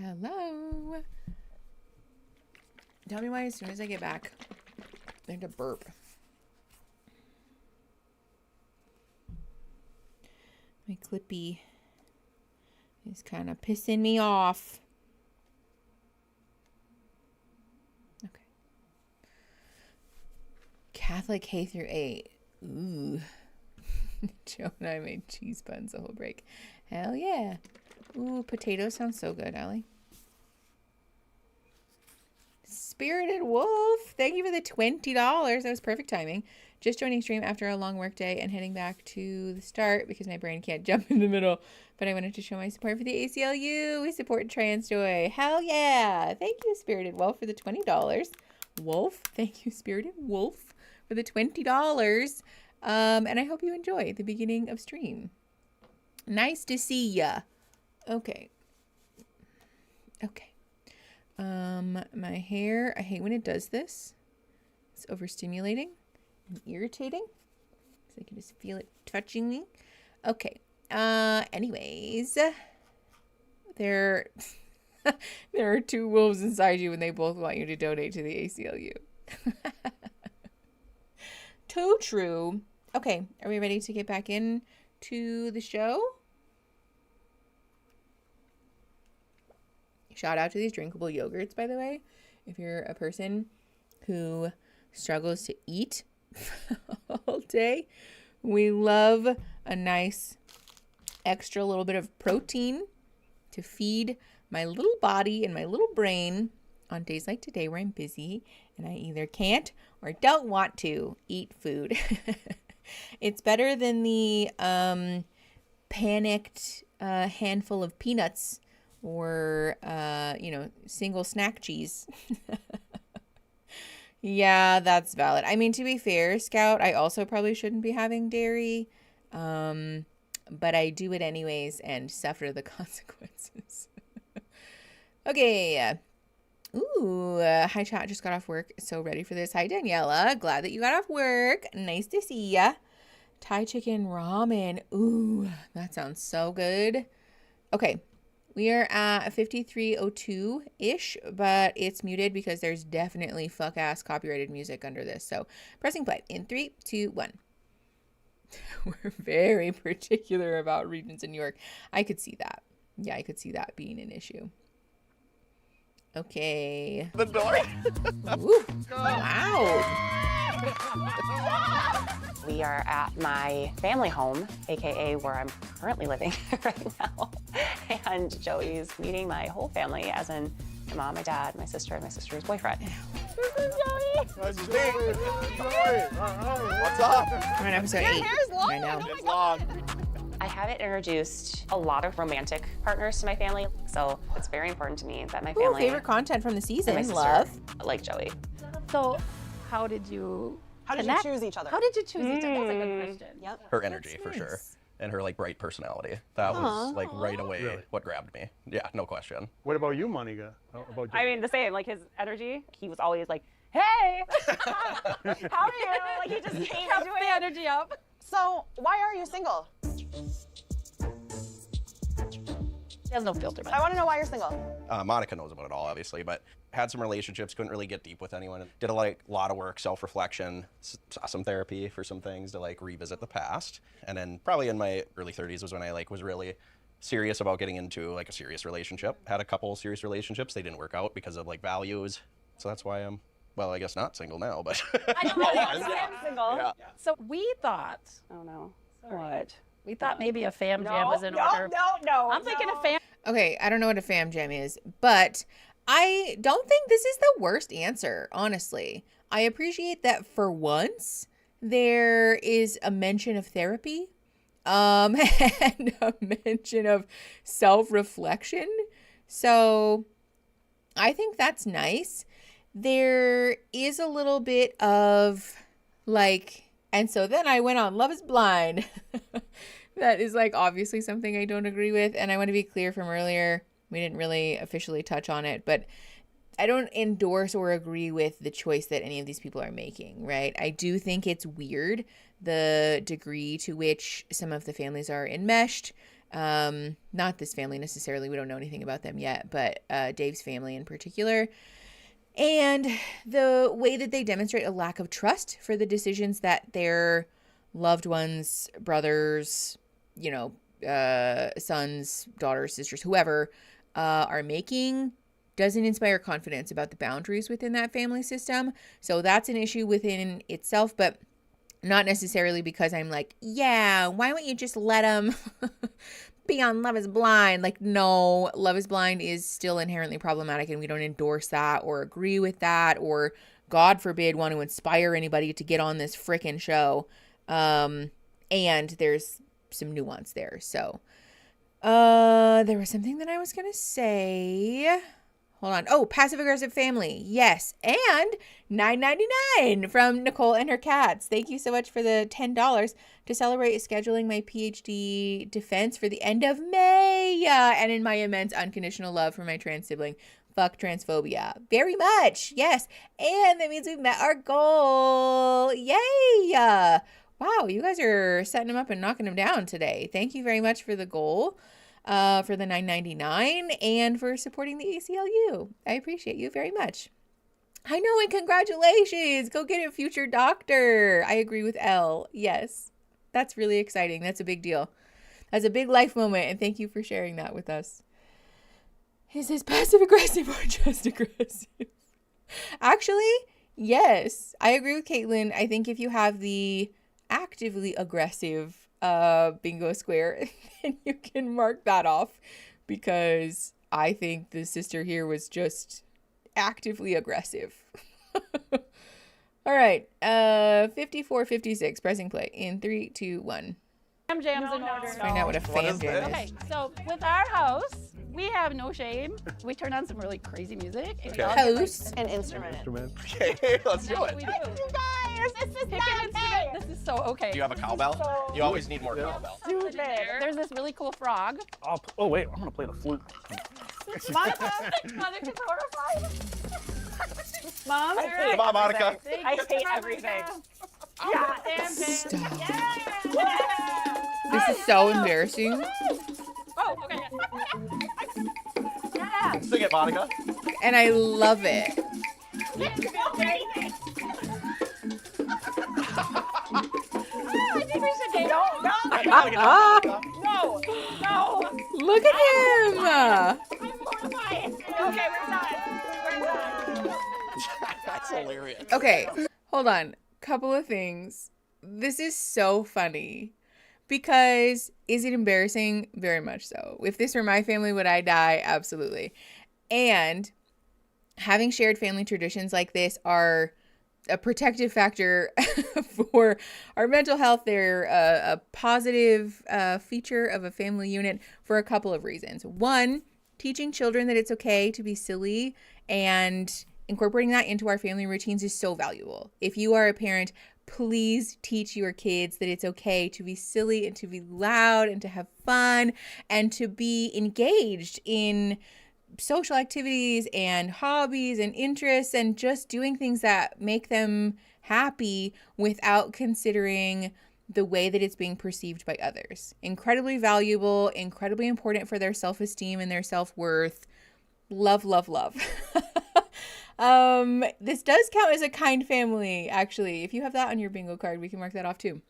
Hello. Tell me why as soon as I get back, I have to burp. My clippy is kind of pissing me off. Okay. Catholic K through 8. Ooh. Joe and I made cheese buns the whole break. Hell yeah. Ooh, potatoes sound so good, Allie. Spirited Wolf, thank you for the $20. That was perfect timing. Just joining stream after a long work day and heading back to the start because my brain can't jump in the middle. But I wanted to show my support for the ACLU. We support Trans Joy. Hell yeah. Thank you, Spirited Wolf, for the $20. Wolf, thank you, Spirited Wolf, for the $20. And I hope you enjoy the beginning of stream. Nice to see ya. Okay. My hair, I hate when it does this. It's overstimulating and irritating. I can just feel it touching me. Okay. Anyways, there are two wolves inside you and they both want you to donate to the ACLU. Too true. Okay, are we ready to get back in to the show? Shout out to these drinkable yogurts, by the way. If you're a person who struggles to eat all day, we love a nice extra little bit of protein to feed my little body and my little brain on days like today where I'm busy and I either can't or don't want to eat food. It's better than the panicked handful of peanuts or, single snack cheese. Yeah, that's valid. I mean, to be fair, Scout, I also probably shouldn't be having dairy, but I do it anyways and suffer the consequences. Okay. Ooh, hi chat, just got off work. So ready for this. Hi Daniela, glad that you got off work. Nice to see ya. Thai chicken ramen. Ooh, that sounds so good. Okay, we are at 53:02-ish, but it's muted because there's definitely fuck-ass copyrighted music under this. So pressing play in 3, 2, 1. We're very particular about regions in New York. I could see that. Yeah, I could see that being an issue. Okay. The door. Ooh, wow. We are at my family home, aka where I'm currently living right now. And Joey's meeting my whole family, as in my mom, my dad, my sister, and my sister's boyfriend. This is Joey. What's up? We're on episode 8. Your hair's long. I know. It's long. I haven't introduced a lot of romantic partners to my family, so it's very important to me that my Ooh, family. favorite content from the and season. my sister Love. like Joey. So, how did you you choose each other? How did you choose each other? That's a good question. Yep. Her energy for sure, and her like bright personality. That was like right away Really? what grabbed me. Yeah, no question. What about you, Monica? How about you? I mean, the same. Like his energy, he was always like, "Hey, how are you?" Like he just came Kept into the it. energy up. So, why are you single? He has no filter. I want to know why you're single. Monica knows about it all, obviously, but had some relationships, couldn't really get deep with anyone. Did a lot of work, self-reflection, saw some therapy for some things to like revisit the past. And then probably in my early 30s was when I like was really serious about getting into like a serious relationship. Had a couple serious relationships. They didn't work out because of like values. So that's why I'm, well, I guess not single now, but I know. I'm single. Yeah. So we thought. Oh no. What? We thought maybe a fam jam was in order. No. I'm thinking a fam. Okay, I don't know what a fam jam is, but I don't think this is the worst answer, honestly. I appreciate that for once there is a mention of therapy, and a mention of self-reflection. So I think that's nice. There is a little bit of like, and so then I went on Love is Blind. That is like obviously something I don't agree with. And I want to be clear from earlier, we didn't really officially touch on it, but I don't endorse or agree with the choice that any of these people are making, right? I do think it's weird the degree to which some of the families are enmeshed. Not this family necessarily, we don't know anything about them yet, but Dave's family in particular. And the way that they demonstrate a lack of trust for the decisions that their loved ones, brothers, sons, daughters, sisters, whoever are making doesn't inspire confidence about the boundaries within that family system. So that's an issue within itself, but not necessarily because I'm like, yeah, why won't you just let them be on Love is Blind? Like, no, Love is Blind is still inherently problematic and we don't endorse that or agree with that or, God forbid, want to inspire anybody to get on this frickin' show. And there's some nuance there. So, there was something that I was going to say. Hold on. Oh, passive aggressive family. Yes. And $9.99 from Nicole and her cats. Thank you so much for the $10 to celebrate scheduling my PhD defense for the end of May. And in my immense unconditional love for my trans sibling. Fuck transphobia. Very much. Yes. And that means we've met our goal. Yay. Wow, you guys are setting them up and knocking them down today. Thank you very much for the goal, for the $9.99, and for supporting the ACLU. I appreciate you very much. I know, and congratulations. Go get a future doctor. I agree with Elle. Yes, that's really exciting. That's a big deal. That's a big life moment, and thank you for sharing that with us. Is this passive aggressive or just aggressive? Actually, yes. I agree with Caitlin. I think if you have the actively aggressive bingo square, then you can mark that off, because I think the sister here was just actively aggressive. All right. 54-56. Pressing play in 3, 2, 1. Fam jams in order. Find out what a fam jam is. Okay, so with our house, we have no shame. We turn on some really crazy music. And we all get, Host. An instrument. Okay, let's do it. We do. This is not okay. This is so okay. Do you have a cowbell? So You always need more cowbell. stupid. There's this really cool frog. Oh wait, I'm gonna play the flute. Monica, Mother is horrified. Mom, Come on, Monica. I hate everything. Yeah, and Stop. yeah. This is so embarrassing. Oh, okay. Yeah. Sing it, Monica. And I love it. I think we should date. No. Look at him. I'm horrified. Okay, we're done. That's hilarious. Okay, hold on. Couple of things. This is so funny, because is it embarrassing? Very much so. If this were my family, would I die? Absolutely. And having shared family traditions like this are a protective factor for our mental health. They're a positive feature of a family unit for a couple of reasons. One, teaching children that it's okay to be silly and incorporating that into our family routines is so valuable. If you are a parent, please teach your kids that it's okay to be silly and to be loud and to have fun and to be engaged in social activities and hobbies and interests and just doing things that make them happy without considering the way that it's being perceived by others. Incredibly valuable, incredibly important for their self-esteem and their self-worth. Love, love, love. This does count as a kind family, actually. If you have that on your bingo card, we can mark that off too.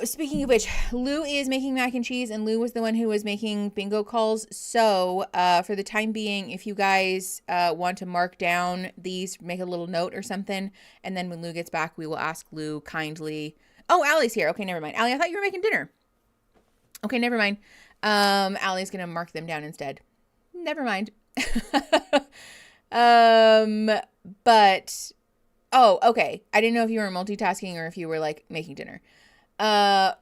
Speaking of which, Lou is making mac and cheese, and Lou was the one who was making bingo calls. So, for the time being, if you guys want to mark down these, make a little note or something, and then when Lou gets back, we will ask Lou kindly. Oh, Allie's here. Okay, never mind. Allie, I thought you were making dinner. Okay, never mind. Allie's gonna mark them down instead. Never mind. But oh, okay. I didn't know if you were multitasking or if you were like making dinner.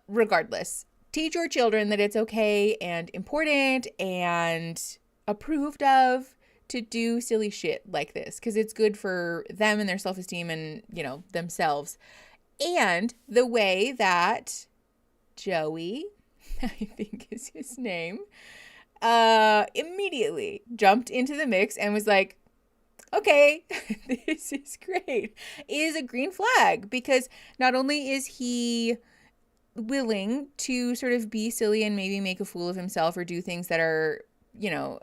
Regardless, teach your children that it's okay and important and approved of to do silly shit like this, because it's good for them and their self-esteem and, you know, themselves. And the way that Joey, I think is his name, immediately jumped into the mix and was like, okay, this is great, is a green flag, because not only is he willing to sort of be silly and maybe make a fool of himself or do things that are, you know,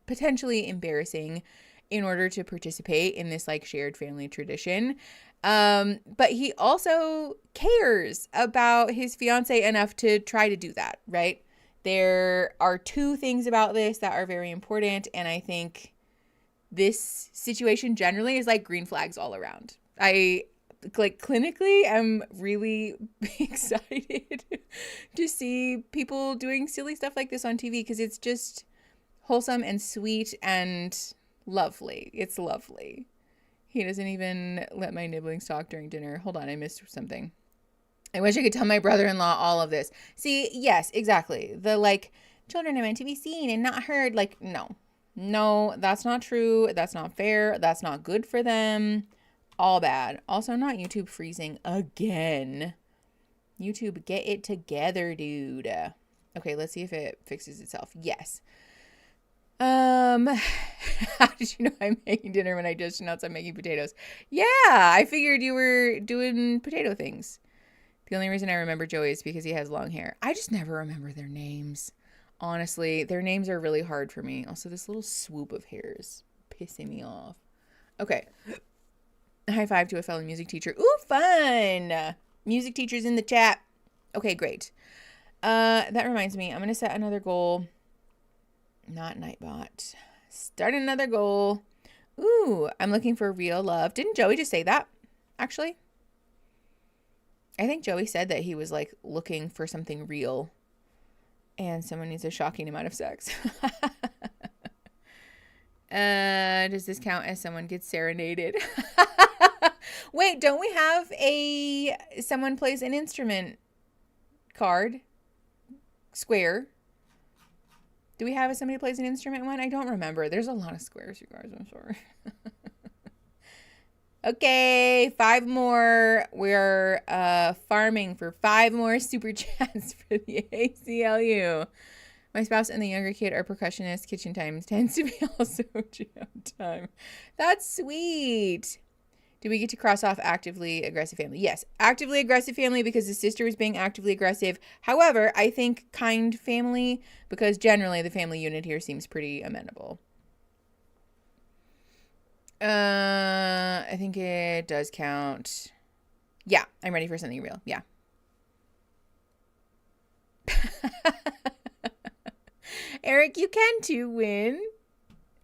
potentially embarrassing in order to participate in this like shared family tradition. But he also cares about his fiance enough to try to do that, right? There are two things about this that are very important, and I think this situation generally is like green flags all around. I like clinically am really excited to see people doing silly stuff like this on TV, because it's just wholesome and sweet and lovely. It's lovely. He doesn't even let my nibblings talk during dinner. Hold on, I missed something. I wish I could tell my brother-in-law all of this. See, yes, exactly. The like, children are meant to be seen and not heard. Like, no, that's not true. That's not fair. That's not good for them. All bad. Also, not YouTube freezing again. YouTube, get it together, dude. Okay, let's see if it fixes itself. Yes. How did you know I'm making dinner when I just announced I'm making potatoes? Yeah, I figured you were doing potato things. The only reason I remember Joey is because he has long hair. I just never remember their names. Honestly, their names are really hard for me. Also, this little swoop of hair is pissing me off. Okay. High five to a fellow music teacher. Ooh, fun. Music teachers in the chat. Okay, great. That reminds me, I'm going to set another goal. Not Nightbot. Start another goal. Ooh, I'm looking for real love. Didn't Joey just say that, actually? I think Joey said that he was, like, looking for something real. And someone needs a shocking amount of sex. Does this count as someone gets serenaded? Wait, don't we have a someone plays an instrument card? Square. Do we have a somebody plays an instrument one? I don't remember. There's a lot of squares, you guys. I'm sorry. Okay, 5 more. We're farming for 5 more super chats for the ACLU. My spouse and the younger kid are percussionists. Kitchen time tends to be also jam time. That's sweet. Do we get to cross off actively aggressive family? Yes, actively aggressive family because the sister was being actively aggressive. However, I think kind family because generally the family unit here seems pretty amenable. I think it does count. Yeah, I'm ready for something real. Yeah. Eric, you can too win.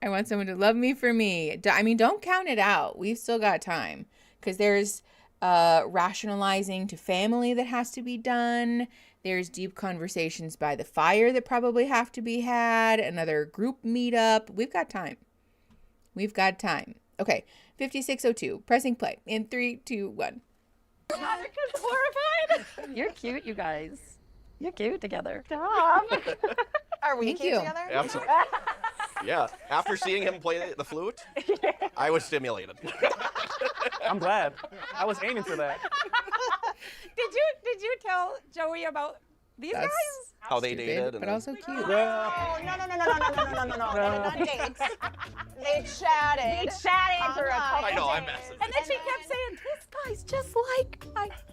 I want someone to love me for me. I mean, don't count it out. We've still got time because there's rationalizing to family that has to be done. There's deep conversations by the fire that probably have to be had. Another group meetup. We've got time. We've got time. Okay, 5602. Pressing play in 3, 2, 1. Monica's horrified. You're cute, you guys. You're cute together. Stop. Are we Thank cute you. together? Absolutely. Yeah. After seeing him play the flute, I was stimulated. I'm glad. I was aiming for that. Did you tell Joey about these guys? How they dated. But also cute. Oh, no. They did not date. They chatted. They chatted for a couple I know, I'm days. messing. And then she kept saying, this guy's just like,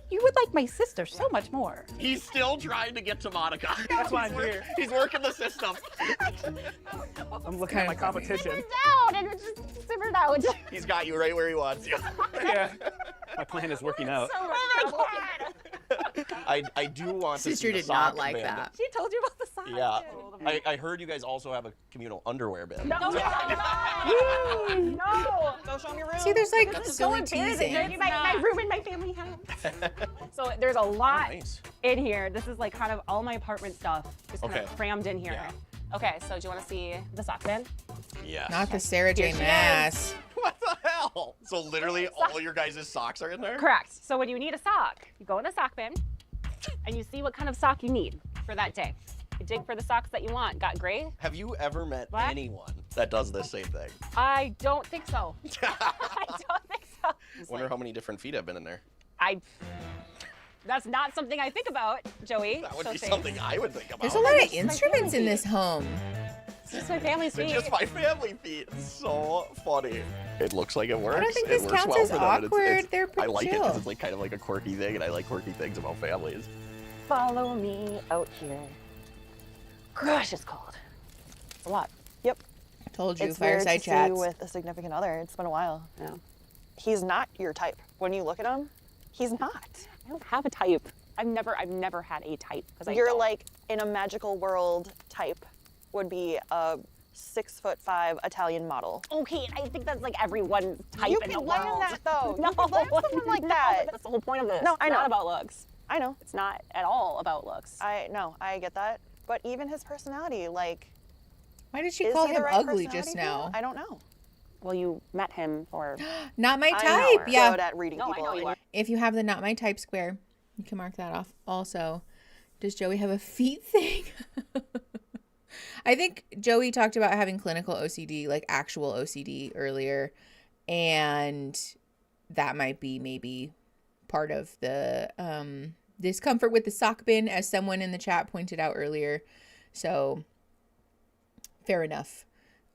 you would like my sister so much more. He's still trying to get to Monica. That's why I'm here. He's working the system. I'm looking at my competition. Down and it just simmered out. He's got you right where he wants you. Yeah. My plan is working out. So much trouble. I do want to Sister see the did not sock like bin. that. She told you about the socks. Yeah. I heard you guys also have a communal underwear bin. No. Go show me your room. See, there's like This is silly so embarrassing. teasing. My room in my family house. So there's a lot Nice. in here. This is like kind of all my apartment stuff just kind Okay. of crammed in here. Yeah. Okay, so do you want to see the sock bin? Yes. Not the Sarah J. Here she Maas. What the hell? So literally all your guys' socks are in there? Correct. So when you need a sock, you go in the sock bin and you see what kind of sock you need for that day. You dig for the socks that you want. Got gray? Have you ever met Black? anyone that does this same thing? I don't think so. I don't think so. Wonder how many different feet have been in there. That's not something I think about, Joey. That would so be thanks. something I would think about. There's a lot of instruments in this home. It's just my family's They're feet. just my family feet. It's so funny. It looks like it works. I don't think It this works counts well as for them, and awkward. They're pretty I like it chill. because it's like kind of like a quirky thing, and I like quirky things about families. Follow me out here. Gosh, it's cold. It's a lot. Yep. Told you, It's weird fireside to see chats. you with a significant other. It's been a while. Yeah. He's not your type. When you look at him, he's not. I don't have a type. I've never had a type. You're like in a magical world type would be a 6'5" Italian model. Okay, I think that's like everyone's type You in can the learn world. that though. No, You can learn something like no, that. That's the whole point of this. No, I It's know. not about looks. I know. It's not at all about looks. I get that. But even his personality, like, Why did she is call he him the right ugly personality just for you? now? I don't know. Well, you met him for. Not my I'm type. not Yeah. good at reading No, I people. know you are. If you have the not my type square, you can mark that off. Also, does Joey have a feet thing? I think Joey talked about having clinical OCD, like actual OCD earlier, and that might be maybe part of the discomfort with the sock bin, as someone in the chat pointed out earlier. So, fair enough.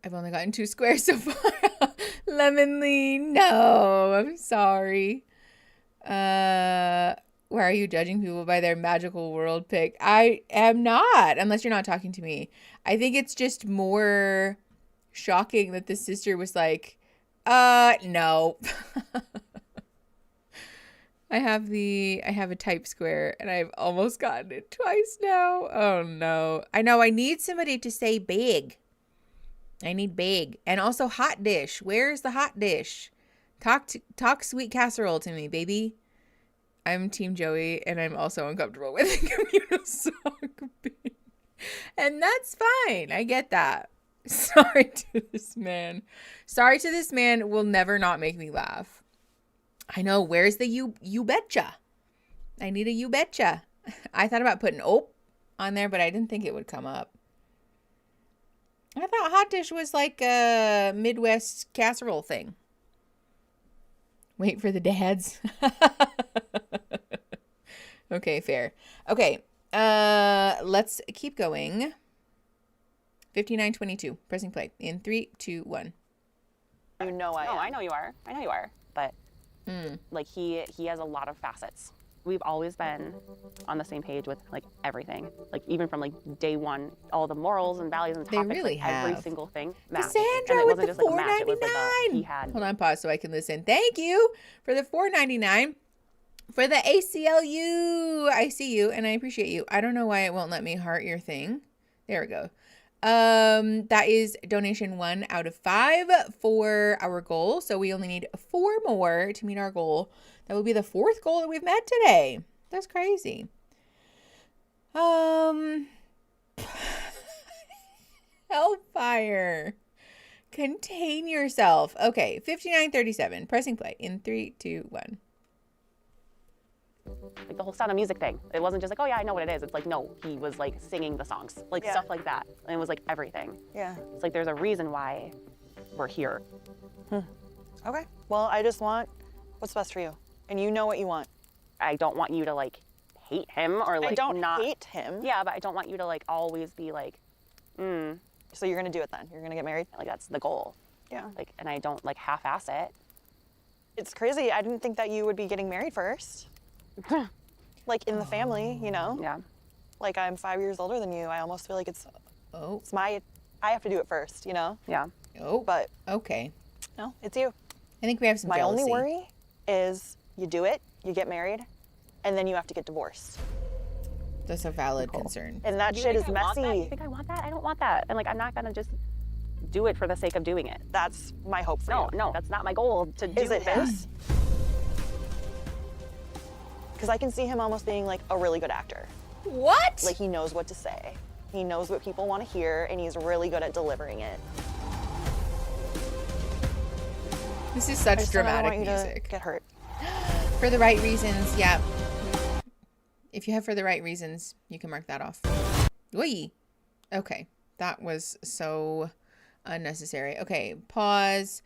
I've only gotten 2 squares so far. Lemonly, no, I'm sorry. Why are you judging people by their magical world pick? I am not, unless you're not talking to me. I think it's just more shocking that the sister was like, no. I have a type square and I've almost gotten it twice now. Oh no. I know I need somebody to say big. I need big. And also hot dish. Where's the hot dish? Talk sweet casserole to me, baby. I'm Team Joey and I'm also uncomfortable with the communal song being. And that's fine. I get that. Sorry to this man. Sorry to this man will never not make me laugh. I know. Where's the you betcha? I need a you betcha. I thought about putting on there, but I didn't think it would come up. I thought hot dish was like a Midwest casserole thing. Wait for the dads. Okay, fair. Okay, let's keep going. 59:22. Pressing play in 3, 2, 1. You know I am. I know you are. I know you are. But like he has a lot of facets. We've always been on the same page with like everything. Like even from like day one, all the morals and values and topics, really like every have. single thing matched. Cassandra And it with wasn't the just like a match, it was like he had. Hold on, pause so I can listen. Thank you for the $4.99 for the ACLU. I see you and I appreciate you. I don't know why it won't let me heart your thing. There we go. That is donation 1 out of 5 for our goal. So we only need 4 more to meet our goal. That will be the 4th goal that we've met today. That's crazy. Hellfire. Contain yourself. Okay, 59:37. Pressing play in 3, 2, 1. Like the whole Sound of Music thing. It wasn't just like, oh yeah, I know what it is. It's like, no, he was like singing the songs, like stuff like that. And it was like everything. Yeah. It's like there's a reason why we're here. Okay. Well, I just want what's best for you. And you know what you want. I don't want you to like hate him or like I don't not hate him. Yeah, but I don't want you to like always be like, So you're gonna do it then? You're gonna get married? Like that's the goal. Yeah. Like, and I don't like half-ass it. It's crazy. I didn't think that you would be getting married first. Like in the family, you know? Yeah. Like I'm 5 years older than you. I almost feel like it's I have to do it first, you know? Yeah. But okay. No, it's you. I think we have some My jealousy. only worry is you do it, you get married, and then you have to get divorced. That's a valid concern. And that shit is messy. You think I want that? I don't want that. And like I'm not gonna just do it for the sake of doing it. That's my hope for you. No, that's not my goal to do Is it this. his? Because I can see him almost being like a really good actor. What? Like he knows what to say. He knows what people want to hear, and he's really good at delivering it. This is I such just don't dramatic want you music. to get hurt. For the right reasons, yeah. If you have for the right reasons, you can mark that off. Oy. Okay, that was so unnecessary. Okay, pause.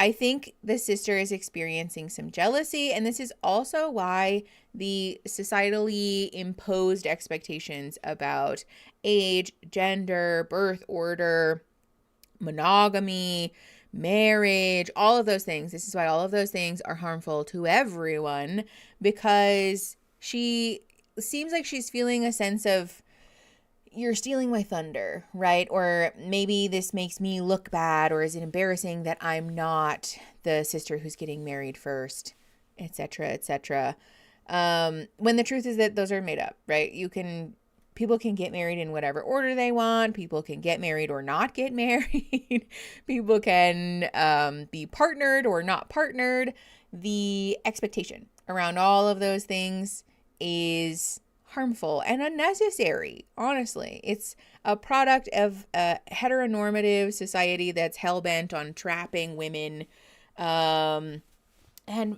I think the sister is experiencing some jealousy, and this is also why the societally imposed expectations about age, gender, birth order, monogamy, marriage, all of those things. This is why all of those things are harmful to everyone, because she seems like she's feeling a sense of, you're stealing my thunder, right? Or maybe this makes me look bad, or is it embarrassing that I'm not the sister who's getting married first, etc., etc. When the truth is that those are made up, right? People can get married in whatever order they want. People can get married or not get married. People can be partnered or not partnered. The expectation around all of those things is harmful and unnecessary. Honestly, it's a product of a heteronormative society that's hell-bent on trapping women and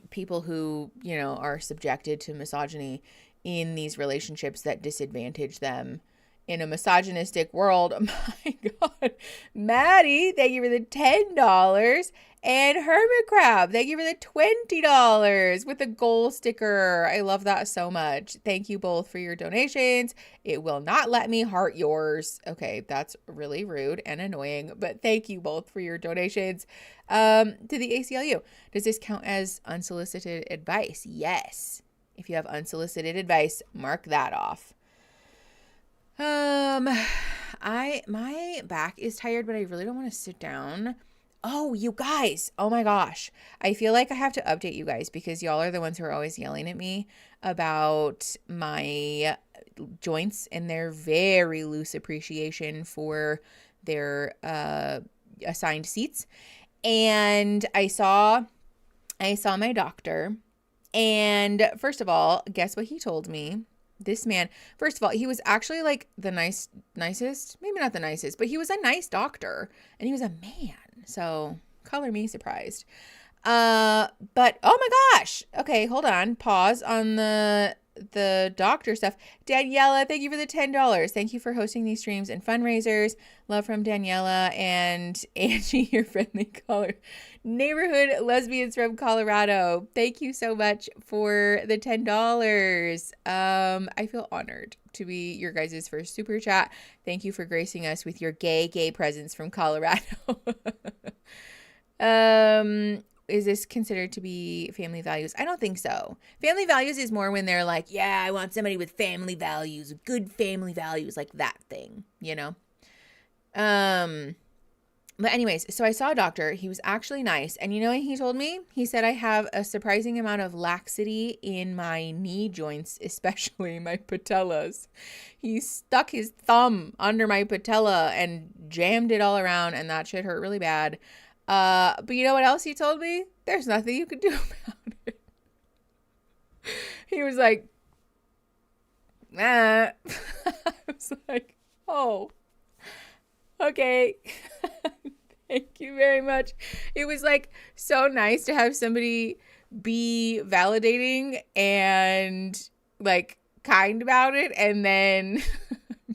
people who, are subjected to misogyny in these relationships that disadvantage them in a misogynistic world. Oh my God. Maddie, thank you for the $10. And Hermit Crab, thank you for the $20 with the goal sticker. I love that so much. Thank you both for your donations. It will not let me heart yours. Okay, that's really rude and annoying, but thank you both for your donations to the ACLU. Does this count as unsolicited advice? Yes. If you have unsolicited advice, mark that off. My back is tired, but I really don't want to sit down. Oh, you guys. Oh my gosh. I feel like I have to update you guys because y'all are the ones who are always yelling at me about my joints and their very loose appreciation for their assigned seats. And I saw my doctor, and first of all, guess what he told me? This man, first of all, he was actually like the nicest, maybe not the nicest, but he was a nice doctor, and he was a man. So color me surprised. But oh my gosh. Okay, hold on. Pause on the doctor stuff. Daniela, thank you for the $10. Thank you for hosting these streams and fundraisers. Love from Daniela and Angie, your friendly caller. Neighborhood lesbians from Colorado. Thank you so much for the $10. I feel honored to be your guys' first super chat. Thank you for gracing us with your gay presence from Colorado. Is this considered to be family values? I don't think so. Family values is more when they're like, yeah, I want somebody with family values, good family values, like that thing, you know? But anyways, so I saw a doctor. He was actually nice. And you know what he told me? He said I have a surprising amount of laxity in my knee joints, especially my patellas. He stuck his thumb under my patella and jammed it all around, and that shit hurt really bad. But you know what else he told me? There's nothing you can do about it. He was like, nah. I was like, oh, okay. Thank you very much. It was like so nice to have somebody be validating and like kind about it, and then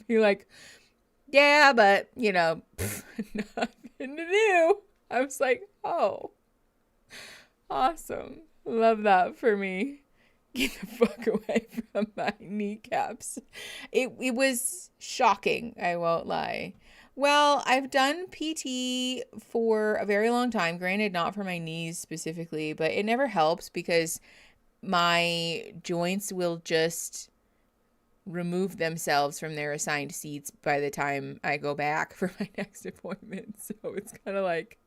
be like, yeah, but you know, nothing to do. I was like, oh, awesome. Love that for me. Get the fuck away from my kneecaps. It was shocking, I won't lie. Well, I've done PT for a very long time, granted not for my knees specifically, but it never helps because my joints will just remove themselves from their assigned seats by the time I go back for my next appointment. So it's kind of like,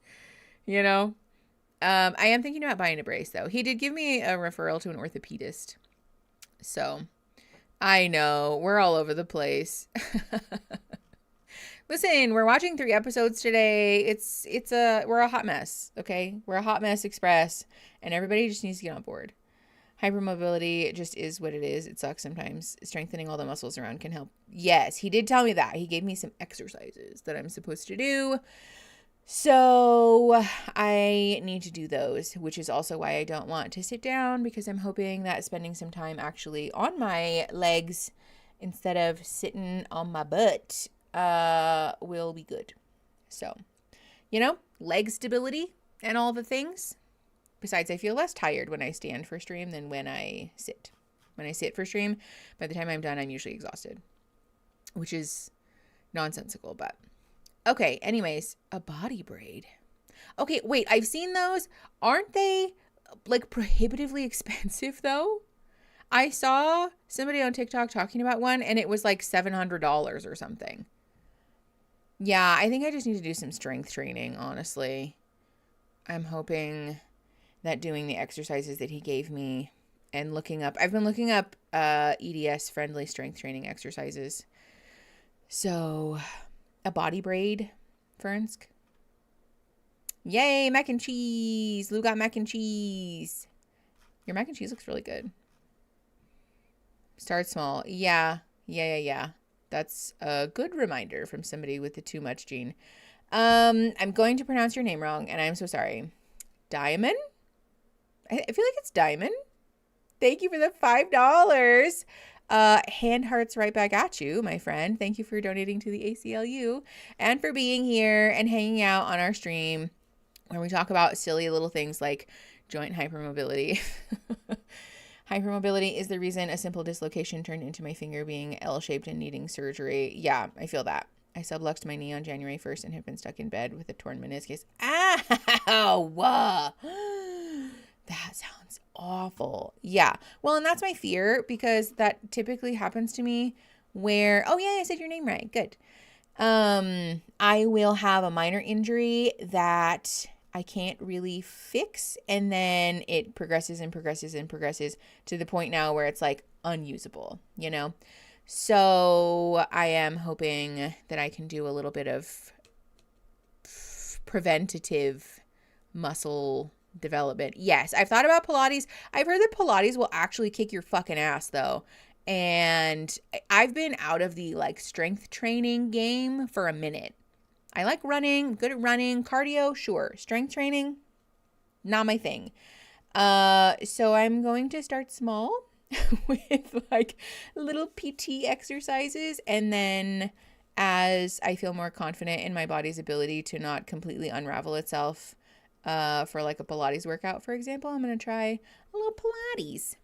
you know, I am thinking about buying a brace though. He did give me a referral to an orthopedist. So I know we're all over the place. Listen, we're watching 3 episodes today. We're a hot mess. Okay. We're a hot mess express, and everybody just needs to get on board. Hypermobility just is what it is. It sucks sometimes. Strengthening all the muscles around can help. Yes, he did tell me that. He gave me some exercises that I'm supposed to do. So I need to do those, which is also why I don't want to sit down, because I'm hoping that spending some time actually on my legs instead of sitting on my butt will be good. So, you know, leg stability and all the things. Besides, I feel less tired when I stand for stream than when I sit. When I sit for stream, by the time I'm done, I'm usually exhausted, which is nonsensical, but okay. Anyways, a body braid. Okay, wait, I've seen those. Aren't they like prohibitively expensive though? I saw somebody on TikTok talking about one, and it was like $700 or something. Yeah, I think I just need to do some strength training, honestly. I'm hoping that doing the exercises that he gave me and I've been looking up EDS friendly strength training exercises. So a body braid, Fernsk. Yay, mac and cheese. Lou got mac and cheese. Your mac and cheese looks really good. Start small. Yeah. That's a good reminder from somebody with the too much gene. I'm going to pronounce your name wrong, and I'm so sorry. Diamond? I feel like it's Diamond. Thank you for the $5. Hand hearts right back at you, my friend. Thank you for donating to the ACLU and for being here and hanging out on our stream. when we talk about silly little things like joint hypermobility. Hypermobility is the reason a simple dislocation turned into my finger being L-shaped and needing surgery. Yeah, I feel that. I subluxed my knee on January 1st and have been stuck in bed with a torn meniscus. Ow! That sounds awful. Yeah. Well, and that's my fear because that typically happens to me where, oh yeah, I said your name right. Good. I will have a minor injury that I can't really fix, and then it progresses and progresses and progresses to the point now where it's like unusable, you know? So I am hoping that I can do a little bit of preventative muscle development. Yes, I've thought about Pilates. I've heard that Pilates will actually kick your fucking ass though. And I've been out of the like strength training game for a minute. I like running, good at running, cardio, sure. Strength training, not my thing. So I'm going to start small with like little PT exercises. And then as I feel more confident in my body's ability to not completely unravel itself for like a Pilates workout, for example, I'm going to try a little Pilates.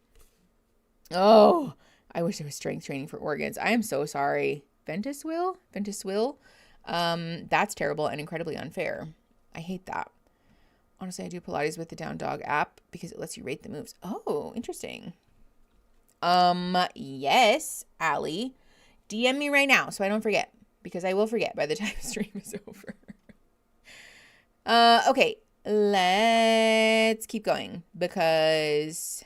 Oh, I wish there was strength training for organs. I am so sorry. Ventus will? That's terrible and incredibly unfair. I hate that. Honestly, I do Pilates with the Down Dog app because it lets you rate the moves. Oh, interesting. Yes, Allie. DM me right now so I don't forget because I will forget by the time the stream is over. Okay, let's keep going because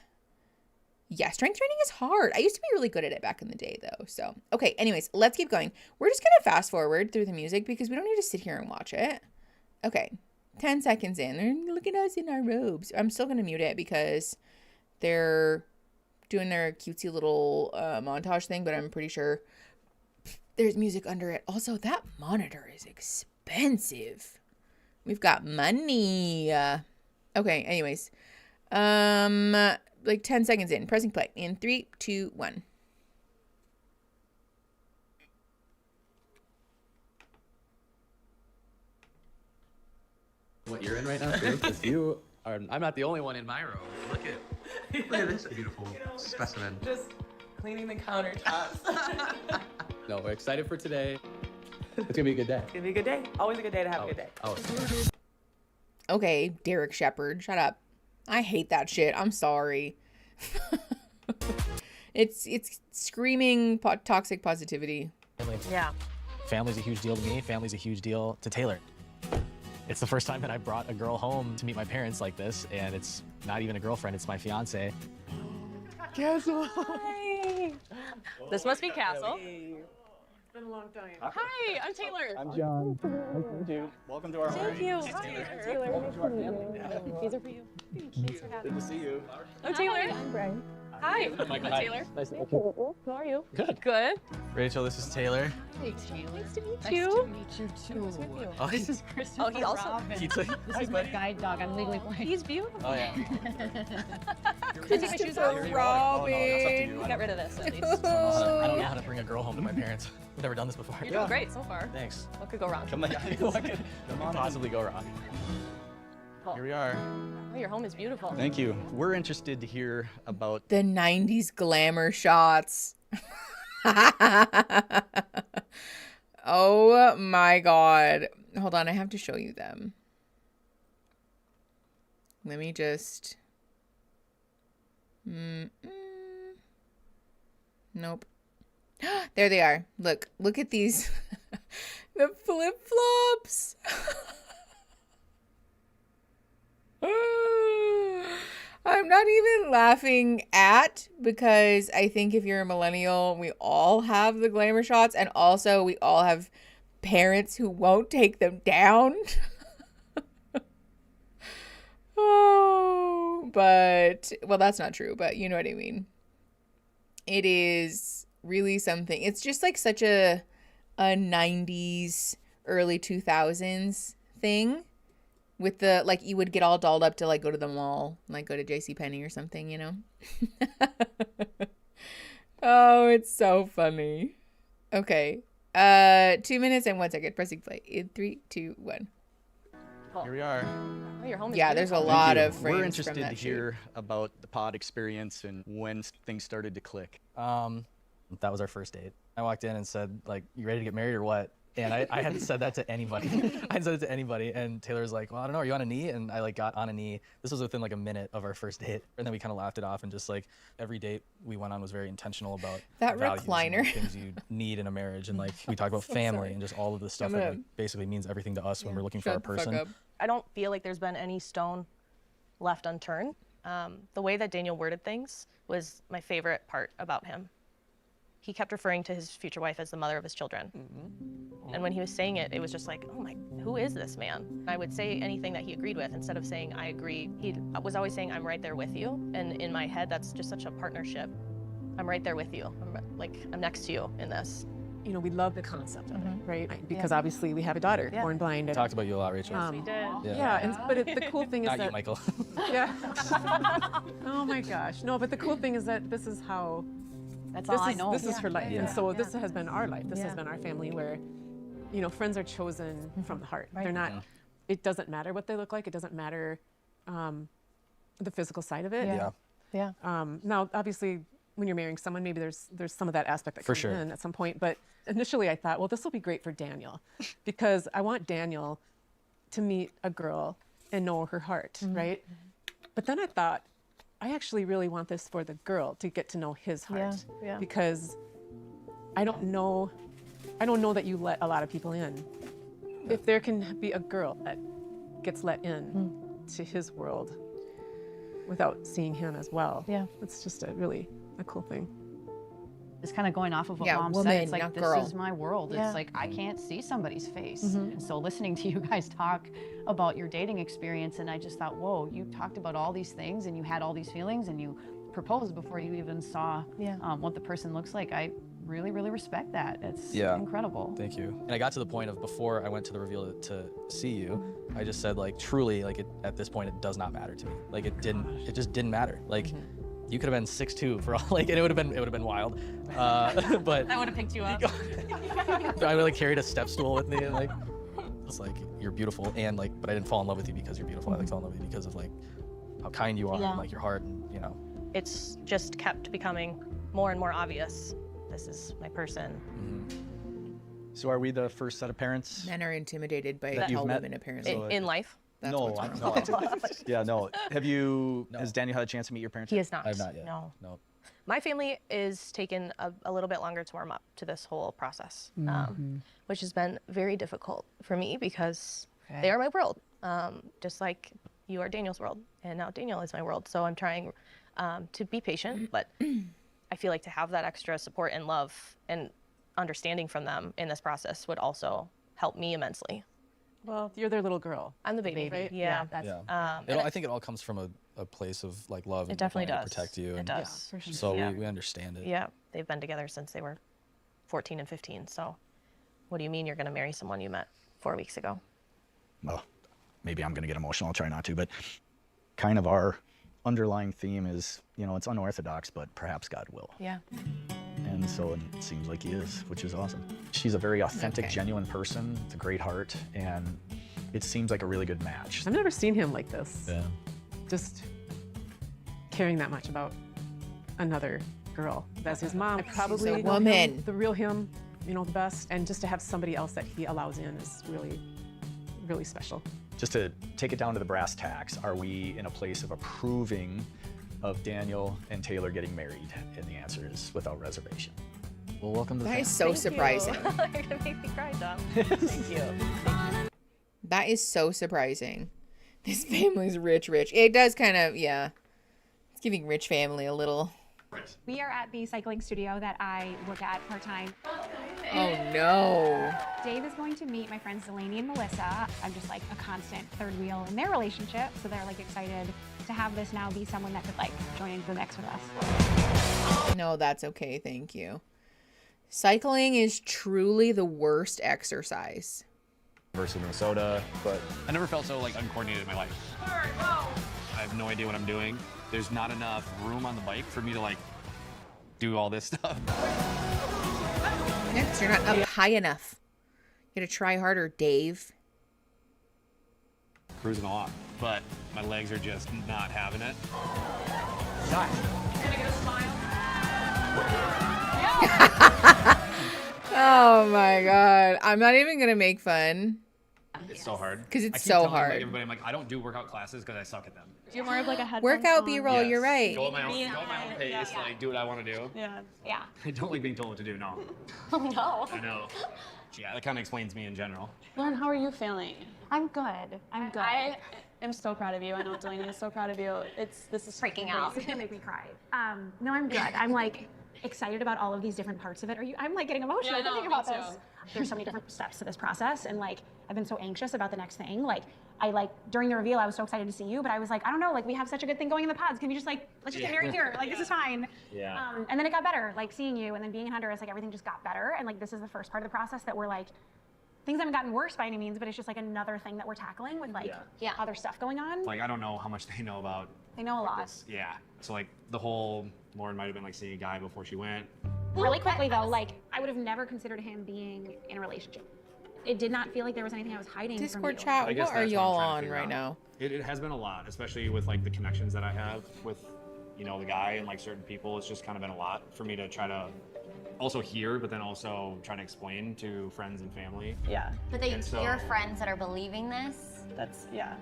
yeah, strength training is hard. I used to be really good at it back in the day though. So, okay, anyways, let's keep going. We're just going to fast forward through the music because we don't need to sit here and watch it. Okay, 10 seconds in. Look at us in our robes. I'm still going to mute it because they're doing their cutesy little montage thing, but I'm pretty sure there's music under it. Also, that monitor is expensive. We've got money. Okay, anyways. Like 10 seconds in, pressing play in 3, 2, 1. What you're in right now, too? Because you are, I'm not the only one in my room. Look at this beautiful specimen. Just cleaning the countertops. No, we're excited for today. It's gonna be a good day. It's gonna be a good day. Always a good day to have a good day. Okay, Derek Shepard, shut up. I hate that shit. I'm sorry. It's screaming toxic positivity. Yeah. Family's a huge deal to me. Family's a huge deal to Taylor. It's the first time that I brought a girl home to meet my parents like this, and it's not even a girlfriend, it's my fiance. Castle. Hi. This must be Castle. It's been a long time. Hi, I'm Taylor. I'm John. Nice to meet you. Welcome to our home. Thank you. Hi, I'm Taylor. These are for you. Thanks for having me. Good to see you. I'm Taylor. I'm Brian. Hi. Michael. I'm Taylor. Nice to meet you. How are you? Good. Good. Rachel, this is Taylor. Hey, Taylor. Nice to meet Nice you. to meet you too. Who's with you? Oh, This is Christopher. Oh, he also. This is my guide dog. I'm legally blind. He's beautiful. Oh, yeah. Can I take my shoes off? Robin. Get rid of this at least. I don't know how to bring a girl home to my parents. We've never done this before. You're doing great so far. Thanks. What could go wrong? What could possibly go wrong? Here we are. Oh, your home is beautiful. Thank you. We're interested to hear about The 90s glamour shots. Oh my god. Hold on, I have to show you them. Let me just... Nope. There they are. Look at these. The flip-flops. I'm not even laughing at, because I think if you're a millennial, we all have the glamour shots, and also we all have parents who won't take them down. Oh, but, well, that's not true, but you know what I mean. It is really something. It's just like such a 90s, early 2000s thing. With the, like, you would get all dolled up to, like, go to the mall, like, go to JCPenney or something, you know? Oh, it's so funny. Okay. 2 minutes and 1 second. Pressing play. In 3, 2, 1. Here we are. Oh, your home is Yeah, there's a beautiful. lot Thank of you. frames We're from interested that to shoot. hear about the pod experience and when things started to click. That was our first date. I walked in and said, like, you ready to get married or what? And I hadn't said that to anybody. I hadn't said it to anybody. And Taylor was like, well, I don't know, are you on a knee? And I like got on a knee. This was within like a minute of our first date. And then we kind of laughed it off, and just like every date we went on was very intentional about That values and, recliner. like, things you need in a marriage. And like we talked about So family sorry. and just all of this stuff I'm that gonna- like basically means everything to us when we're looking for our Shut the fuck person. up. I don't feel like there's been any stone left unturned. The way that Daniel worded things was my favorite part about him. He kept referring to his future wife as the mother of his children. And when he was saying it, it was just like, oh my, who is this man? I would say anything that he agreed with. Instead of saying, I agree, he was always saying, I'm right there with you. And in my head, that's just such a partnership. I'm right there with you. I'm next to you in this. You know, we love the concept of it, right? Because Yeah. obviously we have a daughter born blind. We talked about you a lot, Rachel. We did. But the cool thing is Not that you, Michael. Yeah. Oh my gosh. No, but the cool thing is that this is how. That's this all I is, know. This is her life, Yeah. and so this has been our life. This Yeah. has been our family, where, you know, friends are chosen from the heart. Right. They're not. Mhm. It doesn't matter what they look like. It doesn't matter the physical side of it. Yeah. Now, obviously, when you're marrying someone, maybe there's some of that aspect that For comes sure. in at some point. But initially, I thought, well, this will be great for Daniel, because I want Daniel to meet a girl and know her heart, right? But then I thought, I actually really want this for the girl to get to know his heart, Yeah. because I don't know that you let a lot of people in. If there can be a girl that gets let in to his world without seeing him as well, it's just a cool thing. It's kind of going off of what Yeah, Mom woman, said. It's like, not this girl. is my world. Yeah. It's like, I can't see somebody's face. And so listening to you guys talk about your dating experience, and I just thought, whoa, you talked about all these things and you had all these feelings and you proposed before you even saw what the person looks like. I really, really respect that. It's incredible. Thank you. And I got to the point of, before I went to the reveal to see you, I just said, like, truly, like, at this point, it does not matter to me. Like, it just didn't matter. Like, you could have been 6'2" for all, like, and it would have been wild. But I would have picked you up. I like carried a step stool with me, and like, it's like, you're beautiful, and like, but I didn't fall in love with you because you're beautiful. I like fell in love with you because of like how kind you are, and like your heart, and you know. It's just kept becoming more and more obvious. This is my person. So are we the first set of parents? Men are intimidated by That you've tall met? women, apparently. In life. That's No, what's wrong. no. Yeah, no. Has Daniel had a chance to meet your parents? He has not. I have not yet. No. No. My family is taken a little bit longer to warm up to this whole process, which has been very difficult for me because they are my world, just like you are Daniel's world, and now Daniel is my world. So I'm trying to be patient, but I feel like to have that extra support and love and understanding from them in this process would also help me immensely. Well, you're their little girl. I'm the baby, right? yeah. I think it all comes from a place of like love. It and definitely wanting does. to protect you. It And does. Yeah, for sure. So Yeah. we understand it. Yeah, they've been together since they were 14 and 15. So what do you mean you're going to marry someone you met 4 weeks ago? Well, maybe I'm going to get emotional. I'll try not to, but kind of our underlying theme is, you know, it's unorthodox, but perhaps God will. Yeah. And so it seems like he is, which is awesome. She's a very authentic, genuine person with a great heart, and it seems like a really good match. I've never seen him like this. Yeah. Just caring that much about another girl. That's his mom. I probably a know woman. him, the real him, you know, the best. And just to have somebody else that he allows in is really, really special. Just to take it down to the brass tacks, are we in a place of approving of Daniel and Taylor getting married? And the answer is without reservation. Well, welcome to the That family. is so surprising. You're going to make me cry, Dom. Thank you. That is so surprising. This family's rich. It does kind of, yeah. It's giving rich family a little. We are at the cycling studio that I work at part-time. Oh no. Dave is going to meet my friends Delaney and Melissa. I'm just like a constant third wheel in their relationship, so they're like excited to have this now be someone that could like join into the mix with us. No, that's okay. Thank you. Cycling is truly the worst exercise. University of Minnesota, but I never felt so like uncoordinated in my life. I have no idea what I'm doing. There's not enough room on the bike for me to like do all this stuff. Yeah, 'cause you're not up high enough. You gotta try harder, Dave. cruising along. But my legs are just not having it. Can I get a smile? Oh my God. I'm not even going to make fun. It's so hard. 'Cause it's I keep so telling, hard. Like, everybody, I'm like, I don't do workout classes because I suck at them. You're more of like a headphones Workout on. B-roll, you're right. Go at my own pace, like do what I want to do. Yeah. Yeah. I don't like being told what to do, no. Oh no. I know. Yeah, that kind of explains me in general. Lauren, how are you feeling? I'm good. I'm good. I am so proud of you. I know Delaney is so proud of you. This is Freaking out. It's gonna make me cry. No, I'm good. I'm like excited about all of these different parts of it. I'm like getting emotional Yeah, no, thinking me about this. too. There's so many different steps to this process, and like I've been so anxious about the next thing. Like I like during the reveal, I was so excited to see you, but I was like, I don't know, like we have such a good thing going in the pods. Can we just like let's just get married here? Like this is fine. Yeah. And then it got better. Like seeing you and then being in Honduras, like everything just got better. And like this is the first part of the process that we're like. Things haven't gotten worse by any means, but it's just like another thing that we're tackling with like other stuff going on. Like, I don't know how much they know about They know a lot. this. Yeah. So, like, the whole Lauren might have been, like, seeing a guy before she went. Really quickly though, like I would have never considered him being in a relationship. It did not feel like there was anything I was hiding from Discord you. chat, I guess what are that's y'all I'm trying to on figure right out. now? It has been a lot, especially with, like, the connections that I have with, you know, the guy and, like, certain people. It's just kind of been a lot for me to try to also hear, but then also trying to explain to friends and family. Yeah. But And so- your friends that are believing this. That's yeah.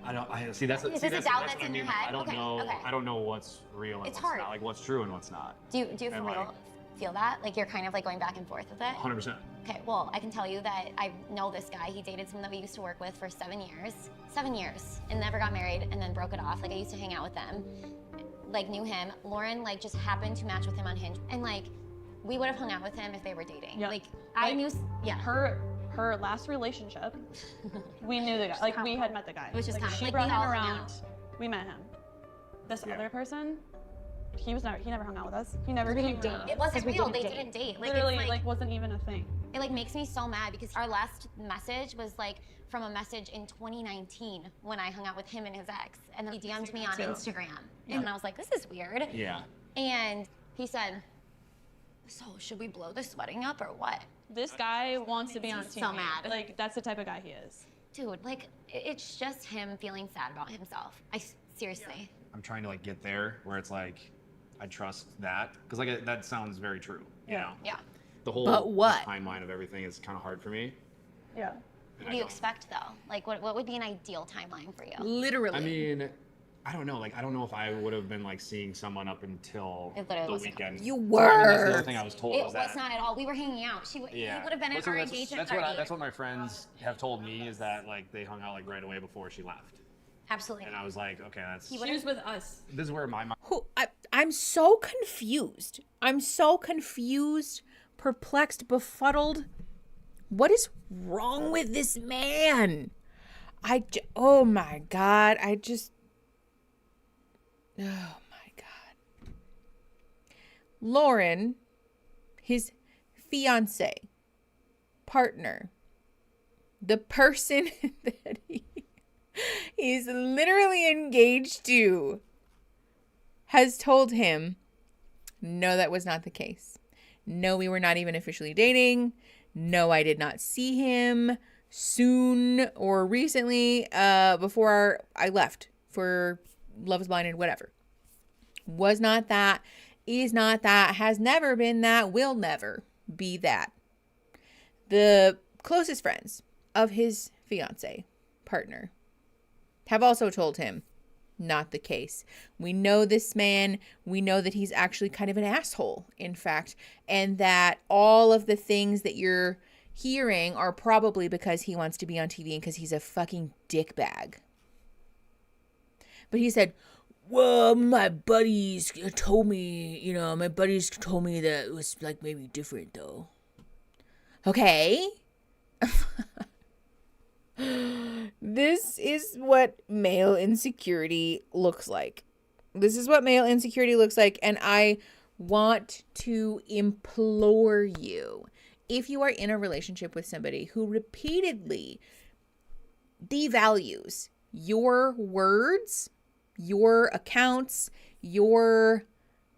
I see. That's Is see, this a that's, doubt that's that's what I in your mean. head? I don't Okay, know. okay. I don't know what's real and It's what's hard. not. Like what's true and what's not. Do you for And, real feel that? Like you're kind of like going back and forth with it? 100%. Okay, well, I can tell you that I know this guy. He dated someone that we used to work with for 7 years. 7 years. And never got married and then broke it off. Like I used to hang out with them. Like knew him. Lauren like just happened to match with him on Hinge. And like we would have hung out with him if they were dating. Yeah. Like I knew her last relationship, we knew the guy. Like we had met the guy. It was just like, kind of she like brought we him all hung around. out. We met him. This other person, he never hung out with us. He never We came didn't date. around. It wasn't we real. didn't They date. didn't date. Like Literally, it's like wasn't even a thing. it like makes me so mad because our last message was like from a message in 2019 when I hung out with him and his ex, and then he DM'd me on too. Instagram, and I was like, this is weird. Yeah. And he said, so should we blow this wedding up or what? This guy wants to be on He's TV. so mad. Like that's the type of guy he is. Dude, like it's just him feeling sad about himself. Seriously. I'm trying to like get there where it's like I trust that because like that sounds very true. You know. Yeah. The whole But what? timeline of everything is kind of hard for me. Yeah. What do you expect though? Like what would be an ideal timeline for you? Literally. I mean, I don't know. Like I don't know if I would have been like seeing someone up until It literally the wasn't. weekend. You I mean, that's the were. other thing I was told It was was that. not at all. We were hanging out. He would have been at Listen, our that's, engagement that's party. that's what my friends have told me is that like they hung out like right away before she left, Absolutely. and I was like, okay, that's She was with us. this is where my mind. I'm so confused. I'm so confused, perplexed, befuddled. What is wrong with this man? Oh my God. Oh my God. Lauren, his fiance, partner, the person that he's literally engaged to, has told him, no, that was not the case. No, we were not even officially dating. No, I did not see him soon or recently before I left for Love is Blinded, whatever. Was not that, is not that, has never been that, will never be that. The closest friends of his fiance, partner, have also told him, not the case. We know this man. We know that he's actually kind of an asshole, in fact, and that all of the things that you're hearing are probably because he wants to be on TV and because he's a fucking dickbag. But he said, well, my buddies told me that it was like maybe different though. Okay. This is what male insecurity looks like. This is what male insecurity looks like. And I want to implore you, if you are in a relationship with somebody who repeatedly devalues your words, your accounts, your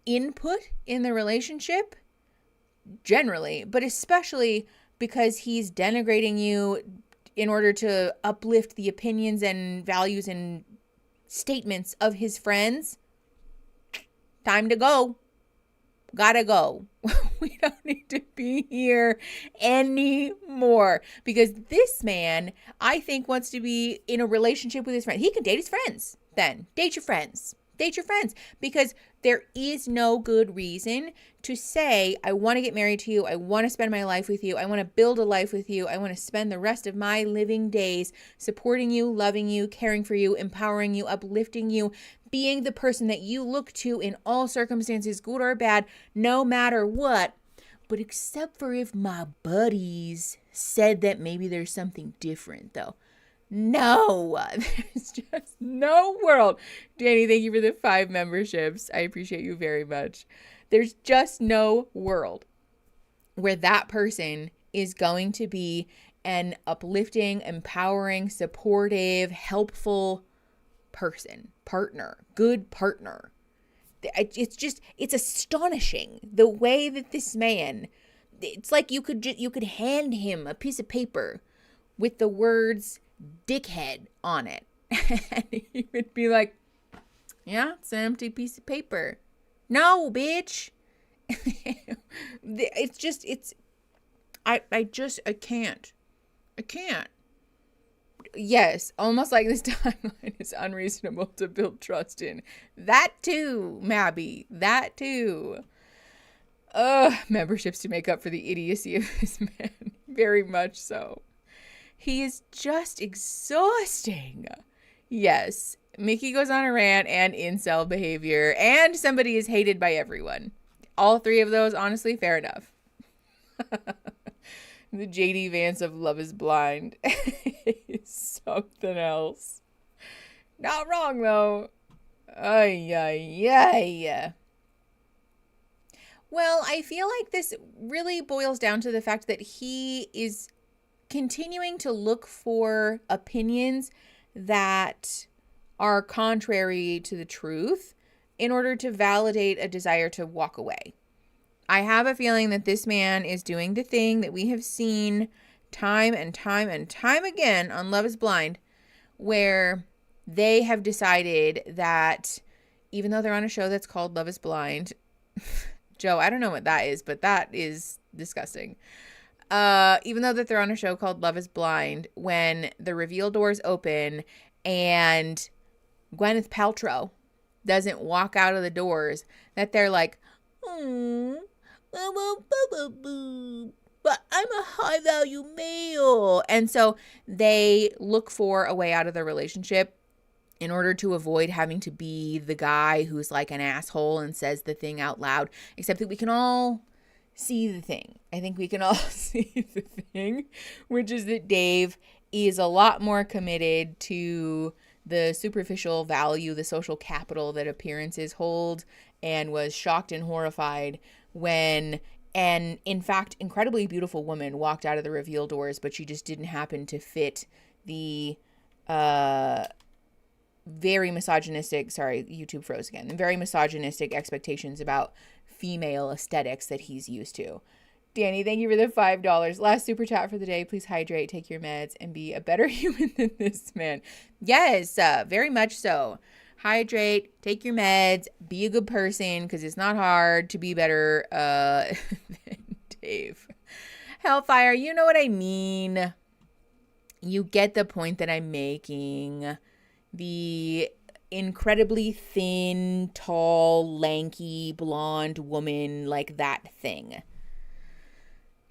input in the relationship, generally, but especially because he's denigrating you, in order to uplift the opinions and values and statements of his friends, time to go. Gotta go. We don't need to be here anymore, because this man, I think, wants to be in a relationship with his friend. He can date his friends then. Date your friends. Date your friends, because there is no good reason to say, I want to get married to you. I want to spend my life with you. I want to build a life with you. I want to spend the rest of my living days supporting you, loving you, caring for you, empowering you, uplifting you, being the person that you look to in all circumstances, good or bad, no matter what. But except for if my buddies said that maybe there's something different, though. No, there's just no world. Danny, thank you for the 5 memberships. I appreciate you very much. There's just no world where that person is going to be an uplifting, empowering, supportive, helpful person, partner, good partner. It's astonishing the way that this man, it's like you could hand him a piece of paper with the words dickhead on it. And he would be like, yeah, it's an empty piece of paper. No, bitch. I can't. Yes, almost like this timeline is unreasonable to build trust in. That too, Mabby. That too. Memberships to make up for the idiocy of this man. Very much so. He is just exhausting. Yes, Mickey goes on a rant and incel behavior, and somebody is hated by everyone. All 3 of those, honestly, fair enough. The JD Vance of Love is Blind is something else. Not wrong, though. Ay, ay, ay. Well, I feel like this really boils down to the fact that he is continuing to look for opinions that are contrary to the truth in order to validate a desire to walk away. I have a feeling that this man is doing the thing that we have seen time and time and time again on Love is Blind, where they have decided that even though they're on a show that's called Love is Blind, Joe, I don't know what that is, but that is disgusting. Even though that they're on a show called Love is Blind, when the reveal doors open and Gwyneth Paltrow doesn't walk out of the doors, that they're like, but I'm a high value male. And so they look for a way out of the relationship in order to avoid having to be the guy who's like an asshole and says the thing out loud, except that we can all see the thing. I think we can all see the thing, which is that Dave is a lot more committed to the superficial value, the social capital that appearances hold, and was shocked and horrified when an, in fact, incredibly beautiful woman walked out of the reveal doors, but she just didn't happen to fit the very misogynistic, sorry, YouTube froze again, very misogynistic expectations about female aesthetics that he's used to. Danny, thank you for the $5. Last super chat for the day. Please hydrate, take your meds, and be a better human than this man. Yes, very much so. Hydrate, take your meds, be a good person, because it's not hard to be better than Dave. Hellfire, you know what I mean. You get the point that I'm making. The incredibly thin, tall, lanky, blonde woman, like that thing.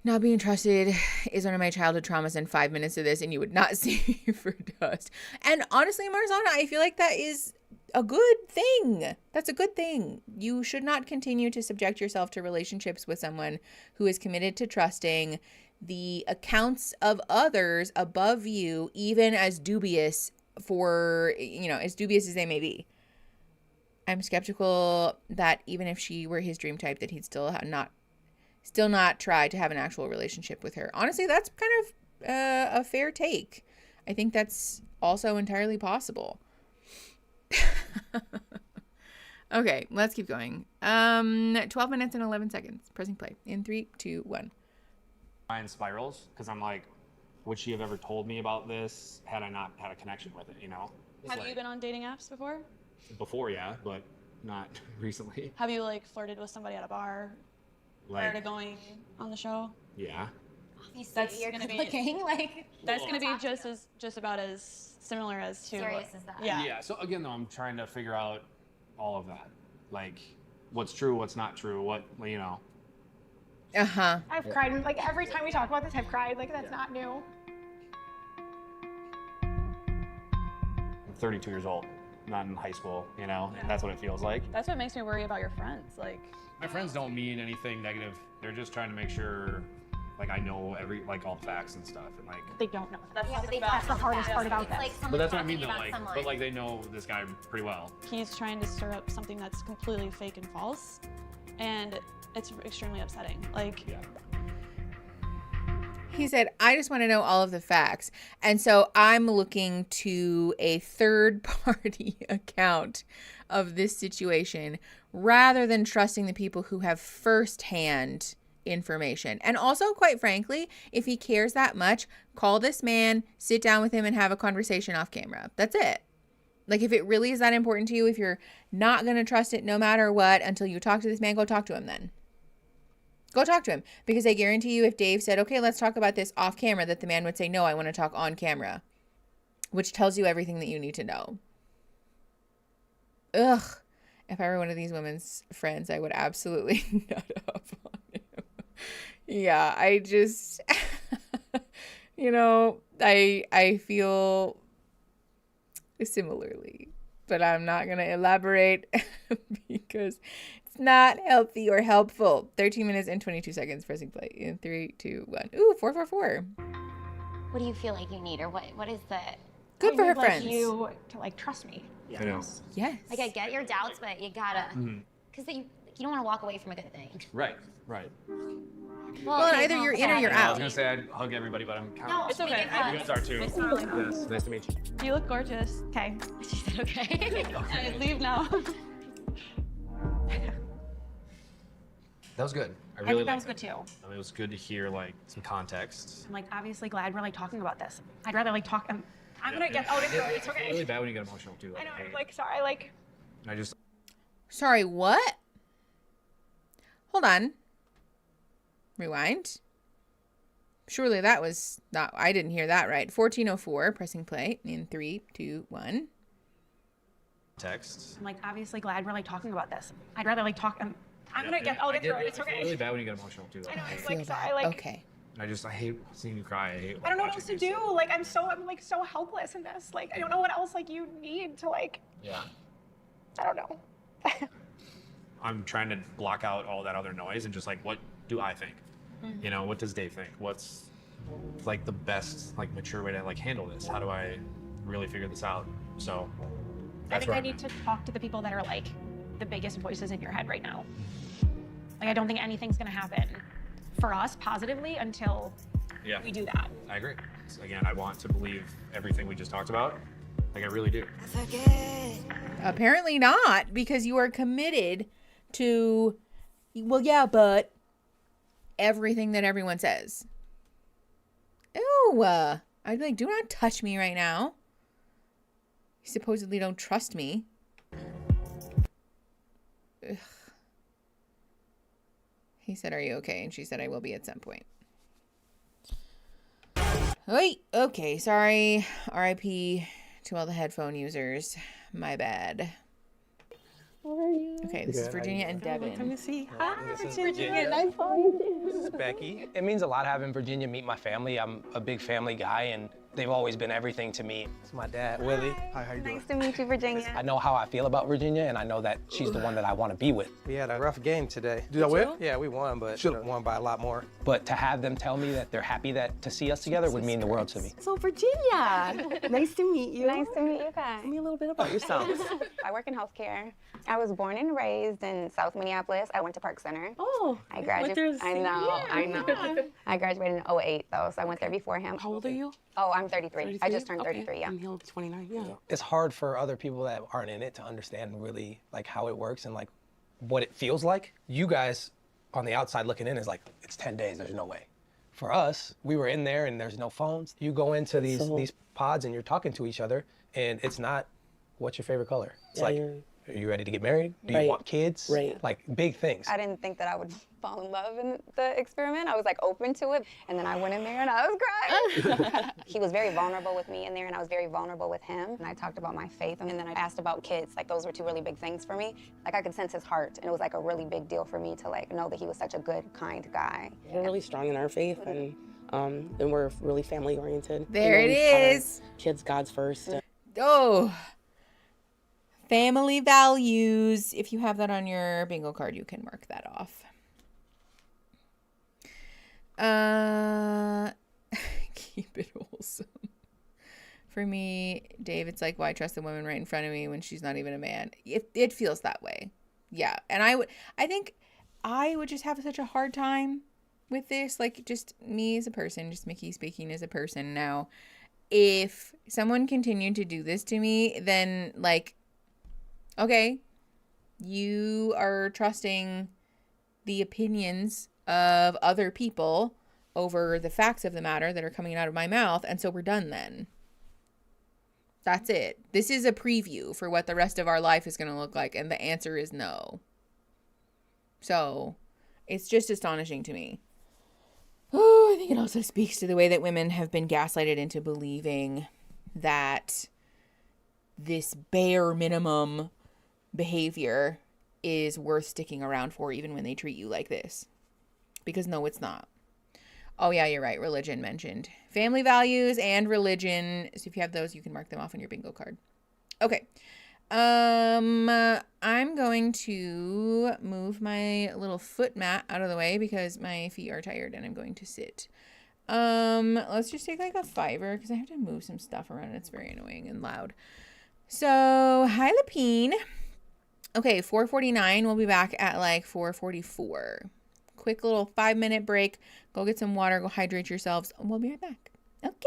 Not being trusted is one of my childhood traumas, and 5 minutes of this and you would not see for dust. And honestly, Marzana, I feel like that is a good thing. That's a good thing. You should not continue to subject yourself to relationships with someone who is committed to trusting the accounts of others above you, even as dubious as dubious as they may be. I'm skeptical that even if she were his dream type, that he'd still not try to have an actual relationship with her. Honestly, that's kind of a fair take. I think that's also entirely possible. Okay, let's keep going. 12 minutes and 11 seconds. Pressing play in 3, 2, 1. Mind spirals because I'm like, would she have ever told me about this had I not had a connection with it, you know? Have you been on dating apps before? Before, yeah, but not recently. Have you like flirted with somebody at a bar prior to Like, going on the show? yeah. That's you're gonna be looking like that's gonna be just about as similar as to serious as that. Yeah. So again, though, I'm trying to figure out all of that. Like, what's true, what's not true, what, you know. Uh-huh. I've cried, like every time we talk about this, I've cried, like that's not new. I'm 32 years old, not in high school, you know, and that's what it feels like. That's what makes me worry about your friends. Like, My friends don't mean anything negative. They're just trying to make sure, like, I know all the facts and stuff, and like. They don't know. That's, Yeah, that's the hardest part about that. But that's what I mean, though. Like, but like they know this guy pretty well. he's trying to stir up something that's completely fake and false, and it's extremely upsetting. Like, He said, I just want to know all of the facts. And so I'm looking to a third party account of this situation rather than trusting the people who have firsthand information. And also, quite frankly, if he cares that much, call this man, sit down with him and have a conversation off camera. That's it. Like, if it really is that important to you, if you're not going to trust it no matter what until you talk to this man, go talk to him then. Go talk to him, because I guarantee you if Dave said, okay, let's talk about this off camera, that the man would say, no, I want to talk on camera, which tells you everything that you need to know. Ugh. If I were one of these women's friends, I would absolutely nut up on him. Yeah, I just, I feel similarly, but I'm not going to elaborate because it's not healthy or helpful. 13 minutes and 22 seconds pressing play in 3, 2, 1. Ooh, 444. What do you feel like you need, or what is the? Good for her like friends. you to like trust me. I know. Yes. Like I get your doubts, but you gotta, Mhm. because you don't want to walk away from a good thing. Right. Well, either you're in or you're I was out. gonna say I'd hug everybody, but I'm counting. No, it's okay. You guys are too. It's not like that. Yes, nice to meet you. You look gorgeous. Okay. She said okay. I leave now. That was good. I think that was good too. I mean, it was good to hear like some context. I'm like obviously glad we're like talking about this. I'd rather like talk. I'm gonna get out of here. It's It's really okay. bad when you get emotional too. I know. hate I'm it. like sorry. Like I just. Sorry, what? Hold on. Rewind. Surely that was not, I didn't hear that right. 1404, pressing play in 3, 2, 1. Text. I'm like obviously glad we're like talking about this. I'd rather like talk. I'm gonna get out of here. It's It's really okay. bad when you get emotional too. I know. hate It's it. like sorry. Like Okay. I hate seeing you cry. I hate. I don't know what watching else to you. do. Like I'm like so helpless in this. Like I don't know what else like you need to like. Yeah. I don't know. I'm trying to block out all that other noise and just like, what do I think? Mhm. You know, what does Dave think? What's like the best, like mature way to like handle this? How do I really figure this out? So I that's think where I I'm need at. to talk to the people that are like the biggest voices in your head right now. Like I don't think anything's gonna happen for us positively until Yeah. we do that. I agree. So, again, I want to believe everything we just talked about. Like I really do. Apparently not, because you are committed to, well, yeah, but everything that everyone says. Ew. I'd be like, do not touch me right now. You supposedly don't trust me. Ugh. He said, are you okay? And she said, I will be at some point. Wait, okay, sorry. RIP to all the headphone users. My bad. How are you? Okay, this is Virginia and Devin. Come to see. Hi, Virginia. Nice following This is Becky. It means a lot having Virginia meet my family. I'm a big family guy, and they've always been everything to me. It's my dad, Willie. Hi, how you doing? Nice to meet you, Virginia. I know how I feel about Virginia, and I know that she's the one that I want to be with. We had a rough game today. Did y'all win? Yeah, we won, but should have won by a lot more. But to have them tell me that they're happy to see us together would mean the world to me. So Virginia, nice to meet you. Nice to meet you guys. Tell me a little bit about yourself. I work in healthcare. I was born and raised in South Minneapolis. I went to Park Center. Oh, I graduated. I know. I graduated in 08 though, so I went there before him. How old are you? Oh, I'm 33. I just turned 33. Yeah. I'm 29. Yeah. It's hard for other people that aren't in it to understand really like how it works and like what it feels like. You guys on the outside looking in is like, it's 10 days, there's no way. for us, we were in there and there's no phones. You go into these pods and you're talking to each other, and it's not, what's your favorite color? It's like, are you ready to get married? Do you want kids? Like big things. I didn't think that I would fall in love in the experiment. I was like open to it. And then I went in there and I was crying. He was very vulnerable with me in there and I was very vulnerable with him. And I talked about my faith and then I asked about kids. Like those were two really big things for me. Like I could sense his heart and it was like a really big deal for me to like know that he was such a good, kind guy. We're really strong in our faith and we're really family oriented. There it is. Kids, God's first. Oh. Family values. If you have that on your bingo card, you can mark that off. Keep it wholesome. For me, Dave, it's like, why trust a woman right in front of me when she's not even a man? It feels that way. Yeah. And I think I would just have such a hard time with this. Like, just me as a person, just Mickey speaking as a person. Now, if someone continued to do this to me, then, like, okay, you are trusting the opinions of other people over the facts of the matter that are coming out of my mouth, and so we're done then. That's it. This is a preview for what the rest of our life is going to look like, and the answer is no. So, it's just astonishing to me. Oh, I think it also speaks to the way that women have been gaslighted into believing that this bare minimum behavior is worth sticking around for even when they treat you like this. Because no, it's not. Oh yeah, you're right. Religion mentioned. Family values and religion. So if you have those, you can mark them off on your bingo card. Okay. I'm going to move my little foot mat out of the way because my feet are tired and I'm going to sit. Let's just take like a $5 because I have to move some stuff around. It's very annoying and loud. So, hi Lapine. Okay, 4:49. We'll be back at like 4:44. Quick little 5-minute break. Go get some water. Go hydrate yourselves. We'll be right back. Okay.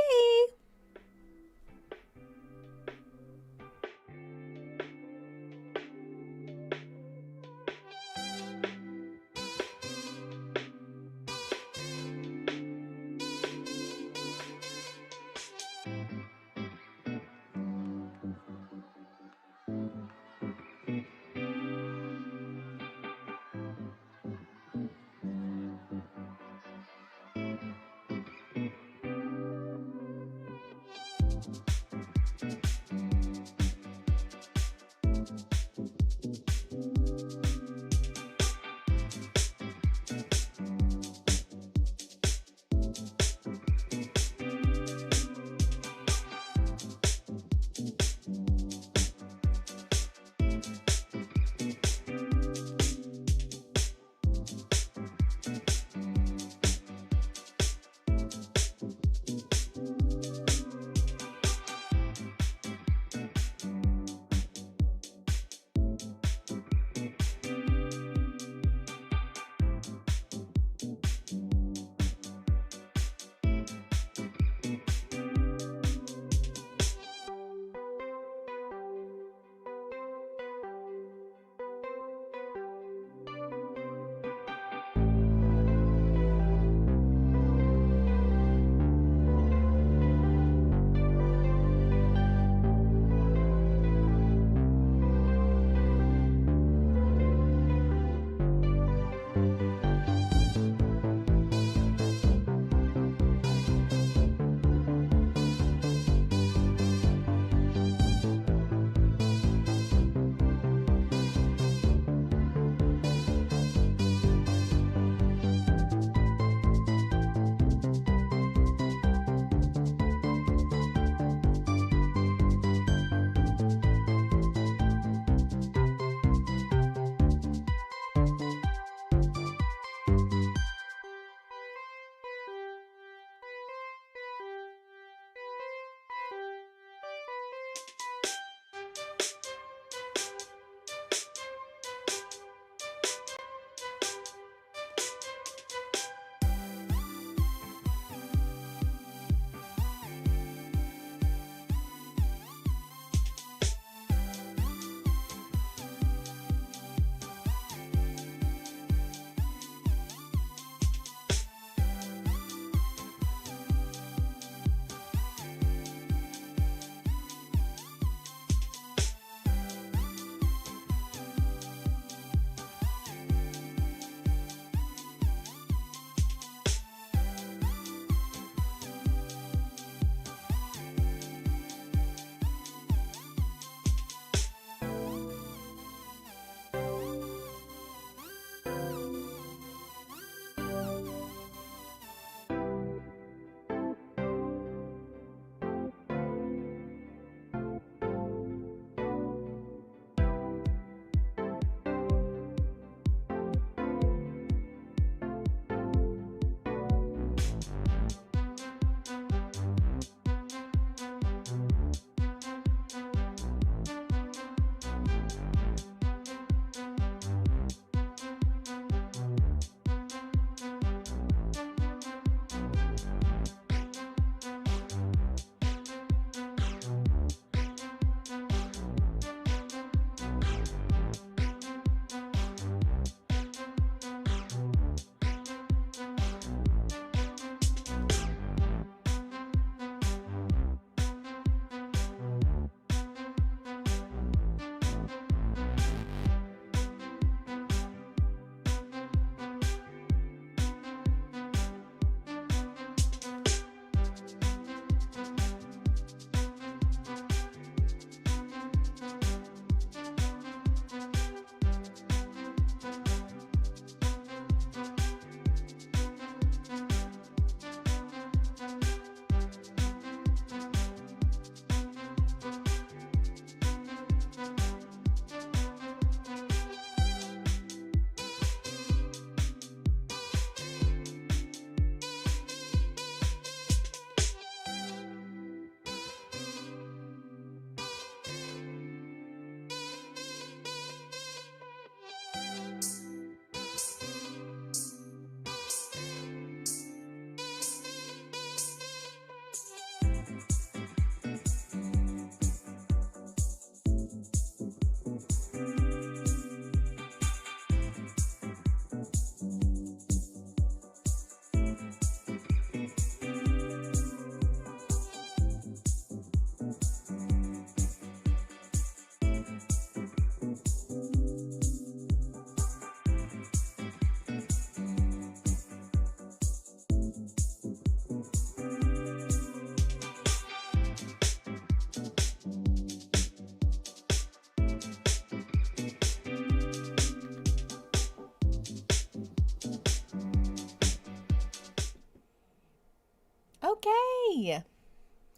Hi.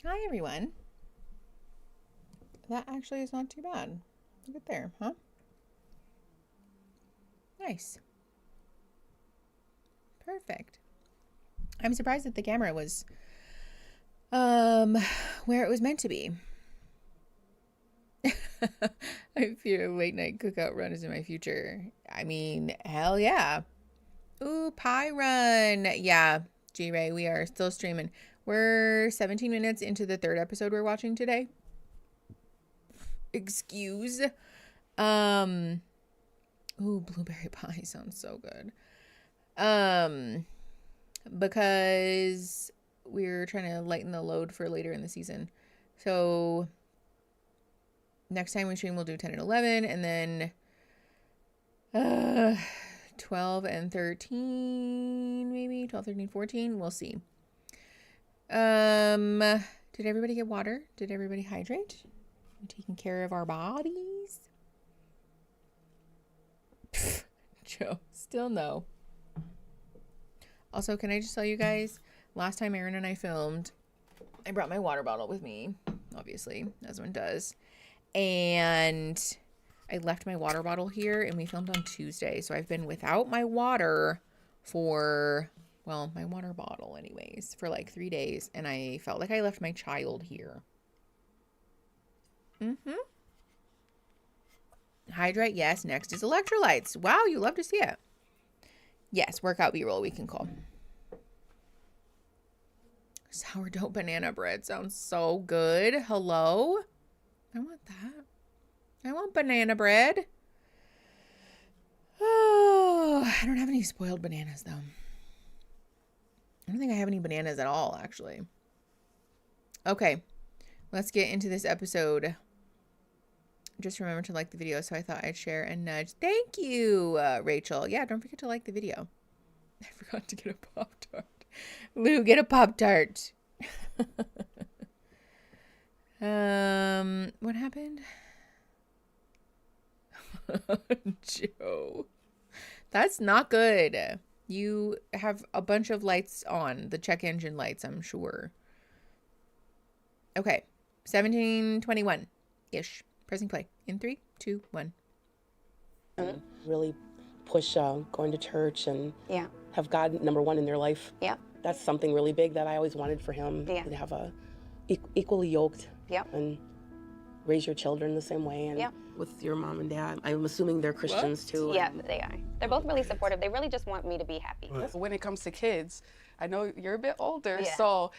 Hi, everyone. That actually is not too bad. Look at there, huh? Nice. Perfect. I'm surprised that the camera was where it was meant to be. I fear a late night cookout run is in my future. I mean, hell yeah. Ooh, pie run. Yeah, G-Ray, we are still streaming. We're 17 minutes into the third episode we're watching today. Excuse. Ooh, blueberry pie sounds so good. Because we're trying to lighten the load for later in the season. So next time we stream, we'll do 10 and 11, and then 12 and 13, maybe 12, 13, 14. We'll see. Did everybody get water? Did everybody hydrate? We're taking care of our bodies. Pfft, Joe, still no. Also, can I just tell you guys, last time Aaron and I filmed, I brought my water bottle with me, obviously, as one does. And I left my water bottle here, and we filmed on Tuesday. So I've been without my water for, well, my water bottle anyways, for like 3 days. And I felt like I left my child here. Hydrate, yes. Next is electrolytes. Wow, you love to see it. Yes, workout B-roll we can call. Sourdough banana bread sounds so good. Hello? I want that. I want banana bread. Oh, I don't have any spoiled bananas, though. I don't think I have any bananas at all, actually. Okay, let's get into this episode. Just remember to like the video, so I thought I'd share and nudge. Thank you, Rachel. Yeah, don't forget to like the video. I forgot to get a Pop-Tart. Lou, get a Pop-Tart. What happened? Joe. That's not good. You have a bunch of lights on. The check engine lights, I'm sure. Okay. 17:21-ish. Pressing play. In 3, 2, 1. Really push going to church and have God #1 in their life. Yeah. That's something really big that I always wanted for him. Yeah. To have a equally yoked. Yep. And raise your children the same way. And with your mom and dad, I'm assuming they're Christians too. Yeah, they are. They're both really supportive. They really just want me to be happy. When it comes to kids, I know you're a bit older, Yeah. so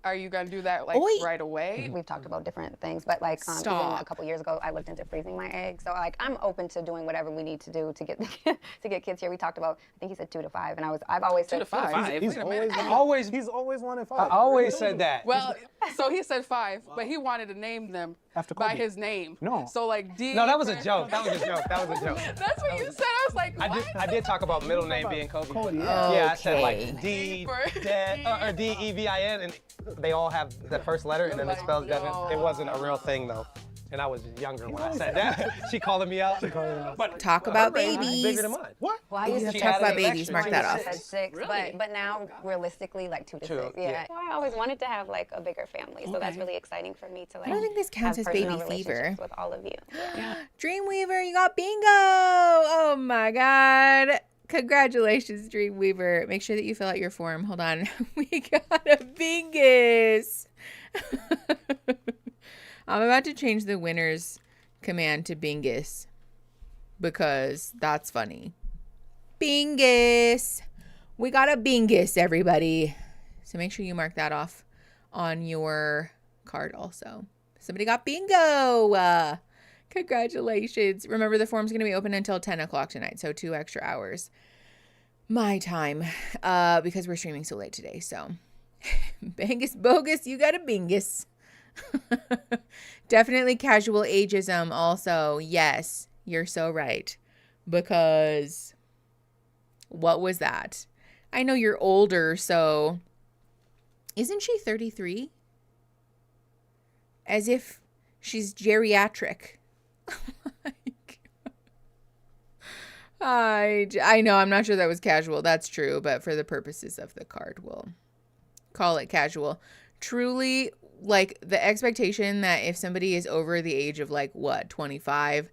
are you gonna do that like right away? We've talked about different things, but like even a couple years ago, I looked into freezing my eggs. So like I'm open to doing whatever we need to do to get to get kids here. We talked about, I think he said 2 to 5, and I've always said 2 to 5. He's always wanted 5. I always said that. Well, so he said 5, but he wanted to name them After by Kobe. his name. No. So like D. No, that was a joke. That was a joke. That was a joke. That's what you said. I was like, what? I did talk about middle name being Kobe. yeah. Yeah, I said like Okay. D or D-E-V-I-N, and they all have the first letter, and then it spells Devin. It wasn't a real thing though, and I was younger when I said that. She calling me out. But Talk about her range is babies. bigger than mine. What? Well, I used to Talk about babies. Mark that off. said 6, but now realistically like 2 to 6. Yeah. yeah. So I always wanted to have like a bigger family, so that's really exciting for me to like. I don't think this counts have as baby personal fever. relationships with all of you. Dreamweaver, you got bingo! Oh my god. Congratulations, Dreamweaver. Make sure that you fill out your form. Hold on. We got a bingus. I'm about to change the winner's command to bingus because that's funny. Bingus. We got a bingus, everybody. So make sure you mark that off on your card also. Somebody got bingo. Congratulations. Remember, the form's going to be open until 10 o'clock tonight, so 2 extra hours. My time, because we're streaming so late today, so. Bangus bogus, you got a bingus. Definitely casual ageism also. Yes, you're so right. Because what was that? I know you're older, so. Isn't she 33? As if she's geriatric. I know, I'm not sure that was casual. That's true, but for the purposes of the card, we'll call it casual. truly, like, the expectation that if somebody is over the age of, like, what, 25,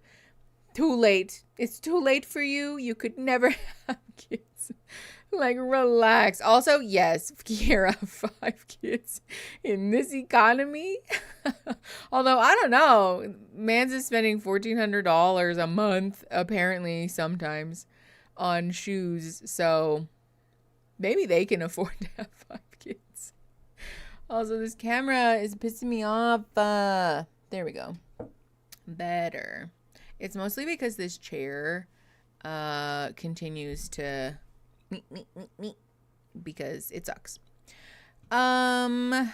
too late. It's too late for you. You could never have kids. Like, relax. Also, yes, Kiara, 5 kids in this economy. Although, I don't know. Mans is spending $1,400 a month, apparently, sometimes, on shoes. So, maybe they can afford to have 5 kids. Also, this camera is pissing me off. There we go. Better. It's mostly because this chair continues to me because it sucks. I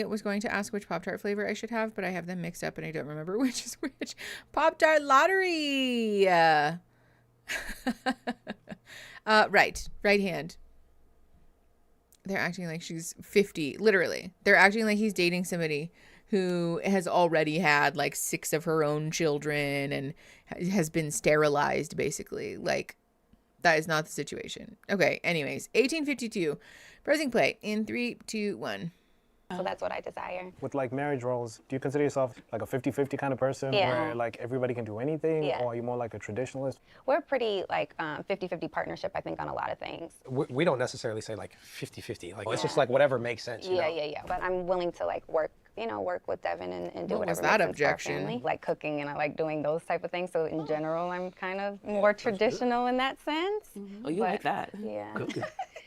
was going to ask which Pop-Tart flavor I should have, but I have them mixed up and I don't remember which is which. Pop-Tart lottery. Right hand. They're acting like she's 50, literally. They're acting like he's dating somebody who has already had like 6 of her own children and has been sterilized, basically. Like, that is not the situation. Okay, anyways, 1852. Pressing play in 3, 2, 1. So that's what I desire. With like marriage roles, do you consider yourself like a 50-50 kind of person where like everybody can do anything, or are you more like a traditionalist? We're pretty like 50-50 partnership, I think, on a lot of things. We don't necessarily say like 50-50. Like, it's just like whatever makes sense. You know? Yeah. But I'm willing to like work with Devin and do What was whatever that makes sense for our objection? family. Like cooking, and I like doing those type of things. So in general, I'm kind of more traditional in that sense. Oh, you like that? Yeah.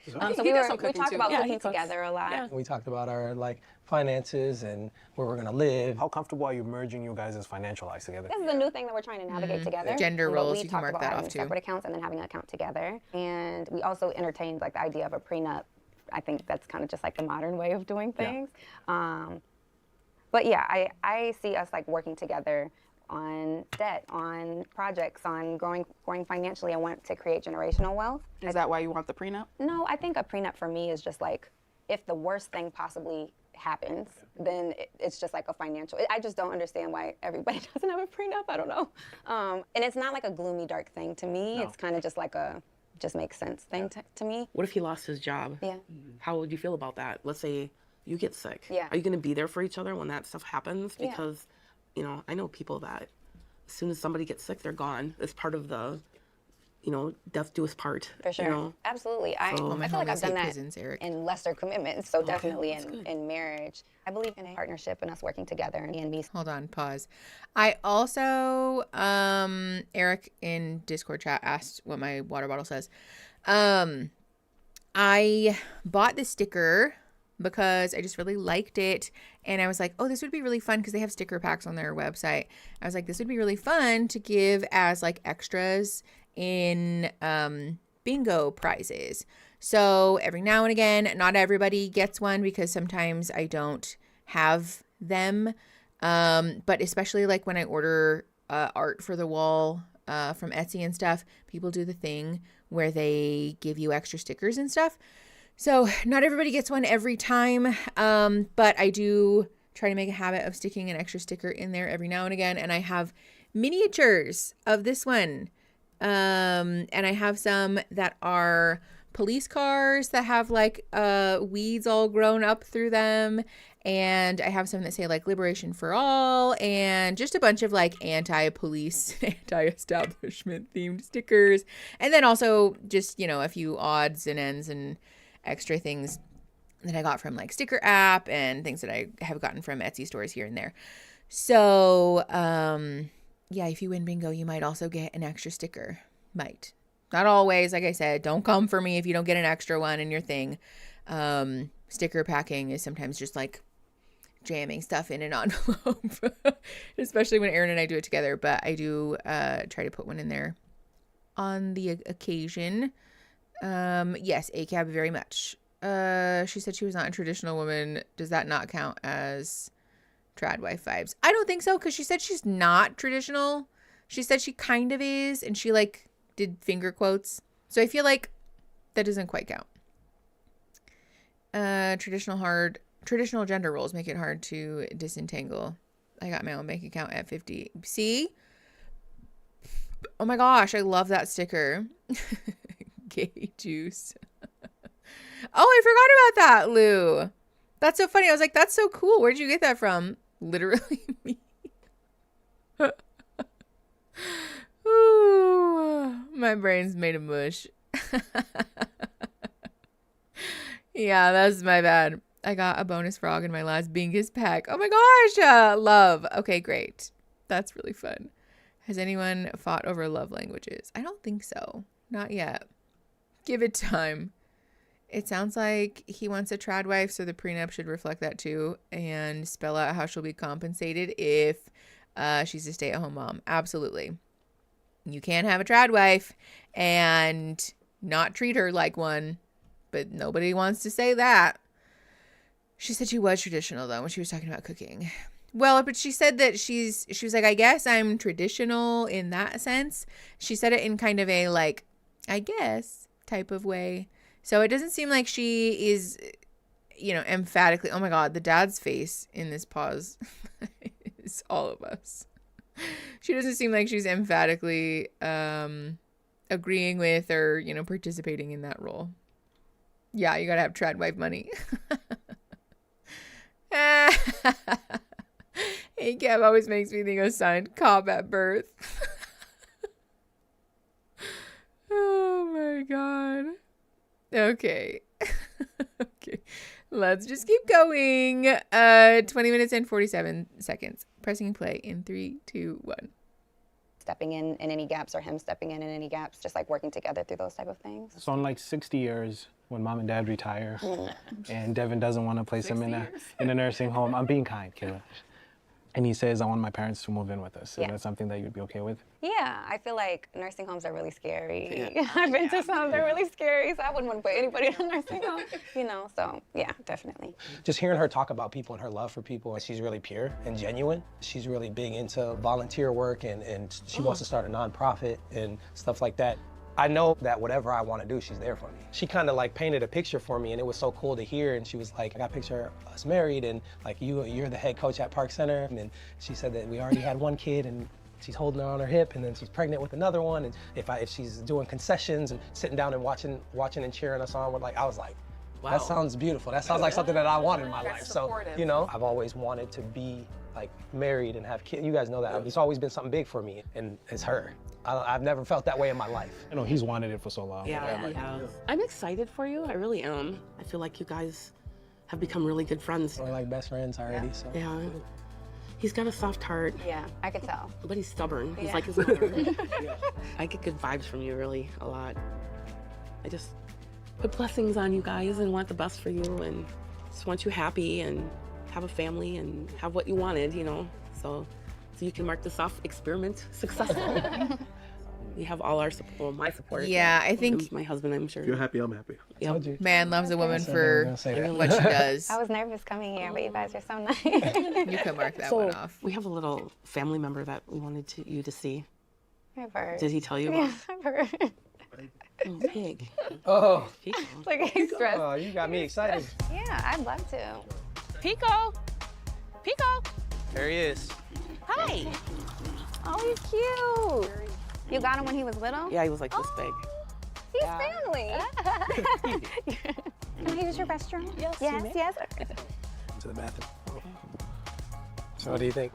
So we he does some talk cooking, too. about Yeah, cooking he cooks. together a lot. We talked about our like finances and where we're gonna live. How comfortable are you merging you guys' financial lives together? This is a new thing that we're trying to navigate together. Gender But roles, we you can talked mark about that having off, too. separate accounts and then having an account together. And we also entertained like the idea of a prenup. I think that's kind of just like the modern way of doing things. But yeah, I see us like working together on debt, on projects, on growing financially. I want to create generational wealth. Is that why you want the prenup? No, I think a prenup for me is just like, if the worst thing possibly happens, then it's just like a financial. I just don't understand why everybody doesn't have a prenup. I don't know. And it's not like a gloomy, dark thing to me. No. It's kind of just like a just makes sense thing to me. What if he lost his job? Yeah. How would you feel about that? Let's say you get sick. Yeah. Are you going to be there for each other when that stuff happens? Yeah. Because, I know people that as soon as somebody gets sick, they're gone. It's part of the, death do us part. For sure. Absolutely. I feel like I've done that in lesser commitments, so definitely in marriage. I believe in a partnership and us working together and be. Hold on, pause. I also, Eric in Discord chat asked what my water bottle says. I bought this sticker because I just really liked it. And I was like, oh, this would be really fun because they have sticker packs on their website. I was like, this would be really fun to give as like extras in bingo prizes. So every now and again, not everybody gets one because sometimes I don't have them. But especially like when I order art for the wall from Etsy and stuff, people do the thing where they give you extra stickers and stuff. So not everybody gets one every time, but I do try to make a habit of sticking an extra sticker in there every now and again. And I have miniatures of this one. And I have some that are police cars that have like weeds all grown up through them. And I have some that say like liberation for all and just a bunch of like anti-police, anti-establishment themed stickers. And then also just, a few odds and ends and extra things that I got from like Sticker App and things that I have gotten from Etsy stores here and there. So, yeah, if you win bingo, you might also get an extra sticker. Might. Not always. Like I said, don't come for me if you don't get an extra one in your thing. Sticker packing is sometimes just like jamming stuff in an envelope, especially when Aaron and I do it together. But I do try to put one in there on the occasion. Yes, ACAB very much. She said she was not a traditional woman. Does that not count as trad wife vibes? I don't think so, because she said she's not traditional. She said she kind of is, and she like did finger quotes. So I feel like that doesn't quite count. Traditional gender roles make it hard to disentangle. I got my own bank account at 50. See? Oh my gosh, I love that sticker. Gay juice. Oh, I forgot about that, Lou. That's so funny. I was like, that's so cool. Where'd you get that from? Literally me. Ooh, my brain's made of mush. Yeah, that's my bad. I got a bonus frog in my last Bingus pack. Oh my gosh, love. Okay, great. That's really fun. Has anyone fought over love languages? I don't think so. Not yet. Give it time. It sounds like he wants a trad wife, so the prenup should reflect that too and spell out how she'll be compensated if she's a stay-at-home mom. Absolutely. You can't have a trad wife and not treat her like one, but nobody wants to say that. She said she was traditional, though, when she was talking about cooking. Well, but she said that she was like, I guess I'm traditional in that sense. She said it in kind of a, like, I guess type of way. So it doesn't seem like she is, you know, emphatically, oh my God, the dad's face in this pause is all of us. She doesn't seem like she's emphatically agreeing with or, you know, participating in that role. Yeah, you gotta have trad wife money. Hey, Kev always makes me think of signed Cobb at birth. Oh my God. Okay. Okay. Let's just keep going. 20 minutes and 47 seconds. Pressing play in 3, 2, 1. Stepping in any gaps or him stepping in any gaps, just like working together through those type of things. So in like 60 years, when mom and dad retire, and Devin doesn't want to place him in a nursing home, I'm being kind, Kayla. And he says, I want my parents to move in with us. Is that something that you'd be okay with? Yeah, I feel like nursing homes are really scary. Yeah. I've been to some, they're really scary, so I wouldn't want to put anybody in a nursing home, you know, so yeah, definitely. Just hearing her talk about people and her love for people, and she's really pure and genuine. She's really big into volunteer work, and she wants to start a nonprofit and stuff like that. I know that whatever I want to do, she's there for me. She kind of like painted a picture for me, and it was so cool to hear. And she was like, I got a picture of us married, and like you're the head coach at Park Center. And then she said that we already had one kid, and she's holding her on her hip, and then she's pregnant with another one. And if she's doing concessions and sitting down and watching and cheering us on, I was like, wow, that sounds beautiful. That sounds like something that I want in my life. So, you know, I've always wanted to be like married and have kids. You guys know that. It's always been something big for me, and it's her. I've never felt that way in my life. I know he's wanted it for so long. Yeah. I'm excited for you. I really am. I feel like you guys have become really good friends. We're like best friends already. So. Yeah. He's got a soft heart. Yeah, I could tell. But he's stubborn. He's like his mother. I get good vibes from you, really, a lot. I just put blessings on you guys and want the best for you, and just want you happy and have a family and have what you wanted, you know. So you can mark this off experiment successful. You have all our support, well, my support. Yeah, I think my husband, I'm sure. If you're happy, I'm happy. Yep. Man loves a woman for what she does. I was nervous coming here, but you guys are so nice. You can mark that one off. We have a little family member that we wanted you to see. I've heard. Did he tell you about? Yes, I've heard. Oh, pig. Oh. Pico. It's like he's stressed. Oh, you got me excited. Yeah, I'd love to. Pico! Pico! There he is. Hi! Oh, he's cute. You got him when he was little? Yeah, he was like this big. He's family. Can I use your restroom? Yes, Yes. To the bathroom. So what do you think?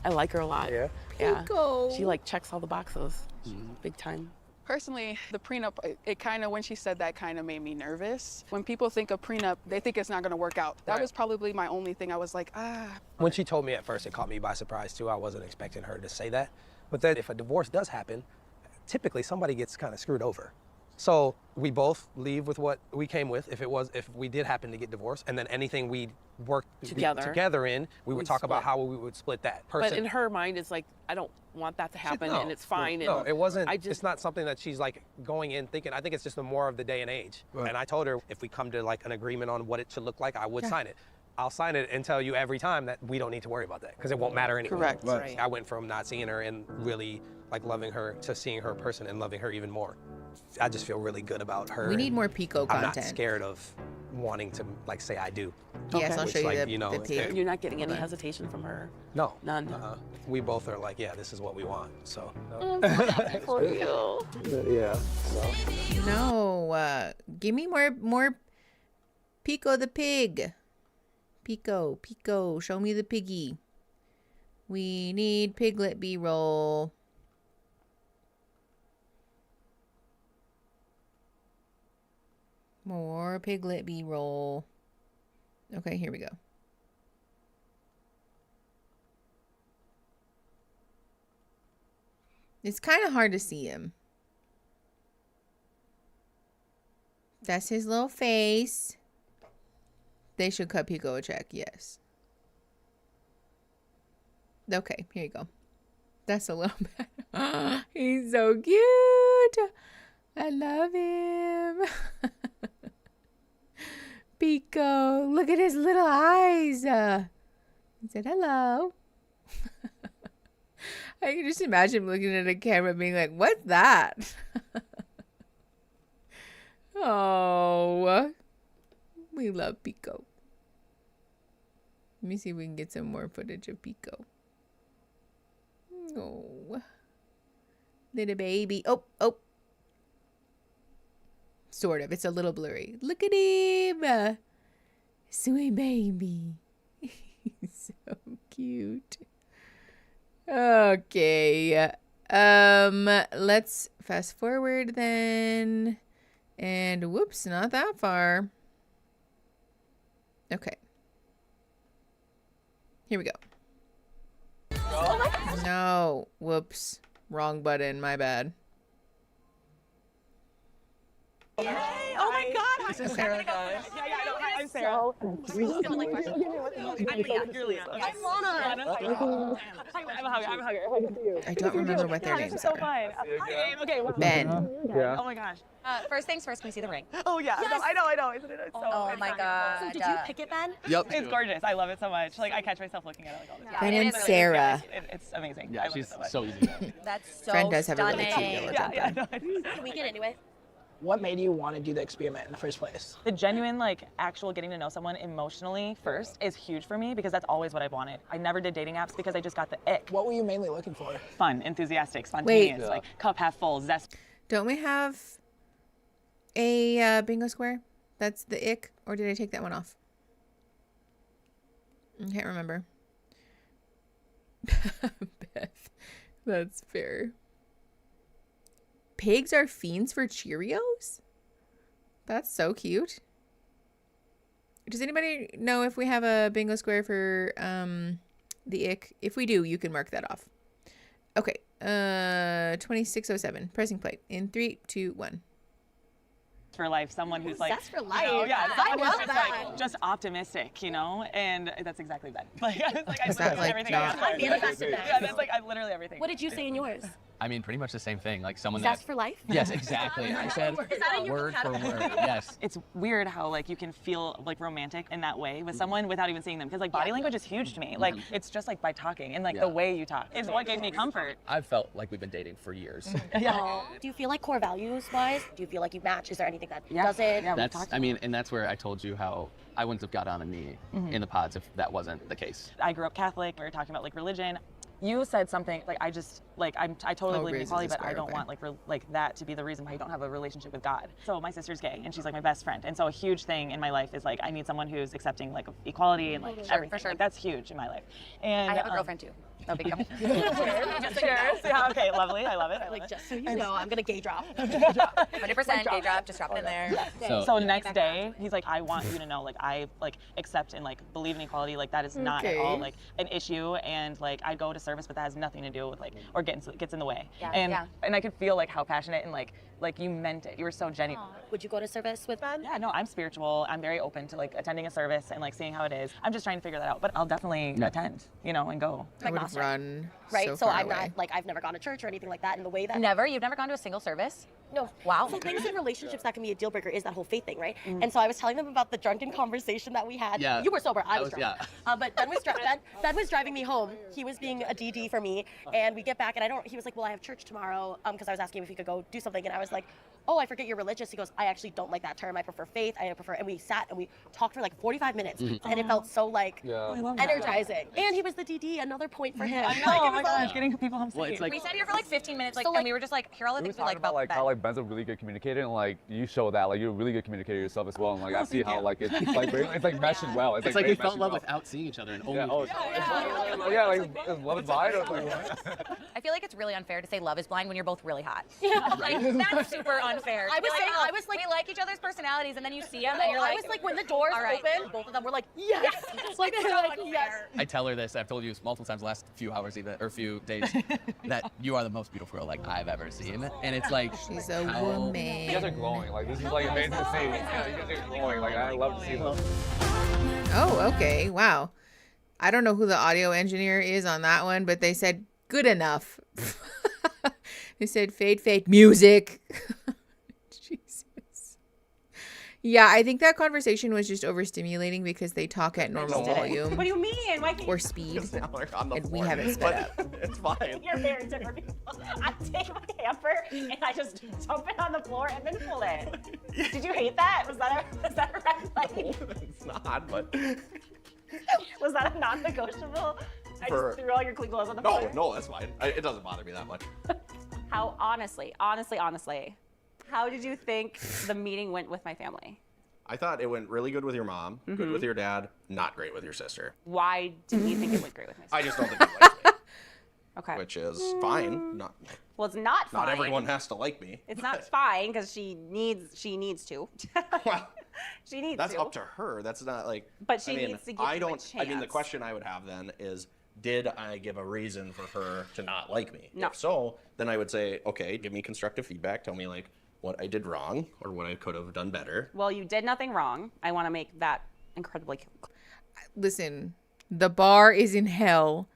I like her a lot. Yeah? Yeah. Pico. She like checks all the boxes. Big time. Personally, the prenup, it kind of, when she said that, kind of made me nervous. When people think of prenup, they think it's not going to work out. That was probably my only thing. I was like, When she told me at first, it caught me by surprise too. I wasn't expecting her to say that. But then if a divorce does happen, typically somebody gets kind of screwed over. So we both leave with what we came with if we did happen to get divorced, and then anything we worked together in, we would talk about how we would split that. But in her mind, it's like, I don't want that to happen, and it's fine. No, and it wasn't. It's not something that she's like going in thinking. I think it's just the more of the day and age. Right. And I told her if we come to like an agreement on what it should look like, I would sign it. I'll sign it and tell you every time that we don't need to worry about that because it won't matter anyway. Correct. Right. I went from not seeing her and really like loving her to seeing her in person and loving her even more. I just feel really good about her. We need more Pico content. I'm not scared of wanting to like say I do. Yes, I'll Which, show you like, the, you know, the pig. You're not getting any hesitation from her? No. None. We both are like, yeah, this is what we want. So. For you. Yeah. So. No, give me more Pico the pig. Pico, show me the piggy. We need piglet B-roll. More piglet B-roll. Okay, here we go. It's kind of hard to see him. That's his little face. They should cut Pico a check, yes. Okay, here you go. That's a little bit. He's so cute. I love him. Pico, look at his little eyes. He said hello. I can just imagine him looking at a camera being like, what's that? Oh, we love Pico. Let me see if we can get some more footage of Pico. Oh, little baby. Oh. Sort of. It's a little blurry. Look at him. Sweet baby. He's so cute. Okay. Let's fast forward then. And whoops, not that far. Okay. Here we go. No. Whoops. Wrong button. My bad. Oh my God! This is Sarah, guys. Yeah, I know. I'm Sarah. I'm Leah. You're Leah. I'm Lana. I'm a hugger. I don't remember what their This names is so are. fun. Okay. Ben. Yeah. Oh my gosh. First things first, can we see the ring? Oh yeah. Yes. I know. Isn't it? It's so Oh my God. So Did you pick it, Ben? Yep. It's gorgeous. I love it so much. Like I catch myself looking at it like all the time. Ben and Sarah. It's amazing. Yeah, I love she's it so much. so easy. That's so Friend does have a really stunning. cute yellow jumper. Can we get into it? What made you want to do the experiment in the first place? The genuine, like, actual getting to know someone emotionally first is huge for me because that's always what I've wanted. I never did dating apps because I just got the ick. What were you mainly looking for? Fun, enthusiastic, spontaneous, like cup half full, zest. Don't we have a bingo square? That's the ick, or did I take that one off? I can't remember. Beth, that's fair. Pigs are fiends for Cheerios? That's so cute. Does anybody know if we have a bingo square for the ick? If we do, you can mark that off. Okay. 2607. Pressing play in 3, 2, 1. For life, someone who's like, Zest for life. yeah, I someone who's love just that. like just optimistic, you know, and that's exactly that. Like I was like, I Is that, literally like, everything. not- I I manifested that. Yeah, that's like literally everything. What did you say in yours? I mean, pretty much the same thing. Like someone Zest that. for life? Yes, exactly. I said Is that in your word for vocabulary? word. Yes. It's weird how like you can feel like romantic in that way with someone without even seeing them because like body language is huge to me. Like it's just like by talking and like the way you talk is what gave me comfort. I've felt like we've been dating for years. Yeah. Do you feel like core values wise? Do you feel like you match? Is there anything that doesn't? That's. I mean, and that's where I told you how I wouldn't have got on a knee in the pods if that wasn't the case. I grew up Catholic. We were talking about like religion. You said something like I just like I totally believe in raises equality, the but I square, don't okay. want like that to be the reason why I don't have a relationship with God. So my sister's gay and she's like my best friend, and so a huge thing in my life is like I need someone who's accepting like of equality and like everything. For sure. Like, that's huge in my life. And I have a girlfriend too. No big deal. Just cheers. Yeah. Okay. Lovely. I love it. Like just so you know, I'm gonna gay drop. 100% gay drop. Just drop it in there. So next day, he's like, I want you to know, like, I like accept and like believe in equality. Like that is not at all like an issue, and like I go to service, but that has nothing to do with like or gets in the way. Yeah, and I could feel like how passionate and like you meant it. You were so genuine. Would you go to service with Ben? Yeah, no, I'm spiritual. I'm very open to like attending a service and like seeing how it is. I'm just trying to figure that out, but I'll definitely attend, you know, and go. I would run Right, so so far I'm away. not like I've never gone to church or anything like that in the way that Never? You've never gone to a single service? No. Wow. So things in relationships that can be a deal breaker is that whole faith thing, right? And so I was telling them about the drunken conversation that we had. Yeah. You were sober, I was drunk. Yeah. But Ben was driving me home. He was being a DD for me, and we get back, and he was like, well, I have church tomorrow, because I was asking him if he could go do something, and I was like, oh, I forget you're religious. He goes, I actually don't like that term. I prefer faith. And we sat and we talked for like 45 minutes. And it felt so like energizing. And he was the DD, another point for him. I know, oh my gosh, getting people home Well, it's like, we sat here for like 15 minutes, and we were just like, here are all the things we like about like how like Ben's a really good communicator, and like you show that like you're a really good communicator yourself as well, and like I see how like it's like meshing well. It's like we fell in love without seeing each other, and only. Yeah, like love is blind. I feel like it's really unfair to say love is blind when you're both really hot. Yeah. Like, that's super unfair. I was saying, oh, I was like, we like each other's personalities, and then you see them, and you're like, I was like, when the doors open, both of them were like, yes. It's like, they're like, yes. I tell her this. I've told you multiple times the last few hours, even or few days, that you are the most beautiful girl like I've ever seen, and it's like she's a woman. You guys are glowing. Like this is like amazing to see. Yeah, you guys are glowing. Like I love to see them. Oh, okay. Wow. I don't know who the audio engineer is on that one, but they said good enough. They said fade music. Jesus. Yeah, I think that conversation was just overstimulating because they talk at normal volume. What do you mean? Why can't or speed. And we haven't sped up. It's fine. You're very different people. I take my hamper and I just dump it on the floor and then pull it. Did you hate that? Was that a red flag? It's not, but. Was that a non-negotiable? I just threw all your clean clothes on the floor. No, that's fine. It doesn't bother me that much. How honestly, how did you think the meeting went with my family? I thought it went really good with your mom, good with your dad, not great with your sister. Why didn't you think it went great with my sister? I just don't think he likes me. Okay. Which is fine. Well, it's not fine. Not everyone has to like me. It's not fine because she needs to. She needs That's to. up to her. That's not like. But she needs to give you a chance. I mean, the question I would have then is, did I give a reason for her to not like me? No. If so, then I would say, okay, give me constructive feedback. Tell me like what I did wrong or what I could have done better. Well, you did nothing wrong. I want to make that incredibly clear. Listen, the bar is in hell,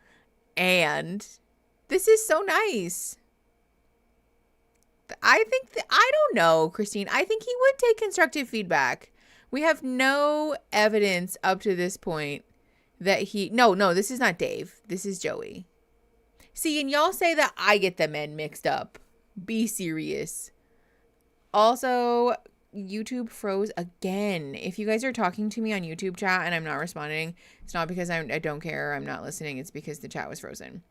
and this is so nice. I don't know, Christine. I think he would take constructive feedback. We have no evidence up to this point that no, this is not Dave. This is Joey. See, and y'all say that I get the men mixed up. Be serious. Also, YouTube froze again. If you guys are talking to me on YouTube chat and I'm not responding, it's not because I don't care or I'm not listening. It's because the chat was frozen.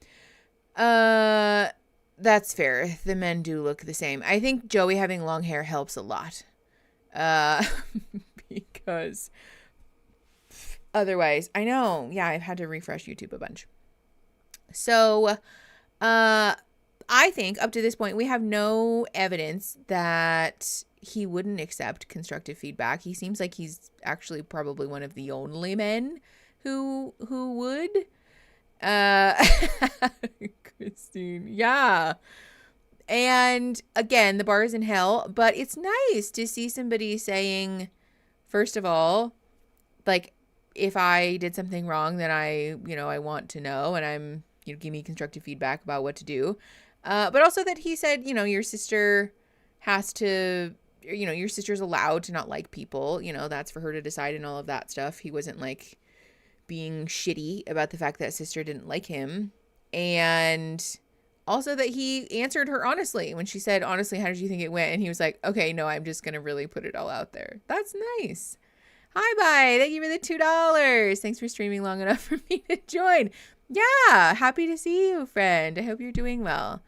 That's fair. The men do look the same. I think Joey having long hair helps a lot. Because otherwise, I know. Yeah, I've had to refresh YouTube a bunch. So, I think up to this point, we have no evidence that he wouldn't accept constructive feedback. He seems like he's actually probably one of the only men who would. Christine, yeah. And again, the bar is in hell, but it's nice to see somebody saying, first of all, like, if I did something wrong, then I want to know, and give me constructive feedback about what to do. But also that he said, your sister has to, your sister's allowed to not like people, that's for her to decide and all of that stuff. He wasn't like being shitty about the fact that sister didn't like him. And also that he answered her honestly when she said, honestly, how did you think it went? And he was like, okay, no, I'm just going to really put it all out there. That's nice. Hi, bye. Thank you for the $2. Thanks for streaming long enough for me to join. Yeah. Happy to see you, friend. I hope you're doing well.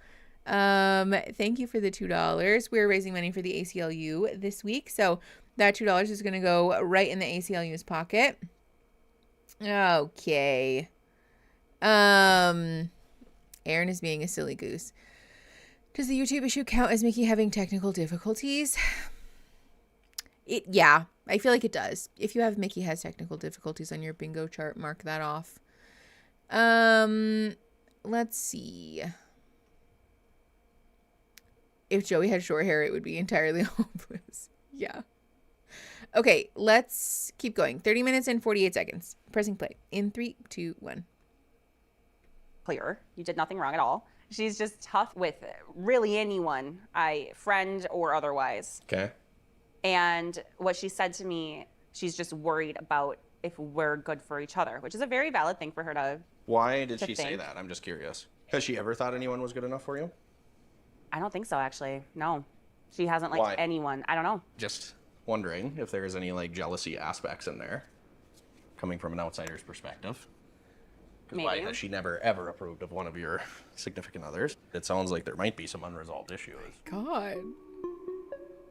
Thank you for the $2. We're raising money for the ACLU this week. So that $2 is going to go right in the ACLU's pocket. Okay. Aaron is being a silly goose. Does the YouTube issue count as Mickey having technical difficulties? Yeah, I feel like it does. If you have Mickey has technical difficulties on your bingo chart, mark that off. Let's see. If Joey had short hair, it would be entirely hopeless. Yeah. Okay, let's keep going. 30 minutes and 48 seconds. Pressing play. In 3, 2, 1. Clear. You did nothing wrong at all. She's just tough with really anyone, friend or otherwise. Okay. And what she said to me, she's just worried about if we're good for each other, which is a very valid thing for her to Why did she think. say that? I'm just curious. Has she ever thought anyone was good enough for you? I don't think so, actually. No. She hasn't liked Why? anyone. I don't know. Just wondering if there's any like jealousy aspects in there, coming from an outsider's perspective. Because why Maybe. has she never ever approved of one of your significant others? It sounds like there might be some unresolved issues. God.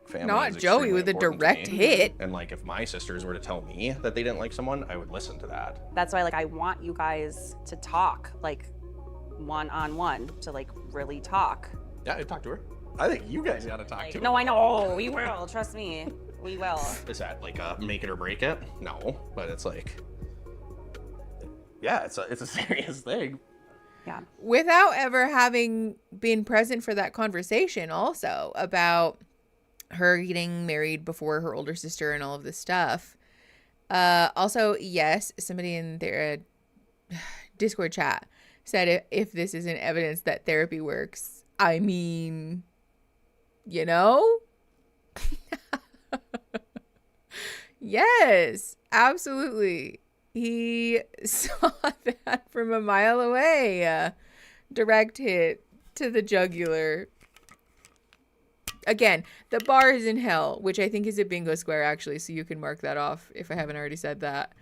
Family Not is Joey extremely with a important to direct me. hit. And like if my sisters were to tell me that they didn't like someone, I would listen to that. That's why like I want you guys to talk like one-on-one, to like really talk. Yeah, I talked to her. I think you guys gotta talk to her. No, I know. We will. Trust me. We will. Is that like a make it or break it? No, but it's like, yeah, it's a serious thing. Yeah. Without ever having been present for that conversation also about her getting married before her older sister and all of this stuff. Also, yes, somebody in their Discord chat said if this isn't evidence that therapy works, I mean, you know? Yes, absolutely. He saw that from a mile away. Direct hit to the jugular. Again, the bar is in hell, which I think is a bingo square, actually, so you can mark that off if I haven't already said that.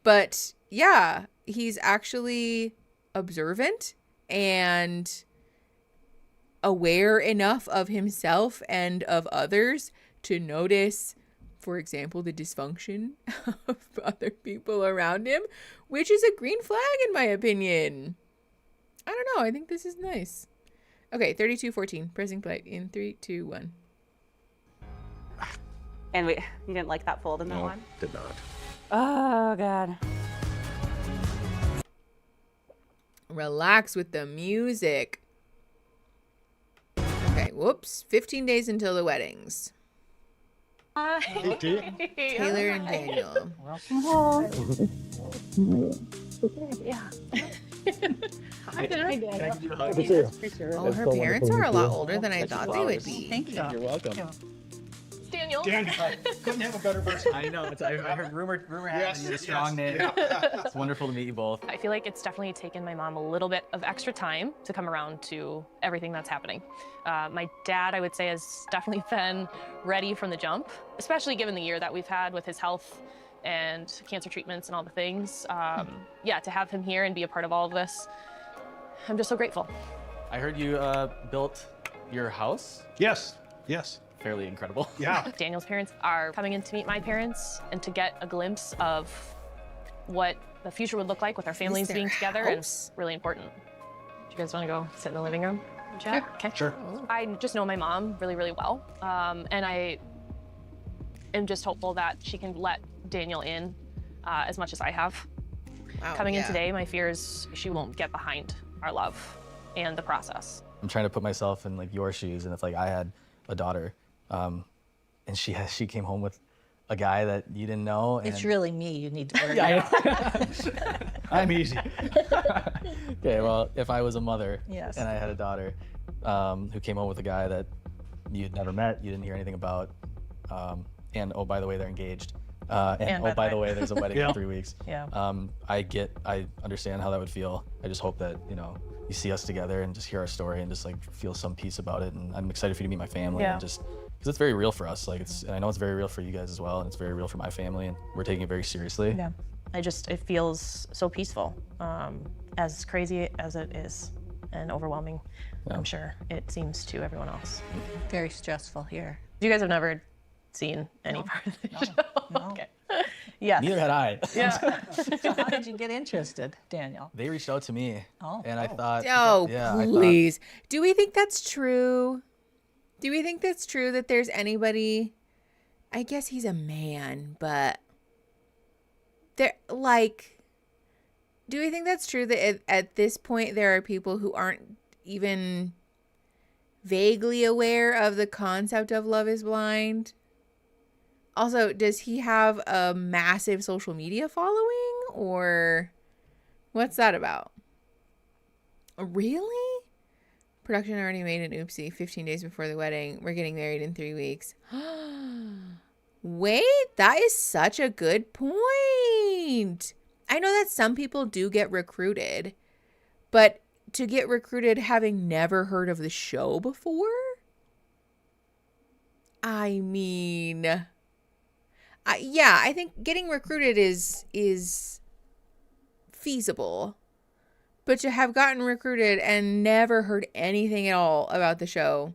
But yeah, he's actually observant and aware enough of himself and of others to notice, for example, the dysfunction of other people around him, which is a green flag in my opinion. I don't know. I think this is nice. Okay, 32-14. Pressing play in 3, 2, 1. And you didn't like that fold in that No, one? did not. Oh, God. Relax with the music. Okay, whoops. 15 days until the weddings. Taylor and Daniel. Yeah. Hi, oh, her parents are a lot older than I thought they would be. Thank you. You're welcome. Daniel. Couldn't have a better person. I know. I heard rumor has it, you're a strong name. Yeah. It's wonderful to meet you both. I feel like it's definitely taken my mom a little bit of extra time to come around to everything that's happening. My dad, I would say, has definitely been ready from the jump, especially given the year that we've had with his health and cancer treatments and all the things. Yeah, to have him here and be a part of all of this, I'm just so grateful. I heard you built your house. Yes. Yes. Fairly incredible. Yeah. Daniel's parents are coming in to meet my parents and to get a glimpse of what the future would look like with our families their being together, and house? it's really important. Do you guys want to go sit in the living room? Chat? Okay. Sure. I just know my mom really, really well, and I am just hopeful that she can let Daniel in as much as I have. Wow, Coming in yeah. today, my fear is she won't get behind our love and the process. I'm trying to put myself in like your shoes, and if like I had a daughter, and she came home with a guy that you didn't know. And It's really me you need to worry Yeah, about. I'm easy. Okay, well, if I was a mother Yes. and I had a daughter who came home with a guy that you'd never met, you didn't hear anything about, and oh, by the way, they're engaged. And oh, by the way, there's a wedding in 3 weeks. Yeah. I understand how that would feel. I just hope that, you see us together and just hear our story and just like feel some peace about it. And I'm excited for you to meet my family Yeah. and just, because it's very real for us. Like and I know it's very real for you guys as well. And it's very real for my family, and we're taking it very seriously. Yeah. It feels so peaceful, as crazy as it is and overwhelming. Yeah. I'm sure it seems to everyone else. Very stressful here. You guys have never seen any part of the show? No. Okay. Yes. Neither had I. Yeah. So how did you get interested, Daniel? They reached out to me, and I thought, Oh, yeah, I thought- please. Do we think that's true? Do we think that's true that there's anybody? I guess he's a man, but do we think that's true that at this point there are people who aren't even vaguely aware of the concept of Love is Blind? Also, does he have a massive social media following, or what's that about? Really? Production already made an oopsie 15 days before the wedding. We're getting married in 3 weeks. Wait, that is such a good point. I know that some people do get recruited, but to get recruited having never heard of the show before? I mean, I think getting recruited is feasible. But to have gotten recruited and never heard anything at all about the show,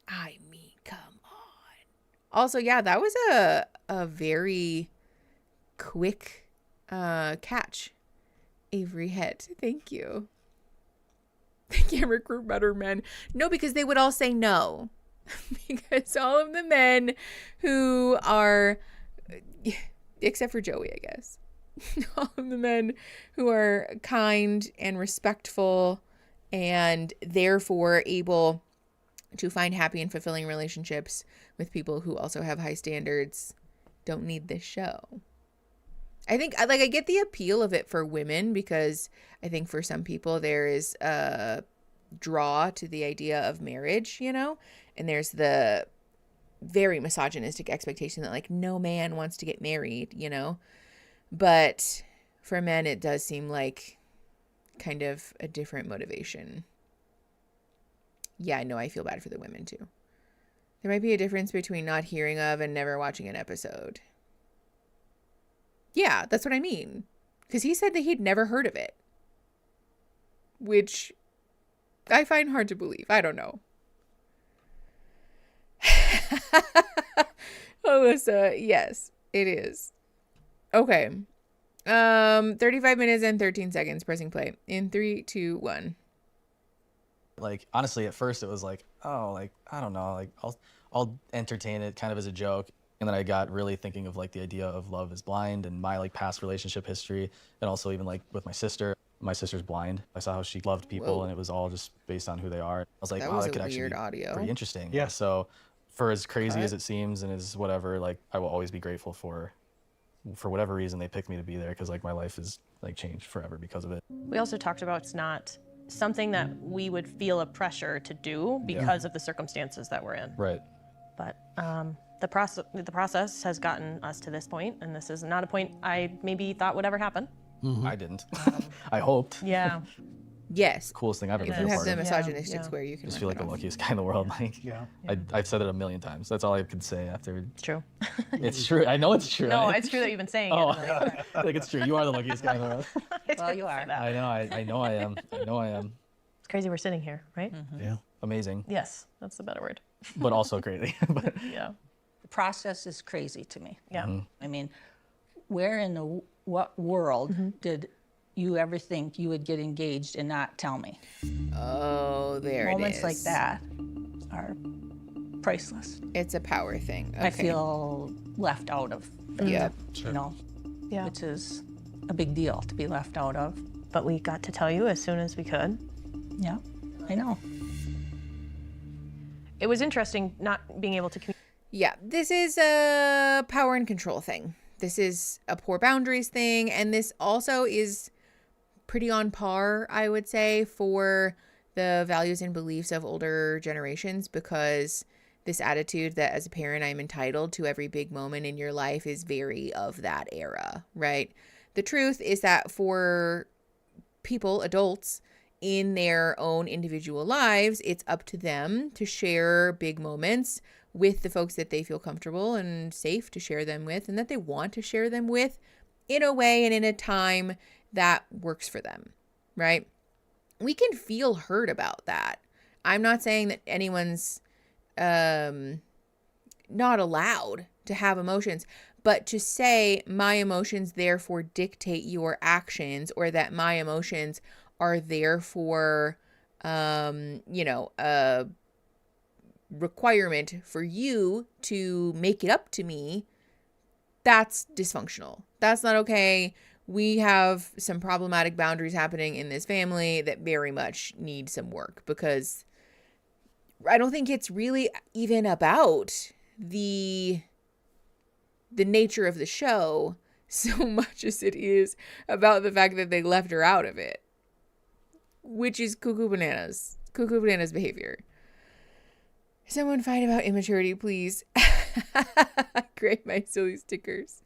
I mean, come on. Also, yeah, that was a very quick catch. Avery Het, thank you. They can't recruit better men. No, because they would all say no. Because all of the men who are, except for Joey, I guess. All of the men who are kind and respectful and therefore able to find happy and fulfilling relationships with people who also have high standards don't need this show. I think, like, I get the appeal of it for women because I think for some people there is a draw to the idea of marriage, you know, and there's the very misogynistic expectation that, like, no man wants to get married, you know. But for men, it does seem like kind of a different motivation. Yeah, I know, I feel bad for the women too. There might be a difference between not hearing of and never watching an episode. Yeah, that's what I mean. Because he said that he'd never heard of it. Which I find hard to believe. I don't know. Alyssa, yes, it is. Okay. 35 minutes and 13 seconds pressing play. In 3, 2, 1. Like, honestly, at first it was like, oh, like, I don't know, like, I'll entertain it kind of as a joke. And then I got really thinking of like the idea of love is blind and my like past relationship history. And also even like with my sister. My sister's blind. I saw how she loved people and it was all just based on who they are. I was like, wow, that could actually be pretty interesting. Yeah. So for as crazy as it seems and as whatever, like I will always be grateful for whatever reason they picked me to be there, because like my life is like changed forever because of it. We also talked about it's not something that we would feel a pressure to do because of the circumstances that we're in. Right. But the process has gotten us to this point, and this is not a point I maybe thought would ever happen. Mm-hmm. I didn't. I hoped. Yeah. Yes. Coolest thing I've ever been a You have part the of. misogynistic square you can just feel like the luckiest guy in the world. Like, I've said it a million times. That's all I could say after. It's true. It's true. I know it's true. No, it's true that you've been saying it. Like it's true. You are the luckiest guy in the world. Well, you are. I know. I know I am. I know I am. It's crazy we're sitting here, right? Mm-hmm. Yeah. Amazing. Yes, that's the better word. But also crazy. Yeah. The process is crazy to me. Yeah. Mm-hmm. I mean, where in the what world did you ever think you would get engaged and not tell me? Oh, there it is. Moments like that are priceless. It's a power thing. Okay. I feel left out of them, you know, which is a big deal to be left out of. But we got to tell you as soon as we could. Yeah, I know. It was interesting not being able to communicate. Yeah, this is a power and control thing. This is a poor boundaries thing. And this also is pretty on par, I would say, for the values and beliefs of older generations, because this attitude that as a parent I'm entitled to every big moment in your life is very of that era, right? The truth is that for people, adults, in their own individual lives, it's up to them to share big moments with the folks that they feel comfortable and safe to share them with, and that they want to share them with in a way and in a time that works for them, right? We can feel hurt about that. I'm not saying that anyone's not allowed to have emotions, but to say my emotions therefore dictate your actions, or that my emotions are therefore, you know, a requirement for you to make it up to me, that's dysfunctional. That's not okay. We have some problematic boundaries happening in this family that very much need some work, because I don't think it's really even about the nature of the show so much as it is about the fact that they left her out of it, which is cuckoo bananas behavior. Someone fight about immaturity, please. Great, my silly stickers.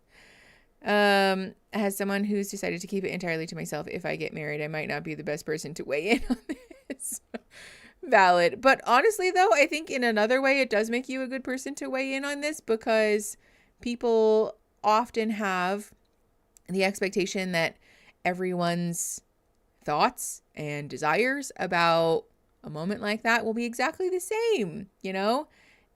As someone who's decided to keep it entirely to myself, if I get married, I might not be the best person to weigh in on this. valid. But honestly, though, I think in another way, it does make you a good person to weigh in on this, because people often have the expectation that everyone's thoughts and desires about a moment like that will be exactly the same, you know?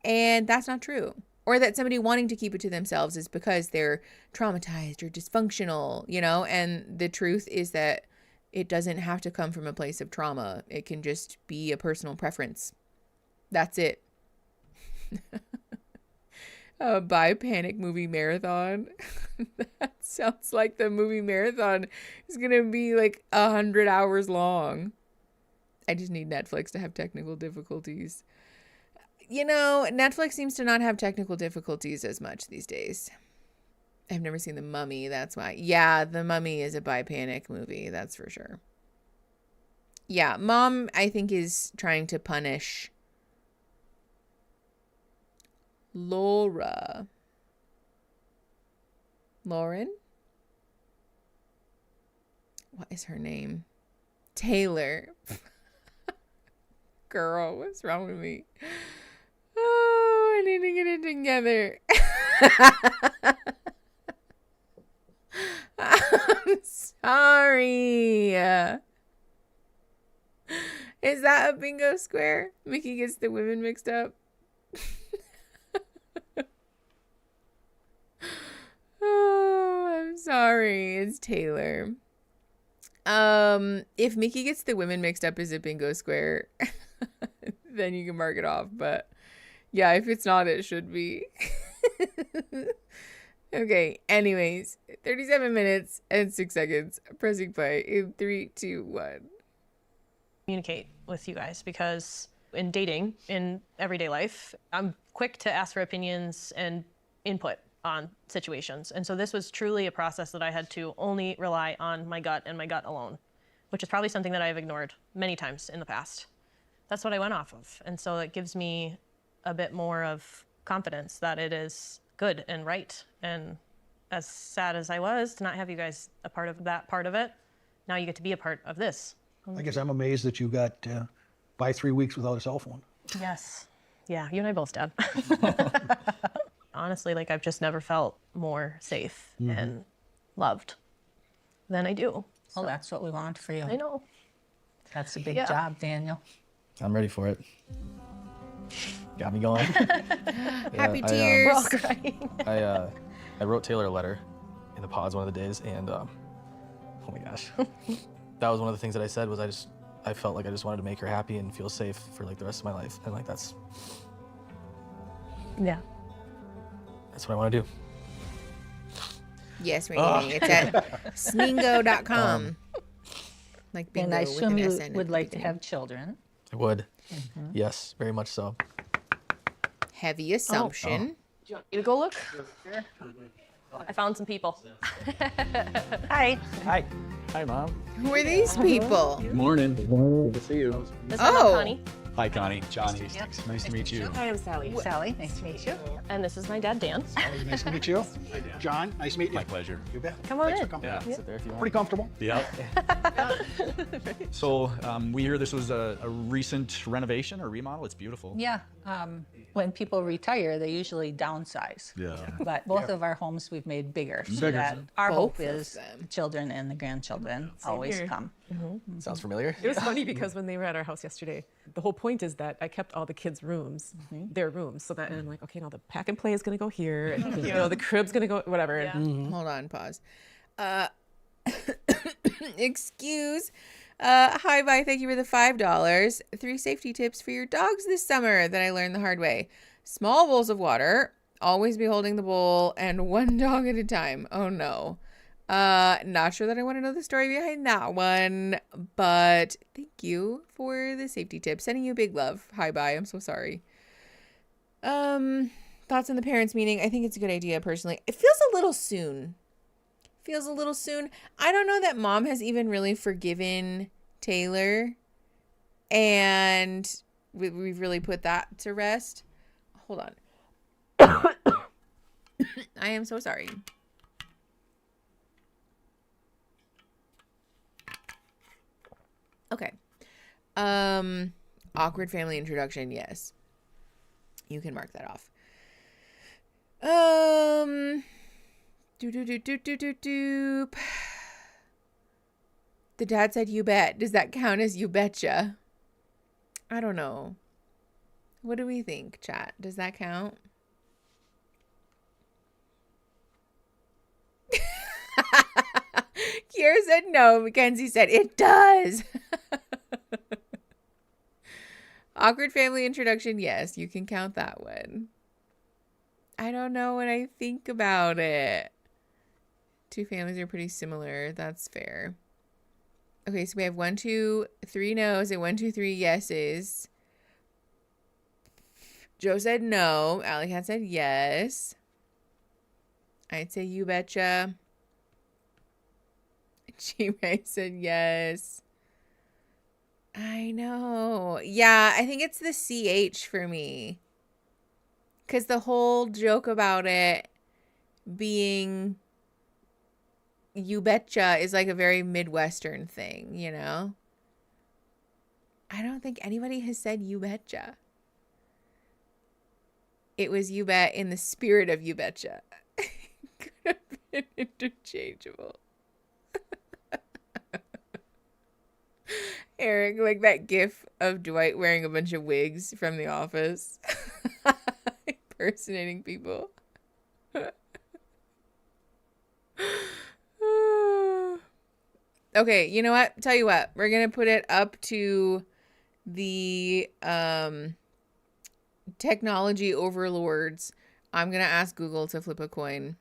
And that's not true. Or that somebody wanting to keep it to themselves is because they're traumatized or dysfunctional, you know? And the truth is that it doesn't have to come from a place of trauma. It can just be a personal preference. That's it. Buy Panic movie marathon. That sounds like the movie marathon is gonna be like 100 hours long. I just need Netflix to have technical difficulties. You know, Netflix seems to not have technical difficulties as much these days. I've never seen The Mummy, that's why. Yeah, The Mummy is a Buy Panic movie, that's for sure. Yeah, Mom, I think, is trying to punish Lauren? What is her name? Taylor. Girl, what's wrong with me? Oh, I need to get it together. I'm sorry. Is that a bingo square? Mickey gets the women mixed up. Oh, I'm sorry. It's Taylor. If Mickey gets the women mixed up as a bingo square, then you can mark it off. But yeah, if it's not, it should be. Okay, anyways, 37 minutes and 6 seconds. Pressing play in 3, 2, 1. Communicate with you guys, because in dating, in everyday life, I'm quick to ask for opinions and input on situations. And so this was truly a process that I had to only rely on my gut and my gut alone, which is probably something that I've ignored many times in the past. That's what I went off of. And so it gives me a bit more of confidence that it is good and right. And as sad as I was to not have you guys a part of that part of it, now you get to be a part of this. I guess I'm amazed that you got by 3 weeks without a cell phone. Yes. Yeah, you and I both, Dad. Honestly, like, I've just never felt more safe and loved than I do. Well, that's what we want for you. I know. That's a big Yeah. job, Daniel. I'm ready for it. Got me going. Happy tears. We're all crying. I wrote Taylor a letter in the pods one of the days, and oh my gosh, that was one of the things that I said was I felt like I just wanted to make her happy and feel safe for like the rest of my life, and like that's what I want to do. Yes, Rainy. It's at smingo.com. Like bingo And I with assume an you SN at would the like to beginning. have children. I would. Yes, very much so. Heavy assumption. Do you want me to go look? I found some people. Hi. Hi. Hi, Mom. Who are these people? Good morning. Good to see you. This is my mom, Connie. Hi, Connie. Johnny. Nice to meet you. Hi, I'm Sally. Sally, nice to meet you. And this is my dad, Dan. Nice to meet you. John, nice to meet you. My pleasure. You bet. Come on Thanks in. for coming. Yeah. Sit there if you want. Pretty comfortable. Yep. So we hear this was a recent renovation or remodel. It's beautiful. Yeah. When people retire, they usually downsize. Yeah. But both of our homes we've made bigger. So Bigger. that our hope Both of is them. the children and the grandchildren always here. come. Sounds familiar. It was funny because when they were at our house yesterday, the whole point is that I kept all the kids' rooms, their rooms, so that and I'm like, okay, now the pack and play is gonna go here, and you know, the crib's gonna go whatever. Yeah. Hold on, pause. Excuse. Hi, bye. Thank you for the $5. 3 safety tips for your dogs this summer that I learned the hard way. Small bowls of water. Always be holding the bowl, and 1 dog at a time. Oh no. Not sure that I want to know the story behind that one, but thank you for the safety tip. Sending you big love. Hi, bye. I'm so sorry. Thoughts on the parents' meeting? I think it's a good idea personally. It feels a little soon. I don't know that Mom has even really forgiven Taylor, and we've really put that to rest. Hold on. I am so sorry. Okay. Awkward family introduction, yes. You can mark that off. Doop. The dad said, you bet. Does that count as you betcha? I don't know. What do we think, chat? Does that count? Kiera said no. Mackenzie said it does. Awkward family introduction, yes. You can count that one. I don't know what I think about it. Two families are pretty similar. That's fair. Okay, so we have 1, 2, 3 no's and 1, 2, 3 yeses. Joe said no. Alley Cat said yes. I'd say you betcha. G-Ray said yes. I know. Yeah, I think it's the CH for me. Because the whole joke about it being you betcha is like a very Midwestern thing, you know? I don't think anybody has said you betcha. It was you bet in the spirit of you betcha. Could have been interchangeable. Eric, like that gif of Dwight wearing a bunch of wigs from The Office. Impersonating people. Okay, you know what? Tell you what. We're going to put it up to the technology overlords. I'm going to ask Google to flip a coin.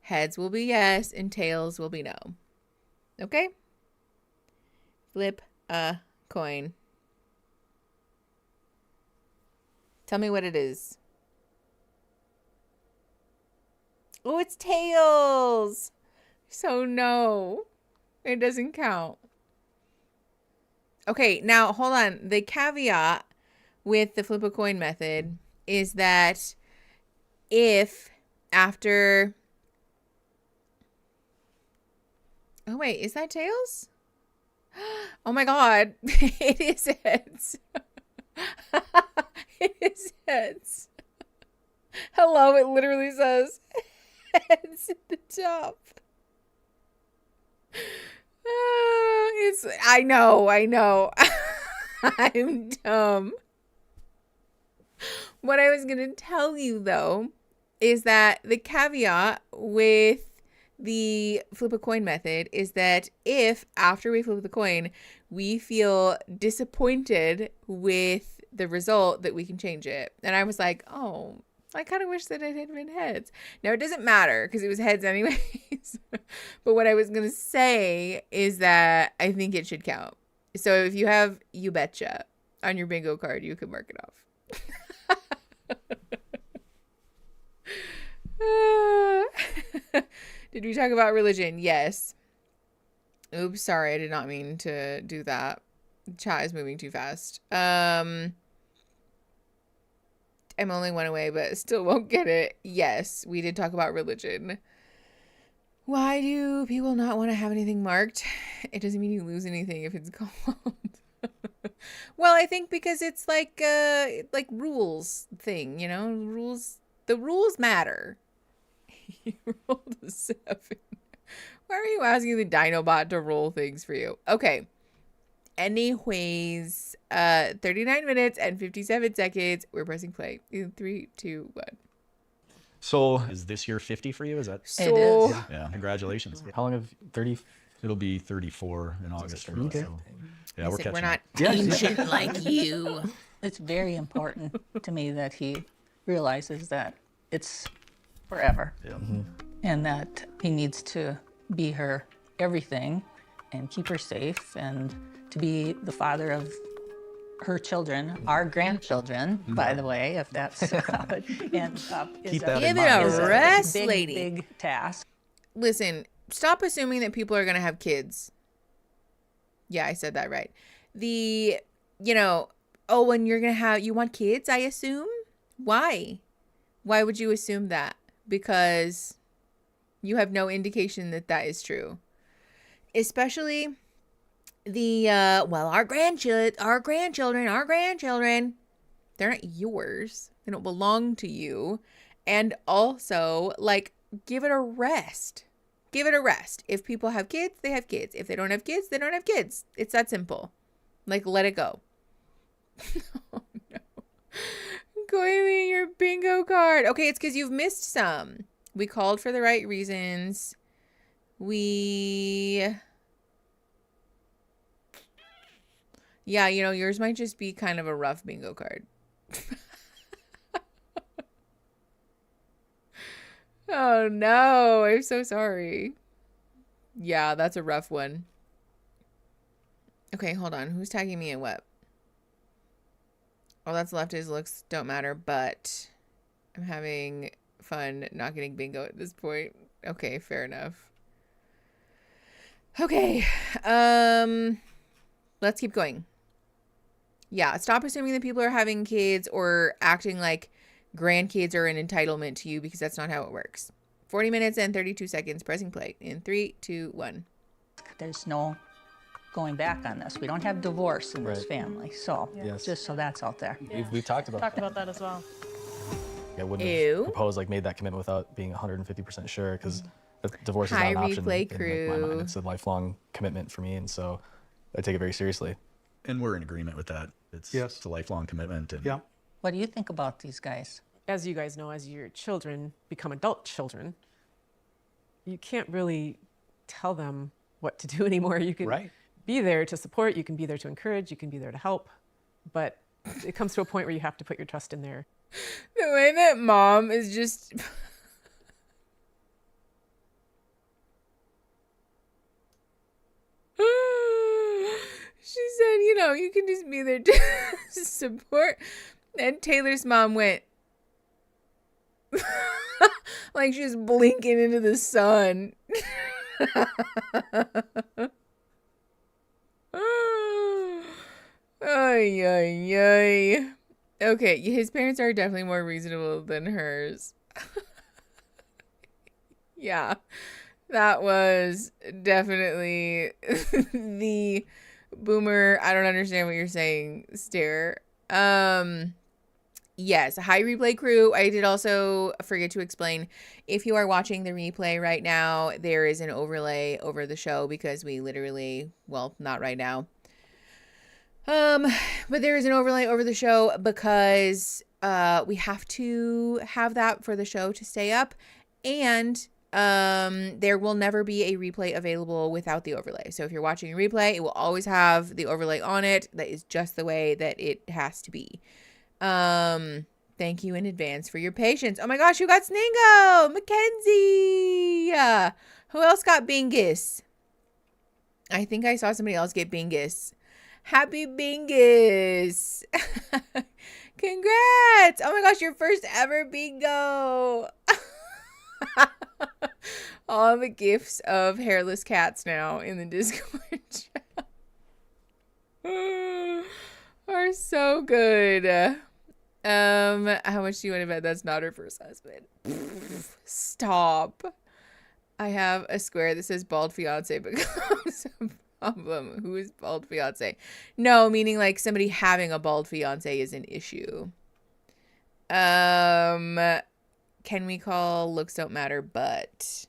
Heads will be yes and tails will be no. Okay? Flip a coin. Tell me what it is. Oh, it's tails. So no, it doesn't count. Okay, now hold on. The caveat with the flip a coin method is that if after... Oh, wait, is that tails? Oh my God, it is heads. It is heads. Hello, it literally says heads at the top. I know. I'm dumb. What I was going to tell you, though, is that the caveat with the flip a coin method is that if after we flip the coin, we feel disappointed with the result, that we can change it. And I was like, oh, I kind of wish that it had been heads. Now, it doesn't matter because it was heads anyways. But what I was going to say is that I think it should count. So if you have you betcha on your bingo card, you could mark it off. Did we talk about religion? Yes. Oops, sorry, I did not mean to do that. Chat is moving too fast. I'm only one away, but still won't get it. Yes, we did talk about religion. Why do people not want to have anything marked? It doesn't mean you lose anything if it's called. Well, I think because it's like rules thing, you know? Rules. The rules matter. You rolled a 7. Why are you asking the Dinobot to roll things for you? Okay. Anyways, 39 minutes and 57 seconds. We're pressing play. In 3, 2, 1. So is this year 50 for you? Is that? So, it is. Yeah. Congratulations. How long have 30? It'll be 34 in August. For okay. So, yeah, we're catching we're not up. ancient like you. It's very important to me that he realizes that it's forever. Yeah. Mm-hmm. And that he needs to be her everything and keep her safe and to be the father of her children, our grandchildren, by the way, if that's what ends up. Keep that Give in it mind. a rest, big, lady. big task. Listen, stop assuming that people are going to have kids. Yeah, I said that right. And you're going to have, you want kids, I assume? Why? Why would you assume that? Because you have no indication that that is true. Especially our grandchildren, they're not yours. They don't belong to you. And also, like, give it a rest. Give it a rest. If people have kids, they have kids. If they don't have kids, they don't have kids. It's that simple. Like, let it go. Oh, no. Coiling your bingo card. Okay, it's because you've missed some. We called for the right reasons. Yeah, you know, yours might just be kind of a rough bingo card. Oh, no. I'm so sorry. Yeah, that's a rough one. Okay, hold on. Who's tagging me in what? All that's left is looks don't matter, but I'm having fun not getting bingo at this point. Okay, fair enough. Okay. Let's keep going. Yeah, stop assuming that people are having kids or acting like grandkids are an entitlement to you, because that's not how it works. 40 minutes and 32 seconds pressing play in 3, 2, 1. There's no going back on this. We don't have divorce in this family. So just so that's out there. We've talked about that as well. I wouldn't have proposed, like, made that commitment without being 150% sure, because divorce is not an option replay in like, my mind. It's a lifelong commitment for me, and so I take it very seriously. And we're in agreement with that. It's a lifelong commitment. And What do you think about these guys? As you guys know, as your children become adult children, you can't really tell them what to do anymore. You can be there to support, you can be there to encourage, you can be there to help, but it comes to a point where you have to put your trust in there. The way that mom is just... She said, you know, you can just be there to support. And Taylor's mom went... like she was blinking into the sun. Ay, ay, ay. Okay, his parents are definitely more reasonable than hers. Yeah, that was definitely the boomer, I don't understand what you're saying, stare. Yes, hi replay crew. I did also forget to explain, if you are watching the replay right now, there is an overlay over the show because we literally, well, not right now. But there is an overlay over the show because we have to have that for the show to stay up, and there will never be a replay available without the overlay. So if you're watching a replay, it will always have the overlay on it. That is just the way that it has to be. Thank you in advance for your patience. Oh my gosh, who got Sningo? Mackenzie. Who else got Bingus? I think I saw somebody else get Bingus. Happy Bingus. Congrats. Oh my gosh, your first ever bingo. All the gifts of hairless cats now in the Discord chat are so good. How much do you want to bet that's not her first husband? Stop. I have a square that says bald fiance becomes a problem. Who is bald fiance? No, meaning like somebody having a bald fiance is an issue. Can we call looks don't matter, but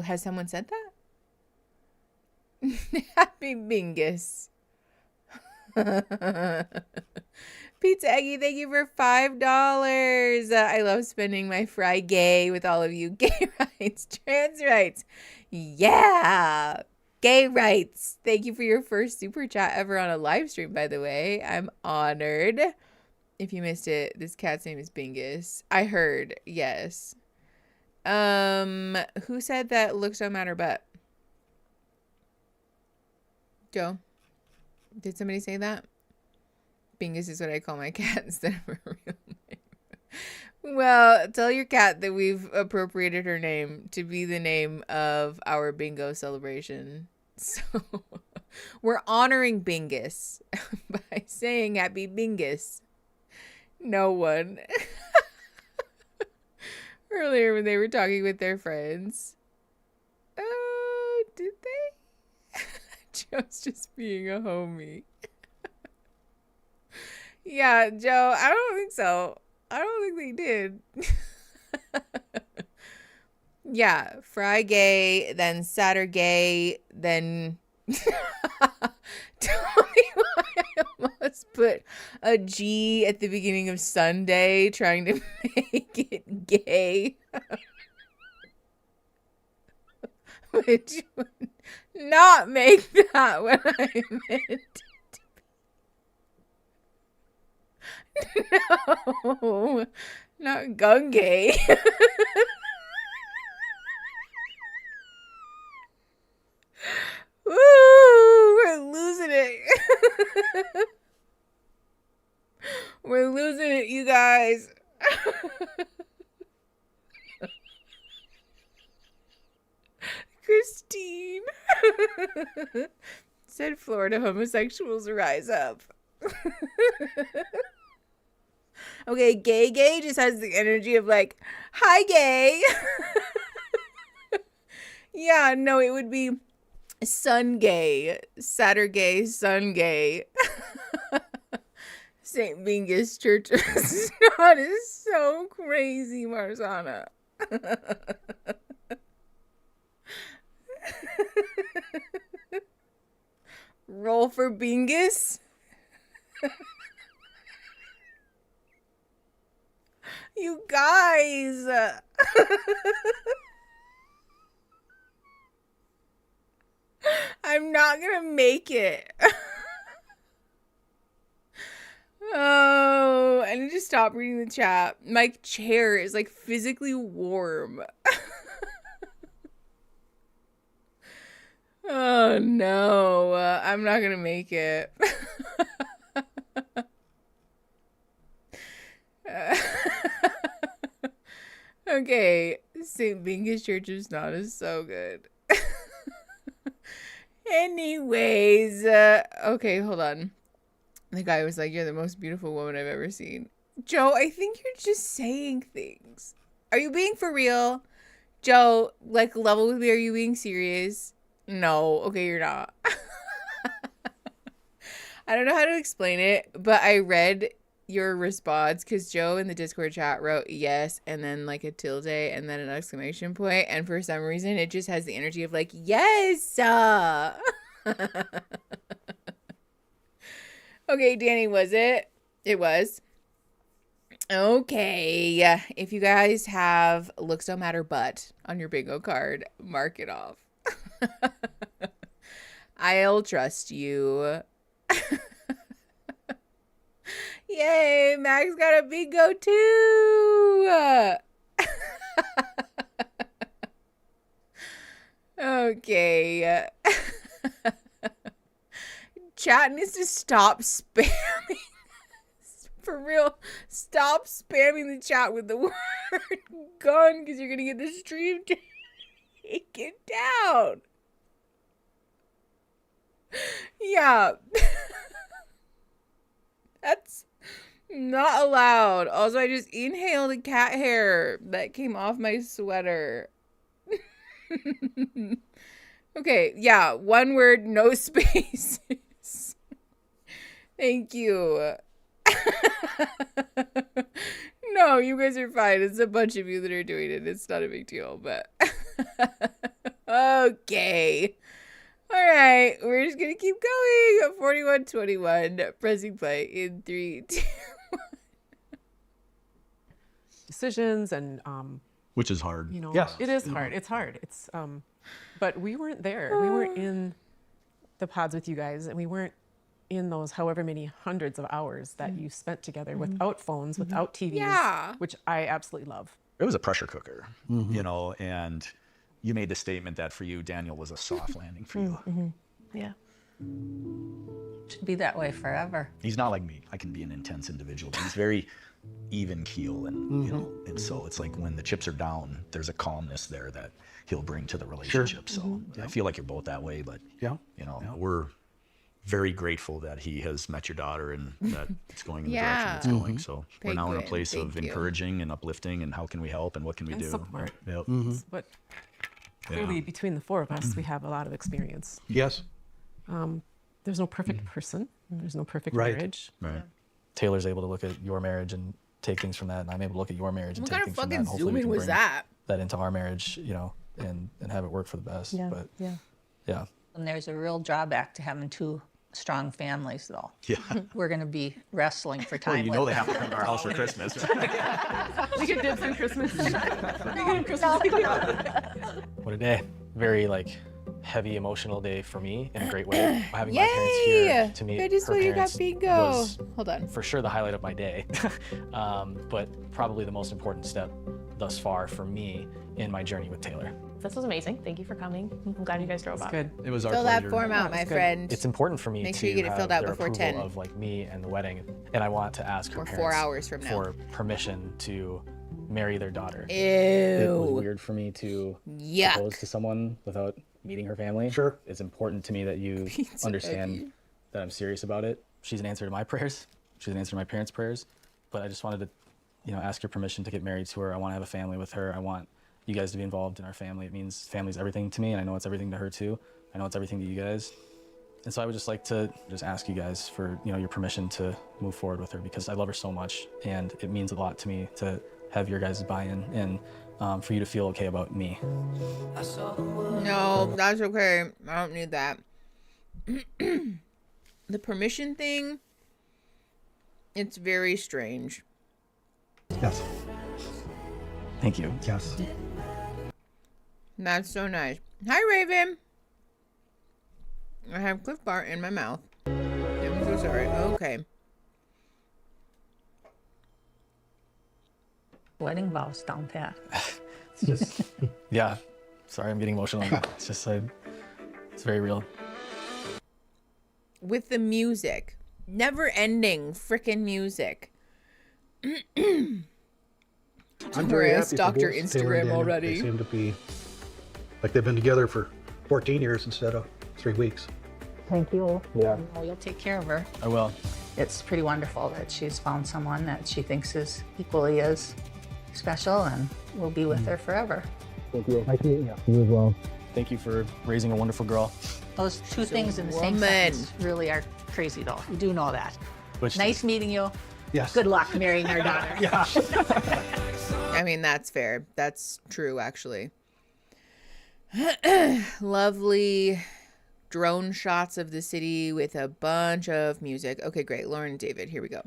has someone said that? Happy Bingus. Pizza Eggy, thank you for $5. I love spending my Friday with all of you. Gay rights, trans rights. Yeah. Gay rights. Thank you for your first super chat ever on a live stream, by the way. I'm honored. If you missed it, this cat's name is Bingus. I heard, yes. Who said that looks don't matter but? Joe? Did somebody say that? Bingus is what I call my cat instead of her real name. Well, tell your cat that we've appropriated her name to be the name of our bingo celebration. So we're honoring Bingus by saying happy Bingus. No one. Earlier when they were talking with their friends. Oh, did they? Joe's just being a homie. Yeah, Joe, I don't think so. I don't think they did. Yeah, Friday, then Saturday, then tell me why I almost put a G at the beginning of Sunday trying to make it gay. Which would not make that what I meant. No, not gunga. Woo, we're losing it. We're losing it, you guys. Christine said Florida homosexuals rise up. Okay, gay just has the energy of like, hi gay. Yeah, no, it would be sun gay, Saturday, sun gay. St. Bingus Church of Snot is so crazy, Marzana. Roll for Bingus. You guys. I'm not gonna make it. Oh, I need to stop reading the chat. My chair is like physically warm. Oh no, I'm not gonna make it. Okay, St. Bingus Church of Snot is so good. Anyways, okay, hold on. The guy was like, you're the most beautiful woman I've ever seen. Joe, I think you're just saying things. Are you being for real? Joe, like, level with me, are you being serious? No, okay, you're not. I don't know how to explain it, but I read your response because Joe in the Discord chat wrote yes and then like a tilde and then an exclamation point, and for some reason it just has the energy of like, yes. Okay, Danny, was it? It was. Okay, if you guys have looks don't matter but on your bingo card, mark it off. I'll trust you. Yay, Max got a bingo too. Okay. Chat needs to stop spamming. For real, stop spamming the chat with the word gun because you're gonna get the stream taken down. Yeah. That's not allowed. Also, I just inhaled a cat hair that came off my sweater. Okay, yeah, one word, no spaces. Thank you. No, you guys are fine. It's a bunch of you that are doing it. It's not a big deal, but okay. All right, we're just gonna keep going. 41-21, pressing play in 3, 2, 1. Decisions and which is hard. You know, yes, it is hard. It's hard. It's but we weren't there. We weren't in the pods with you guys, and we weren't in those however many hundreds of hours that you spent together without phones, without TVs, Yeah. which I absolutely love. It was a pressure cooker, you know, and you made the statement that for you, Daniel was a soft landing for you. Yeah. Should be that way forever. He's not like me. I can be an intense individual, but he's very even keel, and you know, and so it's like when the chips are down, there's a calmness there that he'll bring to the relationship. So I feel like you're both that way, but you know, we're very grateful that he has met your daughter and that it's going in the direction it's going. So we're now in a place of encouraging and uplifting, and how can we help and what can we do? Support. Yep. But clearly, between the four of us, we have a lot of experience. Yes. There's no perfect person. There's no perfect Right. marriage. Right. Taylor's able to look at your marriage and take things from that, and I'm able to look at your marriage and What take kind of things from that. fucking And hopefully we zooming can was bring that? that into our marriage, you know, and have it work for the best. But yeah. And there's a real drawback to having two strong families, though. Yeah. We're going to be wrestling for time. Well, you know with they have to them. come to our house for Christmas. We get dibs on Christmas. We get Christmas. What a day. Very like heavy emotional day for me in a great way. Having my parents Yay! here, to me, I just her saw you got parents bingo. was Hold on. for sure the highlight of my day. But probably the most important step thus far for me in my journey with Taylor. This was amazing. Thank you for coming. I'm glad you guys drove up. Good. It was our Fill that pleasure. form out, my friend. It's important for me Make to sure you get it have filled out their before approval 10. of like me and the wedding, and I want to ask her Or 4 parents hours from now. for permission to marry their daughter. Ew. It was weird for me to Yuck. propose to someone without meeting her family. Sure. It's important to me that you Pizza understand cookie. that I'm serious about it. She's an answer to my prayers. She's an answer to my parents' prayers. But I just wanted to, you know, ask your permission to get married to her. I want to have a family with her. I want you guys to be involved in our family. It means family's everything to me, and I know it's everything to her too. I know it's everything to you guys. And so I would just like to just ask you guys for, you know, your permission to move forward with her, because I love her so much, and it means a lot to me to have your guys' buy-in and for you to feel okay about me. No, that's okay. I don't need that. The permission thing, it's very strange. Yes. Thank you. Yes. That's so nice. Hi, Raven. I have Cliff Bar in my mouth. I'm so sorry. Okay. Wedding vows down pat. It's just, yeah. Sorry, I'm getting emotional. It's just like, it's very real. With the music. Never ending freaking music. I'm very happy for stalked your both Taylor and Instagram Daniel. already. They seem to be like they've been together for 14 years instead of 3 weeks. Thank you. Yeah. Well, you'll take care of her. I will. It's pretty wonderful that she's found someone that she thinks is equally as special and will be with her forever. Thank you. Thank you. Yeah. You as well. Thank you for raising a wonderful girl. Those two things in the same woman. sentence really are crazy, though. You do know that. Which Nice meeting you. Yes. Good luck marrying our daughter. Yeah. I mean, that's fair. That's true, actually. Lovely drone shots of the city with a bunch of music. Okay, great. Lauren and David, here we go.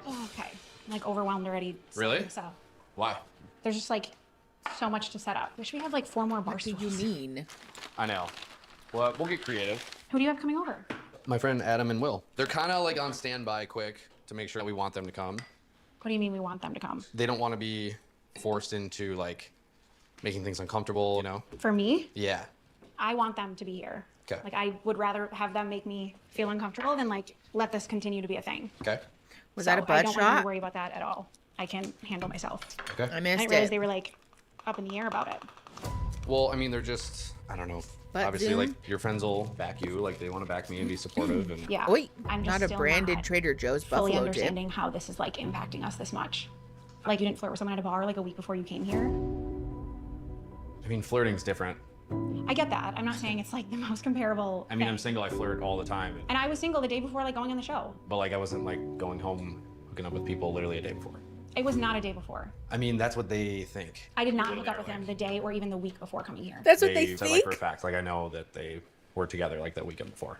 Okay. I'm like overwhelmed already. Really? setting this up. Why? There's just like so much to set up. Wish we had like 4 more bar What do you stools. mean? I know. Well, we'll get creative. Who do you have coming over? My friend Adam and Will. They're kind of like on standby quick to make sure that we want them to come. What do you mean we want them to come? They don't want to be forced into like making things uncomfortable, you know? For me, Yeah. I want them to be here. 'Kay. Like I would rather have them make me feel uncomfortable than like let this continue to be a thing. Okay. Was that a I butt don't want you shot? to worry about that at all. I can handle myself. Okay. I I missed didn't realize it. they were like up in the air about it. Well, I mean, they're just, I don't know. But Obviously, Zoom? like, your friends will back you. Like, they want to back me and be supportive. And Yeah. Wait, I'm just not a still branded not Trader Joe's fully buffalo dip. understanding how this is like impacting us this much. Like you didn't flirt with someone at a bar like a week before you came here. I mean, flirting's different. I get that. I'm not saying it's like the most comparable. I mean, I'm single. I flirt all the time. And I was single the day before like going on the show. But, like, I wasn't, like, going home hooking up with people literally a day before. It was not a day before. I mean, that's what they think. I did not hook up with them the day or even the week before coming here. That's what they said, like, for a fact. Like, I know that they were together, like, that weekend before.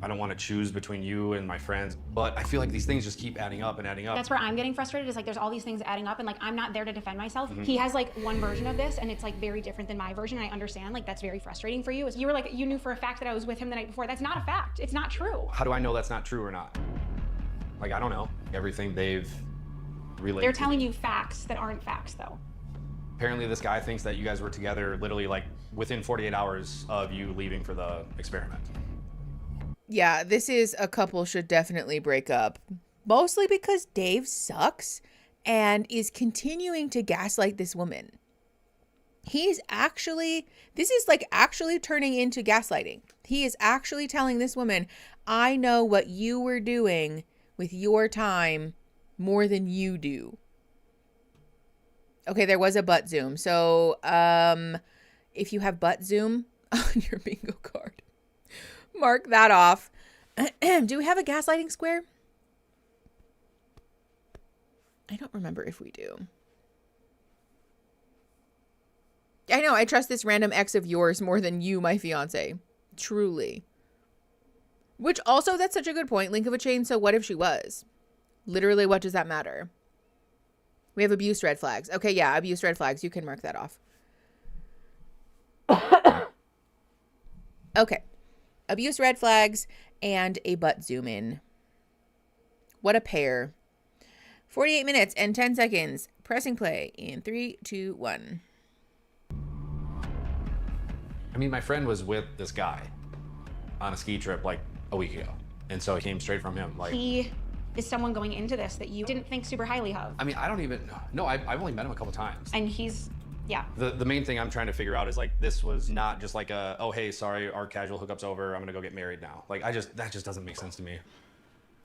I don't want to choose between you and my friends, but I feel like these things just keep adding up and adding up. That's where I'm getting frustrated is like there's all these things adding up and like I'm not there to defend myself. Mhm. He has like one version of this and it's like very different than my version and I understand like that's very frustrating for you. You were like, you knew for a fact that I was with him the night before. That's not a fact. It's not true. How do I know that's not true or not? Like, I don't know. Everything they've relayed. They're to telling me. you facts that aren't facts though. Apparently, this guy thinks that you guys were together literally like within 48 hours of you leaving for the experiment. Yeah, this is a couple should definitely break up. Mostly because Dave sucks and is continuing to gaslight this woman. This is like actually turning into gaslighting. He is actually telling this woman, I know what you were doing with your time more than you do. Okay, there was a butt zoom. So, if you have butt zoom on your bingo card, mark that off. Do we have a gaslighting square? I don't remember if we do. I know, I trust this random ex of yours more than you, my fiance. Truly. Which also, that's such a good point. Link of a chain, so what if she was? Literally, what does that matter? We have abuse red flags. Okay, yeah, abuse red flags. You can mark that off. Okay. Abuse red flags and a butt zoom in. What a pair. 48 minutes and 10 seconds. Pressing play in 3, 2, 1. I mean, my friend was with this guy on a ski trip like a week ago. And so it came straight from him. Like, He is someone going into this that you didn't think super highly of. I mean, I don't even, no, I've only met him a couple times. And he's, yeah. The main thing I'm trying to figure out is like, this was not just like a, oh, hey, sorry, our casual hookup's over. I'm gonna go get married now. Like, that just doesn't make sense to me.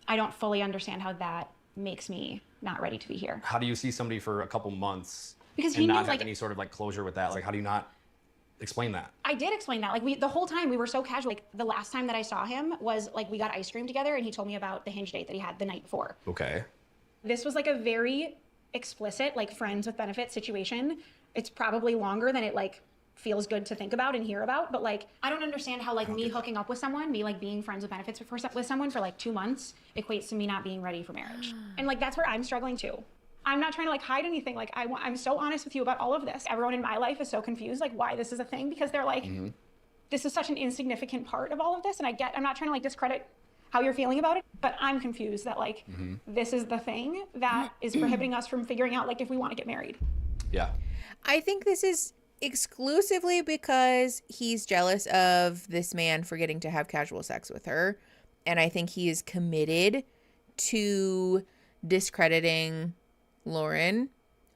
I don't fully understand how that makes me not ready to be here. How do you see somebody for a couple months Because he and knew, not have like- any sort of like closure with that? Like, how do you not explain that? I did explain that. Like the whole time we were so casual. Like the last time that I saw him was like we got ice cream together and he told me about the Hinge date that he had the night before. Okay. This was like a very explicit, like friends with benefits situation. It's probably longer than it like feels good to think about and hear about. But like, I don't understand how like me hooking up with someone, me like being friends with benefits with someone for like 2 months equates to me not being ready for marriage. And like, that's where I'm struggling too. I'm not trying to like hide anything. Like I'm so honest with you about all of this. Everyone in my life is so confused, like why this is a thing, because they're like, this is such an insignificant part of all of this. And I'm not trying to like discredit how you're feeling about it, but I'm confused that like, this is the thing that is prohibiting us from figuring out like if we want to get married. Yeah. I think this is exclusively because he's jealous of this man for getting to have casual sex with her. And I think he is committed to discrediting Lauren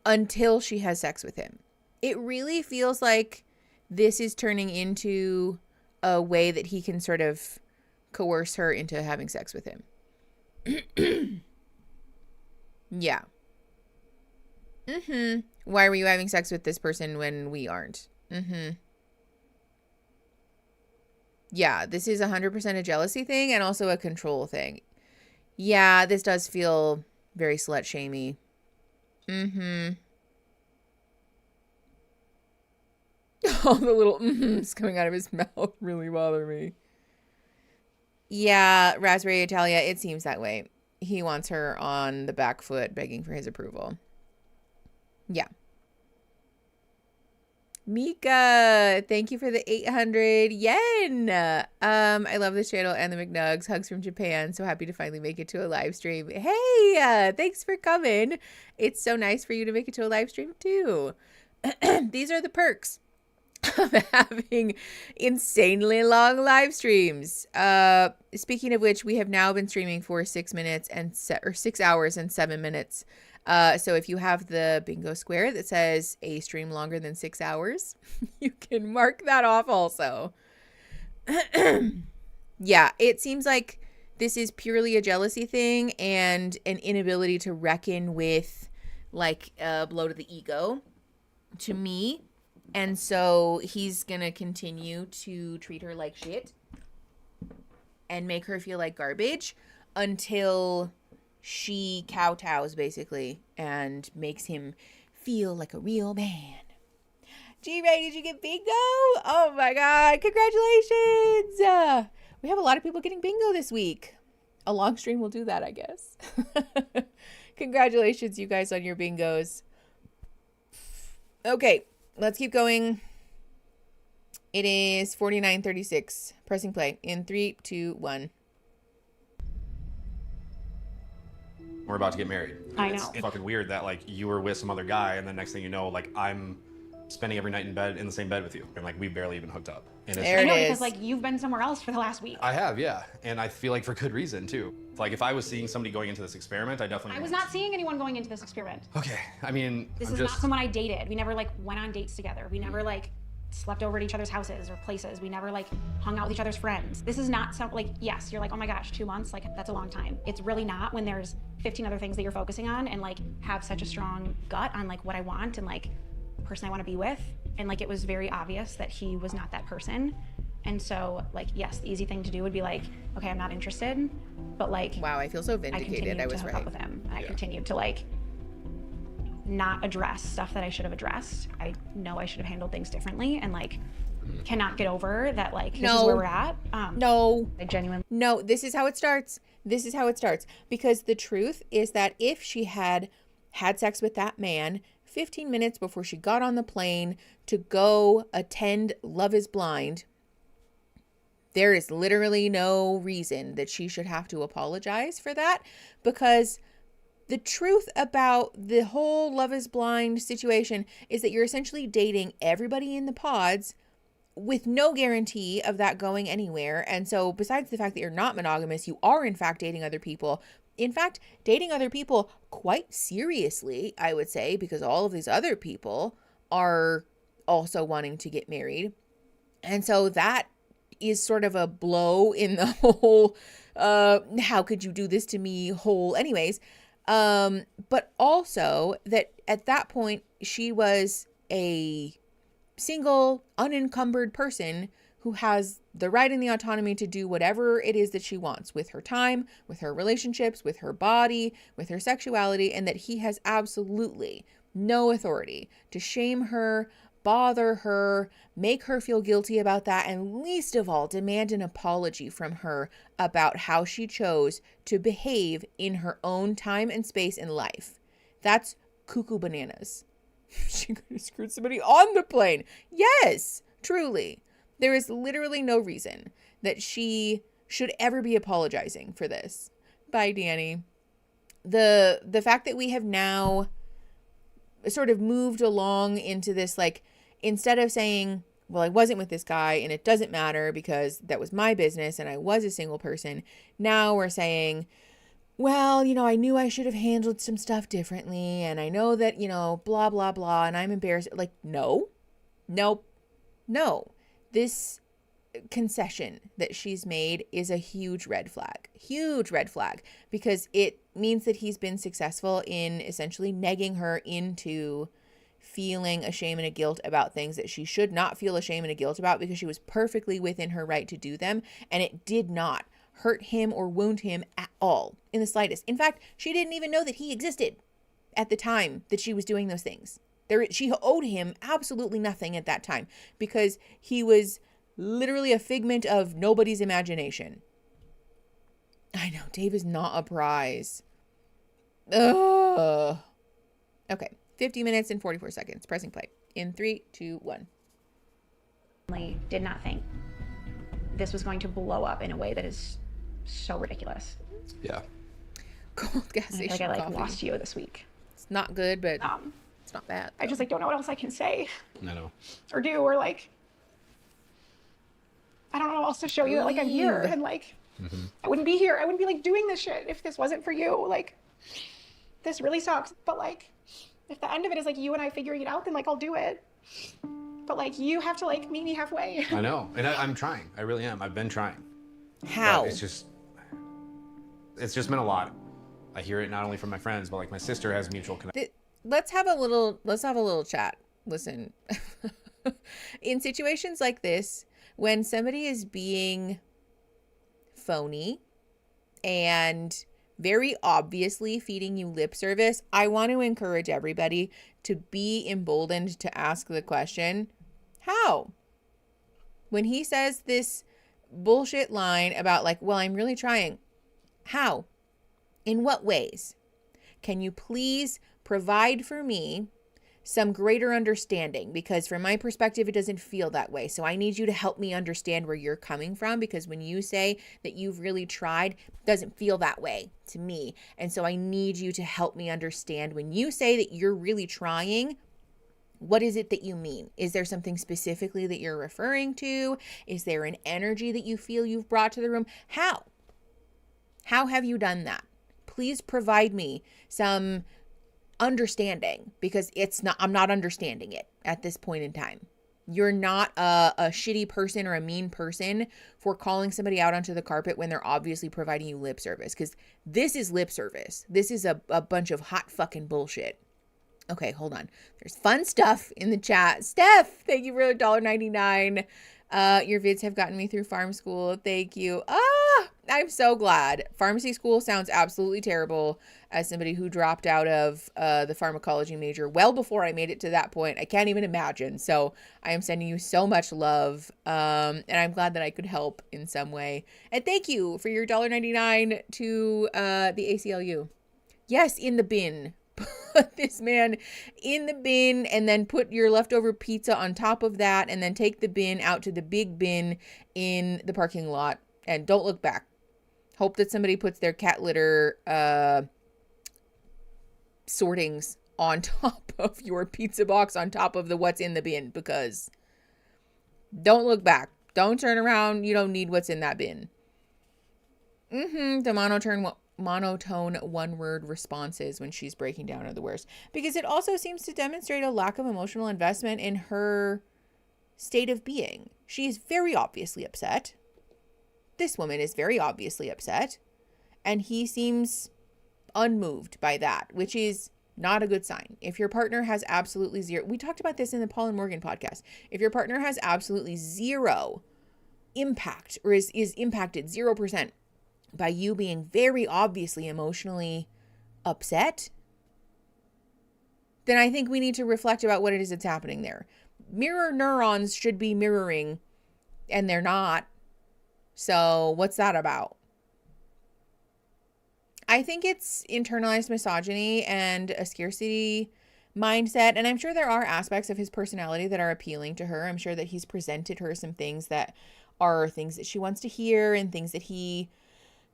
until she has sex with him. It really feels like this is turning into a way that he can sort of coerce her into having sex with him. Yeah. Why were you having sex with this person when we aren't? Yeah, this is 100% a jealousy thing and also a control thing. Yeah, this does feel very slut-shamey. All the little coming out of his mouth really bother me. Yeah, Raspberry Italia, it seems that way. He wants her on the back foot begging for his approval. Yeah. Mika, thank you for the 800 yen. I love this channel and the McNugs. Hugs from Japan. So happy to finally make it to a live stream. Hey, thanks for coming. It's so nice for you to make it to a live stream too. These are the perks of having insanely long live streams. Speaking of which, we have now been streaming for 6 hours and 7 minutes. So if you have the bingo square that says a stream longer than 6 hours, you can mark that off also. Yeah, it seems like this is purely a jealousy thing and an inability to reckon with like a blow to the ego to me. And so he's going to continue to treat her like shit and make her feel like garbage until she kowtows basically and makes him feel like a real man. G-Ray, did you get bingo? Oh my God, congratulations. We have a lot of people getting bingo this week. A long stream will do that, I guess. Congratulations, you guys, on your bingos. Okay, let's keep going. It is 49:36. Pressing play in 3, 2, 1. We're about to get married. I know. It's fucking weird that like you were with some other guy and the next thing you know, like I'm spending every night in the same bed with you. And like we barely even hooked up. And it's, I know, because like you've been somewhere else for the last week. I have, yeah. And I feel like for good reason too. Like if I was seeing somebody going into this experiment, I definitely I was not seeing anyone going into this experiment. Okay. I mean, This is not someone I dated. We never like went on dates together. We never like slept over at each other's houses or places. We never like hung out with each other's friends. This is not some like, yes, you're like, oh my gosh, 2 months, like that's a long time. It's really not when there's 15 other things that you're focusing on and like have such a strong gut on like what I want and like person I want to be with. And like, it was very obvious that he was not that person. And so like, yes, the easy thing to do would be like, okay, I'm not interested, but like, wow, I feel so vindicated. I was to hook right. up with him. And I continued to like not address stuff that I should have addressed. I know I should have handled things differently, and like cannot get over that. Like, this is where we're at. No. I genuinely. No, this is how it starts. This is how it starts. Because the truth is that if she had had sex with that man 15 minutes before she got on the plane to go attend Love is Blind, there is literally no reason that she should have to apologize for that, because the truth about the whole Love is Blind situation is that you're essentially dating everybody in the pods with no guarantee of that going anywhere. And so besides the fact that you're not monogamous, you are in fact dating other people. In fact, dating other people quite seriously, I would say, because all of these other people are also wanting to get married. And so that is sort of a blow in the whole how could you do this to me whole anyways. But also that at that point she was a single, unencumbered person who has the right and the autonomy to do whatever it is that she wants with her time, with her relationships, with her body, with her sexuality, and that he has absolutely no authority to shame her, bother her, make her feel guilty about that, and least of all, demand an apology from her about how she chose to behave in her own time and space in life. That's cuckoo bananas. She could have screwed somebody on the plane. Yes, truly. There is literally no reason that she should ever be apologizing for this. Bye, Danny. The fact that we have now sort of moved along into this, like, instead of saying, well, I wasn't with this guy and it doesn't matter because that was my business and I was a single person. Now we're saying, well, you know, I knew I should have handled some stuff differently, and I know that, you know, blah, blah, blah, and I'm embarrassed. Like, no. This concession that she's made is a huge red flag, because it means that he's been successful in essentially negging her into feeling a shame and a guilt about things that she should not feel a shame and a guilt about, because she was perfectly within her right to do them, and it did not hurt him or wound him at all in the slightest. In fact, she didn't even know that he existed at the time that she was doing those things. She owed him absolutely nothing at that time, because he was literally a figment of nobody's imagination. I know, Dave is not a prize. Ugh. Okay, 50 minutes and 44 seconds. Pressing play. In 3, 2, 1. Did not think this was going to blow up in a way that is so ridiculous. Yeah. Cold gas station I feel like I coffee. lost you this week. It's not good, but it's not bad. I just like don't know what else I can say I know. or do, or like I don't know what else to show you that like I'm here, and like I wouldn't be here. I wouldn't be like doing this shit if this wasn't for you. Like, this really sucks, but like if the end of it is like you and I figuring it out, then like I'll do it. But like you have to like meet me halfway. I know, and I'm trying. I really am. I've been trying. How? But it's just been a lot. I hear it not only from my friends, but like my sister has mutual connection. Let's have a little chat. Listen, in situations like this, when somebody is being phony and very obviously feeding you lip service, I want to encourage everybody to be emboldened to ask the question, how? When he says this bullshit line about like, well, I'm really trying, how? In what ways? Can you please provide for me some greater understanding? Because from my perspective, it doesn't feel that way. So I need you to help me understand where you're coming from, because when you say that you've really tried, it doesn't feel that way to me. And so I need you to help me understand when you say that you're really trying, what is it that you mean? Is there something specifically that you're referring to? Is there an energy that you feel you've brought to the room? How? How have you done that? Please provide me some understanding, because I'm not understanding it at this point in time. You're not a shitty person or a mean person for calling somebody out onto the carpet when they're obviously providing you lip service, because this is lip service. This is a bunch of hot fucking bullshit. Okay, hold on. There's fun stuff in the chat. Steph, thank you for $1.99. Your vids have gotten me through farm school. Thank you. I'm so glad. Pharmacy school sounds absolutely terrible. As somebody who dropped out of the pharmacology major well before I made it to that point, I can't even imagine. So I am sending you so much love, and I'm glad that I could help in some way. And thank you for your $1.99 to the ACLU. Yes, in the bin. Put this man in the bin and then put your leftover pizza on top of that and then take the bin out to the big bin in the parking lot and don't look back. Hope that somebody puts their cat litter sortings on top of your pizza box on top of the what's in the bin, because don't look back. Don't turn around. You don't need what's in that bin. The monotone one-word responses when she's breaking down are the worst, because it also seems to demonstrate a lack of emotional investment in her state of being. She is very obviously upset. This woman is very obviously upset, and he seems unmoved by that, which is not a good sign. If your partner has absolutely zero, we talked about this in the Paul and Morgan podcast. If your partner has absolutely zero impact, or is impacted 0% by you being very obviously emotionally upset, then I think we need to reflect about what it is that's happening there. Mirror neurons should be mirroring, and they're not. So what's that about? I think it's internalized misogyny and a scarcity mindset. And I'm sure there are aspects of his personality that are appealing to her. I'm sure that he's presented her some things that are things that she wants to hear and things that he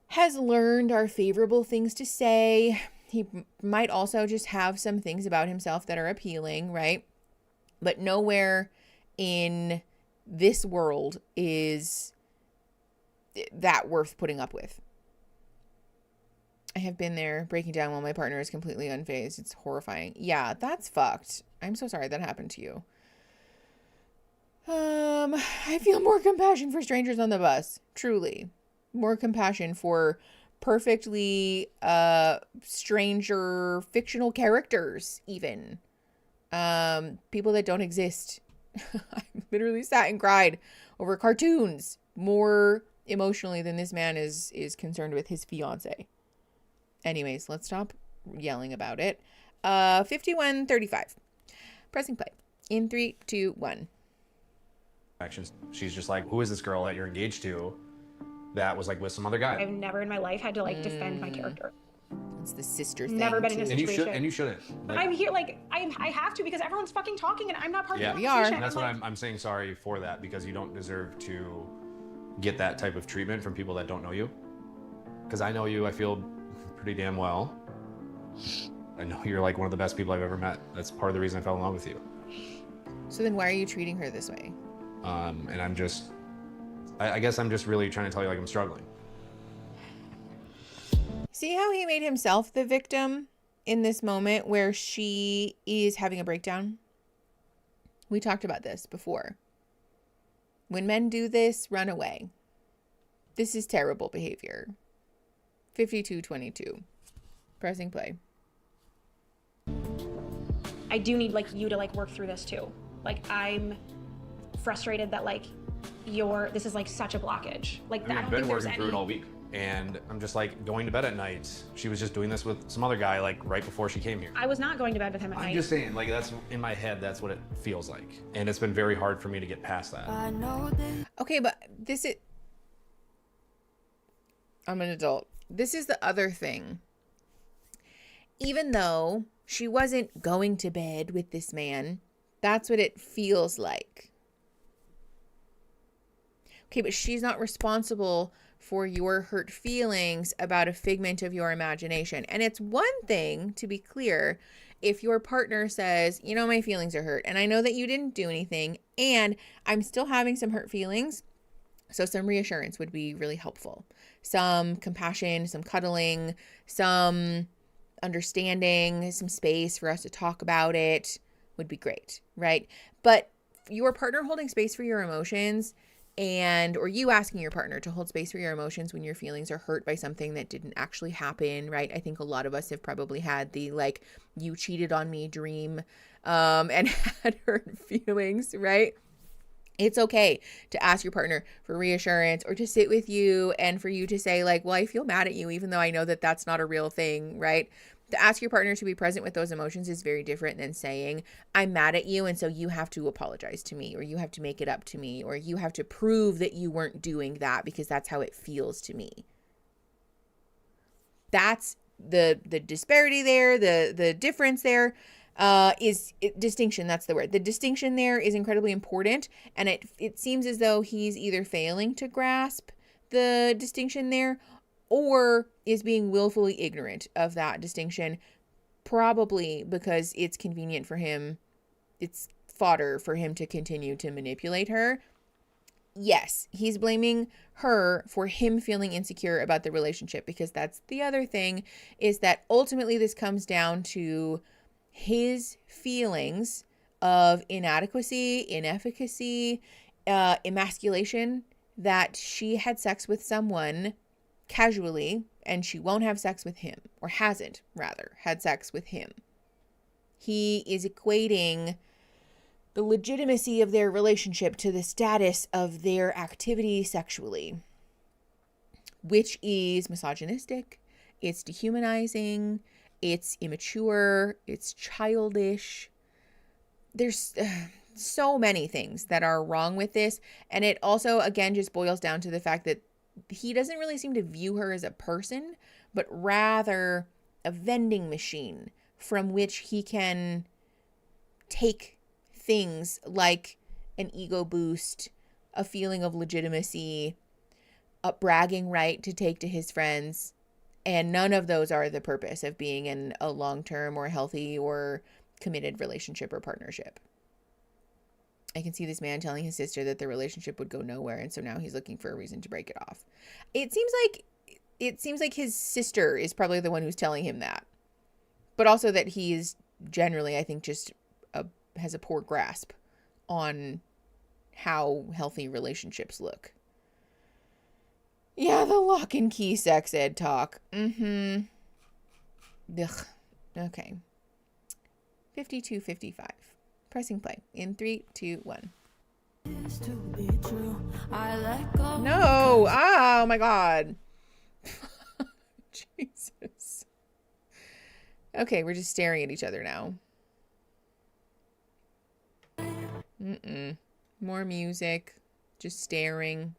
has learned are favorable things to say. He might also just have some things about himself that are appealing, right? But nowhere in this world is that worth putting up with. I have been there, breaking down while my partner is completely unfazed. It's horrifying. Yeah, that's fucked. I'm so sorry that happened to you. I feel more compassion for strangers on the bus. Truly. More compassion for perfectly stranger fictional characters, even. People that don't exist. I literally sat and cried over cartoons more emotionally than this man is concerned with his fiance. Anyways, let's stop yelling about it. 51:35. Pressing play. In 3, 2, 1. Actions. She's just like, who is this girl that you're engaged to that was like with some other guy? I've never in my life had to like defend my character. It's the sister thing. Never been in a situation. And you shouldn't. But I'm here, like, I have to, because everyone's fucking talking and I'm not part of the We conversation. And that's what I'm saying sorry for that, because you don't deserve to get that type of treatment from people that don't know you. Because I know you, I feel pretty damn well. I know you're like one of the best people I've ever met. That's part of the reason I fell in love with you. So then why are you treating her this way? And I'm just, I guess I'm just really trying to tell you like I'm struggling. See how he made himself the victim in this moment where she is having a breakdown? We talked about this before. When men do this, run away. This is terrible behavior. 52:22. Pressing play. I do need like you to like work through this too. Like I'm frustrated that like this is like such a blockage. Like I I've don't been think there's working through any. it all week. And I'm just like going to bed at night. She was just doing this with some other guy like right before she came here. I was not going to bed with him at I'm night. just saying, like that's in my head, that's what it feels like. And it's been very hard for me to get past that. Okay, but this is... I'm an adult. This is the other thing. Even though she wasn't going to bed with this man, that's what it feels like. Okay, but she's not responsible for your hurt feelings about a figment of your imagination. And it's one thing, to be clear, if your partner says, you know, my feelings are hurt, and I know that you didn't do anything, and I'm still having some hurt feelings, so some reassurance would be really helpful. Some compassion, some cuddling, some understanding, some space for us to talk about it would be great, right? But your partner holding space for your emotions or you asking your partner to hold space for your emotions when your feelings are hurt by something that didn't actually happen, right? I think a lot of us have probably had the like, you cheated on me dream, and had hurt feelings, right? It's okay to ask your partner for reassurance or to sit with you and for you to say like, well, I feel mad at you, even though I know that that's not a real thing, right? To ask your partner to be present with those emotions is very different than saying, I'm mad at you, and so you have to apologize to me, or you have to make it up to me, or you have to prove that you weren't doing that because that's how it feels to me. That's the disparity there, the difference there. Distinction, that's the word. The distinction there is incredibly important, and it seems as though he's either failing to grasp the distinction there or is being willfully ignorant of that distinction, probably because it's convenient for him. It's fodder for him to continue to manipulate her. Yes, he's blaming her for him feeling insecure about the relationship, because that's the other thing, is that ultimately this comes down to his feelings of inadequacy, inefficacy, emasculation, that she had sex with someone casually and she won't have sex with him, or hasn't, rather, had sex with him. He is equating the legitimacy of their relationship to the status of their activity sexually, which is misogynistic, it's dehumanizing, it's immature, it's childish. There's so many things that are wrong with this. And it also, again, just boils down to the fact that he doesn't really seem to view her as a person, but rather a vending machine from which he can take things like an ego boost, a feeling of legitimacy, a bragging right to take to his friends. And none of those are the purpose of being in a long-term or healthy or committed relationship or partnership. I can see this man telling his sister that the relationship would go nowhere, and so now he's looking for a reason to break it off. It seems like his sister is probably the one who's telling him that. But also that he is generally, I think, just has a poor grasp on how healthy relationships look. Yeah, the lock and key sex ed talk. Ugh. Okay. 52:55. Pressing play in 3, 2, 1. No! Oh my god. Jesus. Okay, we're just staring at each other now. More music. Just staring.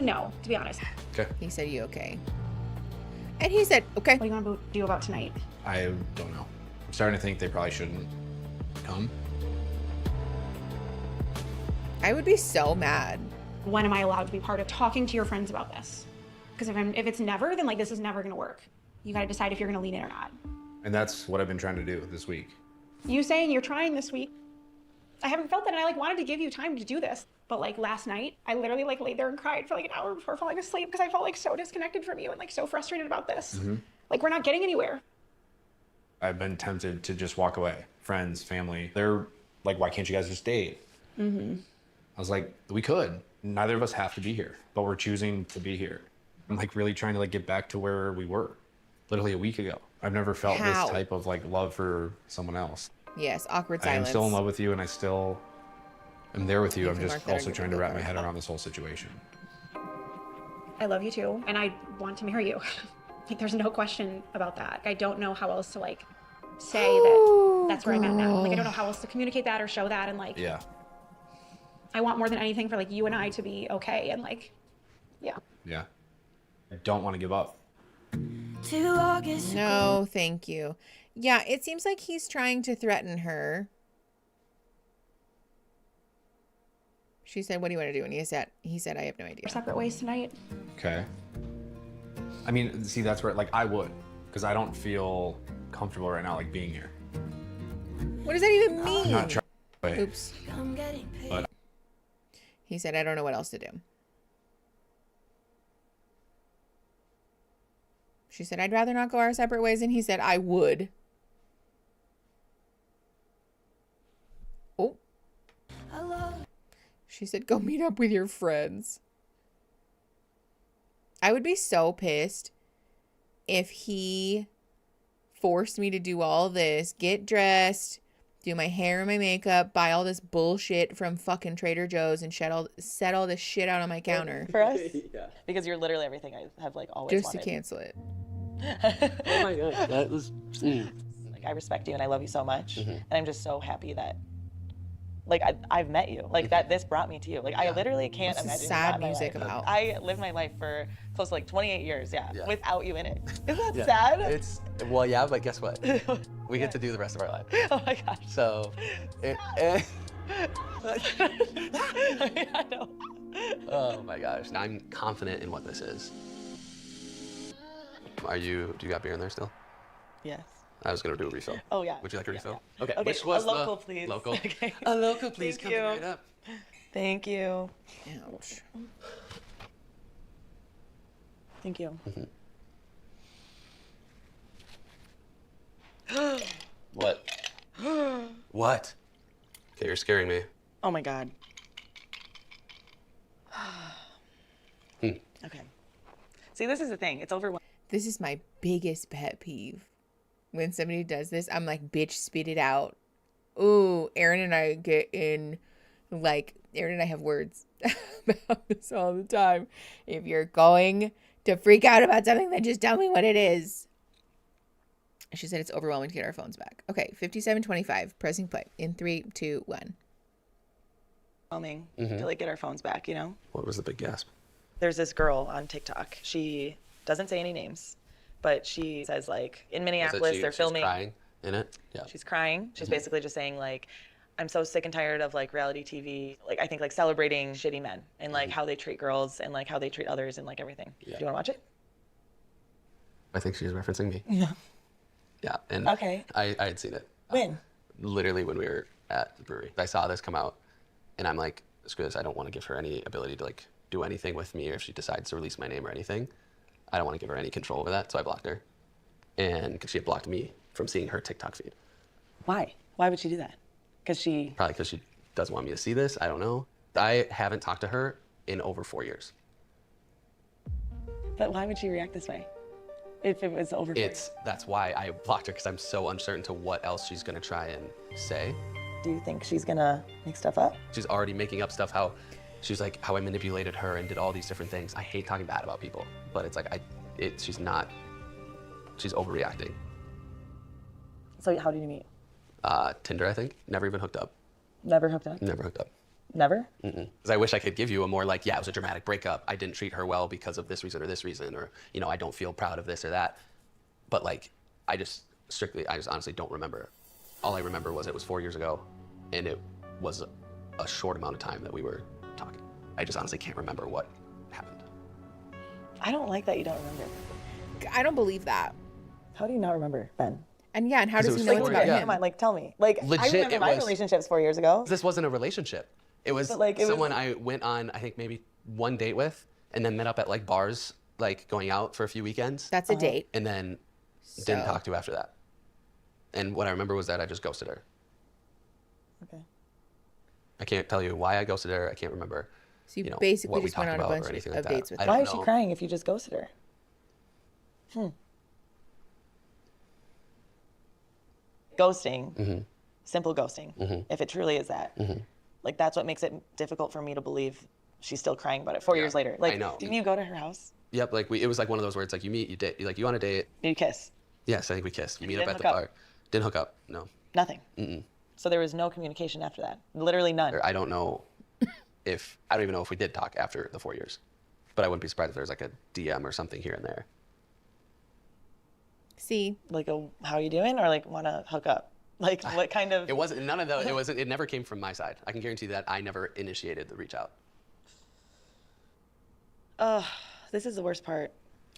No, to be honest. Okay. He said, you okay? And he said, okay. What are you going to do about tonight? I don't know. I'm starting to think they probably shouldn't come. I would be so mad. When am I allowed to be part of talking to your friends about this? Because if it's never, then like this is never going to work. You got to decide if you're going to lean in or not. And that's what I've been trying to do this week. You saying you're trying this week, I haven't felt that, and I like wanted to give you time to do this. But like last night, I literally like laid there and cried for like an hour before falling asleep because I felt like so disconnected from you and like so frustrated about this. Like we're not getting anywhere. I've been tempted to just walk away. Friends, family, they're like, why can't you guys just date? I was like, we could. Neither of us have to be here, but we're choosing to be here. I'm like really trying to like get back to where we were literally a week ago. I've never felt this type of like love for someone else. Yes, awkward I silence. am still in love with you, and I still am there with you. I'm just also trying to wrap my head around this whole situation. I love you too, and I want to marry you. Like there's no question about that. I don't know how else to like say that that's where I'm at now. Like I don't know how else to communicate that or show that, and like Yeah. I want more than anything for like you and I to be okay, and like yeah. Yeah. I don't want to give up. No, thank you. Yeah, it seems like he's trying to threaten her. She said, what do you want to do? And he said, I have no idea. We're separate ways tonight. Okay. I mean, see, that's where, like, I would, because I don't feel comfortable right now, like, being here. What does that even mean? I'm not trying. Oops. But he said, I don't know what else to do. She said, I'd rather not go our separate ways. And he said, I would. Oh. She said, go meet up with your friends. I would be so pissed if he forced me to do all this, get dressed, do my hair and my makeup, buy all this bullshit from fucking Trader Joe's and set all this shit out on my counter. For us? Yeah. Because you're literally everything I have like always Just wanted. to cancel it. Oh my god, that was. Like I respect you and I love you so much, and I'm just so happy that, like I've met you. Like that, this brought me to you. Like I literally can't What's imagine. the sad not in my music life. about? I lived my life for close to like 28 years, without you in it. Isn't that Yeah. sad? It's, well, yeah, but guess what? We get to do the rest of our life. Oh my gosh. So, I know. oh my gosh. I'm confident in what this is. Do you got beer in there still? Yes. I was gonna do a refill. Oh yeah. Would you like a refill? Yeah. Okay. Okay. Which was a local, please. Local. Okay. A local, please. Thank Come you. right up. Thank you. Ouch. Thank you. What? What? Okay, you're scaring me. Oh my god. Okay. See, this is the thing. It's overwhelming. This is my biggest pet peeve. When somebody does this, I'm like, bitch, spit it out. Ooh, Aaron and I get in, like, Aaron and I have words about this all the time. If you're going to freak out about something, then just tell me what it is. She said it's overwhelming to get our phones back. Okay, 5725, pressing play in 3, 2, 1. Overwhelming to like get our phones back, you know? What was the big gasp? There's this girl on TikTok. She doesn't say any names, but she says like in Minneapolis they're filming. She's crying in it? Yeah. She's crying. She's basically just saying like, I'm so sick and tired of like reality TV. Like I think like celebrating shitty men and like how they treat girls and like how they treat others and like everything. Yeah. Do you want to watch it? I think she's referencing me. Yeah. Yeah. And Okay. I had seen it. When? Literally when we were at the brewery. I saw this come out and I'm like, screw this. I don't want to give her any ability to like do anything with me or if she decides to release my name or anything. I don't want to give her any control over that. So I blocked her. And because she had blocked me from seeing her TikTok feed. Why? Why would she do that? Because she... Probably because she doesn't want me to see this. I don't know. I haven't talked to her in over 4 years. But why would she react this way? If it was over... That's why I blocked her because I'm so uncertain to what else she's going to try and say. Do you think she's gonna make stuff up? She's already making up stuff how she's like how I manipulated her and did all these different things. I hate talking bad about people, but it's like she's overreacting. So how did you meet? Tinder, I think. Never even hooked up. Never hooked up? Never hooked up. Never? Because I wish I could give you a more like, yeah, it was a dramatic breakup. I didn't treat her well because of this reason, or, you know, I don't feel proud of this or that. But like, I just honestly don't remember. All I remember was it was 4 years ago and it was a short amount of time that we were talking. I just honestly can't remember what happened. I don't like that you don't remember. I don't believe that. How do you not remember, Ben? And yeah, and how does he know it's about him? Come on, like tell me. Like Legit, I remember my relationships 4 years ago. This wasn't a relationship. It was someone I went on, I think maybe one date with, and then met up at like bars, like going out for a few weekends. That's a date. And then didn't talk to after that. And what I remember was that I just ghosted her. Okay. I can't tell you why I ghosted her. I can't remember. So you know, basically what we just went talked on a about bunch or anything of like dates that. with I Why don't is she know. crying if you just ghosted her? Ghosting, simple ghosting, if it truly is that, like that's what makes it difficult for me to believe she's still crying about it 4 years later. Like, I know. didn't you go to her house? Yep, like it was like one of those where it's like you meet, you date, like you on a date. Did you kiss? Yes, I think we kissed. You And you meet up at didn't the hook bar. up? Didn't hook up, no. Nothing. Mm-mm. So there was no communication after that. Literally none. I don't know I don't even know if we did talk after the 4 years, but I wouldn't be surprised if there was like a DM or something here and there. See, like how you doing, or like want to hook up? Like what kind of? It wasn't none of those. It wasn't. It never came from my side. I can guarantee that I never initiated the reach out. This is the worst part.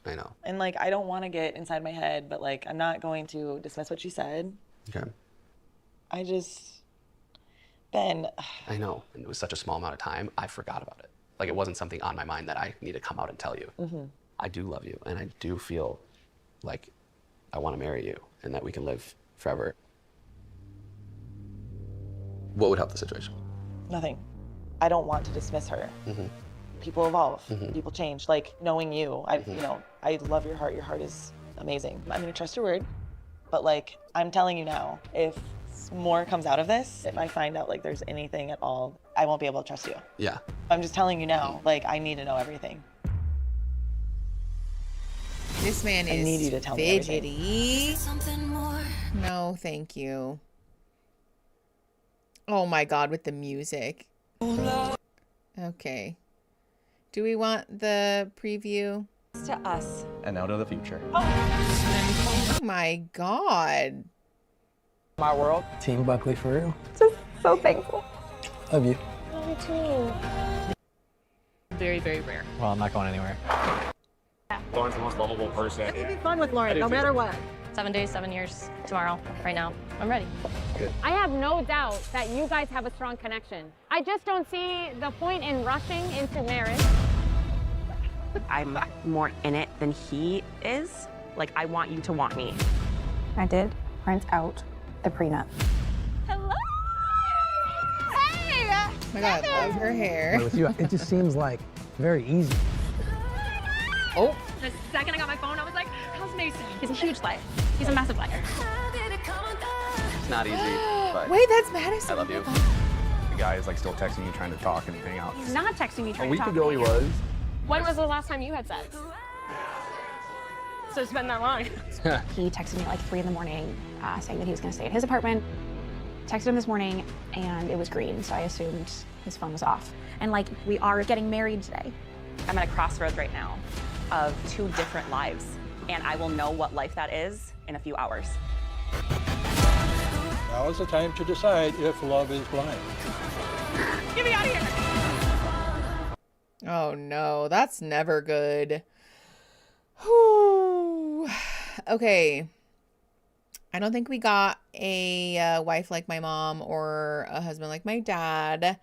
I know. And like I don't want to get inside my head, but like I'm not going to dismiss what she said. Okay. I just, Ben. I know. And it was such a small amount of time. I forgot about it. Like it wasn't something on my mind that I need to come out and tell you. I do love you, and I do feel like I want to marry you, and that we can live forever. What would help the situation? Nothing. I don't want to dismiss her. People evolve, people change. Like knowing you, I love your heart. Your heart is amazing. I'm gonna trust your word, but like I'm telling you now, if more comes out of this, if I find out like there's anything at all, I won't be able to trust you. Yeah. I'm just telling you now, like I need to know everything. This man I is need you to tell me everything. fidgety. No, thank you. Oh my God, with the music. Okay. Do we want the preview? To us. And now to the future. Oh my God. My world. Team Buckley for real. Just so thankful. Love you. Me too. Very, very rare. Well, I'm not going anywhere. Lauren's the most lovable person. It'd be fun with Lauren, no matter what. 7 days, 7 years, tomorrow, right now. I'm ready. Good. I have no doubt that you guys have a strong connection. I just don't see the point in rushing into marriage. I'm more in it than he is. Like, I want you to want me. I did print out the prenup. Hello? Hey! Oh my God, love her hair. With you, it just seems like very easy. Oh. The second I got my phone, I was like, how's Mason? He's a huge liar. He's a massive liar. It's not easy, but Wait, that's Madison. I love you. The guy is like still texting you, trying to talk and hang out. He's not texting me A trying week to talk ago to he me. was. When was the last time you had sex? So it's been that long. He texted me like 3 in the morning saying that he was going to stay at his apartment. Texted him this morning and it was green, so I assumed his phone was off. And like, we are getting married today. I'm at a crossroads right now of 2 different lives, and I will know what life that is in a few hours. Now is the time to decide if love is blind. Get me out of here! Oh no, that's never good. Whew. Okay. I don't think we got a wife like my mom or a husband like my dad.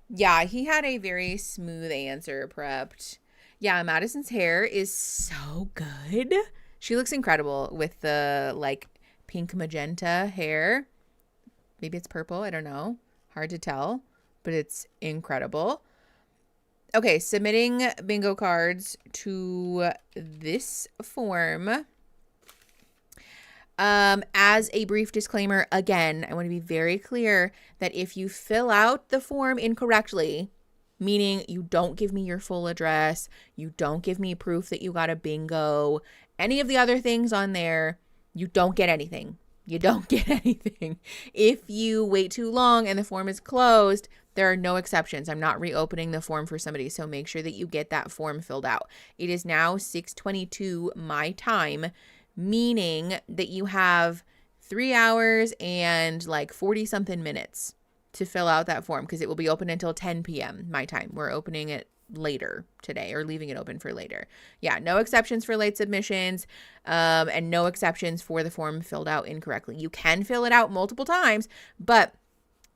Yeah, he had a very smooth answer prepped. Yeah, Madison's hair is so good. She looks incredible with the like pink magenta hair. Maybe it's purple, I don't know. Hard to tell, but it's incredible. Okay, submitting bingo cards to this form. As a brief disclaimer, again, I want to be very clear that if you fill out the form incorrectly, meaning you don't give me your full address, you don't give me proof that you got a bingo, any of the other things on there, you don't get anything. You don't get anything. If you wait too long and the form is closed, there are no exceptions. I'm not reopening the form for somebody, so make sure that you get that form filled out. It is now 6:22 my time, meaning that you have 3 hours and like 40 something minutes to fill out that form because it will be open until 10 p.m. my time. We're opening it later today or leaving it open for later. Yeah, no exceptions for late submissions and no exceptions for the form filled out incorrectly. You can fill it out multiple times, but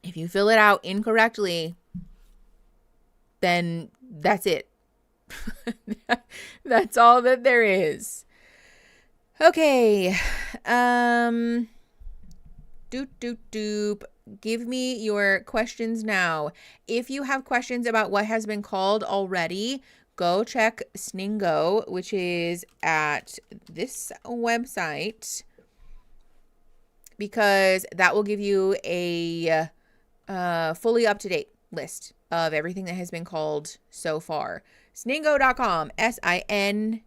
if you fill it out incorrectly, then that's it. That's all that there is. Okay. Doop, doop, doop. Give me your questions now. If you have questions about what has been called already, go check Sningo, which is at this website, because that will give you a fully up-to-date list of everything that has been called so far. Sningo.com, SNINGO.com.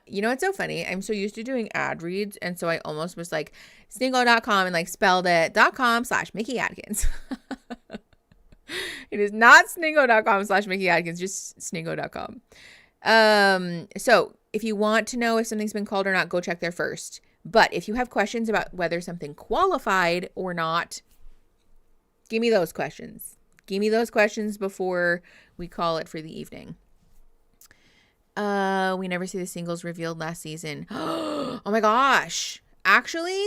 You know, it's so funny. I'm so used to doing ad reads, and so I almost was like Sningo.com and like spelled it .com/Mickey Atkins. It is not Sningo.com/Mickey Atkins, just Sningo.com. So if you want to know if something's been called or not, go check there first. But if you have questions about whether something qualified or not, give me those questions. Give me those questions before we call it for the evening. We never see the singles revealed last season. Oh my gosh. Actually,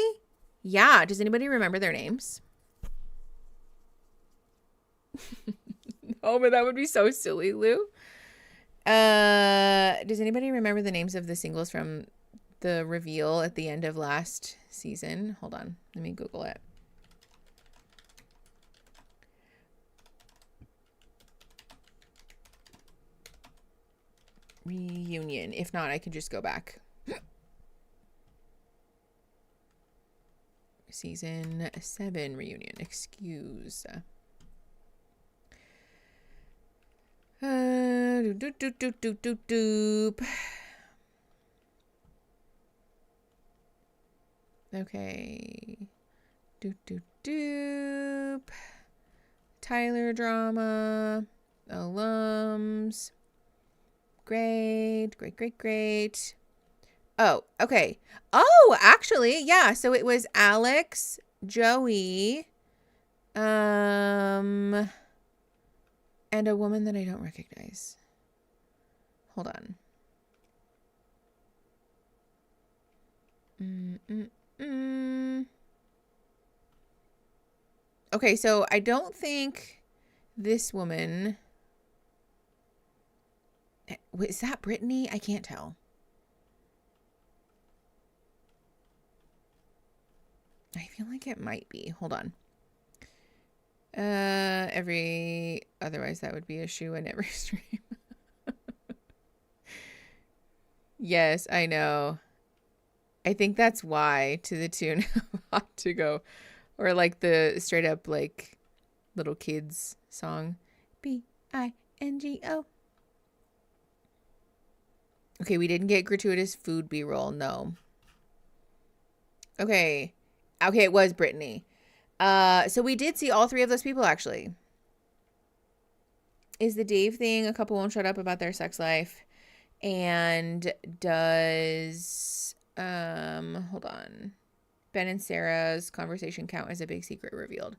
yeah. Does anybody remember their names? Oh, but that would be so silly, Lou. Does anybody remember the names of the singles from the reveal at the end of last season. Hold on. Let me Google it. Reunion. If not, I can just go back. Season 7 reunion. Excuse. Doop. Okay. Doop. Tyler drama. Alums. Great. Oh, okay. Oh, actually, yeah. So it was Alex, Joey, and a woman that I don't recognize. Hold on. Okay, so I don't think this woman... Is that Brittany? I can't tell. I feel like it might be. Hold on. Otherwise that would be a shoe in every stream. Yes, I know. I think that's why, to the tune of Hot to Go. Or like the straight up like little kids song. B-I-N-G-O. Okay, we didn't get gratuitous food B-roll. No. Okay. Okay, it was Brittany. So we did see all three of those people, actually. Is the Dave thing, a couple won't shut up about their sex life. And does, hold on. Ben and Sarah's conversation count as a big secret revealed?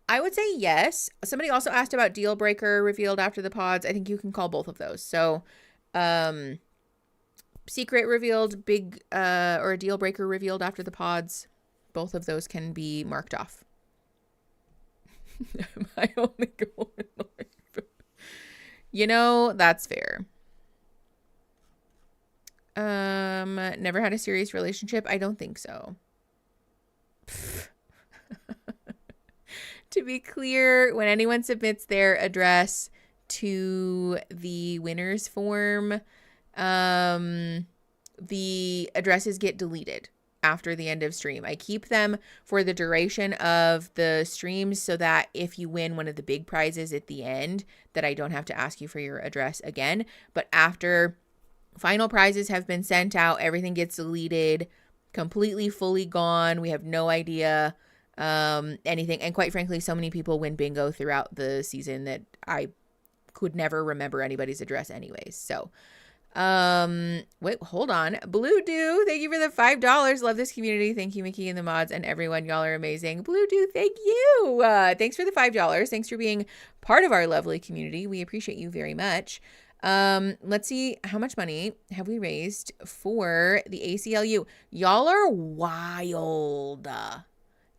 I would say yes. Somebody also asked about deal breaker revealed after the pods. I think you can call both of those. So, secret revealed, big, or a deal breaker revealed after the pods. Both of those can be marked off. My only goal in life. You know, that's fair. Never had a serious relationship. I don't think so. To be clear, when anyone submits their address to the winners form, the addresses get deleted after the end of stream. I keep them for the duration of the streams so that if you win one of the big prizes at the end, that I don't have to ask you for your address again. But after final prizes have been sent out, everything gets deleted, completely fully gone. We have no idea anything. And quite frankly, so many people win bingo throughout the season that I could never remember anybody's address anyways. So wait, hold on. Blue Dew, thank you for the $5. Love this community. Thank you, Mickey and the mods and everyone. Y'all are amazing. Blue Dew, thank you. Thanks for the $5. Thanks for being part of our lovely community. We appreciate you very much. Let's see, how much money have we raised for the ACLU? Y'all are wild.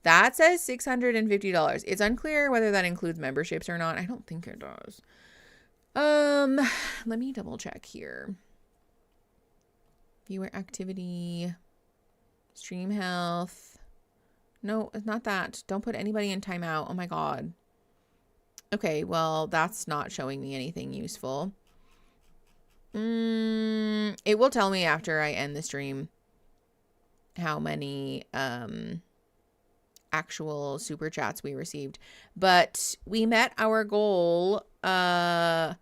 That says $650. It's unclear whether that includes memberships or not. I don't think it does. Let me double check here. Viewer activity, stream health. No, it's not that. Don't put anybody in timeout. Oh my God. Okay, well, that's not showing me anything useful. It will tell me after I end the stream how many, actual super chats we received, but we met our goal, of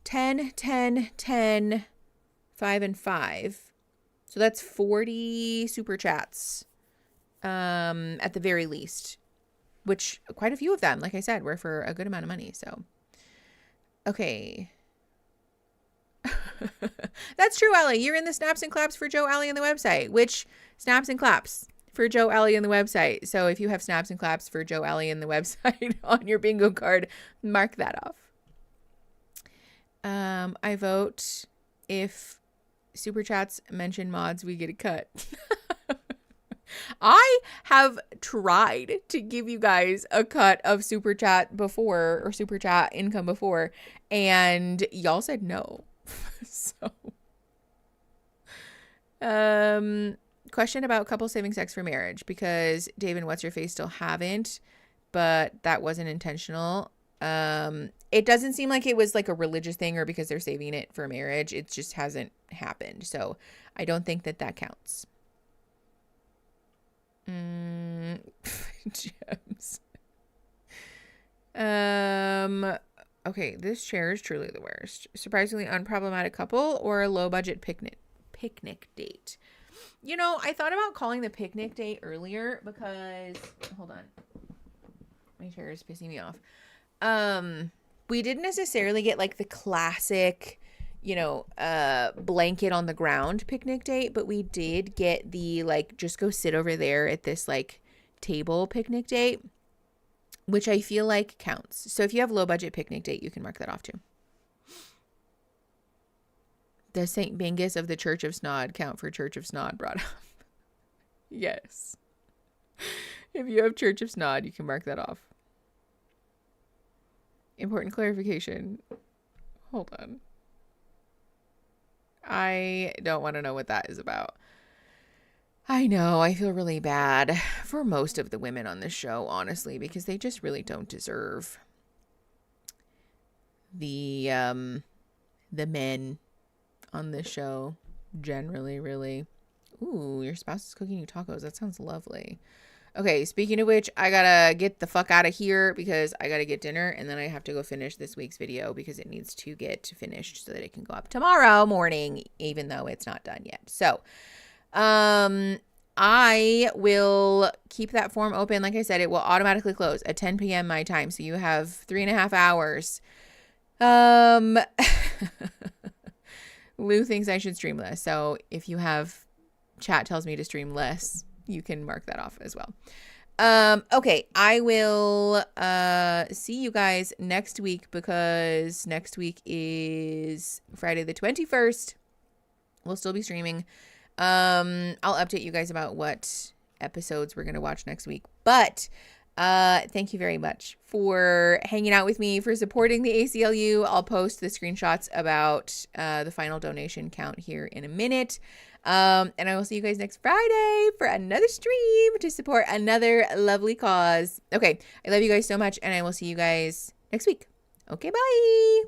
10, 10, 10, 5, and 5. So that's 40 super chats, at the very least, which quite a few of them, like I said, were for a good amount of money. So, okay. That's true, Allie. You're in the snaps and claps for Joe, Allie, on the website, which snaps and claps for Joe, Allie, on the website. So if you have snaps and claps for Joe, Allie, in the website on your bingo card, mark that off. I vote if super chats mention mods, we get a cut. I have tried to give you guys a cut of super chat before, or super chat income before, and y'all said no. So Question about couples saving sex for marriage, because Dave and What's Your Face still haven't, but that wasn't intentional. It doesn't seem like it was like a religious thing or because they're saving it for marriage. It just hasn't happened. So I don't think that that counts. Gems. Okay, this chair is truly the worst. Surprisingly unproblematic couple or a low budget picnic date. You know, I thought about calling the picnic date earlier because hold on. My chair is pissing me off. We didn't necessarily get like the classic, you know, blanket on the ground picnic date, but we did get the like just go sit over there at this like table picnic date, which I feel like counts. So if you have low budget picnic date, you can mark that off too. Does St. Bingus of the Church of Snod count for Church of Snod brought up? Yes. If you have Church of Snod, you can mark that off. Important clarification. Hold on. I don't want to know what that is about. I know, I feel really bad for most of the women on this show, honestly, because they just really don't deserve the men on this show generally, really. Ooh, your spouse is cooking you tacos. That sounds lovely. Okay, speaking of which, I gotta get the fuck out of here because I gotta get dinner and then I have to go finish this week's video because it needs to get finished so that it can go up tomorrow morning, even though it's not done yet. So, I will keep that form open. Like I said, it will automatically close at 10 p.m. my time. So you have 3.5 hours. Lou thinks I should stream less. So if you have chat tells me to stream less, you can mark that off as well. Okay, I will see you guys next week because next week is Friday the 21st. We'll still be streaming. I'll update you guys about what episodes we're going to watch next week. But thank you very much for hanging out with me, for supporting the ACLU. I'll post the screenshots about the final donation count here in a minute. And I will see you guys next Friday for another stream to support another lovely cause. Okay, I love you guys so much, and I will see you guys next week. Okay, bye.